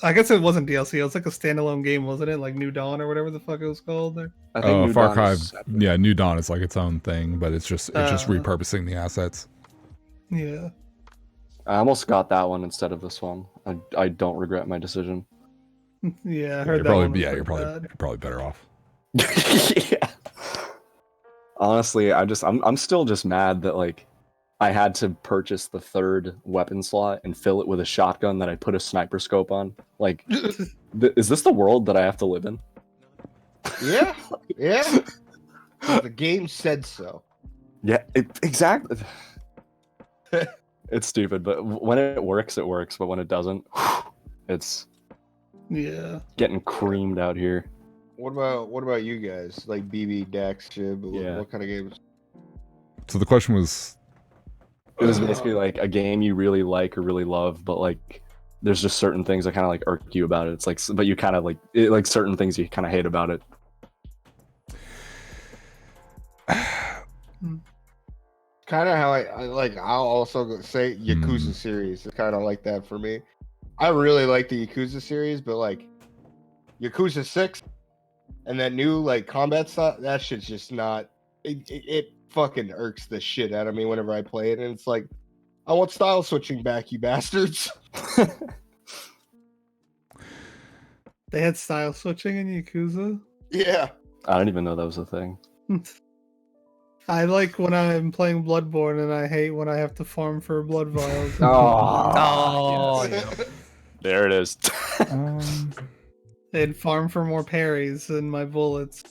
I guess it wasn't DLC. It was like a standalone game, wasn't it? Like New Dawn or whatever the fuck it was called. There. I think New Far Dawn Cry. is separate. Yeah, New Dawn is like its own thing, but it's just repurposing the assets. Yeah. I almost got that one instead of this one. I don't regret my decision. Yeah, I You're heard that probably one was you're pretty probably bad. you're probably better off. Yeah. Honestly, I'm still just mad that like I had to purchase the third weapon slot and fill it with a shotgun that I put a sniper scope on. Like, is this the world that I have to live in? Yeah. Yeah. The game said so. Yeah, exactly. It's stupid, but when it works, it works. But when it doesn't, it's Yeah. getting creamed out here. What about you guys? Like BB, DAX, Shib? Yeah. What kind of games? So the question was, It was basically like a game you really like or really love, but like there's just certain things that kind of like irk you about it. It's like, but you kind of like certain things you kind of hate about it. Kind of how I like. I'll also say Yakuza series. It's kind of like that for me. I really like the Yakuza series, but like Yakuza 6 and that new like combat stuff, that shit's just not. It fucking irks the shit out of me whenever I play it, and it's like, I want style switching back, you bastards. They had style switching in Yakuza. Yeah. I don't even know that was a thing. I like when I'm playing Bloodborne, and I hate when I have to farm for blood vials. Oh, yes. There it is. And farm for more parries and my bullets.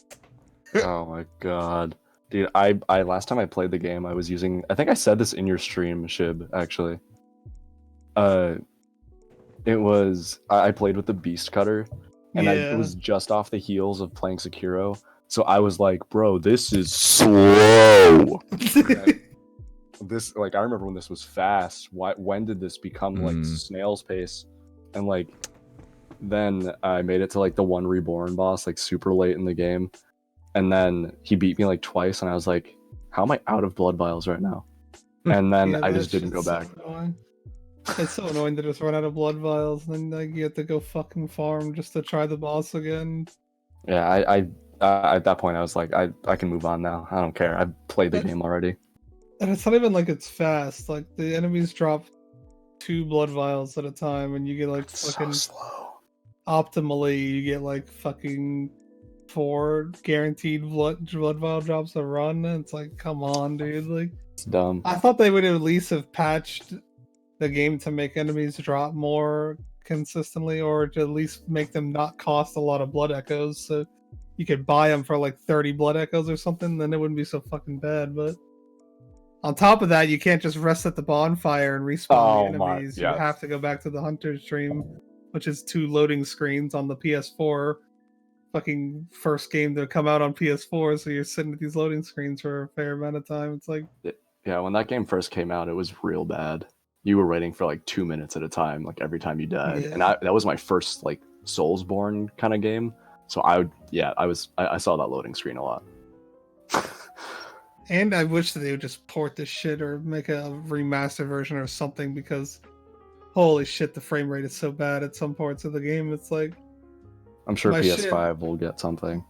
Oh my god. Dude, I last time I played the game, I was using, I think I said this in your stream, Shib, actually. It was, I played with the Beast Cutter, and it was just off the heels of playing Sekiro, so I was like, bro, this is slow. This, like, I remember when this was fast. When did this become, like, snail's pace? And, like, then I made it to, like, the one Reborn boss, like, super late in the game. And then he beat me like twice, and I was like, how am I out of blood vials right now? And then I just didn't go back. It's so annoying to just run out of blood vials, and then like, you have to go fucking farm just to try the boss again. Yeah, I at that point I was like, I can move on now. I don't care. I played the game already. And it's not even like it's fast. Like the enemies drop 2 blood vials at a time, and you get like fucking so slow. Optimally, you get like fucking 4 guaranteed blood vial drops a run. And it's like, come on, dude. Like, It's dumb. I thought they would at least have patched the game to make enemies drop more consistently, or to at least make them not cost a lot of blood echoes, so you could buy them for like 30 blood echoes or something. Then it wouldn't be so fucking bad. But on top of that, you can't just rest at the bonfire and respawn the enemies. You have to go back to the hunter's dream, which is 2 loading screens on the PS4. Fucking first game to come out on PS4, so you're sitting at these loading screens for a fair amount of time. It's like, Yeah, when that game first came out, it was real bad. You were waiting for like 2 minutes at a time, like every time you died, and that was my first like Soulsborne kind of game. So I saw that loading screen a lot. And I wish that they would just port this shit or make a remaster version or something, because holy shit, the frame rate is so bad at some parts of the game. It's like, I'm sure My PS5 will get something.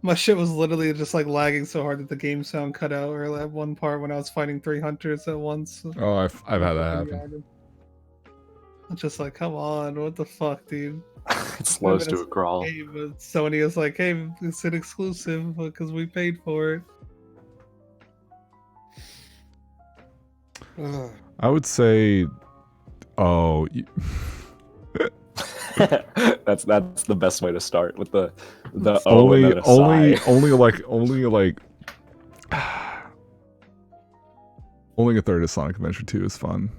my shit was literally just like lagging so hard that the game sound cut out, or at one part when I was fighting 3 hunters at once. Oh, I've had that happen. I'm just like, come on, what the fuck, dude? It slows to a crawl. Hey, but Sony is like, hey, it's an exclusive because we paid for it. I would say, oh, that's the best way to start with the only and then a sigh. only a third of Sonic Adventure 2 is fun.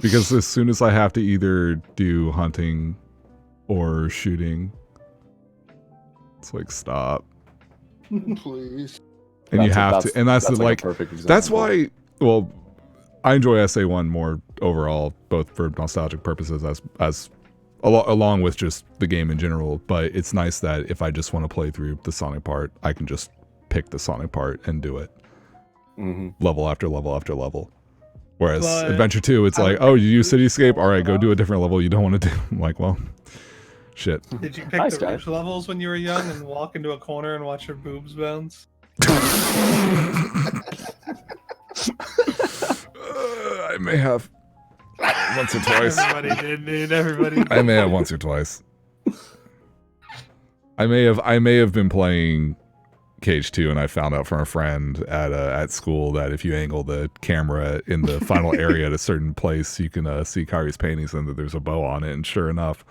Because as soon as I have to either do hunting or shooting, it's like, stop. Please. And you have to, and that's like a perfect example. that's why. Well, I enjoy SA1 more overall, both for nostalgic purposes as along with just the game in general. But it's nice that if I just want to play through the Sonic part, I can just pick the Sonic part and do it, level after level after level. Whereas Adventure 2, it's like, oh, you use Cityscape, all right, go do a different level you don't want to do. I'm like, well, shit. Did you pick the Rouge levels when you were young and walk into a corner and watch your boobs bounce? I may have once or twice. Everybody did, dude. Everybody. I may have once or twice. I may have been playing Cage 2, and I found out from a friend at school that if you angle the camera in the final area at a certain place, you can see Kyrie's panties and that there's a bow on it. And sure enough,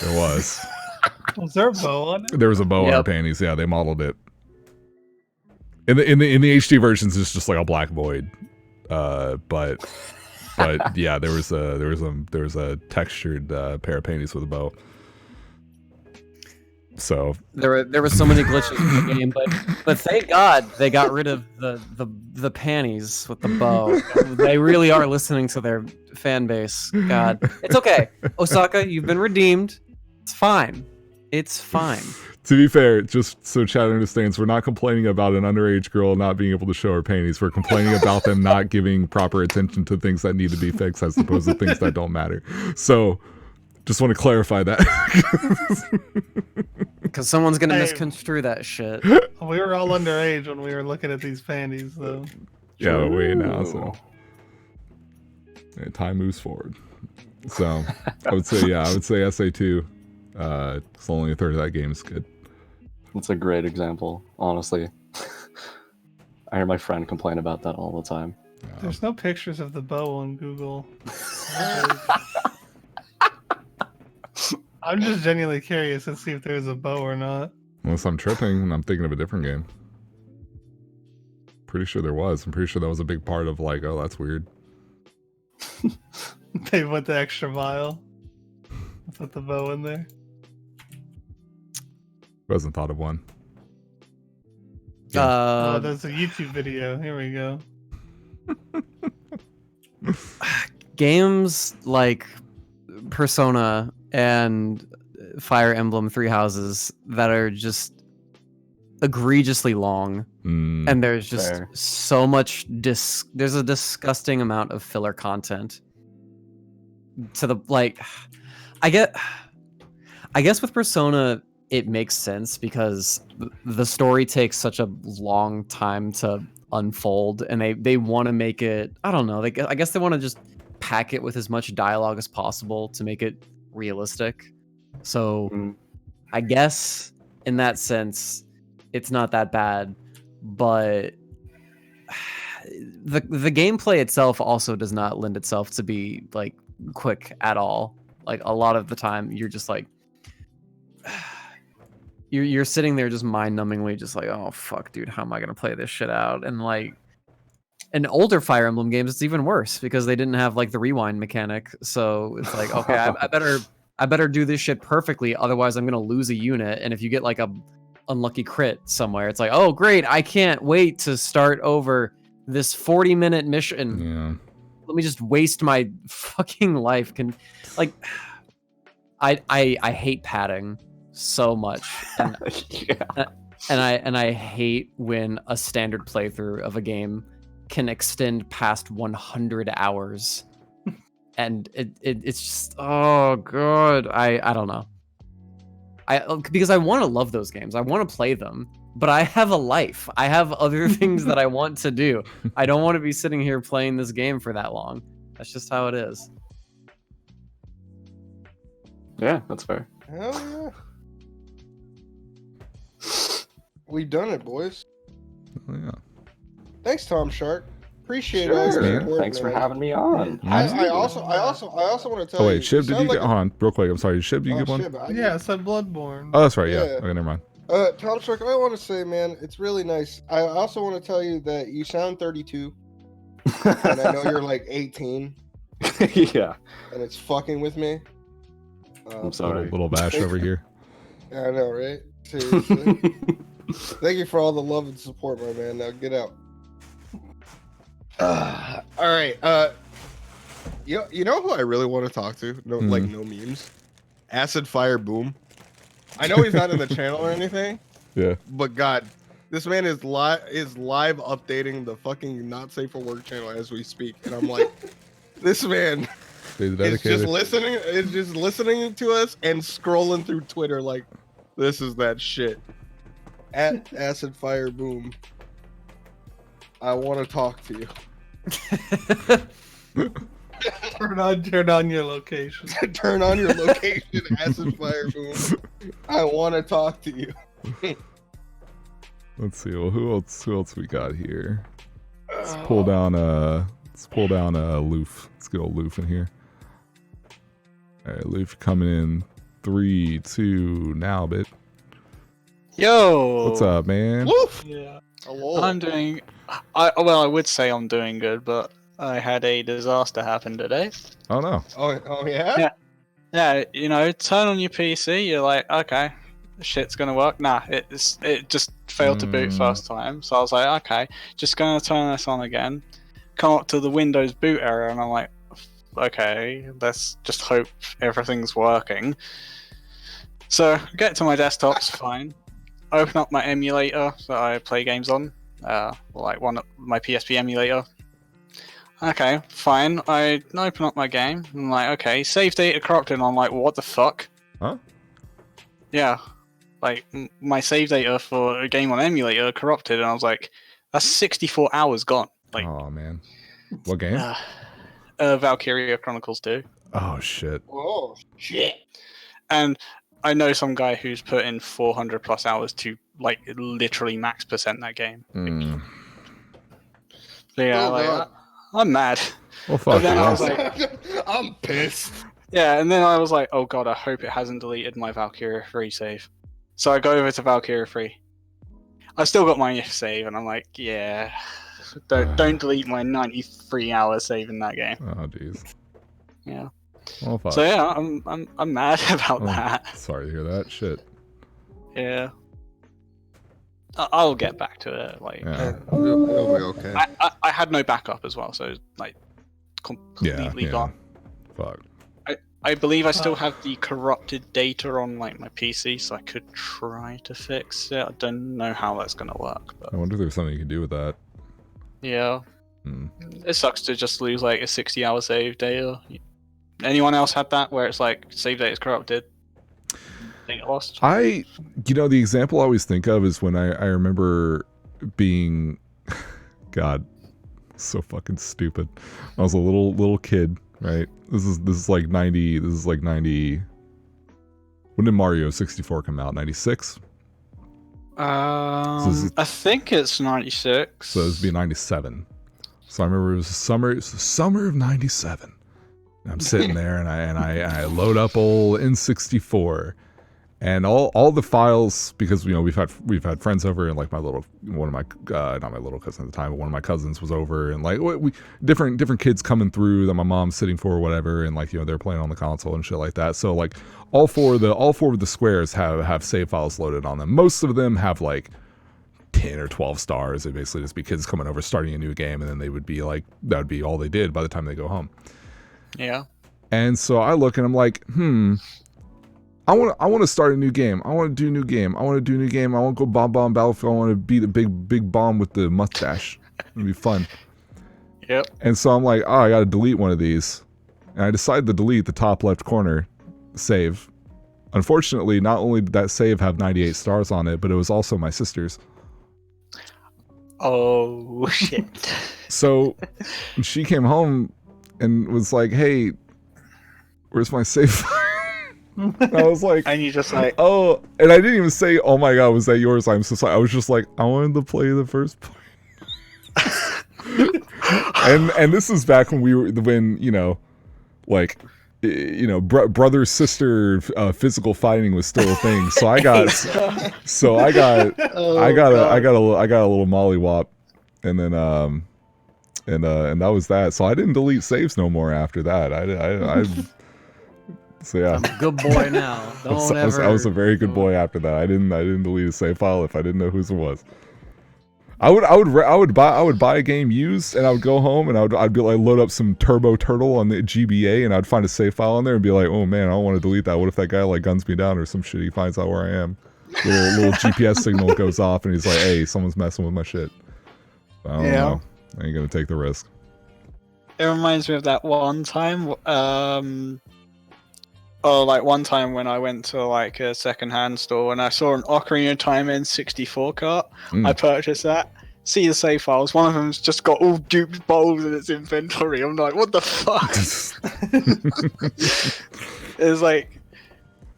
there was. Was there a bow on it? There was a bow on her panties. Yeah, they modeled it. In the HD versions, it's just like a black void. But yeah, there was a textured pair of panties with a bow. So there were so many glitches in the game, but thank God they got rid of the panties with the bow. They really are listening to their fan base. God, it's okay, Osaka, you've been redeemed. It's fine. It's fine. To be fair, just so Chad understands, we're not complaining about an underage girl not being able to show her panties. We're complaining about them not giving proper attention to things that need to be fixed as opposed to things that don't matter. So, just want to clarify that. Because someone's going to misconstrue that shit. We were all underage when we were looking at these panties, though. Yeah, we now, so. Yeah, time moves forward. So, I would say SA2. It's only a third of that game is good. That's a great example, honestly. I hear my friend complain about that all the time. There's no pictures of the bow on Google. I'm just genuinely curious to see if there's a bow or not. Unless I'm tripping and I'm thinking of a different game. Pretty sure there was. I'm pretty sure that was a big part of like, oh, that's weird. They went the extra mile. Put the bow in there. Wasn't thought of one. There's a YouTube video. Here we go. Games like Persona and Fire Emblem Three Houses that are just egregiously long, and there's just so much there's a disgusting amount of filler content. To the like, I guess with Persona it makes sense because the story takes such a long time to unfold, and they want to make it, I don't know, I guess they want to just pack it with as much dialogue as possible to make it realistic. So I guess in that sense it's not that bad, but the gameplay itself also does not lend itself to be like quick at all. Like a lot of the time you're just like you're sitting there just mind-numbingly just like, oh fuck dude, how am I gonna play this shit out? And like in older Fire Emblem games it's even worse because they didn't have like the rewind mechanic, so it's like, okay, I better do this shit perfectly, otherwise I'm gonna lose a unit. And if you get like a unlucky crit somewhere. It's like, oh great, I can't wait to start over this 40-minute mission. Yeah. Let me just waste my fucking life. I hate padding so much. And, Yeah. and I hate when a standard playthrough of a game can extend past 100 hours. And it's just, oh god, I don't know. Because I want to love those games. I want to play them, but I have a life. I have other things that I want to do. I don't want to be sitting here playing this game for that long. That's just how it is. Yeah, that's fair. Hell yeah. We've done it, boys. Oh, yeah. Thanks, Tom Shark. Appreciate Sure. all your support, Thanks for man. having me on. I also want to tell Oh you. wait, Shib, did you get on real quick? I'm sorry, Shib, did you get one? Yeah, I said Bloodborne. Oh, that's right. Yeah. Yeah. Okay, never mind. Tom Shark, I want to say, man, it's really nice. I also want to tell you that you sound 32, and I know you're like 18, Yeah. and it's fucking with me. I'm sorry. Little bash over here. I know, right? Seriously. Thank you for all the love and support, my man. Now get out. All right. You know who I really want to talk to? No, like no memes. Acid Fire Boom. I know he's not in the channel or anything. Yeah. But God, this man is live updating the fucking Not Safe for Work channel as we speak, and I'm like, this man is just listening to us and scrolling through Twitter like this is that shit. At Acid Fire Boom, I want to talk to you. Turn on your location. Turn on your location, Acid Fire Boom. I want to talk to you. Let's see. Well, who else we got here? Let's pull down Loof. Let's get old Loof in here. All right, Loof coming in 3, 2, now, bit. Yo! What's up, man? Woof! Yeah. Hello. I'm doing. I would say I'm doing good, but I had a disaster happen today. Oh no. Oh yeah? Yeah. Yeah, you know, turn on your PC. You're like, okay, shit's gonna work. Nah, it just failed to boot first time. So I was like, okay, just gonna turn this on again. Come up to the Windows boot area, and I'm like, okay, let's just hope everything's working. So get to my desktop's fine. Open up my emulator that I play games on, like my PSP emulator. Okay, fine. I open up my game. I'm like, okay, save data corrupted. And I'm like, what the fuck? Huh? Yeah, like my save data for a game on emulator corrupted, and I was like, that's 64 hours gone. Like, oh man. What game? Valkyria Chronicles 2. Oh shit. Oh shit. And I know some guy who's put in 400 plus hours to like literally max percent that game. So, yeah, God. I'm mad. Well, fuck then you. I was like, I'm pissed. yeah, and then I was like, oh god, I hope it hasn't deleted my Valkyria 3 save. So I go over to Valkyria 3. I've still got my save, and I'm like, yeah, don't delete my 93 hours save in that game. Oh jeez. Yeah. Well, fuck. So yeah, I'm mad about Oh, that. Sorry to hear that. Shit. Yeah. I'll get back to it. Like, Yeah. It'll be okay. I had no backup as well, so like completely Yeah. gone. Fuck. I believe I still have the corrupted data on like my PC, so I could try to fix it. I don't know how that's gonna work, but I wonder if there's something you can do with that. yeah, it sucks to just lose like a 60-hour save data. Anyone else had that where it's like save data is corrupted? Think it lost. The example I always think of is when I remember being, God, so fucking stupid. I was a little kid, right? This is like 90. This is like 90. When did Mario 64 come out? 96. I think it's 96. So this would be 97. So I remember it was the summer of 97. And I'm sitting there and I load up old N64. And all the files, because we've had friends over, and like one of my not my little cousin at the time, but one of my cousins was over, and like we different kids coming through that my mom's sitting for or whatever, and like they're playing on the console and shit like that. So like all four of the squares have save files loaded on them. Most of them have like 10 or 12 stars. It basically just be kids coming over starting a new game, and then they would be like, that would be all they did by the time they go home. Yeah. And so I look and I'm like, I want to start a new game. I want to do a new game. I want to go bomb Battlefield. I want to beat a big bomb with the mustache. It'd be fun. Yep. And so I'm like, oh, I got to delete one of these. And I decide to delete the top left corner save. Unfortunately, not only did that save have 98 stars on it, but it was also my sister's. Oh, shit. So she came home and was like, hey, where's my save? I was like, and you just like, oh, and I didn't even say, oh my god, was that yours? I'm so sorry. I was just like, I wanted to play the first part. and this is back when brother sister physical fighting was still a thing. So I got a little mollywop, and then and that was that. So I didn't delete saves no more after that. I So yeah, I'm a good boy now. I was a very good boy after that. I didn't delete a save file if I didn't know whose it was. I would buy a game used, and I would go home and I'd be like, load up some Turbo Turtle on the GBA, and I'd find a save file on there and be like, oh man, I don't want to delete that. What if that guy like guns me down or some shit? He finds out where I am. Little GPS signal goes off, and he's like, hey, someone's messing with my shit. I don't know. I ain't gonna take the risk. It reminds me of that one time. One time when I went to like a second-hand store and I saw an Ocarina of Time N64 cart. I purchased that. See the save files. One of them's just got all duped bottles in its inventory. I'm like, what the fuck? It's like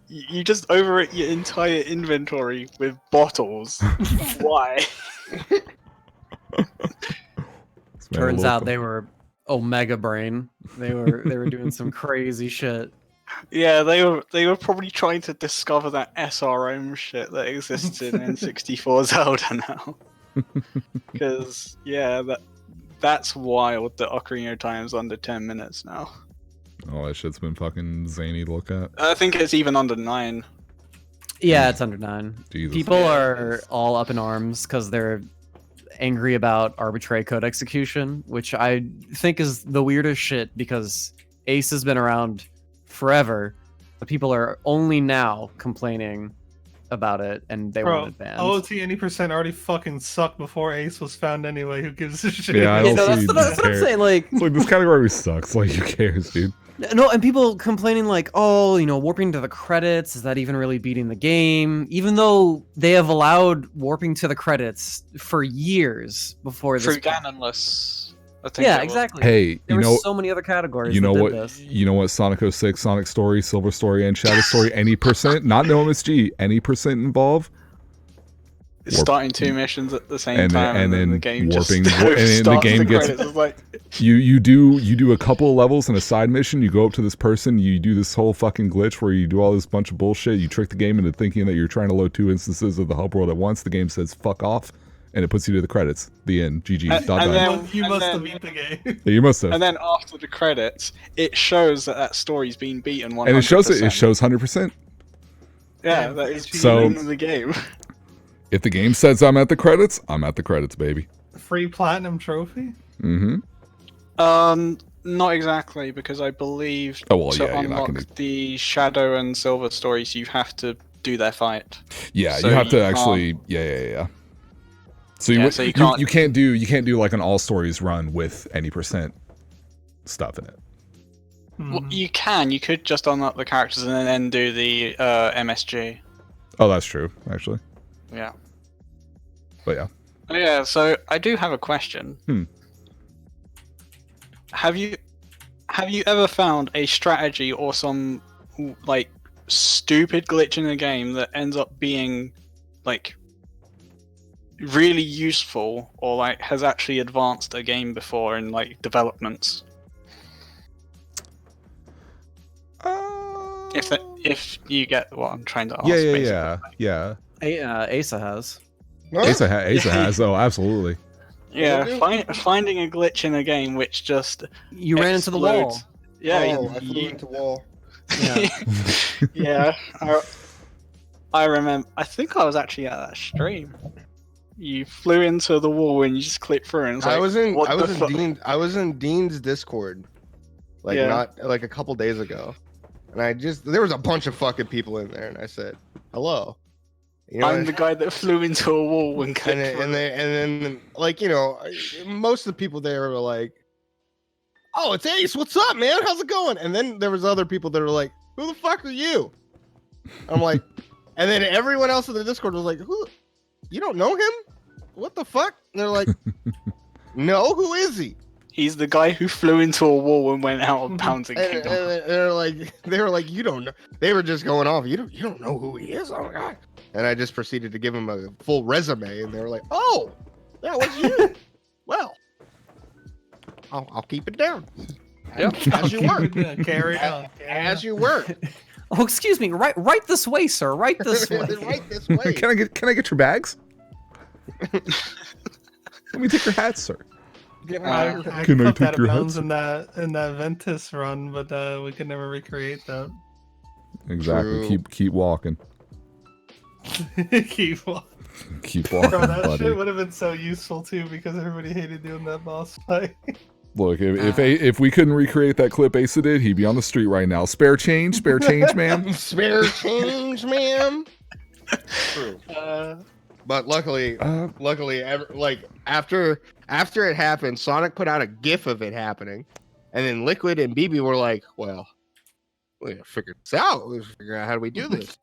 you just overwrite your entire inventory with bottles. Why? Turns out they were Omega Brain. They were doing some crazy shit. Yeah, they were probably trying to discover that SRM shit that exists in N64 Zelda now. Because that's wild that Ocarina of Time's under 10 minutes now. Oh, that shit's been fucking zany to look at. I think it's even under 9. Yeah, it's under 9. Jesus. People are all up in arms because they're angry about arbitrary code execution, which I think is the weirdest shit because Ace has been around forever, but people are only now complaining about it, and they want it banned. OT any percent already fucking sucked before Ace was found anyway. Who gives a shit? Yeah, I don't that's what I'm saying. Like, it's like this category sucks. Like, who cares, dude? No, and people complaining like, oh, warping to the credits, is that even really beating the game? Even though they have allowed warping to the credits for years before this. Through Ganonless. Yeah, exactly. Hey, there were so many other categories. You know that what? did this. You know what? Sonic 06, Sonic Story, Silver Story, and Shadow Story. Any percent, not no MSG. Any percent involved. Starting 2 missions at the same time, and then the game warping, just and the game gets. Like... You do a couple of levels in a side mission. You go up to this person. You do this whole fucking glitch where you do all this bunch of bullshit. You trick the game into thinking that you're trying to load 2 instances of the hub world at once. The game says "fuck off." And it puts you to the credits. The end. GG. You must have beat the game. Yeah, you must have. And then after the credits, it shows that story's been beaten 100%. And it shows 100%. Yeah, that is so the game. If the game says I'm at the credits, I'm at the credits, baby. Free platinum trophy? Mm-hmm. Not exactly, because I believe to unlock the Shadow and Silver stories, you have to do their fight. Yeah, so you have to actually. Yeah. So you can't do like an all stories run with any percent stuff in it. Well, you can. You could just unlock the characters and then do the MSG. Oh, that's true, actually. Yeah. But yeah. Yeah. So I do have a question. Have you ever found a strategy or some like stupid glitch in the game that ends up being like really useful or like has actually advanced a game before in like developments? if you get what I'm trying to ask. Yeah. Aceuhh has. Aceuhh has, oh, absolutely. Yeah, finding a glitch in a game which just You ran into the wall. explodes. Yeah, I flew into wall. Yeah. yeah. I remember. I think I was actually at that stream. You flew into the wall and you just clicked through. And it was like, I was in Dean's Discord, not like a couple days ago, and there was a bunch of fucking people in there, and I said hello. You know, I'm the guy that flew into a wall and clicked through. And then like most of the people there were like, "Oh, it's Ace. What's up, man? How's it going?" And then there was other people that were like, "Who the fuck are you?" I'm like, and then everyone else in the Discord was like, "Who? You don't know him? What the fuck?" And they're like, "No, who is he?" He's the guy who flew into a wall and went out of bounds and kicked off. They were like, "You don't know." They were just going off. You don't know who he is. Oh my god! And I just proceeded to give him a full resume, and they were like, "Oh, that was you." Well, I'll keep it down. As you work. Carry on. As you work. Oh, excuse me. Right this way, sir. Right this way. Right this way. Can I get your bags? Let me take your hats, sir. I put that bounds in that Ventus run, but we could never recreate that. Exactly. True. Keep walking. Keep walking. Keep walking, Bro, that buddy. shit would have been so useful too, because everybody hated doing that boss fight. Look, if we couldn't recreate that clip Aceuhh did, he'd be on the street right now. Spare change, ma'am. Spare change, ma'am. True. But luckily, after it happened, Sonic put out a GIF of it happening, and then Liquid and BB were like, "Well, we gotta figure this out. We gotta figure out how do we do this."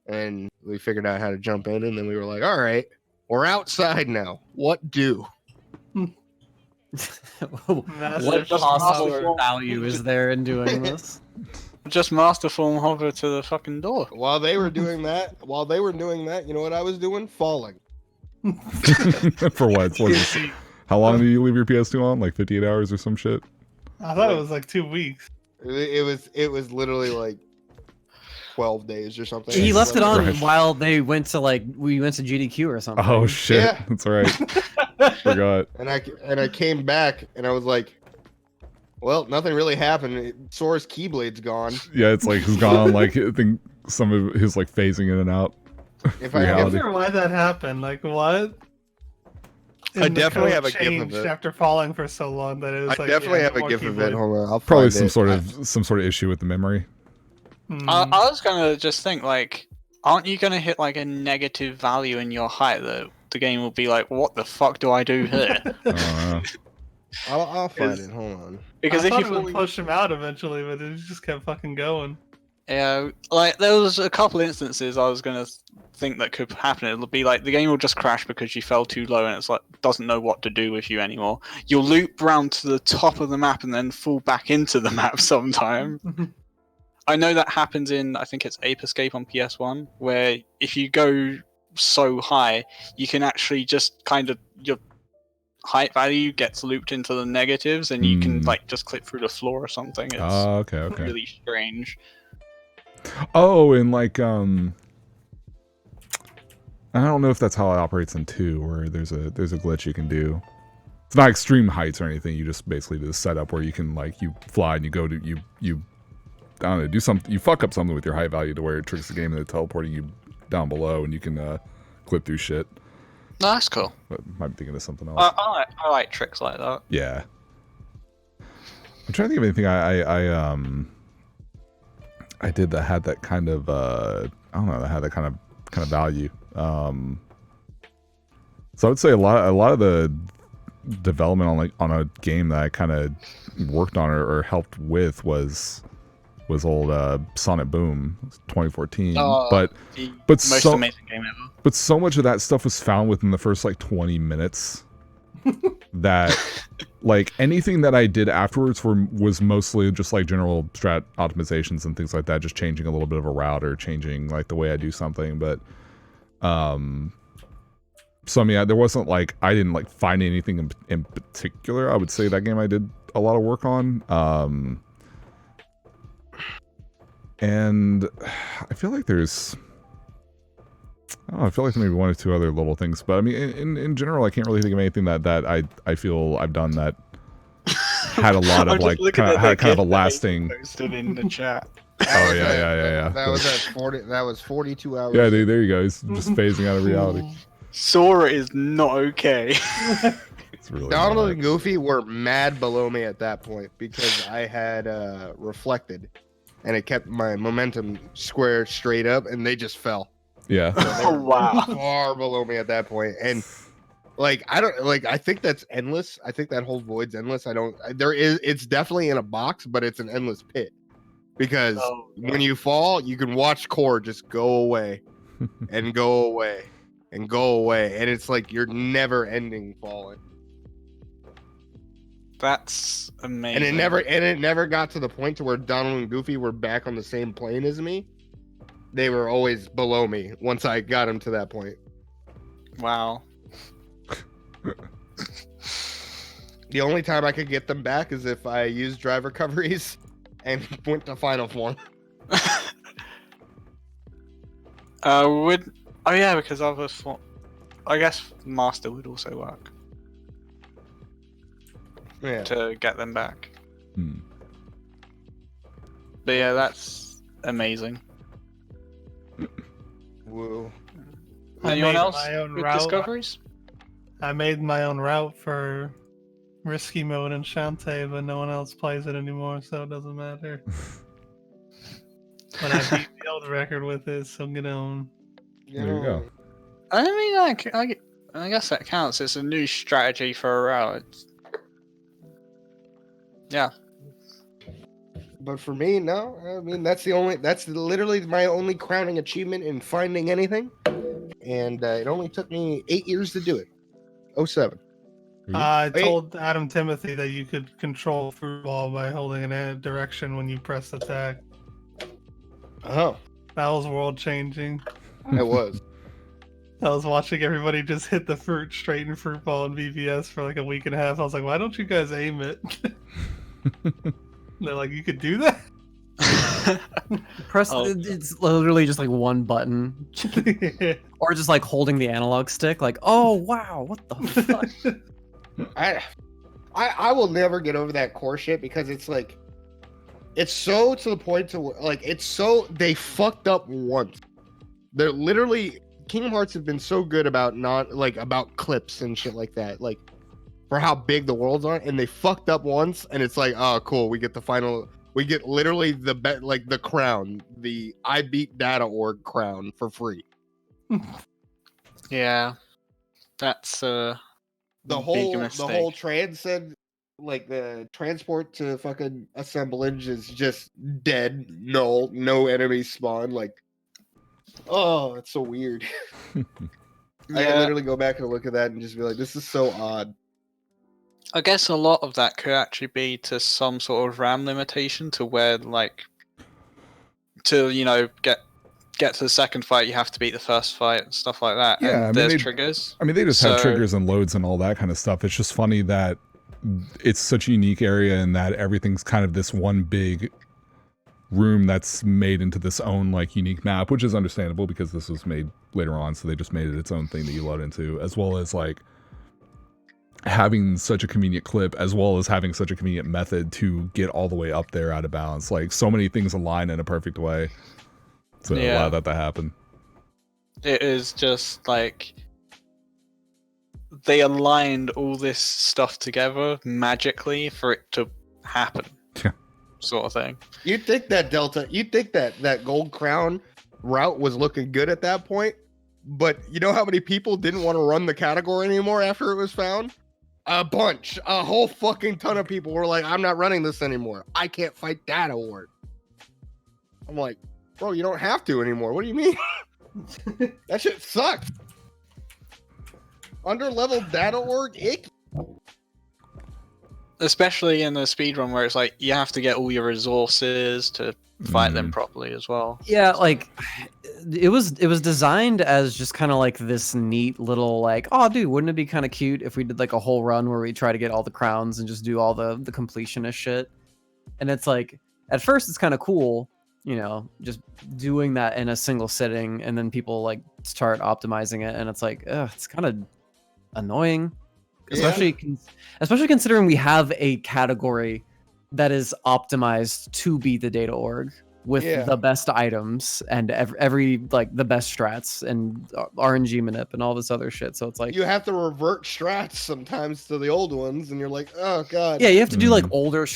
And we figured out how to jump in, and then we were like, "All right, we're outside now. What do?" What possible value is there in doing this? Just master form hover to the fucking door. While they were doing that, you know what I was doing? Falling. For what? How long do you leave your PS2 on? Like 58 hours or some shit? I thought it was like 2 weeks. It was literally like 12 days or something. He left it on Right. while we went to GDQ or something. Oh shit! Yeah. That's right. Forgot. And I came back and I was like, well, nothing really happened. Sora's Keyblade's gone. Yeah, it's like he's gone. Like I think some of his like phasing in and out. If I Reality. wonder why that happened. Like what? I And the definitely code have a GIF of changed it. after falling for so long that it was I like, definitely yeah, have a more GIF of it. Keyblade. Hold on, I'll Probably find some sort of issue with the memory. I was gonna just think like, aren't you gonna hit like a negative value in your height that the game will be like, what the fuck do I do here? I'll find it. Hold on. Because I if thought you it would push him out eventually, but it just kept fucking going. yeah, like there was a couple instances I was gonna think that could happen. It'll be like the game will just crash because you fell too low and it's like doesn't know what to do with you anymore. You'll loop round to the top of the map and then fall back into the map sometime. I know that happens in, I think it's Ape Escape on PS1, where if you go so high, you can actually just kind of, your height value gets looped into the negatives and you can like just clip through the floor or something. It's Okay. really strange. Oh, and like I don't know if that's how it operates in 2, where there's a glitch you can do. It's not extreme heights or anything. You just basically do the setup where you can like you fly and you go to you I don't know, do something. You fuck up something with your height value to where it tricks the game into teleporting you down below, and you can clip through shit. No, that's cool. But might be thinking of something else. I like tricks like that. Yeah. I'm trying to think of anything I did that had that kind of I don't know, that had that kind of value. So I would say a lot of the development on a game that I kind of worked on or helped with was old Sonic Boom 2014. But most amazing game ever. But so much of that stuff was found within the first like 20 minutes that like anything that I did afterwards was mostly just like general strat optimizations and things like that, just changing a little bit of a route or changing like the way I do something. But so I mean, there wasn't like, I didn't like find anything in particular. I would say that game I did a lot of work on. And I feel like there's... I feel like there may be one or two other little things, but I mean, in general, I can't really think of anything that I feel I've done that had a lot of like kind of a lasting. Posted in the chat. Oh yeah. That was at 40. That was 42 hours. Yeah, there you go. He's just phasing out of reality. Sora is not okay. It's really Donald and Goofy were mad below me at that point because I had reflected, and it kept my momentum square straight up, and they just fell. Yeah. So they were Wow. far below me at that point, and like I think that's endless. I think that whole void's endless. It's definitely in a box, but it's an endless pit because when you fall, you can watch core just go away and go away and go away, and it's like you're never ending falling. That's amazing. And it never got to the point to where Donald and Goofy were back on the same plane as me. They were always below me once I got them to that point. Wow. The only time I could get them back is if I used drive recoveries and went to final form. Because I guess master would also work to get them back. But yeah, that's amazing. Woo. Anyone else with route. discoveries? I made my own route for risky mode in Shantae, but no one else plays it anymore, so it doesn't matter. But I beat the old record with it, so get on. There you go. I mean, I guess that counts. It's a new strategy for a route. Yeah. But for me, no. I mean, that's literally my only crowning achievement in finding anything. And it only took me 8 years to do it. 07. I told Adam Timothy that you could control fruit ball by holding in a direction when you press attack. Oh. That was world changing. It was. I was watching everybody just hit the fruit straight in fruit ball and VBS for like a week and a half. I was like, why don't you guys aim it? They're like, you could do that? It's literally just like one button. Or just like holding the analog stick, like, oh wow, what the fuck? I will never get over that core shit because it's like it's so to the point to like it's so they fucked up once. They're literally Kingdom Hearts have been so good about about clips and shit like that, like for how big the worlds are, and they fucked up once, and it's like, oh cool, we get literally the crown, the I beat data.org crown for free. Yeah, that's the whole transcend, like the transport to fucking assemblage is just dead, null, no enemies spawn. Like, oh, it's so weird. I can literally go back and look at that and just be like, this is so odd. I guess a lot of that could actually be to some sort of RAM limitation to where, like, to, you know, get to the second fight, you have to beat the first fight and stuff like that. Yeah, and there's triggers. I mean, they just have triggers and loads and all that kind of stuff. It's just funny that it's such a unique area and that everything's kind of this one big room that's made into this own, like, unique map, which is understandable because this was made later on, so they just made it its own thing that you load into, as well as, like, having such a convenient clip, as well as having such a convenient method to get all the way up there out of bounds. Like, so many things align in a perfect way to allow that to happen. It is just like they aligned all this stuff together magically for it to happen. Yeah. Sort of thing. You'd think that gold crown route was looking good at that point, but you know how many people didn't want to run the category anymore after it was found? A whole fucking ton of people were like, I'm not running this anymore. I can't fight that award. I'm like, bro, you don't have to anymore. What do you mean? That shit sucks. Under-leveled data.org, icky. Especially in the speedrun where it's like, you have to get all your resources to fight them properly as well. Yeah, like it was designed as just kind of like this neat little like, oh dude, wouldn't it be kind of cute if we did like a whole run where we try to get all the crowns and just do all the completionist shit. And it's like, at first it's kind of cool, you know, just doing that in a single sitting, and then people like start optimizing it, and it's like, ugh, it's kind of annoying, especially especially considering we have a category that is optimized to be the data org with the best items and every like the best strats and RNG manip and all this other shit. So it's like you have to revert strats sometimes to the old ones, and you're like, oh god. Yeah, you have to do like older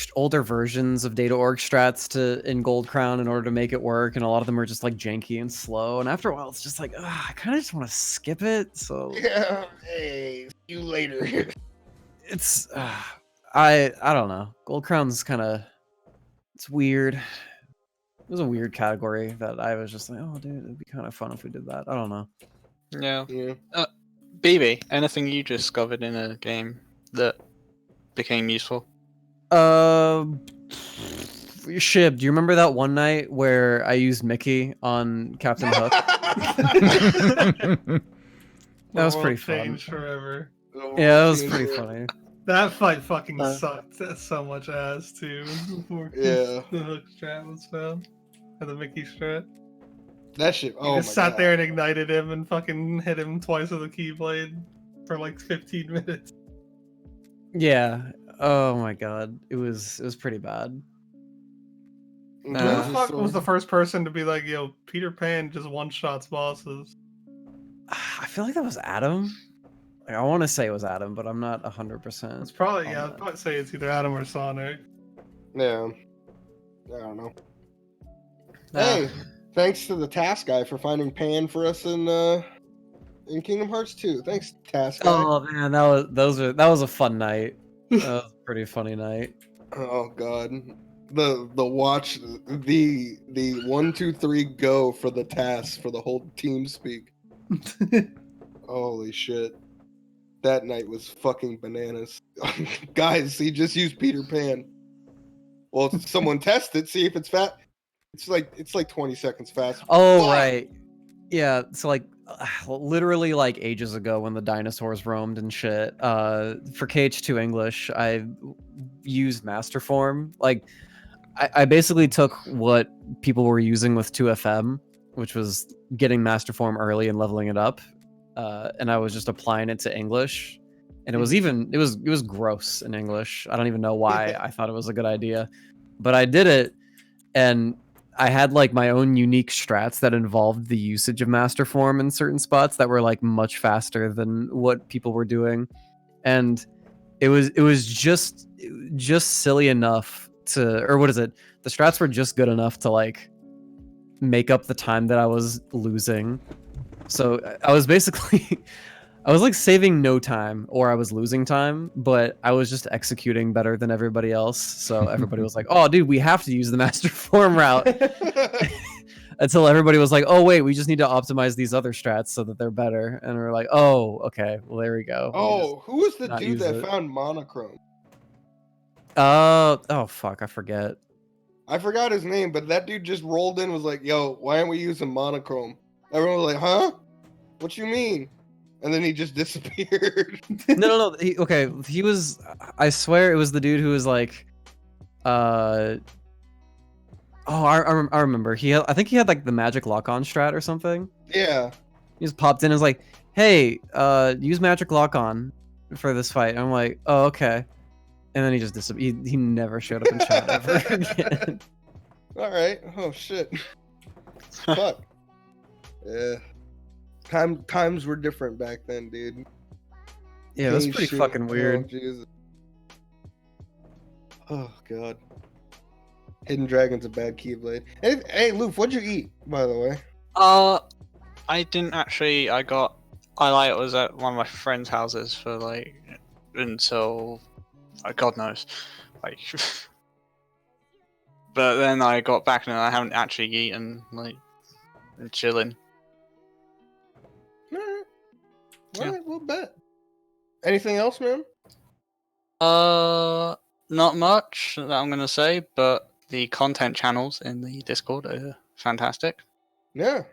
versions of data org strats in Gold Crown in order to make it work, and a lot of them are just like janky and slow. And after a while, it's just like, I kind of just want to skip it. So yeah, hey, see you later. It's I don't know. Gold Crown's kind of it's weird. It was a weird category that I was just like, oh, dude, it'd be kind of fun if we did that. I don't know. Yeah. BB, anything you discovered in a game that became useful? Shib, do you remember that one night where I used Mickey on Captain Hook? That was pretty fun. Forever. Yeah, that was pretty funny. That fight fucking sucked so much ass too. The hook strat was found. And the Mickey strat. That shit. You just sat there and ignited him and fucking hit him twice with a keyblade for like 15 minutes. Yeah. Oh my god. It was pretty bad. Who the fuck was the first person to be like, yo, Peter Pan just one-shots bosses? I feel like that was Adam. Like, I want to say it was Adam, but I'm not 100%. It's probably, I'd probably say it's either Adam or Sonic. Yeah. I don't know. Hey, thanks to the task guy for finding Pan for us in Kingdom Hearts 2. Thanks, task guy. Oh man, that was a fun night. That was a pretty funny night. Oh god. The watch the 1, 2, 3 go for the task for the whole team speak. Holy shit. That night was fucking bananas. Guys, he just used Peter Pan. Well, someone test it, see if it's fat. It's like 20 seconds fast. Oh right. Yeah, so like literally like ages ago when the dinosaurs roamed and shit, for KH2 English, I used Masterform. Like I basically took what people were using with 2FM, which was getting Masterform early and leveling it up, and I was just applying it to English, and it was gross in English. I don't even know why I thought it was a good idea, but I did it, and I had like my own unique strats that involved the usage of Masterform in certain spots that were like much faster than what people were doing, and it was just silly enough to, or what is it? The strats were just good enough to like make up the time that I was losing. So I was basically, I was like saving no time, or I was losing time, but I was just executing better than everybody else. So everybody was like, "Oh, dude, we have to use the Masterform route." Until everybody was like, "Oh, wait, we just need to optimize these other strats so that they're better." And we're like, "Oh, okay, well there we go." Oh, who was the dude that found monochrome? Oh fuck, I forget. I forgot his name, but that dude just rolled in and was like, yo, why aren't we using monochrome? Everyone was like, huh? What you mean? And then he just disappeared. No. He was, I swear it was the dude who was like, I remember. I think he had like the magic lock-on strat or something. Yeah. He just popped in and was like, hey, use magic lock-on for this fight. And I'm like, oh, okay. And then he just disappeared. He never showed up in chat ever again. All right. Oh shit. Fuck. Yeah. Times were different back then, dude. Yeah, it was pretty fucking weird. Oh, Jesus. Oh god. Hidden Dragon's a bad Keyblade. Hey, Loof, what'd you eat, by the way? I didn't actually. I was at one of my friend's houses for like until. God knows, like. But then I got back and I haven't actually eaten, like, and chilling. Alright, we'll bet. Anything else, man? Not much that I'm gonna say, but the content channels in the Discord are fantastic. Yeah.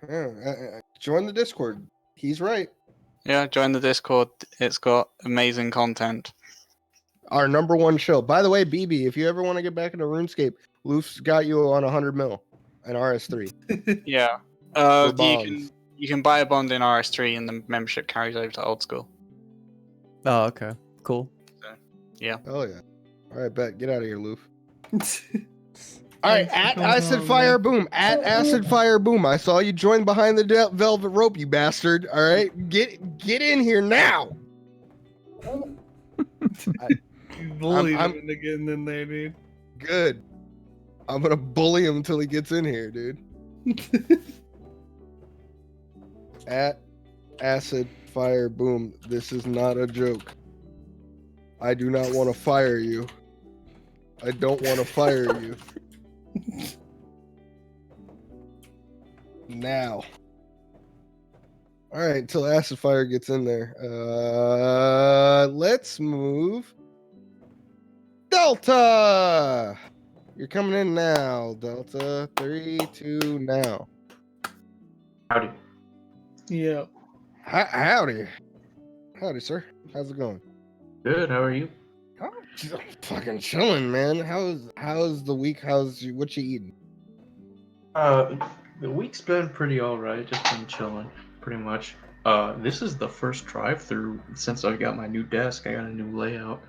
Join the Discord. He's right. Yeah, join the Discord. It's got amazing content. Our #1 show. By the way, BB, if you ever want to get back into RuneScape, Loof's got you on 100 mil. and RS3. Yeah. For bonds. You can buy a bond in RS3 and the membership carries over to old school. Oh, okay. Cool. Yeah. Oh yeah. All right, bet. Get out of here, Loof. All right, at Acid Fire Boom. At Acid Fire Boom. I saw you join behind the velvet rope, you bastard. All right, get in here now. You bullied I'm- him into getting in there, dude. Good. I'm gonna bully him until he gets in here, dude. At Acid Fire Boom. This is not a joke. I do not want to fire you. I don't want to fire you. Now. All right, until Acid Fire gets in there. Let's move. Delta! You're coming in now, Delta. 3, 2, now. Howdy. Yeah. Howdy. Howdy, sir. How's it going? Good. How are you? I'm fucking chilling, man. How's the week? What you eating? The week's been pretty alright. Just been chilling, pretty much. This is the first drive-through since I got my new desk. I got a new layout.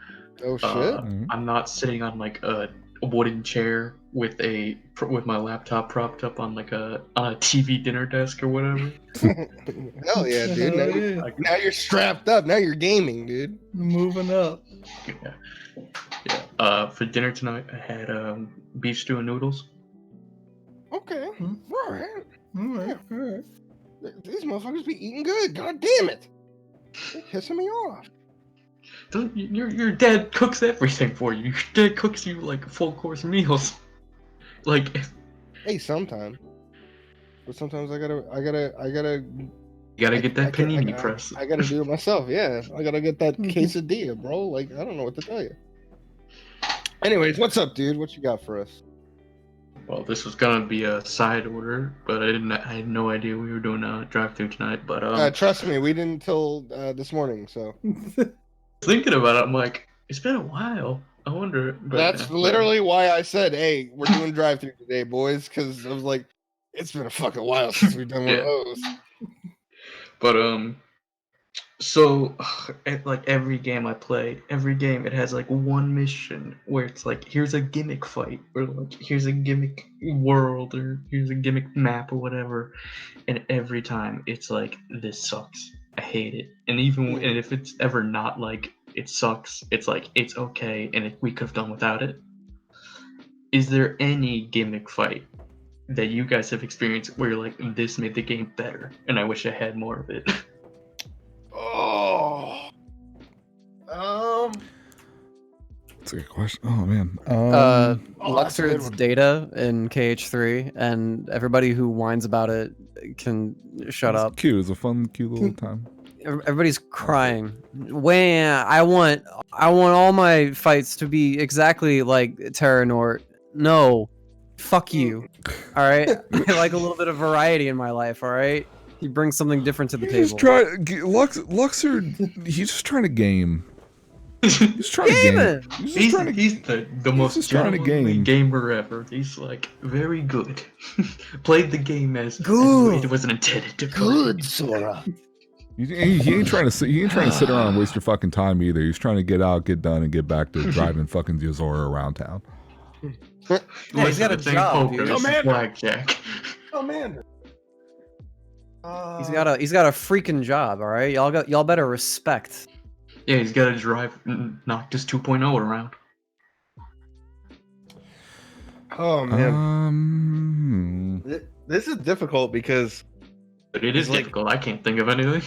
Oh shit! I'm not sitting on like a wooden chair with my laptop propped up on like on a TV dinner desk or whatever. Hell yeah, dude! Now, Yeah. now you're strapped up. Now you're gaming, dude. Moving up. Yeah. For dinner tonight, I had beef stew and noodles. Okay, Hmm. all right. All right. All right. These motherfuckers be eating good. God damn it! They're pissing me off. Your dad cooks everything for you. Your dad cooks you like full course meals. Like, Hey, sometimes. But sometimes I gotta. you gotta get that panini press. I gotta do it myself. Yeah, I gotta get that quesadilla, bro. Like, I don't know what to tell you. Anyways, what's up, dude? What you got for us? Well, this was gonna be a side order, but I had no idea we were doing a drive-through tonight. But Trust me, we didn't till this morning. So thinking about it, I'm like, it's been a while. I wonder. But, that's literally why I said, "Hey, we're doing drive-through today, boys," because I was like, it's been a fucking while since we've done one of those. But so at like every game I play, every game it has like one mission where it's like, here's a gimmick fight, or like here's a gimmick world, or here's a gimmick map or whatever, and every time it's like, this sucks. I hate it. And even and if it's ever not like it sucks, it's like it's okay, and we could have done without it. Is there any gimmick fight that you guys have experienced where you're like, this made the game better, and I wish I had more of it? Oh. That's a good question. Oh man. Luxord's data in KH3, and everybody who whines about it can shut up. Cute. It's a fun, cute little time. Everybody's crying. Wham! I want all my fights to be exactly like Terranort. No, fuck you. All right. I like a little bit of variety in my life. All right. He brings something different to the table. Luxord, he's just trying to game. He's trying to game. He's the most gentlemanly gamer ever. He's like very good. Played the game as it wasn't intended to. Good, Sora. He ain't trying to sit around and waste your fucking time either. He's trying to get out, get done, and get back to driving fucking Zora around town. Yeah, he's got a job, dude. Blackjack. Commander. He's got a freaking job. All right, y'all better respect. Yeah, he's got to drive Noctis 2.0 around. Oh man, this is difficult because. But it is difficult. I can't think of anything.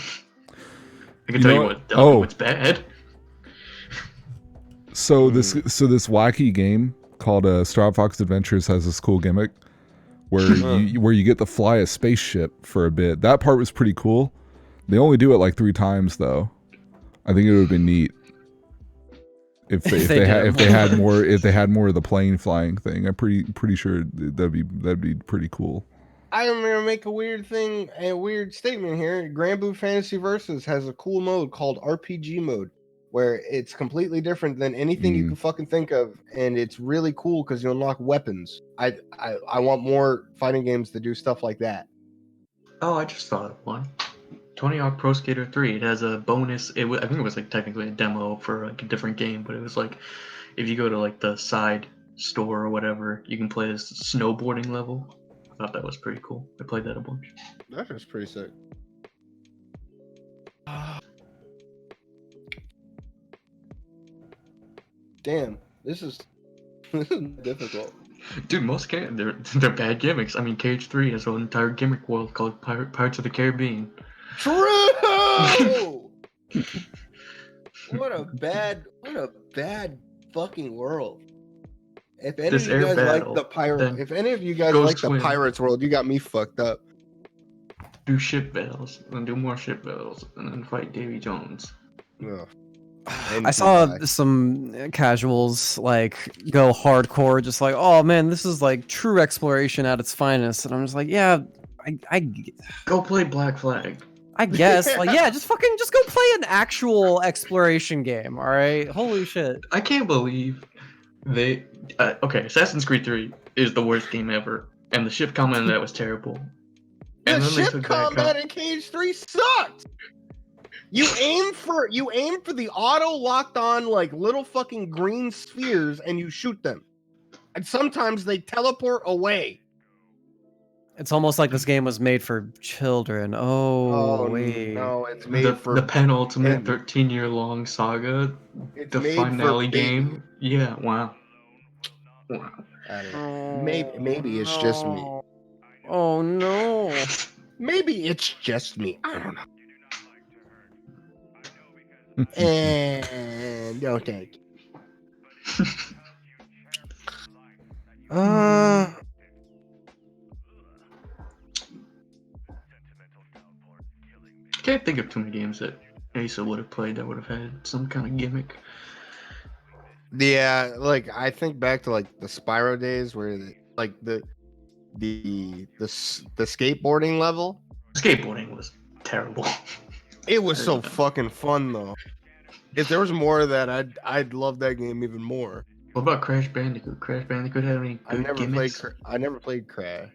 I can tell you what's bad. So this wacky game called Star Fox Adventures has this cool gimmick where you get to fly a spaceship for a bit. That part was pretty cool. They only do it like 3 times though. I think it would have been neat if they had more of the plane flying thing. I'm pretty sure that'd be pretty cool. I'm gonna make a weird statement here. Grand Blue Fantasy Versus has a cool mode called RPG mode, where it's completely different than anything you can fucking think of, and it's really cool because you unlock weapons. I want more fighting games to do stuff like that. Oh, I just thought of one. Tony Hawk Pro Skater 3. It has a bonus. I think it was like technically a demo for like a different game, but it was like if you go to like the side store or whatever, you can play this snowboarding level. I thought that was pretty cool. I played that a bunch. That was pretty sick. Damn, this is difficult. Dude, most they're bad gimmicks. I mean, Cage 3 has an entire gimmick world called Pirates of the Caribbean. True. What a bad fucking world. If any This of you air guys battle, like the pirate, then if any of you guys Ghost like the Twin. pirates world, you got me fucked up. Do ship battles, and do more ship battles, and then fight Davy Jones. Ugh. I saw some casuals like go hardcore, just like, oh man, this is like true exploration at its finest, and I'm just like, yeah, I Go play Black Flag. I guess, like, yeah, just go play an actual exploration game, all right? Holy shit! I can't believe they. Okay, Assassin's Creed 3 is the worst game ever, and the ship combat in that was terrible. The And then they ship took combat in Cage 3 sucked. You aim for the auto locked on like little fucking green spheres and you shoot them. And sometimes they teleport away. It's almost like this game was made for children. Oh wait, no, it's made for the penultimate 13-year-long saga, it's the made for finale babies. game. Yeah, wow. I don't know. Maybe it's just me. Oh no. Maybe it's just me. I don't know. And no thank you. Can't think of too many games that Asa would have played that would have had some kind of gimmick. Yeah, like I think back to like the Spyro days where the skateboarding level. Skateboarding was terrible. It was so fucking fun though. If there was more of that, I'd love that game even more. What about Crash Bandicoot? Crash Bandicoot had any good gimmicks? I never played Crash,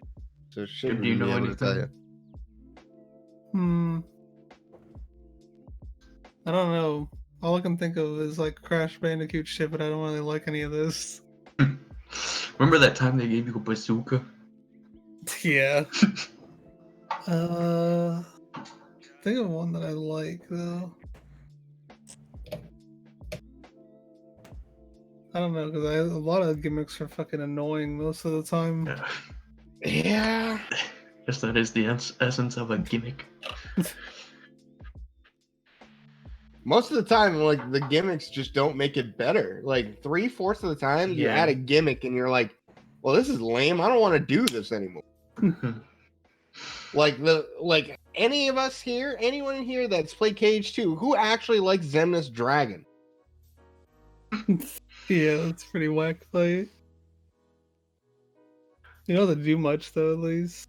so should Do you know be able to tell anything? you. I don't know. All I can think of is like Crash Bandicoot shit, but I don't really like any of this. Remember that time they gave you a bazooka? Yeah. Think of one that I like though. I don't know, because a lot of gimmicks are fucking annoying most of the time. Yeah. Guess that is the essence of a gimmick. Most of the time, like the gimmicks just don't make it better. Like 3/4 of the time, you Yeah. add a gimmick and you're like, "Well, this is lame. I don't want to do this anymore." Like anyone in here that's played Cage 2, who actually likes Xemnas Dragon? Yeah, that's pretty whack fight. You don't have to do much though, at least.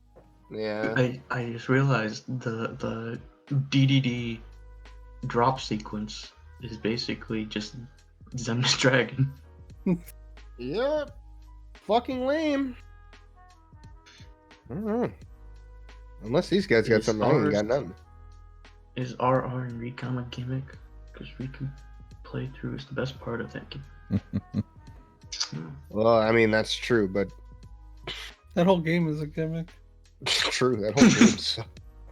Yeah. I just realized the DDD drop sequence is basically just Xemnas Dragon. Yep. Fucking lame. I don't know. Unless these guys got something, I ain't got nothing. Is RR and Recon a gimmick? Because Recon playthrough is the best part of that game. Well, I mean that's true, but That whole game is a gimmick. true. That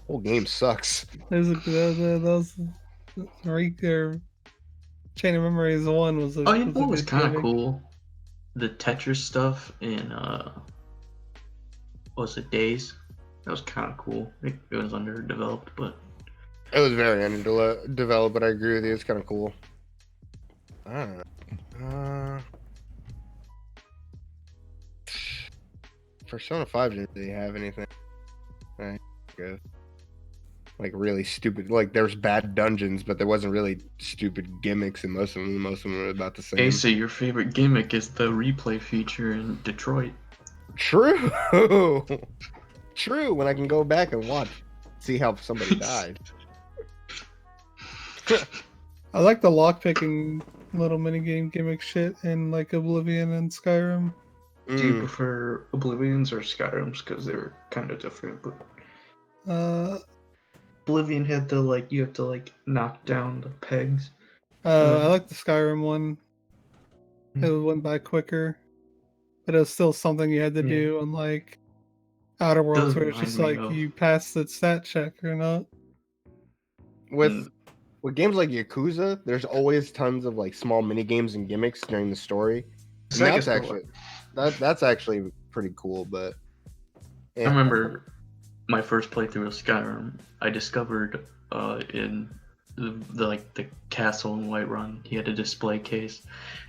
whole game sucks. There's those Chain of Memories 1 was a. Oh, you know what was good kind of gimmick. cool? The Tetris stuff in what was it, Days? That was kind of cool. It was underdeveloped, but It was very underdeveloped, but I agree with you. It's kind of cool. I don't know. Persona 5 didn't really have anything. Good. Like really stupid. Like there's bad dungeons, but there wasn't really stupid gimmicks in most of them. Most of them were about the same. Asa, your favorite gimmick is the replay feature in Detroit. True. True. When I can go back and watch, see how somebody died. I like the lockpicking little minigame gimmick shit in like Oblivion and Skyrim. Do you prefer Oblivions or Skyrims? Because they were kind of different. But Oblivion had to like you have to like knock down the pegs. I like the Skyrim one. It went by quicker, but it was still something you had to do on like Outer Worlds, where it's just like you pass the stat check or not. With games like Yakuza, there's always tons of like small mini games and gimmicks during the story. And that's actually pretty cool. But I remember my first playthrough of Skyrim. I discovered in the castle in Whiterun, he had a display case.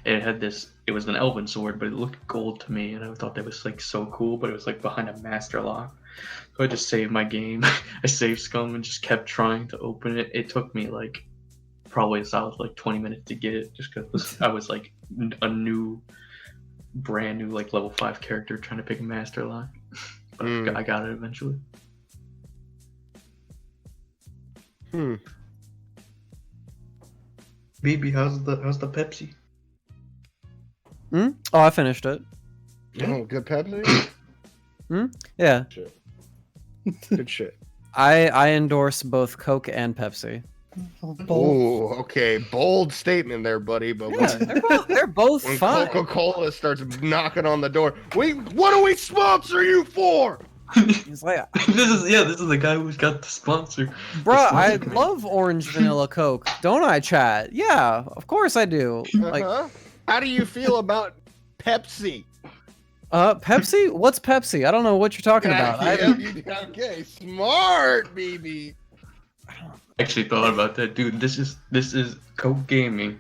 And it had this. It was an elven sword, but it looked gold to me, and I thought that was like so cool. But it was like behind a master lock. So I just saved my game. I saved Scum and just kept trying to open it. It took me like probably a solid like 20 minutes to get it, just because I was like a brand new like level 5 character trying to pick a master lock. But I got it eventually. BB, how's the Pepsi? Oh, I finished it. Oh, good Pepsi. Yeah. Good shit. I endorse both Coke and Pepsi. Oh, okay. Bold statement there, buddy. But they're both when fine. Coca-Cola starts knocking on the door, what do we sponsor you for? He's like, this is the guy who's got the sponsor. Bruh, I love orange vanilla Coke, don't I, chat? Yeah, of course I do. Like, how do you feel about Pepsi? Pepsi? What's Pepsi? I don't know what you're talking about. Okay, smart, BB. I actually thought about that, dude. This is Coke Gaming.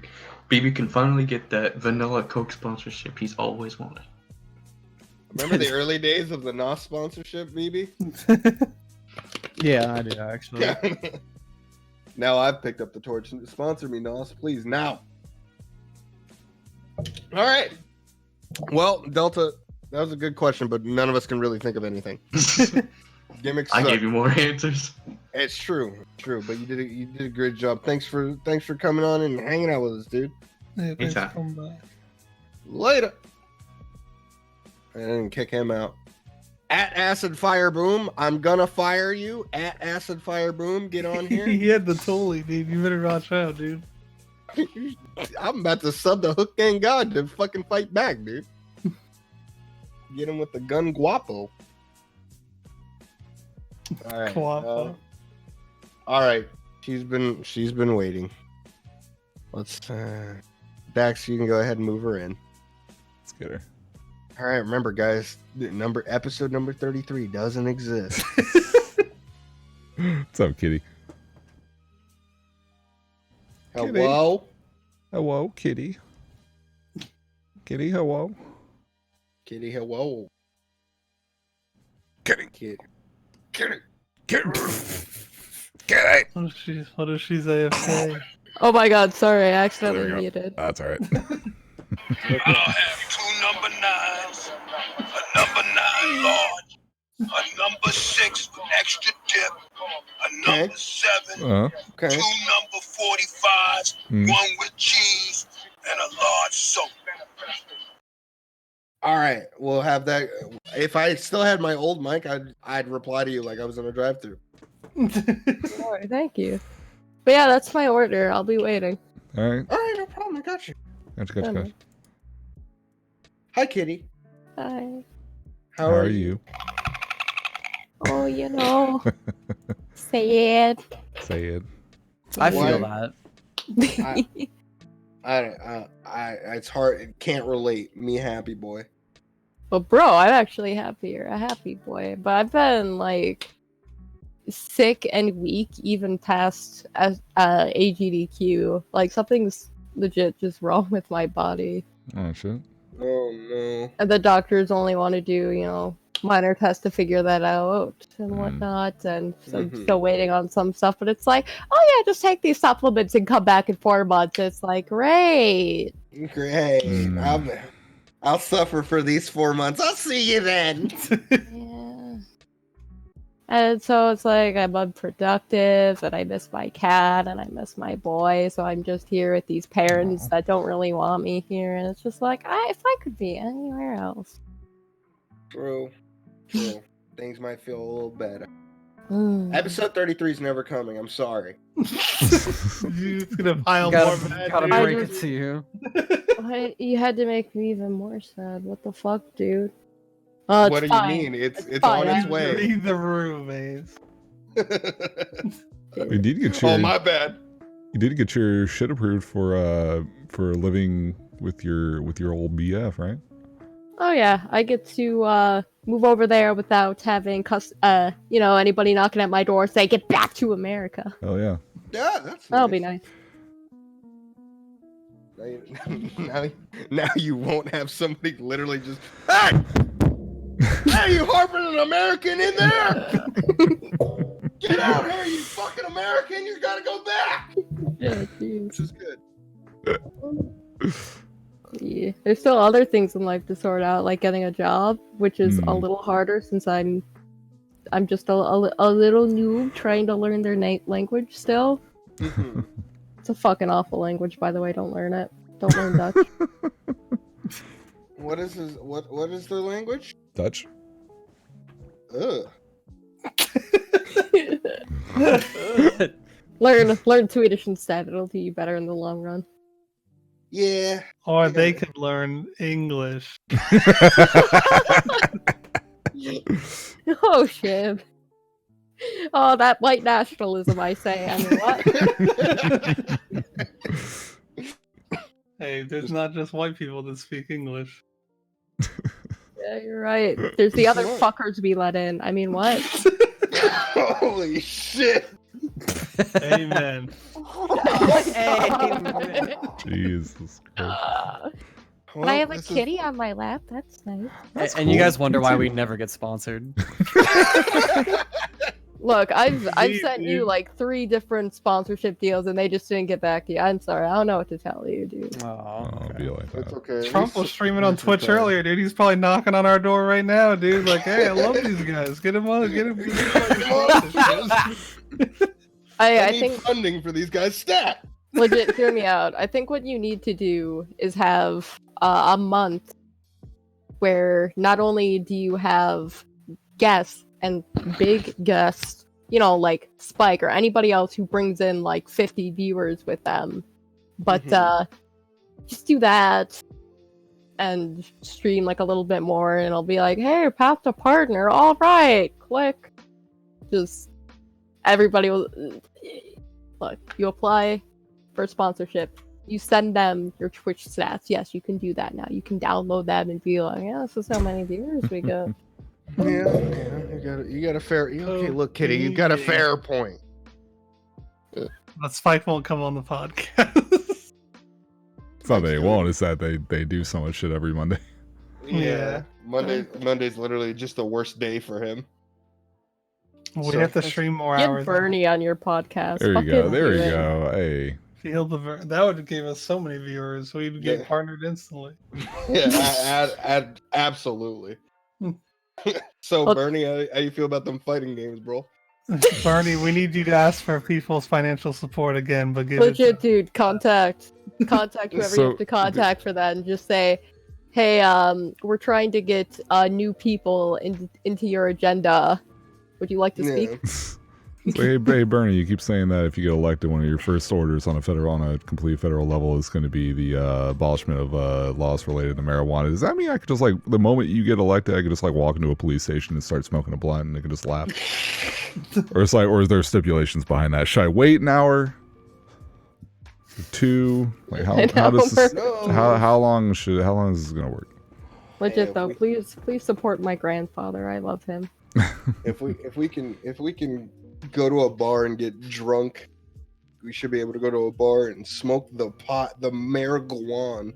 BB can finally get that vanilla Coke sponsorship he's always wanted. Remember the early days of the NOS sponsorship, BB? Yeah, I do actually. Now I've picked up the torch. Sponsor me, NOS, please, now. All right. Well, Delta, that was a good question, but none of us can really think of anything. Gimmicks. I gave you more answers. It's true, but you did a great job. Thanks for coming on and hanging out with us, dude. Yeah, thanks for coming by. Later. I didn't kick him out. At Acid Fire Boom, I'm gonna fire you. At Acid Fire Boom, get on here. He had the Tully, dude. You better watch out, dude. I'm about to sub the Hook Gang God to fucking fight back, dude. Get him with the gun guapo. All right. Guapo. All right. She's been waiting. Let's Dax, you can go ahead and move her in. Let's get her. All right, remember guys, episode number 33 doesn't exist. What's up, Kitty? Hello? Hello, Kitty. Kitty, hello. Kitty, hello. Kitty. Kitty. Kitty. Kitty. Kitty. What if she's AFK? Oh my god, sorry, I accidentally muted. That's alright. I'll have 2 number 9s, a number 9 large, a number 6 with extra dip, a number 7, 2 number 45s, 1 with cheese, and a large soap. All right, we'll have that. If I still had my old mic, I'd reply to you like I was in a drive-thru. Sure, thank you. But yeah, that's my order. I'll be waiting. All right. All right, no problem. I got you. Gotcha. Hi, Kitty. Hi. How are you? Oh, you know. Say it. Say it. I feel that. It's hard. It can't relate. Me happy boy. Well, bro, I'm actually happier. A happy boy. But I've been, like, sick and weak even past AGDQ. Like, something's legit just wrong with my body. Oh, shit. Oh, no. And the doctors only want to do, minor tests to figure that out and whatnot. And so I'm still waiting on some stuff. But it's like, oh, yeah, just take these supplements and come back in 4 months. It's like, great. Great. I'll suffer for these 4 months. I'll see you then. Yeah. And so it's like I'm unproductive, and I miss my cat, and I miss my boy. So I'm just here with these parents that don't really want me here, and it's just like, if I could be anywhere else. True. Things might feel a little better. Mm. Episode 33 is never coming. I'm sorry. You're gonna pile Gotta- more bad gotta news. break it to you. You had to make me even more sad. What the fuck, dude? Oh, it's What do fine. you mean? It's fine. on its I'm- way. Read the room, Ace. You did get your Oh, my bad. you did get your shit approved for living with your old BF, right? Oh yeah, I get to move over there without having anybody knocking at my door say get back to America. Oh yeah. Yeah, that's That'll nice. be nice. Now you won't have somebody literally just, hey, you harboring an American in there? Get out here, you fucking American! You gotta go back. Yeah, jeez. Which is good. Yeah. There's still other things in life to sort out, like getting a job, which is a little harder since I'm just a little noob trying to learn their language still. Mhm. It's a fucking awful language, by the way. Don't learn it. Don't learn Dutch. What is their language? Dutch. Ugh. learn Swedish instead. It'll do you better in the long run. Yeah. Or they could learn English. Oh, Shib. Oh, that white nationalism, I say. I mean, what? Hey, there's not just white people that speak English. Yeah, you're right. There's the other fuckers we let in. I mean, what? Holy shit. Amen. Amen. Jesus Christ. Can I have a kitty on my lap? That's nice. And you guys wonder why we never get sponsored. Look, I've sent you like 3 different sponsorship deals, and they just didn't get back to you. I'm sorry, I don't know what to tell you, dude. I'll be like that. It's okay. Trump was streaming on Twitch earlier, dude. He's probably knocking on our door right now, dude. Like, hey, I love these guys. Get him on. Get him. I need think funding for these guys stat. legit. Hear me out. I think what you need to do is have a month where not only do you have guests and big guests, like Spike or anybody else who brings in like 50 viewers with them, but just do that and stream like a little bit more, and it'll be like, hey, path to partner. All right, click. Just everybody will look. You apply for sponsorship. You send them your Twitch stats. Yes, you can do that now. You can download them and be like, yeah, this is how many viewers we got. Yeah, you got a fair. Okay, look, Kitty, you got a fair point. But Spike won't come on the podcast. It's not they won't. It's that they do so much shit every Monday. Yeah. Monday's literally just the worst day for him. We have to stream more Get hours. Bernie on your podcast. There you Fucking go. There do you it. go. Hey. Feel that would give us so many viewers. We'd get partnered instantly. Yeah, absolutely. So, Well- Bernie, how you feel about them fighting games, bro? Bernie, we need you to ask for people's financial support again, but give Legit, it. dude. Contact whoever you So, have to contact for that, and just say, "Hey, we're trying to get new people into your agenda. Would you like to speak?" So, hey, Bernie, you keep saying that if you get elected, one of your first orders on a complete federal level is going to be the abolishment of laws related to marijuana. Does that mean I could just the moment you get elected, I could just walk into a police station and start smoking a blunt and they could just laugh? Or or is there stipulations behind that? Should I wait an hour? 2? How does this? How long is this going to work? Legit though, please support my grandfather. I love him. If we can go to a bar and get drunk, we should be able to go to a bar and smoke the marijuana.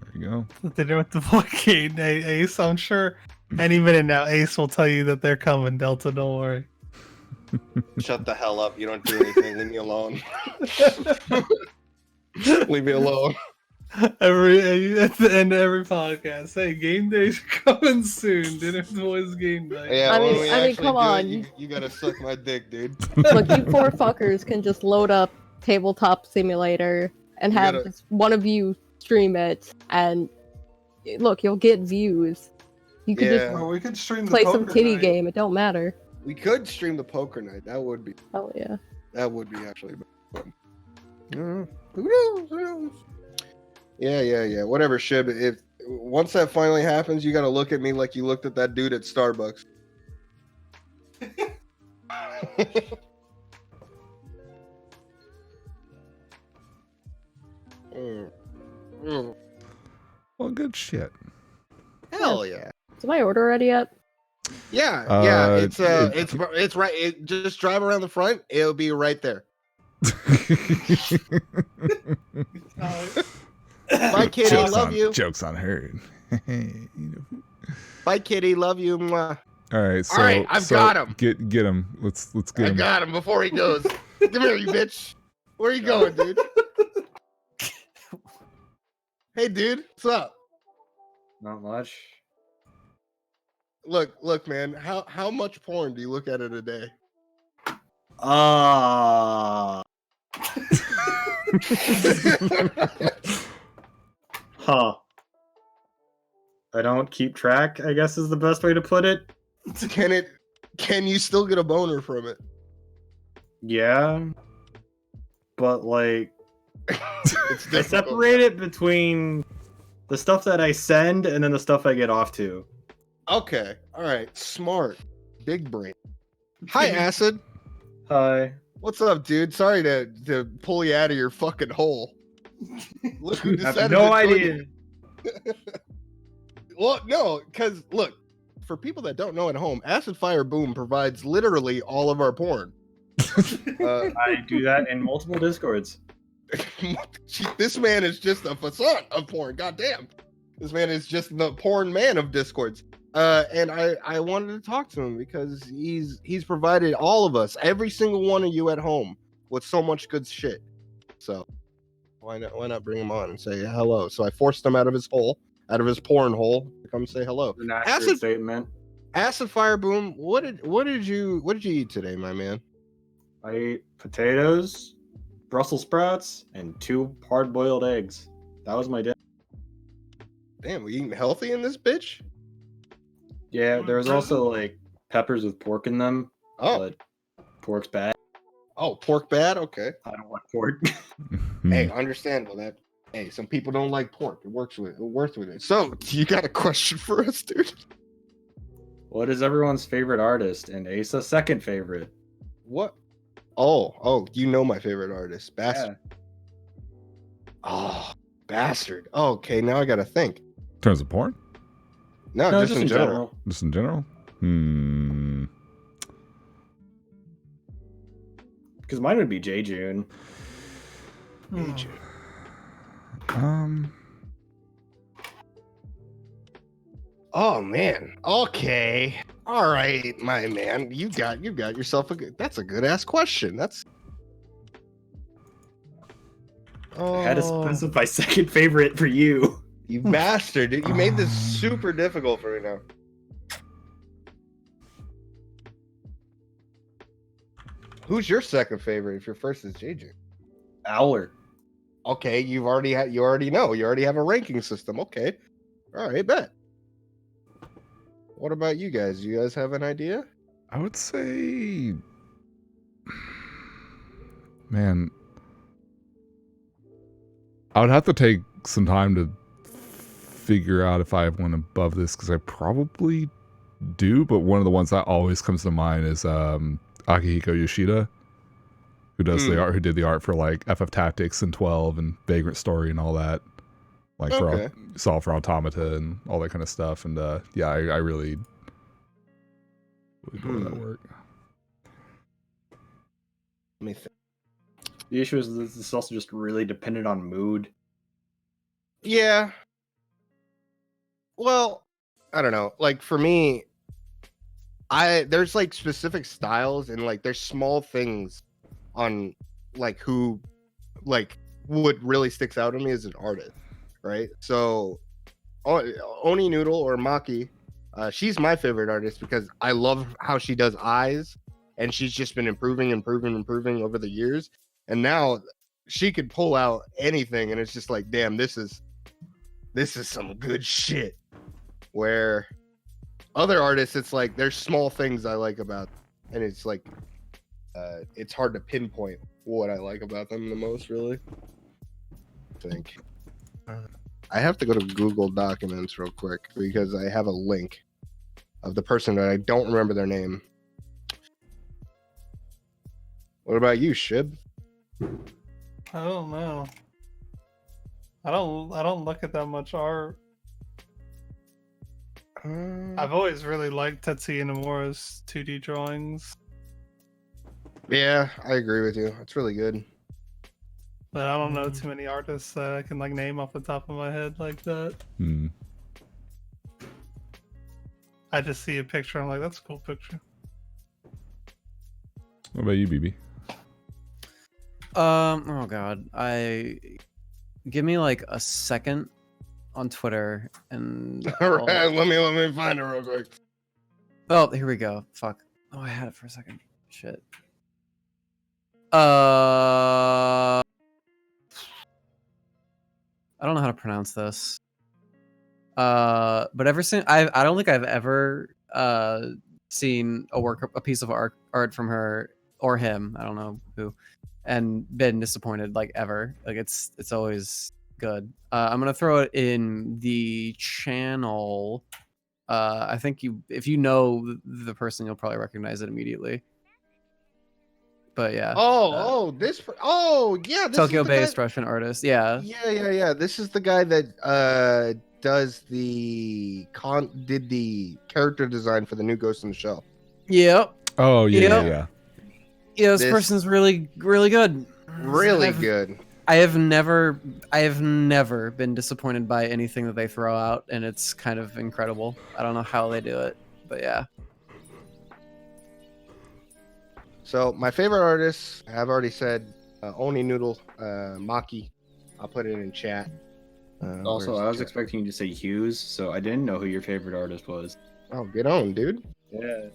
There you go. What they do with the blockade, Ace. I'm sure any minute now, Ace will tell you that they're coming. Delta, don't worry. Shut the hell up! You don't do anything. Leave me alone. Leave me alone. At the end of every podcast, hey, game day's coming soon. Dinner boys game night. Yeah, I when mean- we I mean, actually come do on. it, you gotta suck my dick, dude. Look, you poor fuckers can just load up Tabletop Simulator and You have gotta- just one of you stream it, and look, you'll get views. You could Yeah. Or we could stream just the play some poker kitty night. game. It don't matter. We could stream the poker night. That would be Oh yeah. actually fun. Who knows? Who knows? Yeah. Whatever, Shib. If once that finally happens, you gotta look at me like you looked at that dude at Starbucks. Well, good shit. Hell yeah. Is my order ready yet? Yeah. It's right. Just drive around the front. It'll be right there. Bye, kitty. Love you. Jokes on her. Bye, kitty. Love you. Mwah. All right, so All right, I've got him. Get him. Let's get I him. got him before he goes. Come here, you bitch. Where you going, dude? Hey, dude. What's up? Not much. Look, man. How much porn do you look at in a day? Huh. I don't keep track, I guess is the best way to put it. Can you still get a boner from it? Yeah. But like It's I separate it between the stuff that I send and then the stuff I get off to. Okay. All right. Smart. Big brain. Hi, Acid. Hi. What's up, dude? Sorry to pull you out of your fucking hole. Look who I have decided no to idea. join you. Well, no, because look, for people that don't know at home, Acid Fire Boom provides literally all of our porn. I do that in multiple discords. This man is just a facade of porn. Goddamn, this man is just the porn man of discords. And I wanted to talk to him because he's provided all of us, every single one of you at home, with so much good shit. So why not bring him on and say hello? So I forced him out of his hole, out of his porn hole, to come say hello. An accurate statement. Acid Fire Boom, what did you eat today, my man? I ate potatoes, Brussels sprouts, and 2 hard-boiled eggs. That was my day. Damn, we eating healthy in this bitch? Yeah, there was also like peppers with pork in them. Oh. But pork's bad. Oh, pork bad? Okay. I don't want pork. Hey, understandable that. Hey, some people don't like pork. It works with it. So, you got a question for us, dude? What is everyone's favorite artist and Asa's second favorite? What? Oh, you know my favorite artist, Bastard. Yeah. Oh, Bastard. Okay, now I gotta think. In terms of porn? No, just in general. Just in general? Because mine would be J. June. Oh man. Okay. All right, my man. You got yourself that's a good ass question. That's I had to specify second favorite for you. You bastard. You made this super difficult for me now. Who's your second favorite if your first is JJ? Owler. Okay, you already know. You already have a ranking system. Okay. All right, bet. What about you guys? You guys have an idea? I would say, man, I would have to take some time to figure out if I have one above this because I probably do. But one of the ones that always comes to mind is Akihiko Yoshida, who does the art, who did the art for like FF Tactics and 12 and Vagrant Story and all that, like for Solve for Automata and all that kind of stuff. And yeah, I really enjoy that work. Let me think. The issue is this is also just really dependent on mood. Yeah. Well, I don't know. Like for me, there's like specific styles and like there's small things on like who like what really sticks out to me as an artist. right? So Oni Noodle or Maki, she's my favorite artist because I love how she does eyes, and she's just been improving over the years. And now she could pull out anything, and it's just like, damn, this is some good shit. Where other artists, it's like there's small things I like about, and it's like it's hard to pinpoint what I like about them the most, really. I think I have to go to Google Documents real quick because I have a link of the person that I don't remember their name. What about you, Shib? I don't know. I don't look at that much art. I've always really liked Tetsuya Nomura's 2D drawings, Yeah, I agree with you. It's really good. but I don't know too many artists that I can like name off the top of my head like that. I just see a picture, I'm like, that's a cool picture. What about you, BB? Oh god, give me like a second on Twitter and All right, let me find it real quick. Oh, here we go. Fuck. Oh, I had it for a second. Shit. I don't know how to pronounce this. But ever since I don't think I've ever seen a piece of art from her or him, I don't know who, and been disappointed like ever. Like it's always good. I'm gonna throw it in the channel. I think if you know the person, you'll probably recognize it immediately. But yeah. This Tokyo-based Russian artist. Yeah. Yeah. This is the guy that did the character design for the new Ghost in the Shell. Yep. Oh yeah. Yeah, this person's really good. Really good. I have never been disappointed by anything that they throw out, and it's kind of incredible. I don't know how they do it, but yeah. So my favorite artists, I've already said, Oni Noodle, Maki. I'll put it in chat. Also, I was expecting you to say Hughes, so I didn't know who your favorite artist was. Oh, get on, dude. Yeah.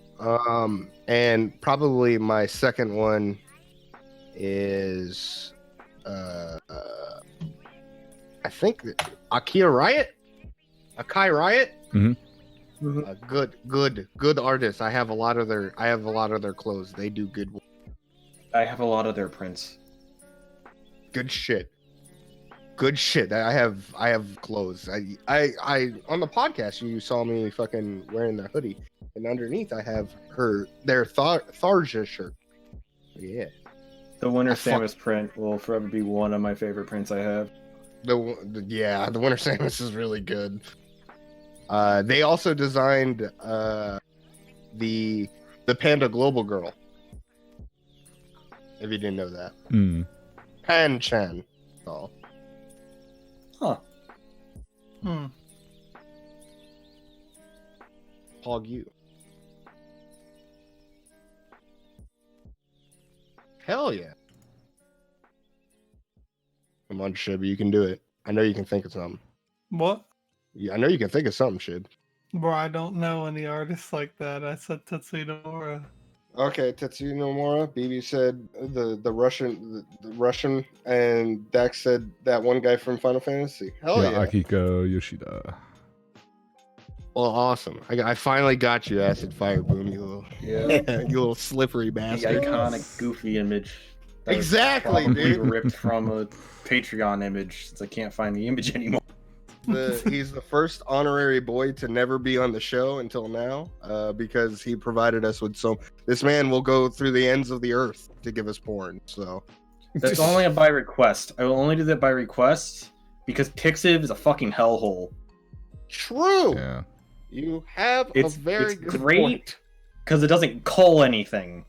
And probably my second one is I think Akai Riot. Good artist. I have a lot of their clothes. They do good work. I have a lot of their prints. Good shit. I have clothes. I on the podcast you saw me fucking wearing the hoodie, and underneath I have their Tharja shirt. Yeah. The Winter Samus print will forever be one of my favorite prints I have. The Winter Samus is really good. They also designed the Panda Global Girl. If you didn't know that. Pan Chan. Oh. Huh. Hog you. Hell yeah. Come on, Shib, you can do it. I know you can think of something. What? Yeah, I know you can think of something, Shib. Bro, I don't know any artists like that. I said Tetsuya Nomura. Okay, Tetsuya Nomura. BB said the Russian, and Dax said that one guy from Final Fantasy. Hell yeah. Akiko Yoshida. Well, awesome. I finally got you, Acid Fire Boom, you little slippery bastard. The iconic Goofy image. That was Exactly, probably dude. ripped from a Patreon image, since I can't find the image anymore. He's the first honorary boy to never be on the show until now, because he provided us with this man will go through the ends of the earth to give us porn. So That's only by request. I will only do that by request because Pixiv is a fucking hellhole. True. Yeah. You have It's a very good great point. because it doesn't call anything.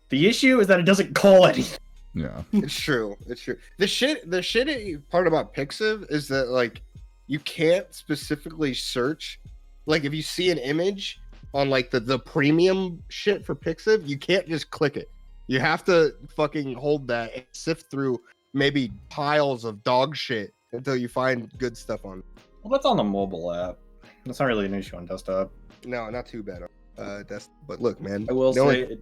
The issue is that it doesn't call anything. Yeah. It's true. The shitty part about Pixiv is that like you can't specifically search. Like if you see an image on like the premium shit for Pixiv, you can't just click it. You have to fucking hold that and sift through maybe piles of dog shit until you find good stuff on. Well, that's on the mobile app. That's not really an issue on desktop. No, not too bad. But look, man. I will no say,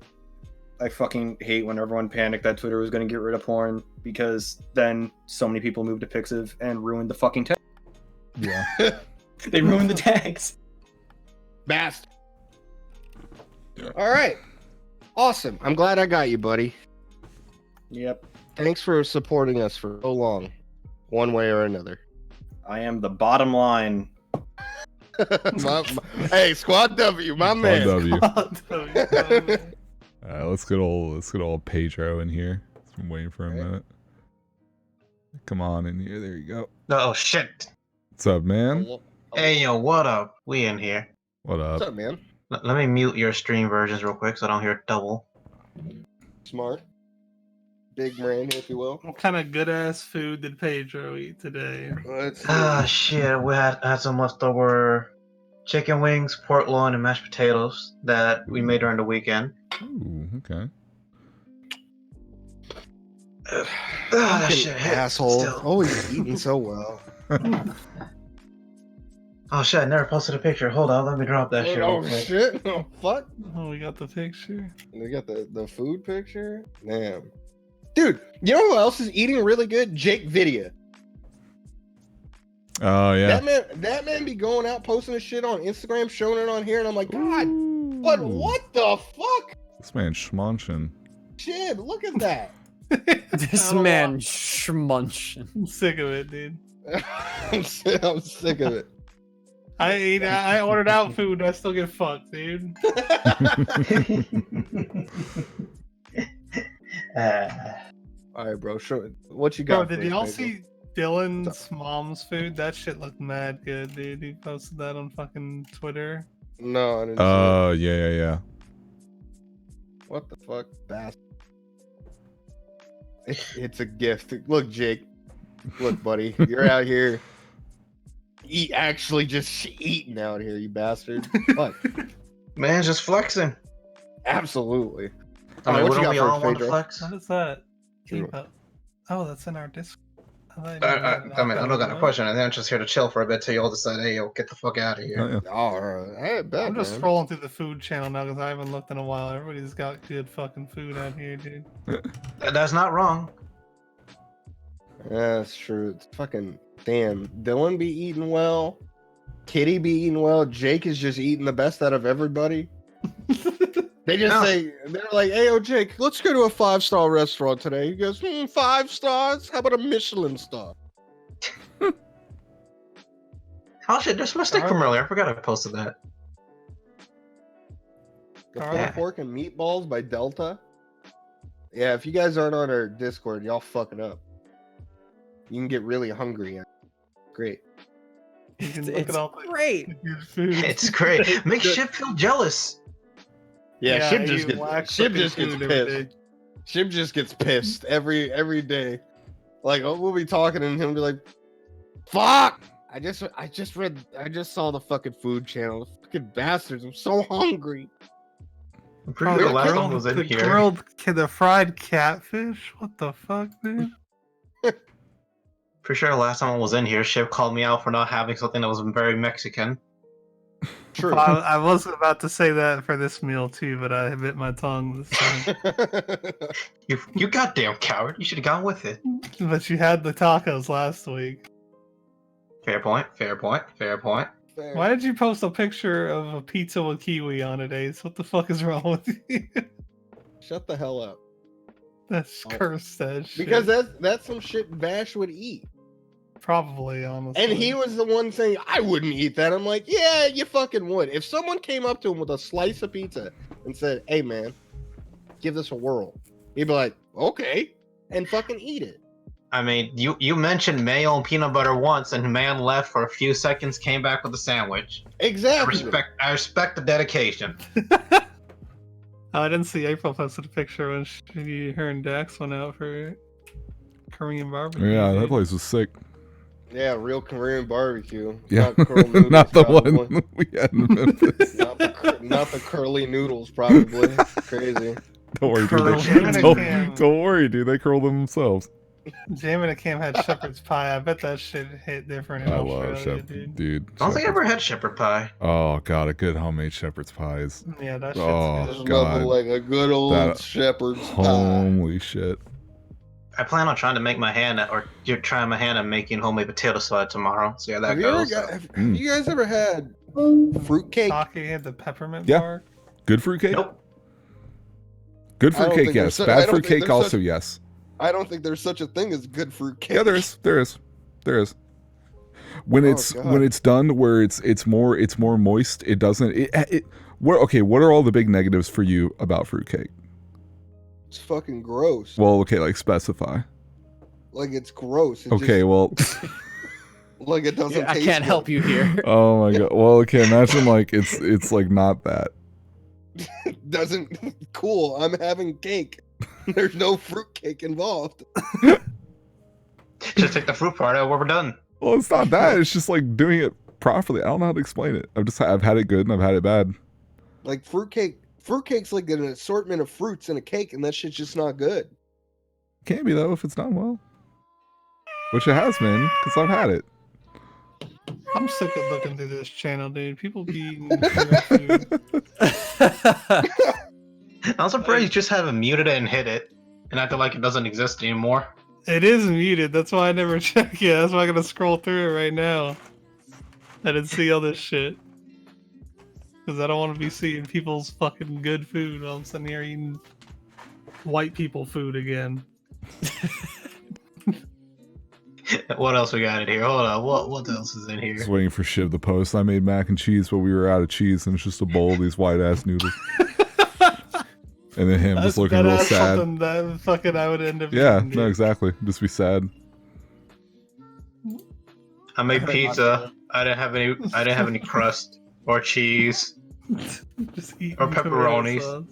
I fucking hate when everyone panicked that Twitter was going to get rid of porn, because then so many people moved to Pixiv and ruined the fucking tag. Yeah. They ruined the tags. Bast. All right. Awesome. I'm glad I got you, buddy. Yep. Thanks for supporting us for so long, one way or another. I am the bottom line. Hey, Squad W, my man. W. Let's get old Pedro in here. I'm waiting for a minute. Come on in here. There you go. Oh shit. What's up, man? Hey yo, what up? We in here. What up? What's up, man? Let me mute your stream versions real quick so I don't hear it double. Smart. Big brain, if you will. What kind of good ass food did Pedro eat today? Shit, we had some leftover chicken wings, pork loin, and mashed potatoes that we made during the weekend. Ooh, okay. That shit hit asshole. still. Always eating so well. Oh shit, I never posted a picture. Hold on, let me drop that shit. Oh real quick. shit! Oh fuck! Oh, we got the picture. We got the food picture. Damn, dude. You know who else is eating really good? Jake Vidya. Oh yeah. That man be going out posting his shit on Instagram, showing it on here, and I'm like, God, but what the fuck? This man schmunchin. Shit, look at that. This man schmunchin. I'm sick of it, dude. I'm sick of it. I ordered out food and I still get fucked, dude. All right, bro. Show what you got. Bro, did y'all see Dylan's mom's food? That shit looked mad good, dude. He posted that on fucking Twitter. No, I didn't. Yeah. What the fuck, bastard? It's a gift. Look, Jake. Look, buddy. You're out here. Actually just eating out here, you bastard. What? Man, just flexing. Absolutely. I mean, what you wouldn't we got all for us, want to Pedro? flex? What is that? Sure. Oh, that's in our Discord. I mean, I don't got a question. I think I'm just here to chill for a bit till you all decide, hey, yo, get the fuck out of here. All right. Hey, bet, I'm just man. scrolling through the food channel now because I haven't looked in a while. Everybody's got good fucking food out here, dude. That's not wrong. Yeah, that's true. It's fucking damn. Dylan be eating well. Kitty be eating well. Jake is just eating the best out of everybody. They just say, they're like, hey, yo, Jake, let's go to a 5-star restaurant today. He goes, 5 stars? How about a Michelin star? Oh shit, there's my stick from earlier. I forgot I posted that. The Pork and Meatballs by Delta. Yeah, if you guys aren't on our Discord, y'all fucking up. You can get really hungry. Great. It's great. It's great. Makes Shib feel jealous. Yeah, Shib just gets pissed. Shib just gets pissed every day. Like, we'll be talking and he'll be like, "Fuck! I just saw the fucking food channel. Fucking bastards! I'm so hungry." I'm pretty sure the last one was in here. The fried catfish? What the fuck, dude? Pretty sure the last time I was in here, Shib called me out for not having something that was very Mexican. True. I was about to say that for this meal too, but I bit my tongue this time. You goddamn coward! You should have gone with it. But you had the tacos last week. Fair point. Fair point. Fair point. Why did you post a picture of a pizza with kiwi on it, Ace? What the fuck is wrong with you? Shut the hell up. That's cursed that shit. Because that's some shit Vash would eat. Probably, honestly. And he was the one saying, I wouldn't eat that. I'm like, yeah, you fucking would. If someone came up to him with a slice of pizza and said, hey, man, give this a whirl, he'd be like, okay, and fucking eat it. I mean, you mentioned mayo and peanut butter once, and man left for a few seconds, came back with a sandwich. Exactly. I respect the dedication. I didn't see April posted a picture when her and Dax went out for Korean barbecue. Yeah, that place was sick. Yeah, real Korean barbecue. Yeah, Not, curl noodles, not the probably. one we had in Memphis. not the curly noodles, probably. Crazy. Don't worry, dude. Don't worry, dude. They curl them themselves. Jam in a Cam had shepherd's pie. I bet that shit hit different in I Australia, love shepherd, dude. I don't think I ever had shepherd pie. Oh god, a good homemade shepherd's pie is. Yeah, that shit's Oh There's god, nothing like a good old That- shepherd's pie. holy shit. I plan on trying to make my hand at, or you're trying my hand at making homemade potato salad tomorrow. See how that Have you, ever goes. got, have you guys ever had fruitcake? Sake had the peppermint Yeah. bark. Good fruitcake? Nope. Good I don't fruitcake, think yes. there's such- I Bad don't think fruitcake, there's also such- yes. I don't think there's such a thing as good fruitcake. Yeah, there is. When Oh, it's God. when it's done where it's more moist, it doesn't. What are all the big negatives for you about fruitcake? It's fucking gross. Well, okay, like specify. Like it's gross. It Okay, just, well. like it doesn't. I taste can't good. help you here. Oh my god. Well, okay, imagine like it's like not that. Doesn't cool. I'm having cake. There's no fruitcake involved. Just take the fruit part out when we're done. Well, it's not that. It's just like doing it properly. I don't know how to explain it. I've had it good and I've had it bad. Like fruitcake's like an assortment of fruits in a cake, and that shit's just not good. Can be though if it's done well. Which it has been, because I've had it. I'm sick of looking through this channel, dude. People be eating food. I'm surprised you just haven't muted it and hit it, and acted like it doesn't exist anymore. It is muted. That's why I never check it. That's why I'm gonna scroll through it right now. I didn't see all this shit. Because I don't want to be seeing people's fucking good food while I'm sitting here eating white people food again. What else we got in here? Hold on. What else is in here? Just waiting for Shib to post. I made mac and cheese, but we were out of cheese, and it's just a bowl of these white ass noodles. And then him just looking real that's sad. something that fucking I would end up Yeah, eating, no, dude. exactly. Just be sad. I made pizza. I didn't have any crust or cheese Just eat or tomato pepperonis. sauce.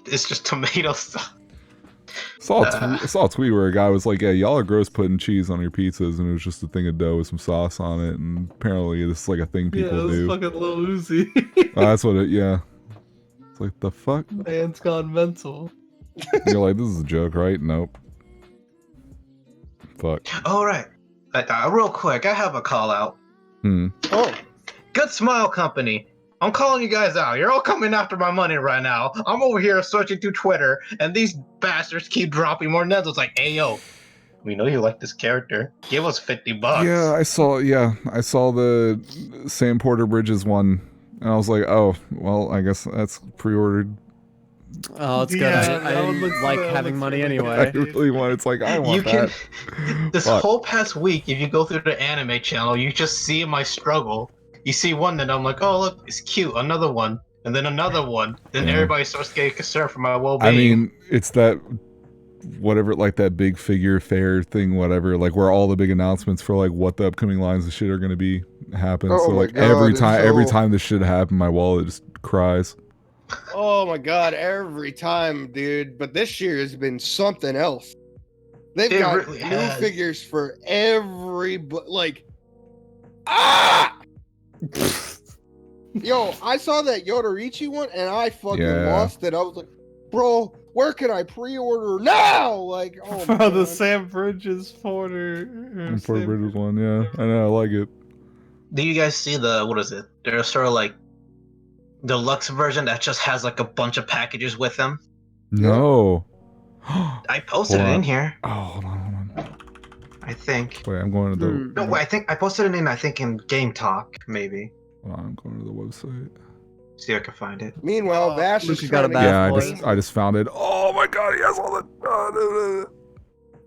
It's just tomato sauce. I saw a tweet where a guy was like, "Yeah, y'all are gross putting cheese on your pizzas," and it was just a thing of dough with some sauce on it. And apparently, this is like a thing people Yeah, it was do. fucking Lil Uzi. Oh, that's what it. Yeah. It's like the fuck. Man's gone mental. You're like, this is a joke, right? Nope. Fuck. All right. Real quick, I have a call out. Oh, Good Smile Company. I'm calling you guys out. You're all coming after my money right now. I'm over here searching through Twitter, and these bastards keep dropping more names. It's like, hey, yo, we know you like this character. Give us $50. Yeah, I saw the Sam Porter Bridges one, and I was like, oh, well, I guess that's pre-ordered. Oh, it's good. Yeah, I that one didn't looks- like that having looks money really good. I anyway. really want. It's like I want You can. that. This Fuck. whole past week, if you go through the anime channel, you just see my struggle. You see one that I'm like, oh, look, it's cute. Another one. And then another one. Then Yeah. everybody starts getting concerned for my well-being. I mean, it's that whatever, like that big figure fair thing, whatever, like where all the big announcements for like what the upcoming lines of shit are going to be happen. Oh So my like God, every it's time so- this shit happen, my wallet just cries. oh my god! Every time, dude. But this year has been something else. They've It got really new has. figures for every like. Ah! Yo, I saw that Yodorichi one and I fucking Yeah. lost it. I was like, bro, where can I pre-order now? Like, oh my For the God. Sam Bridges Porter. And Porter Bridges one, yeah, I know, I like it. Do you guys see what is it? There's sort of like deluxe version that just has like a bunch of packages with them. No. I posted Hold it in on. here. Oh, hold on. I think. Wait, I'm going to the. No, wait, I think I posted it in. I think in Game Talk, maybe. Hold on, I'm going to the website. See if I can find it. Meanwhile, Vash is Luca got a trying to bath get Yeah, boy. I just found it. Oh my god, he has all the.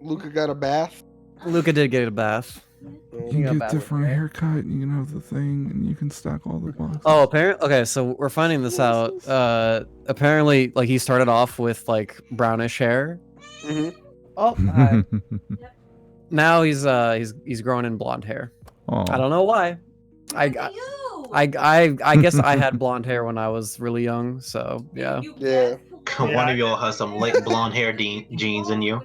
Luca got a bath. Luca did get a bath. You can get different haircut. You can have the thing, and you can stack all the boxes. Oh, apparently, okay. So we're finding this out. Apparently, like he started off with like brownish hair. Mm-hmm. Oh, hi. Now he's growing in blonde hair. Aw. I don't know why. I guess I had blonde hair when I was really young. So yeah. Yeah. One of y'all has some late blonde hair genes in you.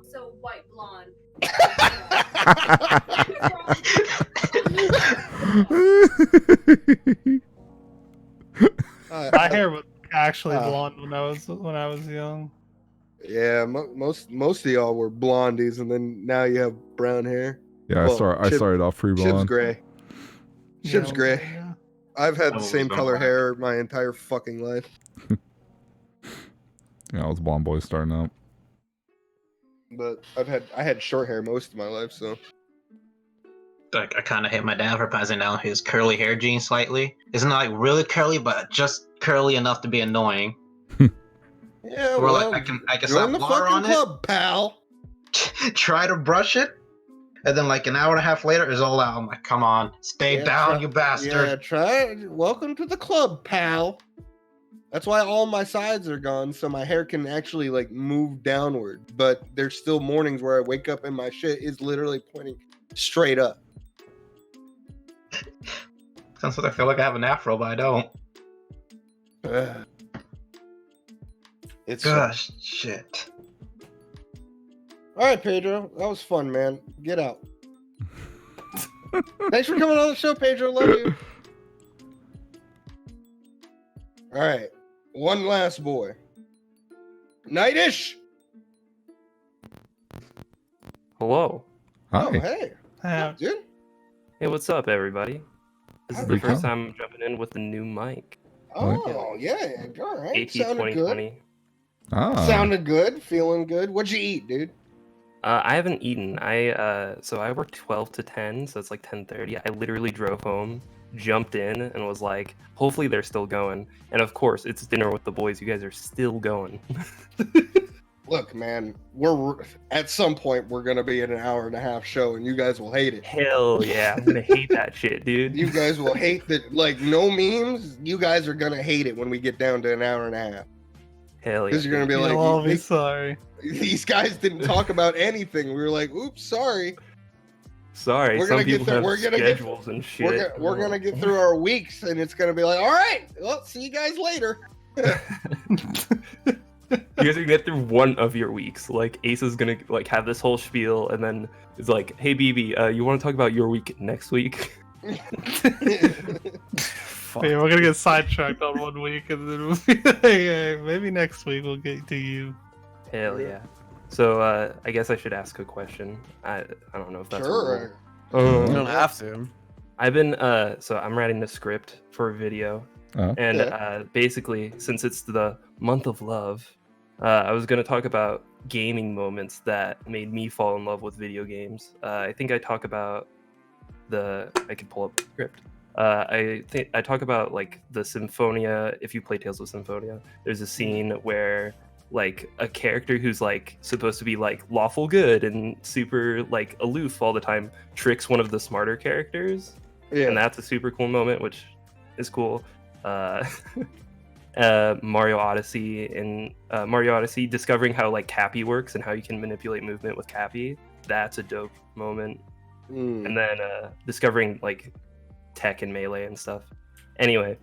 My hair was actually blonde when I was young. Yeah, most of y'all were blondies, and then now you have brown hair. Yeah, I started off pretty Shib's blonde. gray. Shib's gray. I've had the same color hair my entire fucking life. Yeah, I was blonde boy starting out. But I had short hair most of my life, so. Like I kind of hate my dad for passing down his curly hair gene slightly. It's not like really curly, but just curly enough to be annoying. Yeah, Or well, like I can join slap the water fucking on club, pal. try to brush it, and then like an hour and a half later, it's all out. I'm like, come on, stay down, you bastard. Yeah, try it. Welcome to the club, pal. That's why all my sides are gone, so my hair can actually like move downward. But there's still mornings where I wake up and my shit is literally pointing straight up. Sometimes I feel like I have an afro, but I don't. It's Gosh, shit. All right, Pedro, that was fun, man. Get out. Thanks for coming on the show, Pedro. Love you. All right, one last boy. Nightish. Hello. Hi. Oh, hey. Dude. Hey, what's up, everybody? This is the How'd you first come? time I'm jumping in with the new mic. Oh, yeah. All right. AP Sounded good. 2020. Sounded good. Feeling good. What'd you eat, dude? I haven't eaten. So I work 12 to 10, so it's like 10:30. I literally drove home, jumped in, and was like, hopefully they're still going. And of course, it's dinner with the boys. You guys are still going. Look, man, we're at some point we're gonna be in an hour and a half show, and you guys will hate it. Hell yeah, I'm gonna hate that shit, dude. You guys will hate that. Like no memes. You guys are gonna hate it when we get down to an hour and a half. Hell yeah. Because you're gonna be You'll like, all be sorry. These guys didn't talk about anything. We were like, oops, sorry. Sorry, We're some gonna people get have we're gonna get schedules and shit. we're gonna get through our weeks, and it's gonna be like, all right, well, see you guys later. You guys are gonna get through one of your weeks. Like Ace is gonna like have this whole spiel, and then it's like, "Hey, BB, you want to talk about your week next week?" Yeah, we're gonna get sidetracked on 1 week, and then we'll be like, hey, maybe next week we'll get to you. Hell yeah! So I guess I should ask a question. I don't know if that's Sure. You don't have to. I've been so I'm writing the script for a video, and Yeah. basically since it's the month of love, I was gonna talk about gaming moments that made me fall in love with video games. I think I talk about I can pull up the script. I think I talk about like the Symphonia. If you play Tales of Symphonia, there's a scene where like a character who's like supposed to be like lawful good and super like aloof all the time tricks one of the smarter characters. Yeah. And that's a super cool moment, which is cool. Mario Odyssey discovering how like Cappy works and how you can manipulate movement with Cappy. That's a dope moment. And then discovering like tech and melee and stuff. Anyway,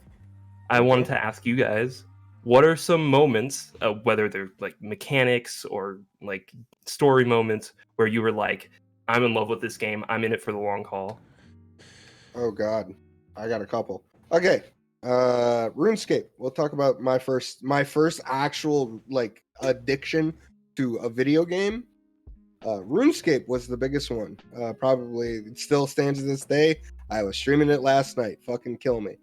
I wanted to ask you guys, what are some moments, whether they're like mechanics or like story moments, where you were like, I'm in love with this game, I'm in it for the long haul? Oh God, I got a couple. Okay, RuneScape. We'll talk about my first actual like addiction to a video game. RuneScape was the biggest one. Probably it still stands to this day. I was streaming it last night. Fucking kill me.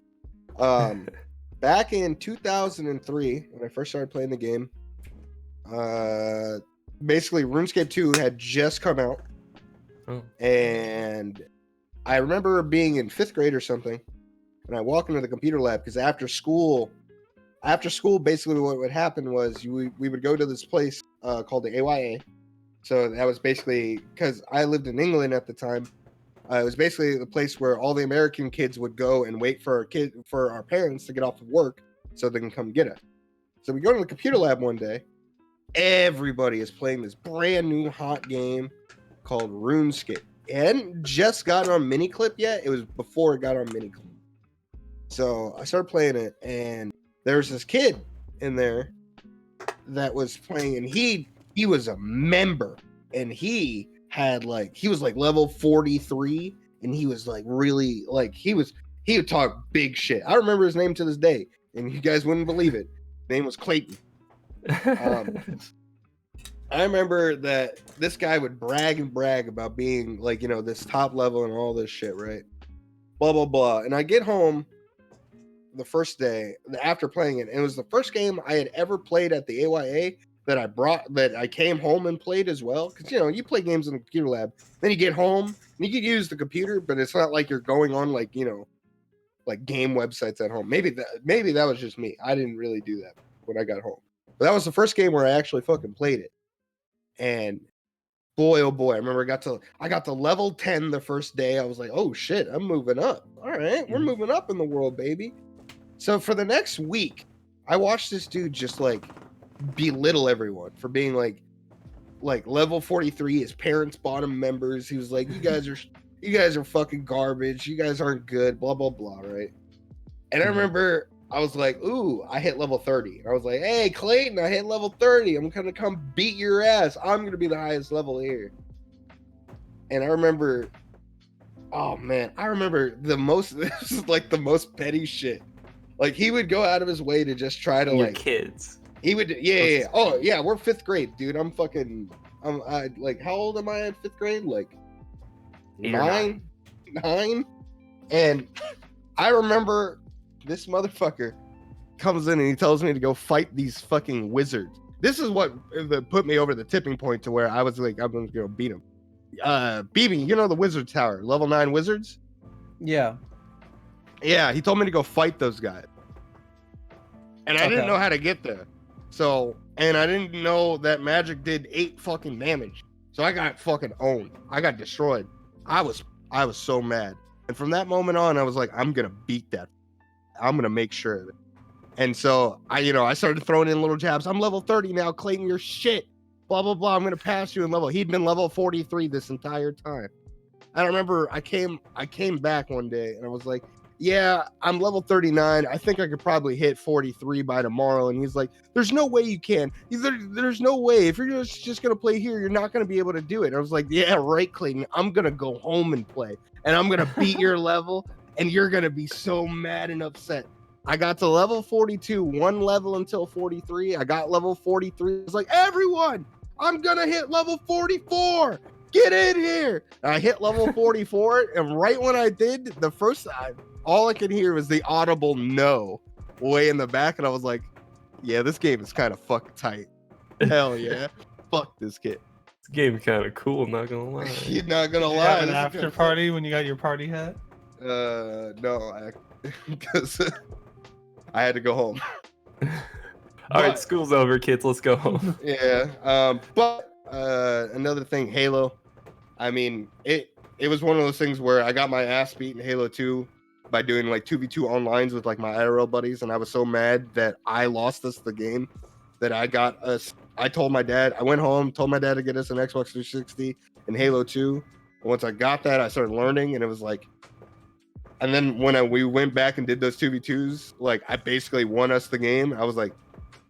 Back in 2003, when I first started playing the game, basically RuneScape 2 had just come out. And I remember being in 5th grade or something, and I walk into the computer lab because after school, basically what would happen was we would go to this place called the AYA. So that was basically, because I lived in England at the time, it was basically the place where all the American kids would go and wait for our parents to get off of work so they can come get us. So we go to the computer lab one day. Everybody is playing this brand new hot game called RuneScape. It hadn't just gotten on Miniclip yet. It was before it got on Miniclip. So I started playing it, and there was this kid in there that was playing, and he was a member, and he was like level 43, and he was like really like he would talk big shit. I remember his name to this day, and you guys wouldn't believe it. His name was Clayton. I remember that this guy would brag about being like, you know, this top level and all this shit, right? Blah, blah, blah. And I get home the first day after playing it. And it was the first game I had ever played at the AYA that I came home and played as well. Because, you know, you play games in the computer lab, then you get home and you can use the computer, but it's not like you're going on like, you know, like game websites at home. Maybe that was just me. I didn't really do that when I got home. But that was the first game where I actually fucking played it. And boy, oh boy, I remember I got to level 10 the first day. I was like, oh shit, I'm moving up. All right, we're moving up in the world, baby. So for the next week, I watched this dude just like belittle everyone for being like level 43. His parents bought him members. He was like, you guys are fucking garbage. You guys aren't good, blah, blah, blah, right? And I remember I was like, ooh, I hit level 30. And I was like, hey, Clayton, I hit level 30. I'm going to come beat your ass. I'm going to be the highest level here. And I remember, oh man, this is like the most petty shit. Like he would go out of his way to just try to like kids. He would, yeah. Oh yeah, we're 5th grade, dude. I'm like, how old am I in 5th grade? Like 9. And I remember this motherfucker comes in and he tells me to go fight these fucking wizards. This is what put me over the tipping point to where I was like, I'm gonna go beat him. BB, you know the wizard tower, level 9 wizards? Yeah. Yeah, he told me to go fight those guys. And I didn't know how to get there. So, and I didn't know that magic did 8 fucking damage. So I got fucking owned. I got destroyed. I was so mad. And from that moment on, I was like, I'm gonna beat that. I'm gonna make sure of it. And so I started throwing in little jabs. I'm level 30 now, Clayton, your shit. Blah blah blah. I'm gonna pass you in level. He'd been level 43 this entire time. I remember I came back one day and I was like, yeah, I'm level 39. I think I could probably hit 43 by tomorrow. And he's like, there's no way you can. There's no way. If you're just going to play here, you're not going to be able to do it. And I was like, yeah, right, Clayton. I'm going to go home and play. And I'm going to beat your level. And you're going to be so mad and upset. I got to level 42, 1 level until 43. I got level 43. It's like, everyone, I'm going to hit level 44. Get in here. And I hit level 44. And right when I did, the first time, all I could hear was the audible no way in the back. And I was like, yeah, this game is kind of fucking tight. Hell yeah. Fuck this kid. This game kind of cool, not gonna lie. You're not gonna Did you lie. have an after party when you got your party hat? No, because I had to go home. All right, school's over, kids. Let's go home. Yeah. But another thing, Halo. I mean, it was one of those things where I got my ass beat in Halo 2 by doing like 2v2 onlines with like my IRL buddies, and I was so mad that I lost us the game that I told my dad, I went home, told my dad to get us an Xbox 360 and Halo 2. And once I got that, I started learning, and it was like, and then when we went back and did those 2v2s, like I basically won us the game. I was like,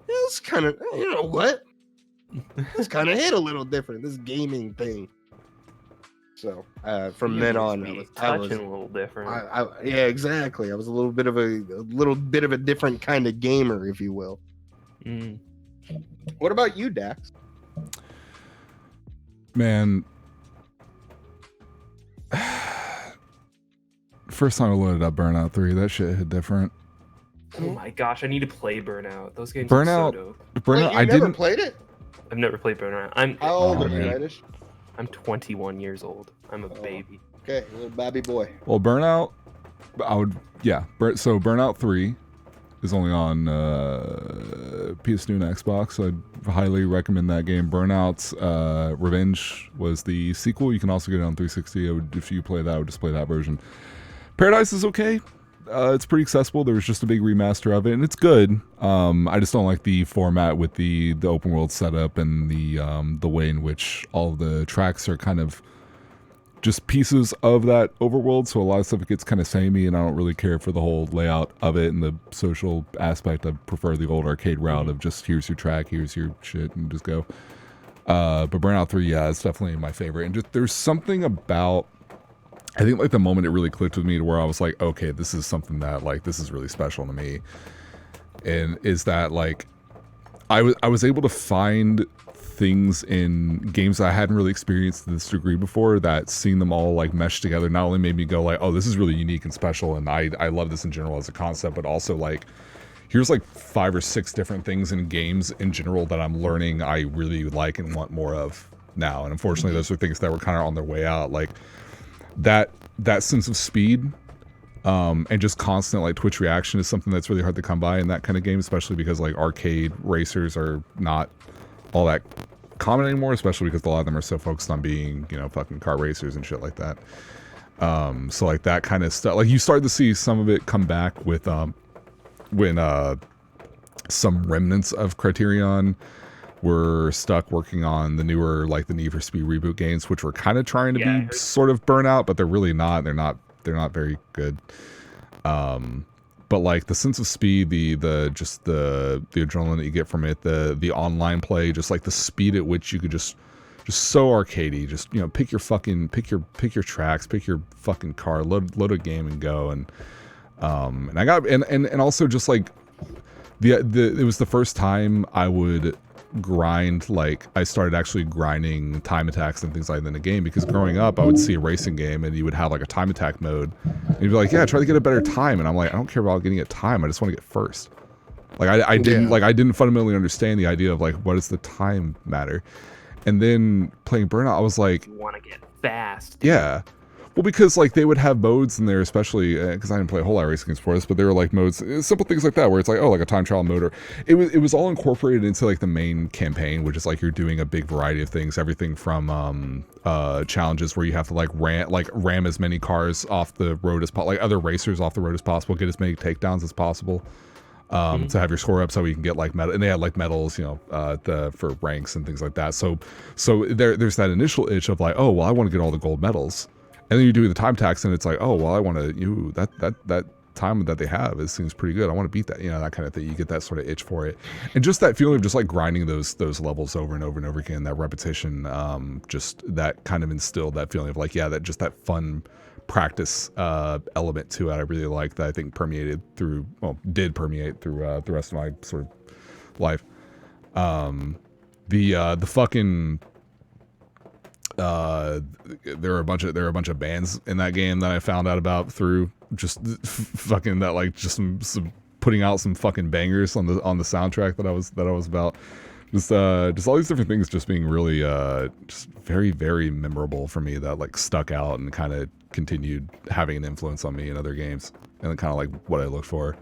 yeah, it's kind of, you know what? It's kind of hit a little different, this gaming thing. So from then on, I was a little different. Yeah, exactly. I was a little bit of a different kind of gamer, if you will. Mm. What about you, Dax? Man, first time I loaded up Burnout 3, that shit hit different. Oh my gosh, I need to play Burnout. Those games Burnout, are so dope. Burnout. Wait, you never played it? I've never played Burnout. How old are you, I'm 21 years old. I'm a baby. Okay, little baby boy. Well, Burnout, so Burnout 3 is only on PS2 and Xbox, so I'd highly recommend that game. Burnout's Revenge was the sequel. You can also get it on 360. If you play that, I would just play that version. Paradise is okay. It's pretty accessible. There was just a big remaster of it, and it's good. I just don't like the format with the open world setup and the way in which all the tracks are kind of just pieces of that overworld. So a lot of stuff gets kind of samey, and I don't really care for the whole layout of it and the social aspect. I prefer the old arcade route of just here's your track, here's your shit, and just go. But Burnout 3, yeah, it's definitely my favorite. And just there's something about, I think like the moment it really clicked with me to where I was like, okay, this is something that like, this is really special to me. And is that like, I was able to find things in games that I hadn't really experienced to this degree before, that seeing them all like mesh together not only made me go like, oh, this is really unique and special, and I love this in general as a concept, but also like, here's like 5 or 6 different things in games in general that I'm learning I really like and want more of now. And unfortunately, those are things that were kind of on their way out. Like that sense of speed and just constant like twitch reaction is something that's really hard to come by in that kind of game, especially because like arcade racers are not all that common anymore, especially because a lot of them are so focused on being, you know, fucking car racers and shit like that. So like that kind of stuff, like you start to see some of it come back with when some remnants of Criterion were stuck working on the newer, like the Need for Speed reboot games, which were kind of trying to be sort of Burnout, but they're really not. They're not very good. But like the sense of speed, the adrenaline that you get from it, the online play, just like the speed at which you could just so arcadey, just, you know, pick your tracks, pick your fucking car, load a game and go. And I got and also just like it was the first time I would grind, like I started actually grinding time attacks and things like that in the game, because growing up I would see a racing game and you would have like a time attack mode and you'd be like, yeah, try to get a better time, and I'm like, I don't care about getting a time, I just want to get first. Like I didn't fundamentally understand the idea of like, what does the time matter? And then playing Burnout, I was like, You want to get fast. yeah. Well, because like they would have modes in there, especially because I didn't play a whole lot of racing games for this, but there were like modes, simple things like that, where it's like, oh, like a time trial mode, or it was all incorporated into like the main campaign, which is like you're doing a big variety of things, everything from challenges where you have to like ram as many cars off the road as possible, like other racers off the road as possible, get as many takedowns as possible, to have your score up so you can get like medal, and they had like medals, you know, for ranks and things like that. So there's that initial itch of like, oh, well, I want to get all the gold medals. And then you do the time tax, and it's like, oh, well, I want to, that time that they have, it seems pretty good. I want to beat that, you know, that kind of thing. You get that sort of itch for it. And just that feeling of just like grinding those levels over and over and over again, that repetition, just that kind of instilled that feeling of like, yeah, that fun practice element to it. I really like that. I think did permeate through the rest of my sort of life. The fucking... there are a bunch of bands in that game that I found out about through just fucking that, like just some putting out some fucking bangers on the soundtrack that I was about. Just all these different things just being really just very, very memorable for me, that like stuck out and kind of continued having an influence on me in other games, and kind of like what I looked for.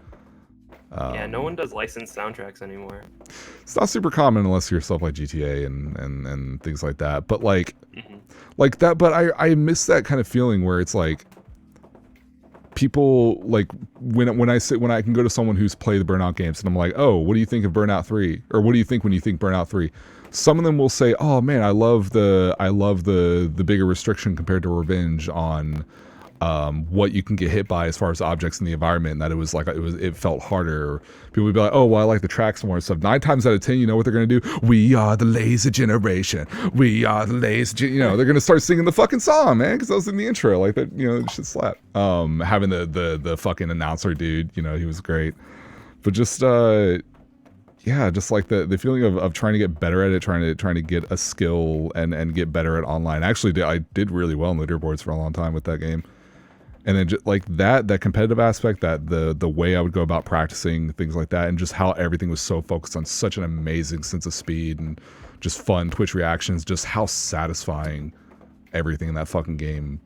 Yeah, no one does licensed soundtracks anymore. It's not super common unless you're stuff like GTA and things like that. But like that. But I miss that kind of feeling where it's like people like when I can go to someone who's played the Burnout games and I'm like, oh, what do you think of Burnout 3? Or what do you think when you think Burnout 3? Some of them will say, oh man, I love the bigger restriction compared to Revenge on what you can get hit by as far as objects in the environment, and that it felt harder. People would be like, oh, well, I like the tracks more and stuff. 9 times out of 10, you know what they're gonna do? We are the laser generation. We are the laser. You know, they're gonna start singing the fucking song, man, because that was in the intro. Like that, you know, it should slap. Having the fucking announcer dude, you know, he was great. But just yeah, just like the feeling of trying to get better at it, trying to get a skill and get better at online. Actually, I did really well in leaderboards for a long time with that game. And then just like that competitive aspect, that the way I would go about practicing things like that, and just how everything was so focused on such an amazing sense of speed and just fun twitch reactions, just how satisfying everything in that fucking game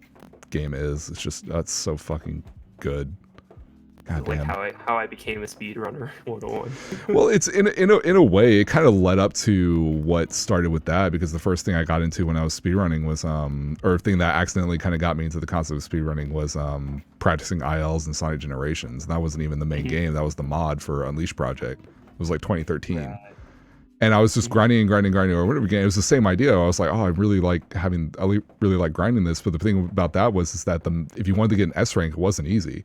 is. It's just, that's so fucking good. God like damn. how I became a speedrunner 101. Well, it's in a way it kind of led up to what started with that, because the first thing I got into when I was speedrunning was or thing that accidentally kind of got me into the concept of speedrunning was practicing ILs and Sonic Generations. And that wasn't even the main game, that was the mod for Unleashed Project. It was like 2013. Right. And I was just grinding or whatever game. It was the same idea. I was like, oh, I really like grinding this. But the thing about that was that if you wanted to get an S rank, it wasn't easy.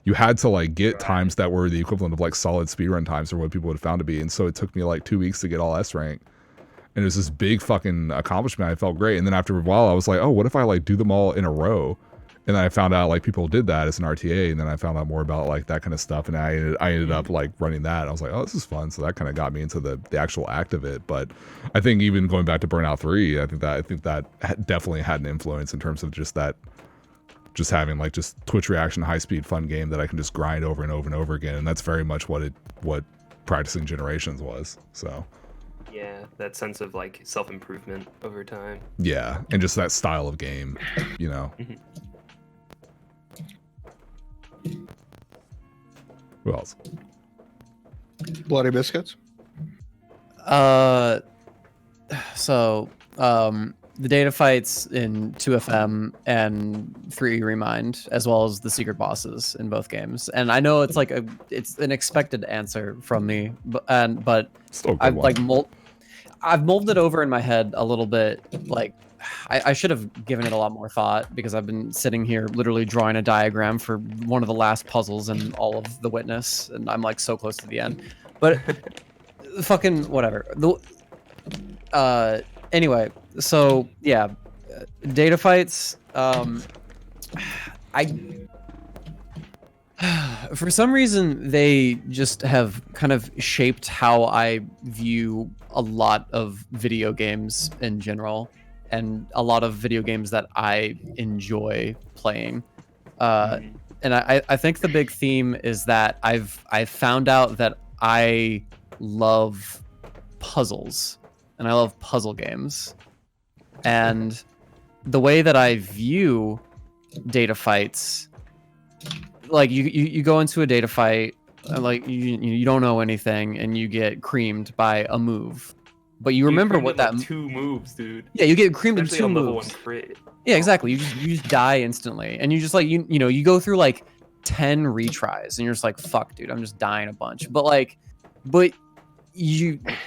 You had to like get times that were the equivalent of like solid speedrun times, or what people would have found to be. And so it took me like 2 weeks to get all S rank. And it was this big fucking accomplishment. I felt great. And then after a while I was like, oh, what if I like do them all in a row And then I found out like people did that as an RTA, and then I found out more about like that kind of stuff, and I ended up like running that. I was like, oh, this is fun. So that kind of got me into the actual act of it. But I think even going back to Burnout 3, I think that definitely had an influence in terms of just having like just Twitch reaction, high speed, fun game that I can just grind over and over and over again. And that's very much what practicing Generations was. So yeah, that sense of like self-improvement over time. Yeah, and just that style of game, you know. Who else? Bloody Biscuits. The data fights in 2FM and 3 Remind, as well as the secret bosses in both games. And I know it's like it's an expected answer from me, but I've like I've molded over in my head a little bit. Like I should have given it a lot more thought, because I've been sitting here literally drawing a diagram for one of the last puzzles in all of The Witness, and I'm like so close to the end. But fucking whatever. Anyway, so yeah, data fights. For some reason, they just have kind of shaped how I view a lot of video games in general, and a lot of video games that I enjoy playing. And I think the big theme is that I've found out that I love puzzles, and I love puzzle games. And the way that I view data fights, like you go into a data fight, like you don't know anything, and you get creamed by a move, but you remember what that like 2 moves, dude. Yeah, you get creamed in Especially 2 on level moves. 1 crit. Yeah, exactly. You just die instantly, and you just like you go through like 10 retries, and you're just like, fuck, dude, I'm just dying a bunch. But I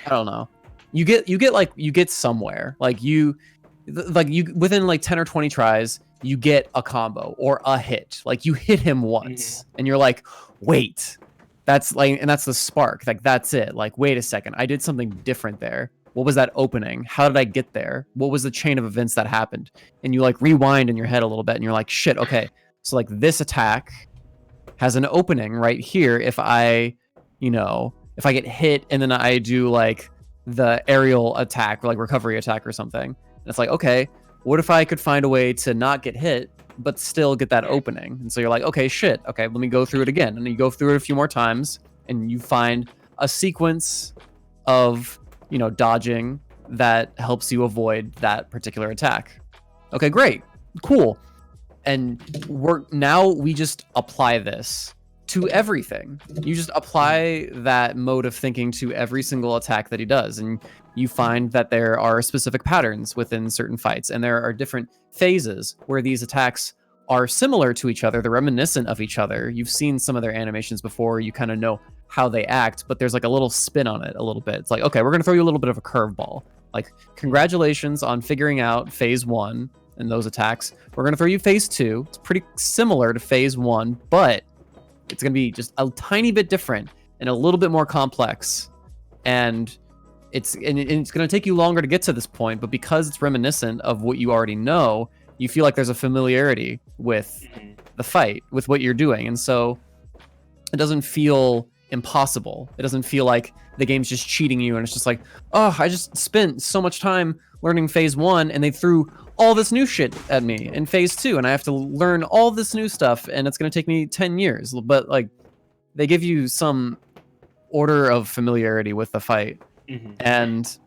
don't know. You get somewhere. Like you within like 10 or 20 tries, you get a combo or a hit. Like you hit him once, and you're like, wait, that's the spark. Like that's it. Like, wait a second, I did something different there. What was that opening? How did I get there? What was the chain of events that happened? And you like rewind in your head a little bit, and you're like, shit, okay. So like this attack has an opening right here. If I get hit and then I do like the aerial attack, or like recovery attack or something, and it's like, okay, what if I could find a way to not get hit but still get that opening? And so you're like, okay, shit, okay, let me go through it again. And then you go through it a few more times, and you find a sequence of dodging that helps you avoid that particular attack. Okay, great, cool. And we just apply this to everything. You just apply that mode of thinking to every single attack that he does, and you find that there are specific patterns within certain fights, and there are different phases where these attacks are similar to each other, they're reminiscent of each other. You've seen some of their animations before, you kind of know how they act, but there's like a little spin on it a little bit. It's like, okay, we're gonna throw you a little bit of a curveball. Like, congratulations on figuring out phase 1 and those attacks. We're gonna throw you phase 2. It's pretty similar to phase 1, but it's gonna be just a tiny bit different and a little bit more complex. And it's gonna take you longer to get to this point, but because it's reminiscent of what you already know, you feel like there's a familiarity with the fight, with what you're doing. And so it doesn't feel impossible. It doesn't feel like the game's just cheating you, and it's just like, oh, I just spent so much time learning phase 1, and they threw all this new shit at me in phase 2, and I have to learn all this new stuff, and it's going to take me 10 years. But like, they give you some order of familiarity with the fight, and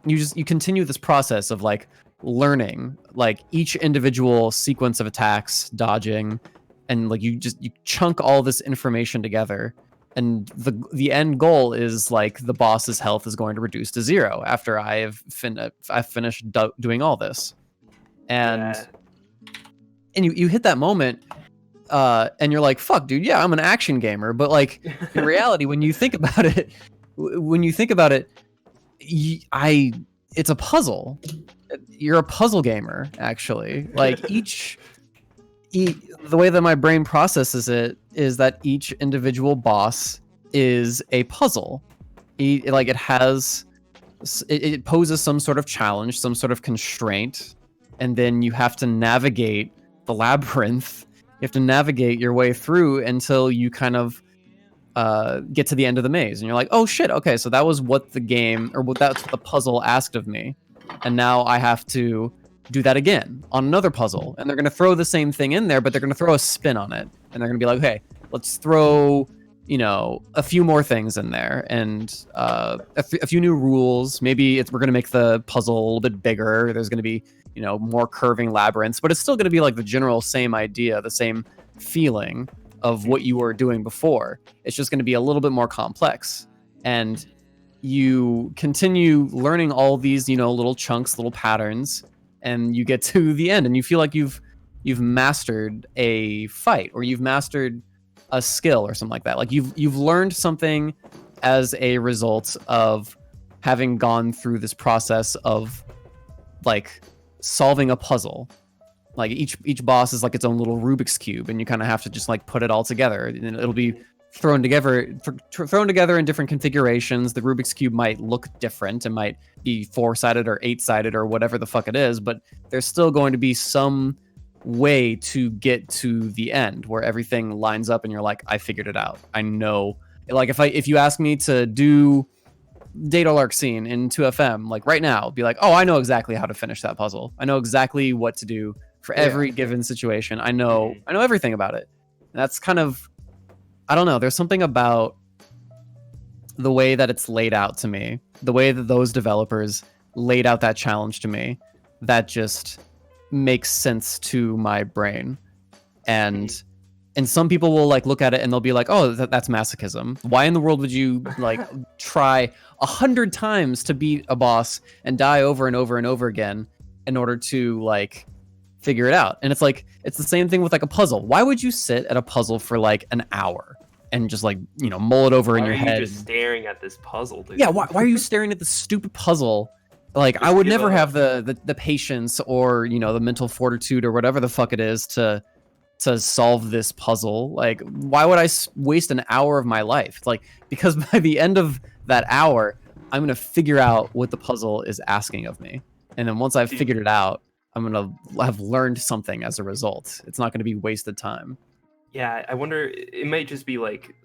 you continue this process of like learning like each individual sequence of attacks, dodging, and like you chunk all this information together. And the end goal is like the boss's health is going to reduce to 0 after I've finished doing all this. And you hit that moment, and you're like, fuck, dude, yeah, I'm an action gamer. But like in reality, when you think about it, it's a puzzle. You're a puzzle gamer, actually. Like the way that my brain processes it is that each individual boss is a puzzle. It poses some sort of challenge, some sort of constraint, and then you have to navigate the labyrinth. You have to navigate your way through until you kind of get to the end of the maze, and you're like, oh shit, okay, so that was what the game, or that's what the puzzle asked of me, and now I have to do that again on another puzzle. And they're going to throw the same thing in there, but they're going to throw a spin on it, and they're going to be like, okay, let's throw, you know, a few more things in there, and a few new rules. Maybe we're going to make the puzzle a little bit bigger. There's going to be, you know, more curving labyrinths, but it's still going to be like the general same idea, the same feeling of what you were doing before. It's just going to be a little bit more complex. And you continue learning all these, you know, little chunks, little patterns, and you get to the end and you feel like you've mastered a fight, or you've mastered a skill or something like that. Like you've learned something as a result of having gone through this process of like solving a puzzle. Like each boss is like its own little Rubik's cube, and you kind of have to just like put it all together, and it'll be thrown together in different configurations. The Rubik's cube might look different. It might be 4-sided or 8-sided or whatever the fuck it is, but there's still going to be some way to get to the end where everything lines up and you're like, I figured it out. I know. Like if you ask me to do Data Lark scene in 2FM, like right now, be like, oh, I know exactly how to finish that puzzle. I know exactly what to do for every given situation. I know everything about it. And that's kind of, I don't know, there's something about the way that it's laid out to me, the way that those developers laid out that challenge to me, that just makes sense to my brain. And some people will like look at it and they'll be like, oh, that's masochism. Why in the world would you like try 100 times to beat a boss and die over and over and over again in order to like figure it out? And it's like, it's the same thing with like a puzzle. Why would you sit at a puzzle for like an hour and just like, you know, mull it over in your head? Why are you just staring at this puzzle, dude? Yeah, why are you staring at this stupid puzzle? Like, I would never have the patience or, you know, the mental fortitude or whatever the fuck it is to solve this puzzle. Like, why would I waste an hour of my life? It's like, because by the end of that hour, I'm going to figure out what the puzzle is asking of me. And then once I've figured it out, I'm going to have learned something as a result. It's not going to be wasted time. Yeah, I wonder, it might just be like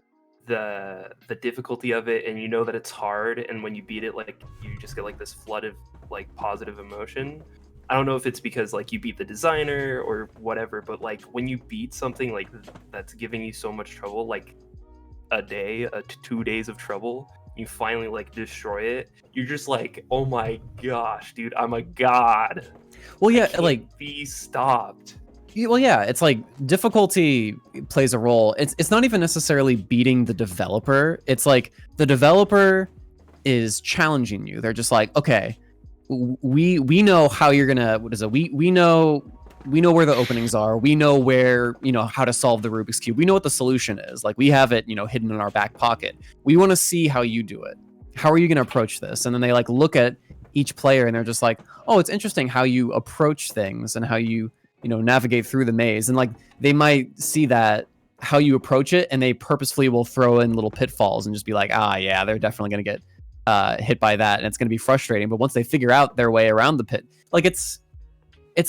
the difficulty of it, and you know that it's hard, and when you beat it, like you just get like this flood of like positive emotion. I don't know if it's because like you beat the designer or whatever, but like when you beat something like that's giving you so much trouble, like a day, 2 days of trouble, you finally like destroy it, you're just like, oh my gosh, dude, I'm a god. Well, yeah, like be stopped. Well, yeah, it's like difficulty plays a role. It's not even necessarily beating the developer. It's like the developer is challenging you. They're just like, okay, we know how you're gonna, what is it? We know where the openings are. We know where, you know, how to solve the Rubik's Cube. We know what the solution is. Like, we have it, you know, hidden in our back pocket. We want to see how you do it. How are you gonna approach this? And then they like look at each player and they're just like, oh, it's interesting how you approach things and how you know, navigate through the maze. And like, they might see that how you approach it, and they purposefully will throw in little pitfalls and just be like, ah, yeah, they're definitely going to get hit by that, and it's going to be frustrating. But once they figure out their way around the pit, like it's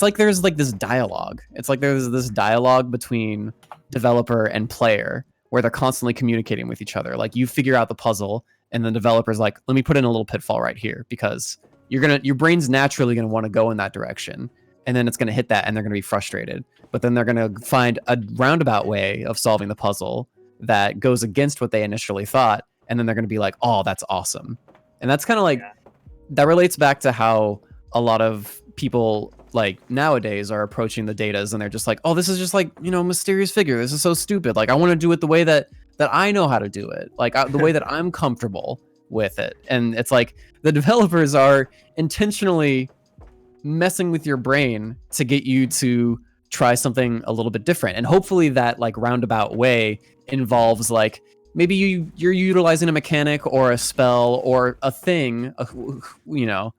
like there's like this dialogue. It's like there's this dialogue between developer and player where they're constantly communicating with each other. Like, you figure out the puzzle, and the developer's like, let me put in a little pitfall right here, because your brain's naturally going to want to go in that direction. And then it's going to hit that, and they're going to be frustrated. But then they're going to find a roundabout way of solving the puzzle that goes against what they initially thought. And then they're going to be like, oh, that's awesome. And that's kind of like, that relates back to how a lot of people like nowadays are approaching the datas, and they're just like, oh, this is just like, you know, mysterious figure. This is so stupid. Like, I want to do it the way that I know how to do it. Like the way that I'm comfortable with it. And it's like the developers are intentionally messing with your brain to get you to try something a little bit different. And hopefully that like roundabout way involves like, maybe you're utilizing a mechanic or a spell or a thing, you know,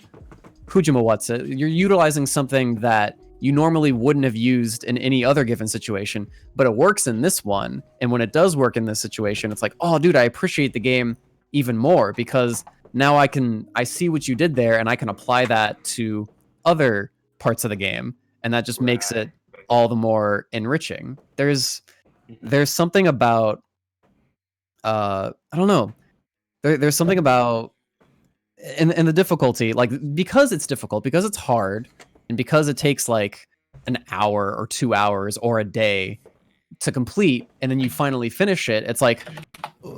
you're utilizing something that you normally wouldn't have used in any other given situation, but it works in this one. And when it does work in this situation, it's like, oh dude, I appreciate the game even more, because now I see what you did there, and I can apply that to other parts of the game, and that just makes it all the more enriching. There's something about I don't know. There's something about and the difficulty, like, because it's difficult, because it's hard, and because it takes like an hour or 2 hours or a day to complete, and then you finally finish it. It's like,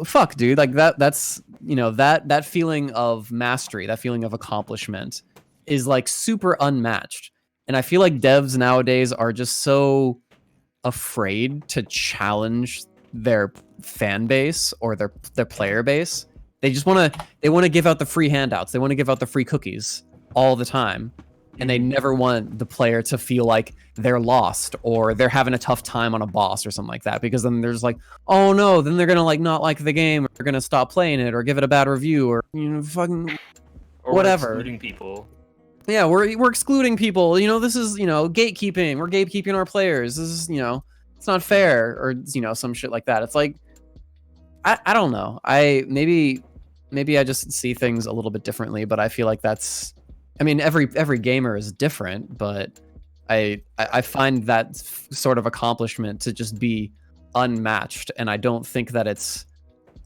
fuck, dude, like that's that feeling of mastery, that feeling of accomplishment is like super unmatched. And I feel like devs nowadays are just so afraid to challenge their fan base or their player base. They just want to give out the free handouts. They want to give out the free cookies all the time. And they never want the player to feel like they're lost or they're having a tough time on a boss or something like that. Because then there's like, oh no, then they're gonna like not like the game, or they're gonna stop playing it, or give it a bad review, or fucking Or whatever. We're excluding people. Yeah, we're excluding people. This is gatekeeping. We're gatekeeping our players. This is it's not fair, or some shit like that. It's like I don't know. Maybe I just see things a little bit differently, but I feel like that's. I mean, every gamer is different, but I find that sort of accomplishment to just be unmatched, and I don't think that it's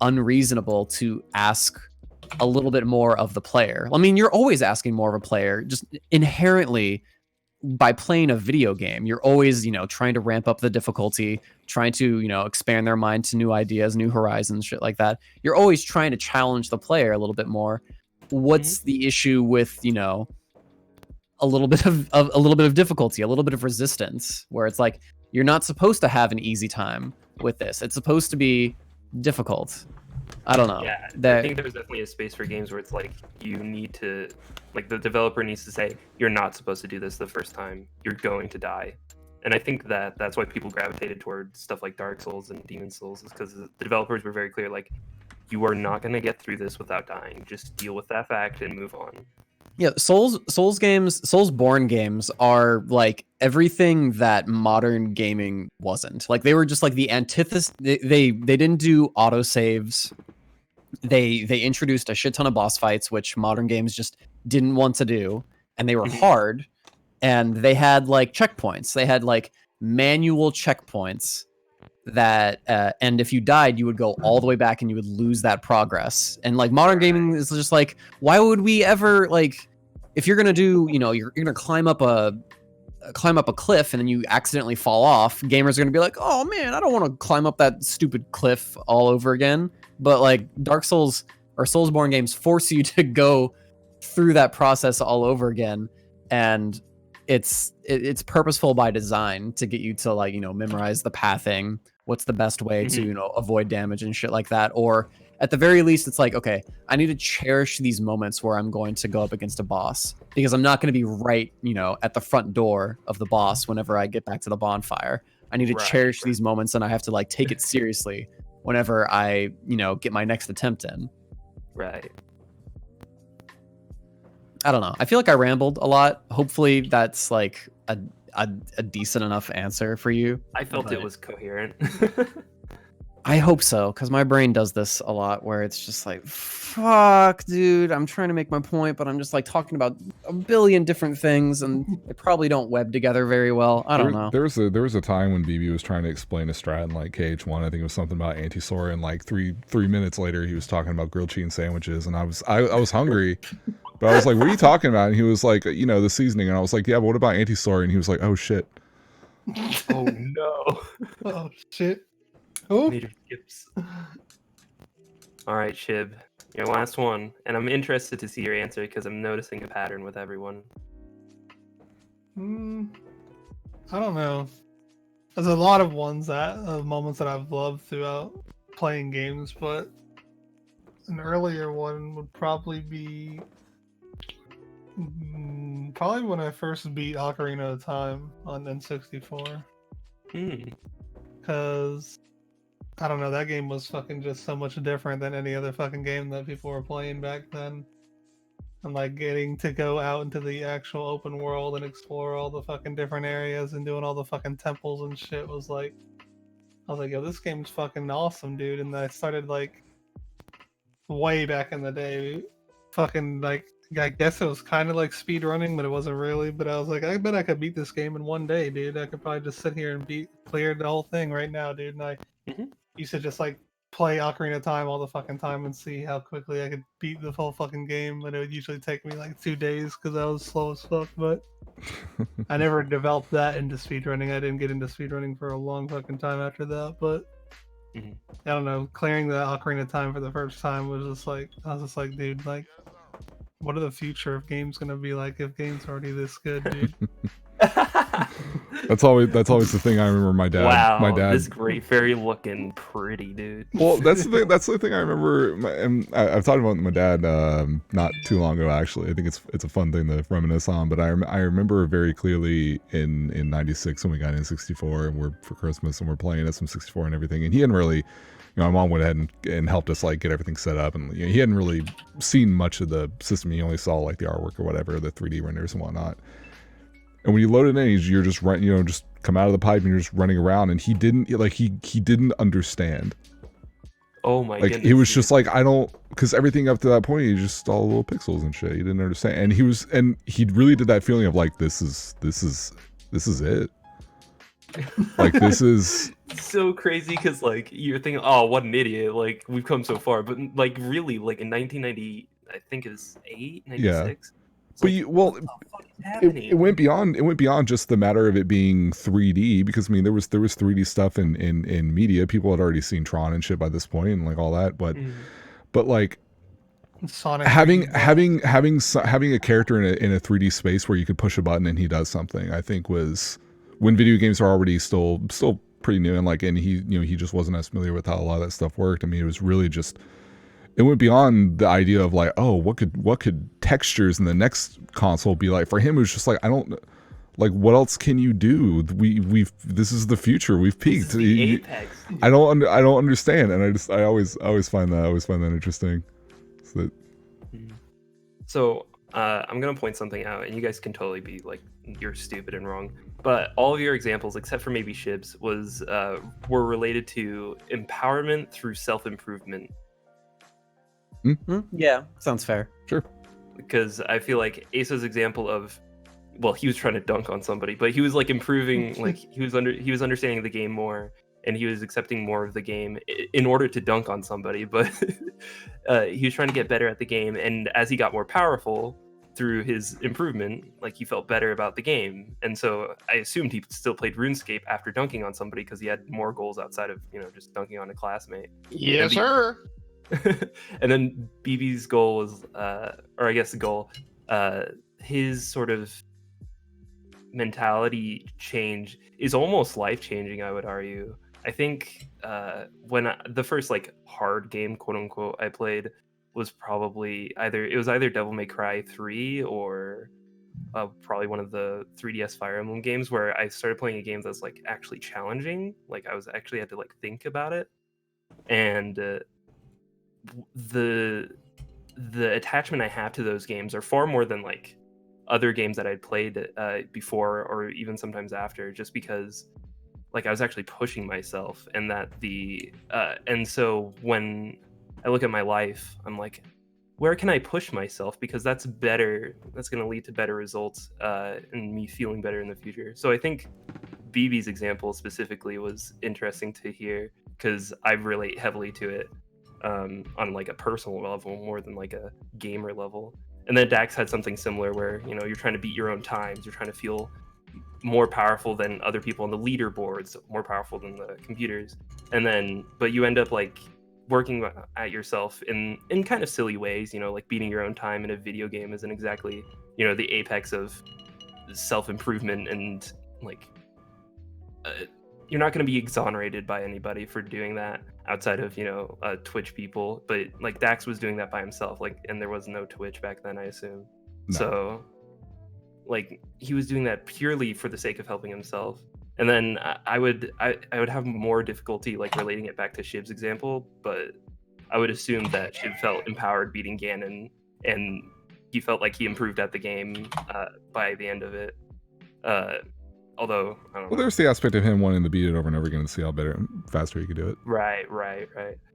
unreasonable to ask a little bit more of the player. I mean, you're always asking more of a player, just inherently by playing a video game. You're always, trying to ramp up the difficulty, trying to, expand their mind to new ideas, new horizons, shit like that. You're always trying to challenge the player a little bit more. What's the issue with, a little bit of difficulty, a little bit of resistance, where it's like you're not supposed to have an easy time with this. It's supposed to be difficult. I don't know. Yeah, I think there's definitely a space for games where it's like you need to, like, the developer needs to say, you're not supposed to do this the first time. You're going to die. And I think that's why people gravitated toward stuff like Dark Souls and Demon Souls, is because the developers were very clear, like, you are not going to get through this without dying. Just deal with that fact and move on. Yeah, Soulsborne games are like everything that modern gaming wasn't. Like, they were just like the antithesis. They didn't do autosaves. They introduced a shit ton of boss fights, which modern games just didn't want to do, and they were hard. And they had like checkpoints. They had like manual checkpoints that and if you died, you would go all the way back and you would lose that progress. And like modern gaming is just like, why would we ever, like, if you're gonna do, you're gonna climb up a cliff and then you accidentally fall off, gamers are gonna be like, oh man, I don't want to climb up that stupid cliff all over again. But like Dark Souls or Soulsborne games force you to go through that process all over again, and it's purposeful by design to get you to, like, memorize the pathing, what's the best way to avoid damage and shit like that. Or at the very least, it's like, okay, I need to cherish these moments where I'm going to go up against a boss, because I'm not going to be right at the front door of the boss whenever I get back to the bonfire. I need to cherish these moments, and I have to like take it seriously whenever I get my next attempt in. Right. I don't know. I feel like I rambled a lot. Hopefully that's like a decent enough answer for you. I felt it was coherent. I hope so, because my brain does this a lot, where it's just like, fuck, dude, I'm trying to make my point, but I'm just like talking about a billion different things, and they probably don't web together very well. I don't know. There was a time when BB was trying to explain a strat in like KH1. I think it was something about anti-soar, and like three minutes later he was talking about grilled cheese sandwiches, and I was hungry. But I was like, what are you talking about? And he was like, the seasoning. And I was like, yeah, but what about anti-soar? And he was like, oh, shit. Oh, no. Oh, shit. Oh. Major skips. All right, Shib. Your last one. And I'm interested to see your answer, because I'm noticing a pattern with everyone. I don't know. There's a lot of moments that I've loved throughout playing games, but an earlier one would probably be probably when I first beat Ocarina of Time on N64. Because I don't know, that game was fucking just so much different than any other fucking game that people were playing back then. And like getting to go out into the actual open world and explore all the fucking different areas and doing all the fucking temples and shit was like, I was like, yo, this game's fucking awesome, dude. And I started like way back in the day, fucking like I guess it was kind of like speed running, but it wasn't really. But I was like, I bet I could beat this game in one day, dude. I could probably just sit here and clear the whole thing right now, dude. And I used to just like play Ocarina of Time all the fucking time and see how quickly I could beat the whole fucking game. But it would usually take me like 2 days because I was slow as fuck. But I never developed that into speedrunning. I didn't get into speedrunning for a long fucking time after that. But I don't know, clearing the Ocarina of Time for the first time was just like, I was just like, dude, like, what are the future of games gonna be like if games are already this good, dude? That's always the thing I remember my dad. Wow, my dad. this Great Fairy looking pretty, dude. Well, that's the thing. That's the thing I remember. And I've talked about it with my dad not too long ago. Actually, I think it's a fun thing to reminisce on. But I remember very clearly in '96 when we got in 64 and we're for Christmas and we're playing at some 64 and everything. And he hadn't really, my mom went ahead and helped us like get everything set up. And he hadn't really seen much of the system. He only saw like the artwork or whatever, the 3D renders and whatnot. And when you load it in, you're just just come out of the pipe and you're just running around. And he didn't he didn't understand. Oh my like goodness. he was just like, I don't, because everything up to that point, he just all little pixels and shit. He didn't understand, and he really did that feeling of like this is it. Like this is so crazy because like you're thinking, oh, what an idiot! Like we've come so far, but like really, like in 1990, I think it was 96. Yeah. But it went beyond just the matter of it being 3D, because I mean there was 3D stuff in media. People had already seen Tron and shit by this point and like all that, but like Sonic having a character in a 3D space where you could push a button and he does something, I think was when video games are already still pretty new, and he just wasn't as familiar with how a lot of that stuff worked. I mean, it was really just, it went beyond the idea of like, oh, what could textures in the next console be like? For him, it was just like, I don't, like, what else can you do? This is the future. We've peaked. I don't understand, and I always find that interesting. So I'm gonna point something out, and you guys can totally be like, you're stupid and wrong. But all of your examples, except for maybe Shib's, were related to empowerment through self-improvement. Yeah, sounds fair. Sure. Because I feel like Aceuh's example of, well, he was trying to dunk on somebody, but he was like improving, like he was understanding the game more, and he was accepting more of the game in order to dunk on somebody. But he was trying to get better at the game, and as he got more powerful through his improvement, like he felt better about the game. And so I assumed he still played RuneScape after dunking on somebody because he had more goals outside of just dunking on a classmate. Yes, sir. And then BB's goal was, or I guess the goal, his sort of mentality change is almost life-changing, I would argue. I think when the first like hard game, quote unquote, I played was probably either Devil May Cry 3 or probably one of the 3DS Fire Emblem games, where I started playing a game that's like actually challenging. Like I was actually had to like think about it, and the attachment I have to those games are far more than like other games that I'd played before or even sometimes after, just because like I was actually pushing myself, and that and so when I look at my life, I'm like, where can I push myself? Because that's better. That's going to lead to better results and me feeling better in the future. So I think BB's example specifically was interesting to hear, because I relate heavily to it on like a personal level more than like a gamer level. And then Dax had something similar where, you're trying to beat your own times. You're trying to feel more powerful than other people on the leaderboards, more powerful than the computers. But you end up like working at yourself in kind of silly ways, like beating your own time in a video game isn't exactly, the apex of self-improvement, and like you're not going to be exonerated by anybody for doing that outside of, Twitch people. But like Dax was doing that by himself, like, and there was no Twitch back then, I assume. No. So like he was doing that purely for the sake of helping himself. And then I would have more difficulty like relating it back to Shib's example, but I would assume that Shib felt empowered beating Ganon, and he felt like he improved at the game by the end of it. Although I don't know. Well, there's the aspect of him wanting to beat it over and over again to see how better and faster he could do it. Right.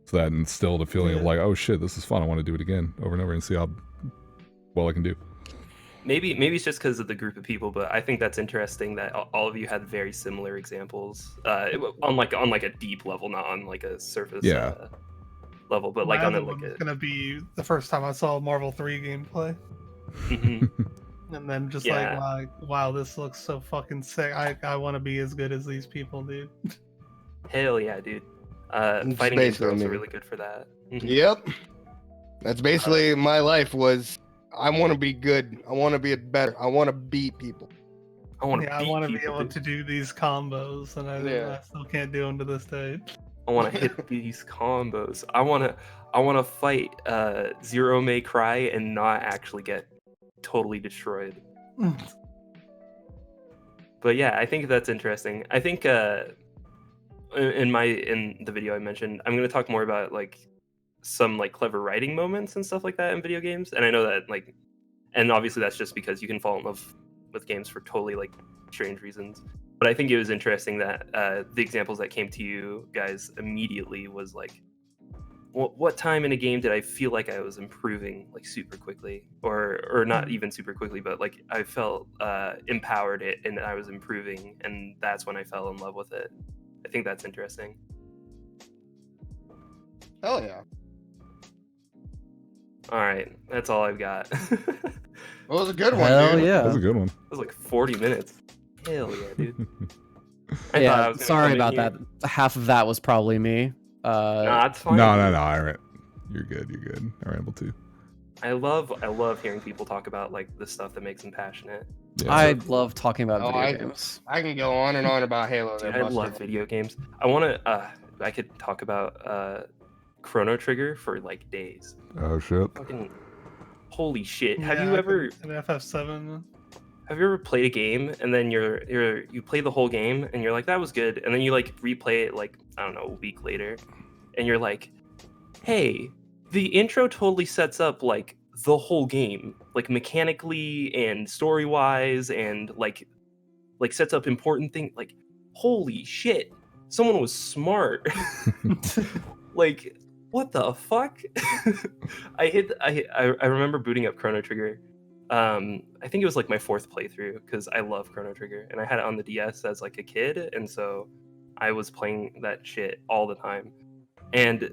So that instilled a feeling of like, oh shit, this is fun. I want to do it again over and over and see how well I can do. Maybe it's just because of the group of people, but I think that's interesting that all of you had very similar examples on like a deep level, not on like a surface level, but like My on other like one was a. gonna be the first time I saw Marvel 3 gameplay. And then just like, wow, this looks so fucking sick. I want to be as good as these people, dude. Hell yeah, dude. Fighting games are also really good for that. Yep. That's basically my life was, I want to be good. I want to be better. I want to beat people. I want to I want to be able to do these combos, and I still can't do them to this day. I want to hit these combos. I want to fight Zero May Cry and not actually get totally destroyed. But yeah, I think that's interesting. I think in the video I mentioned, I'm going to talk more about like some like clever writing moments and stuff like that in video games. And I know that like, and obviously that's just because you can fall in love with games for totally like strange reasons. But I think it was interesting that the examples that came to you guys immediately was like, what time in a game did I feel like I was improving like super quickly, or not even super quickly, but like I felt empowered it and I was improving, and that's when I fell in love with it. I think that's interesting. Hell yeah. All right, that's all I've got. That was a good one, Hell dude. yeah. That was a good one. It was like 40 minutes. Hell yeah, dude. Yeah, sorry about that. Half of that was probably me. Nah, it's fine. No, Aaron. You're good. I rambled too. I love hearing people talk about like the stuff that makes them passionate. Yeah. I love talking about video games. I can go on and on about Halo. Dude, I love video games. I could talk about Chrono Trigger for like days. Oh shit. Fucking holy shit. Yeah, Have you ever an FF7? Have you ever played a game and then you play the whole game and you're like, that was good, and then you like replay it like, I don't know, a week later, and you're like, hey, the intro totally sets up like the whole game, like mechanically and story wise, and like sets up important things. Like, holy shit, someone was smart. Like, what the fuck? I remember booting up Chrono Trigger. I think it was like my 4th playthrough because I love Chrono Trigger and I had it on the DS as like a kid, and so I was playing that shit all the time. And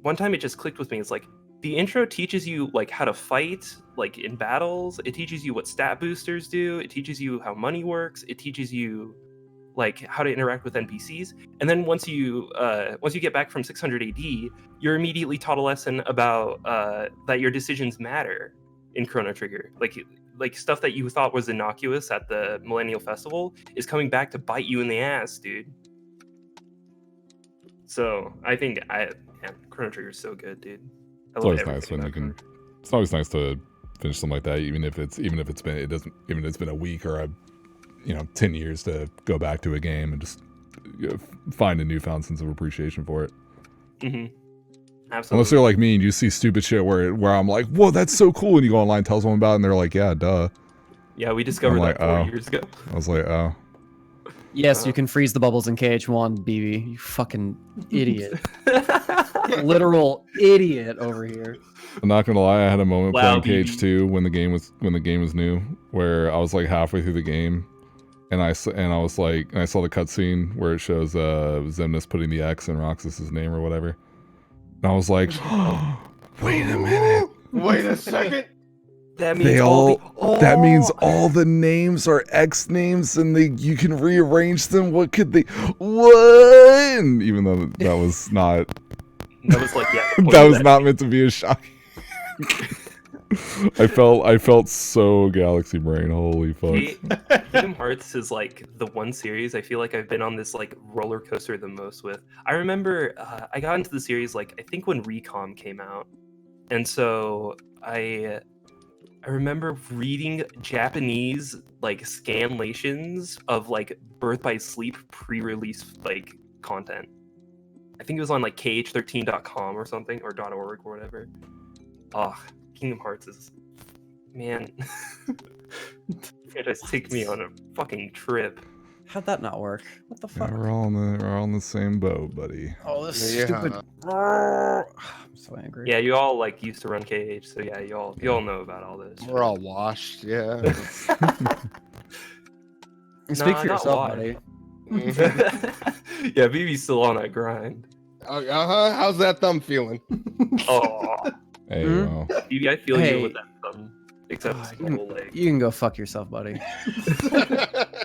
one time it just clicked with me. It's like the intro teaches you like how to fight like in battles. It teaches you what stat boosters do. It teaches you how money works. It teaches you like how to interact with NPCs. And then once you get back from 600 AD, you're immediately taught a lesson about that your decisions matter in Chrono Trigger. Like stuff that you thought was innocuous at the Millennial Festival is coming back to bite you in the ass, dude. So I think Chrono Trigger is so good, dude. It's always nice when you can. It's always nice to finish something like that, even if it's been a week or 10 years to go back to a game and just find a newfound sense of appreciation for it. Mm-hmm. Absolutely. Unless you're like me and you see stupid shit where I'm like, whoa, that's so cool, and you go online, tell someone about it, and they're like, yeah, duh. Yeah, we discovered that 4 years ago. I was like, oh. Yes, you can freeze the bubbles in KH1, BB. You fucking idiot. Literal idiot over here. I'm not gonna lie, I had a moment Wow, playing BB. KH2 when the game was new, where I was like halfway through the game, and I saw the cutscene where it shows Xemnas putting the X in Roxas's name or whatever, and I was like, wait a minute, wait a second. That means that means all the names are X names, and you can rearrange them. What could they? What? And even though that was not. That was like, yeah. That was not meant to be a shock. I felt so Galaxy Brain. Holy fuck. Kingdom Hearts is like the one series I feel like I've been on this like roller coaster the most with. I remember I got into the series like I think when Recom came out, and so I remember reading Japanese like scanlations of like Birth by Sleep pre-release like content. I think it was on like kh13.com or something, or .org or whatever. Oh, Kingdom Hearts is, man. Franchise take me on a fucking trip. How'd that not work? What the fuck? Yeah, we're all in the same boat, buddy. Oh, this Yeah. stupid. I'm so angry. Yeah, you all like used to run KH, so yeah, you all know about all this. We're all washed, yeah. Speak for not yourself, why. buddy. Yeah, BB's still on that grind. Uh-huh. How's that thumb feeling? Oh, Hey, well. BB, I feel Hey. you with that thumb. Except it's the whole leg. You can go fuck yourself, buddy.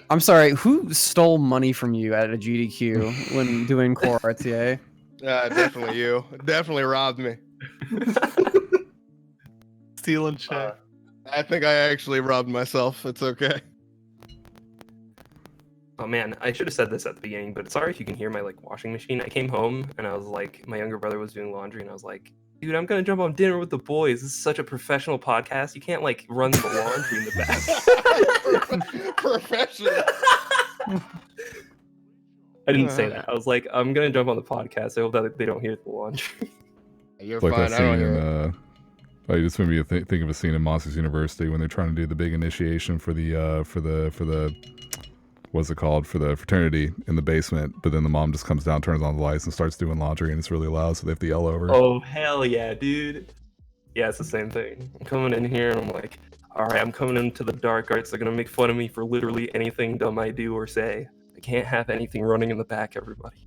I'm sorry. Who stole money from you at a GDQ when doing core RTA? Definitely you. Definitely robbed me. Stealing shit. I think I actually robbed myself. It's okay. Oh man, I should have said this at the beginning, but sorry if you can hear my like washing machine. I came home and I was like, my younger brother was doing laundry, and I was like, dude, I'm gonna jump on dinner with the boys. This is such a professional podcast. You can't like run the laundry in the back. Professional. I didn't say that. I was like, I'm gonna jump on the podcast. I hope that they don't hear the laundry. You're It's like fine. that I don't scene hear in it. oh, you just made me think of a scene in Monsters University when they're trying to do the big initiation for the what's it called, for the fraternity in the basement, but then the mom just comes down, turns on the lights, and starts doing laundry, and it's really loud, so they have to yell over. Oh hell yeah, dude. Yeah, it's the same thing. I'm coming in here and I'm like, all right, I'm coming into the dark arts. They're gonna make fun of me for literally anything dumb I do or say. I can't have anything running in the back, everybody.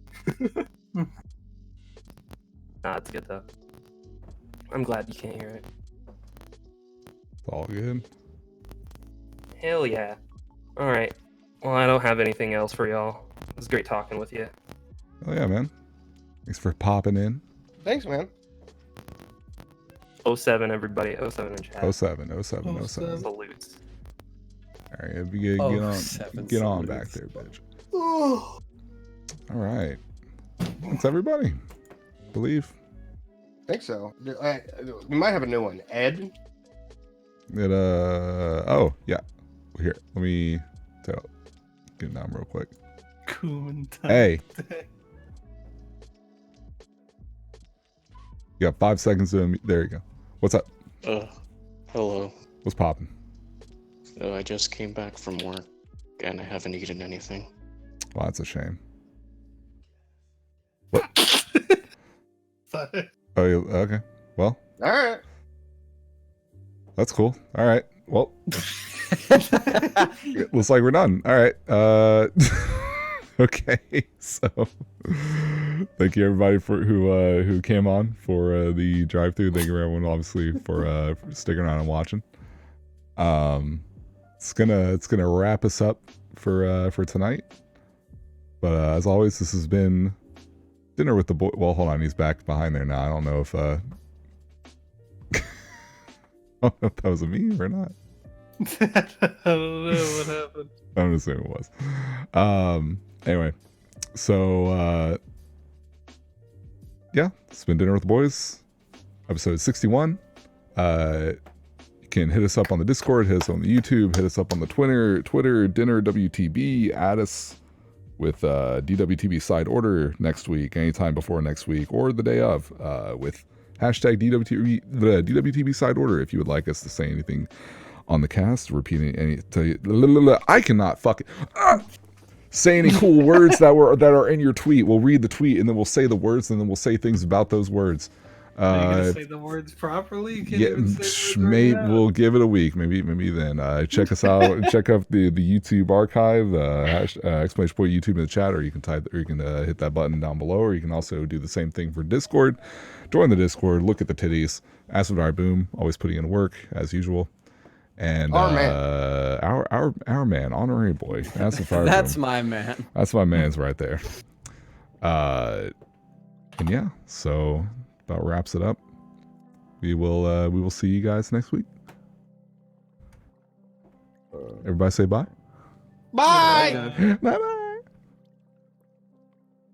Nah, it's good though. I'm glad you can't hear it. It's all good. Hell yeah. All right. Well, I don't have anything else for y'all. It was great talking with you. Oh yeah, man. Thanks for popping in. Thanks, man. 07, everybody. 07 in chat. 07. Salutes. All right, if you get on back there, bitch. All right. Thanks, everybody. Believe. think so. We might have a new one. Ed? It, oh, yeah. Here, let me get it down real quick. Hey. You got 5 seconds to there you go. What's up? Hello. What's popping? I just came back from work and I haven't eaten anything. Well, that's a shame. Oh, okay. Well, All right. that's cool. All right. Well, looks like we're done. All right. Okay. So, thank you everybody for who came on for the drive-through. Thank you everyone, obviously, for sticking around and watching. It's gonna wrap us up for tonight. But as always, this has been Dinner with the Boy. Well, hold on, he's back behind there now. I don't know if I don't know if that was a meme or not. I don't know what happened. I'm assuming it was. Anyway, so yeah, it's been Dinner with the Boys, episode 61. You can hit us up on the Discord, hit us on the YouTube, hit us up on the Twitter, Dinner WTB, add us with DWTB side order next week, anytime before next week, or the day of, with hashtag DWTB side order if you would like us to say anything on the cast, repeating any, I cannot fucking say any cool words that are in your tweet. We'll read the tweet and then we'll say the words and then we'll say things about those words. Are you gonna say the words properly? You can't Yeah, even say the words maybe right now. we'll give it a week. Maybe then. Check us out. Check out the YouTube archive. Exclamation point YouTube in the chat, or you can hit that button down below, or you can also do the same thing for Discord. Join the Discord. Look at the titties. Aceuhh boom. Always putting in work as usual. And Our man. our man, honorary boy. Aceuhh That's boom. my man. That's my man's right there. And yeah, so about wraps it up. We will see you guys next week. Everybody say bye. Bye. Bye bye.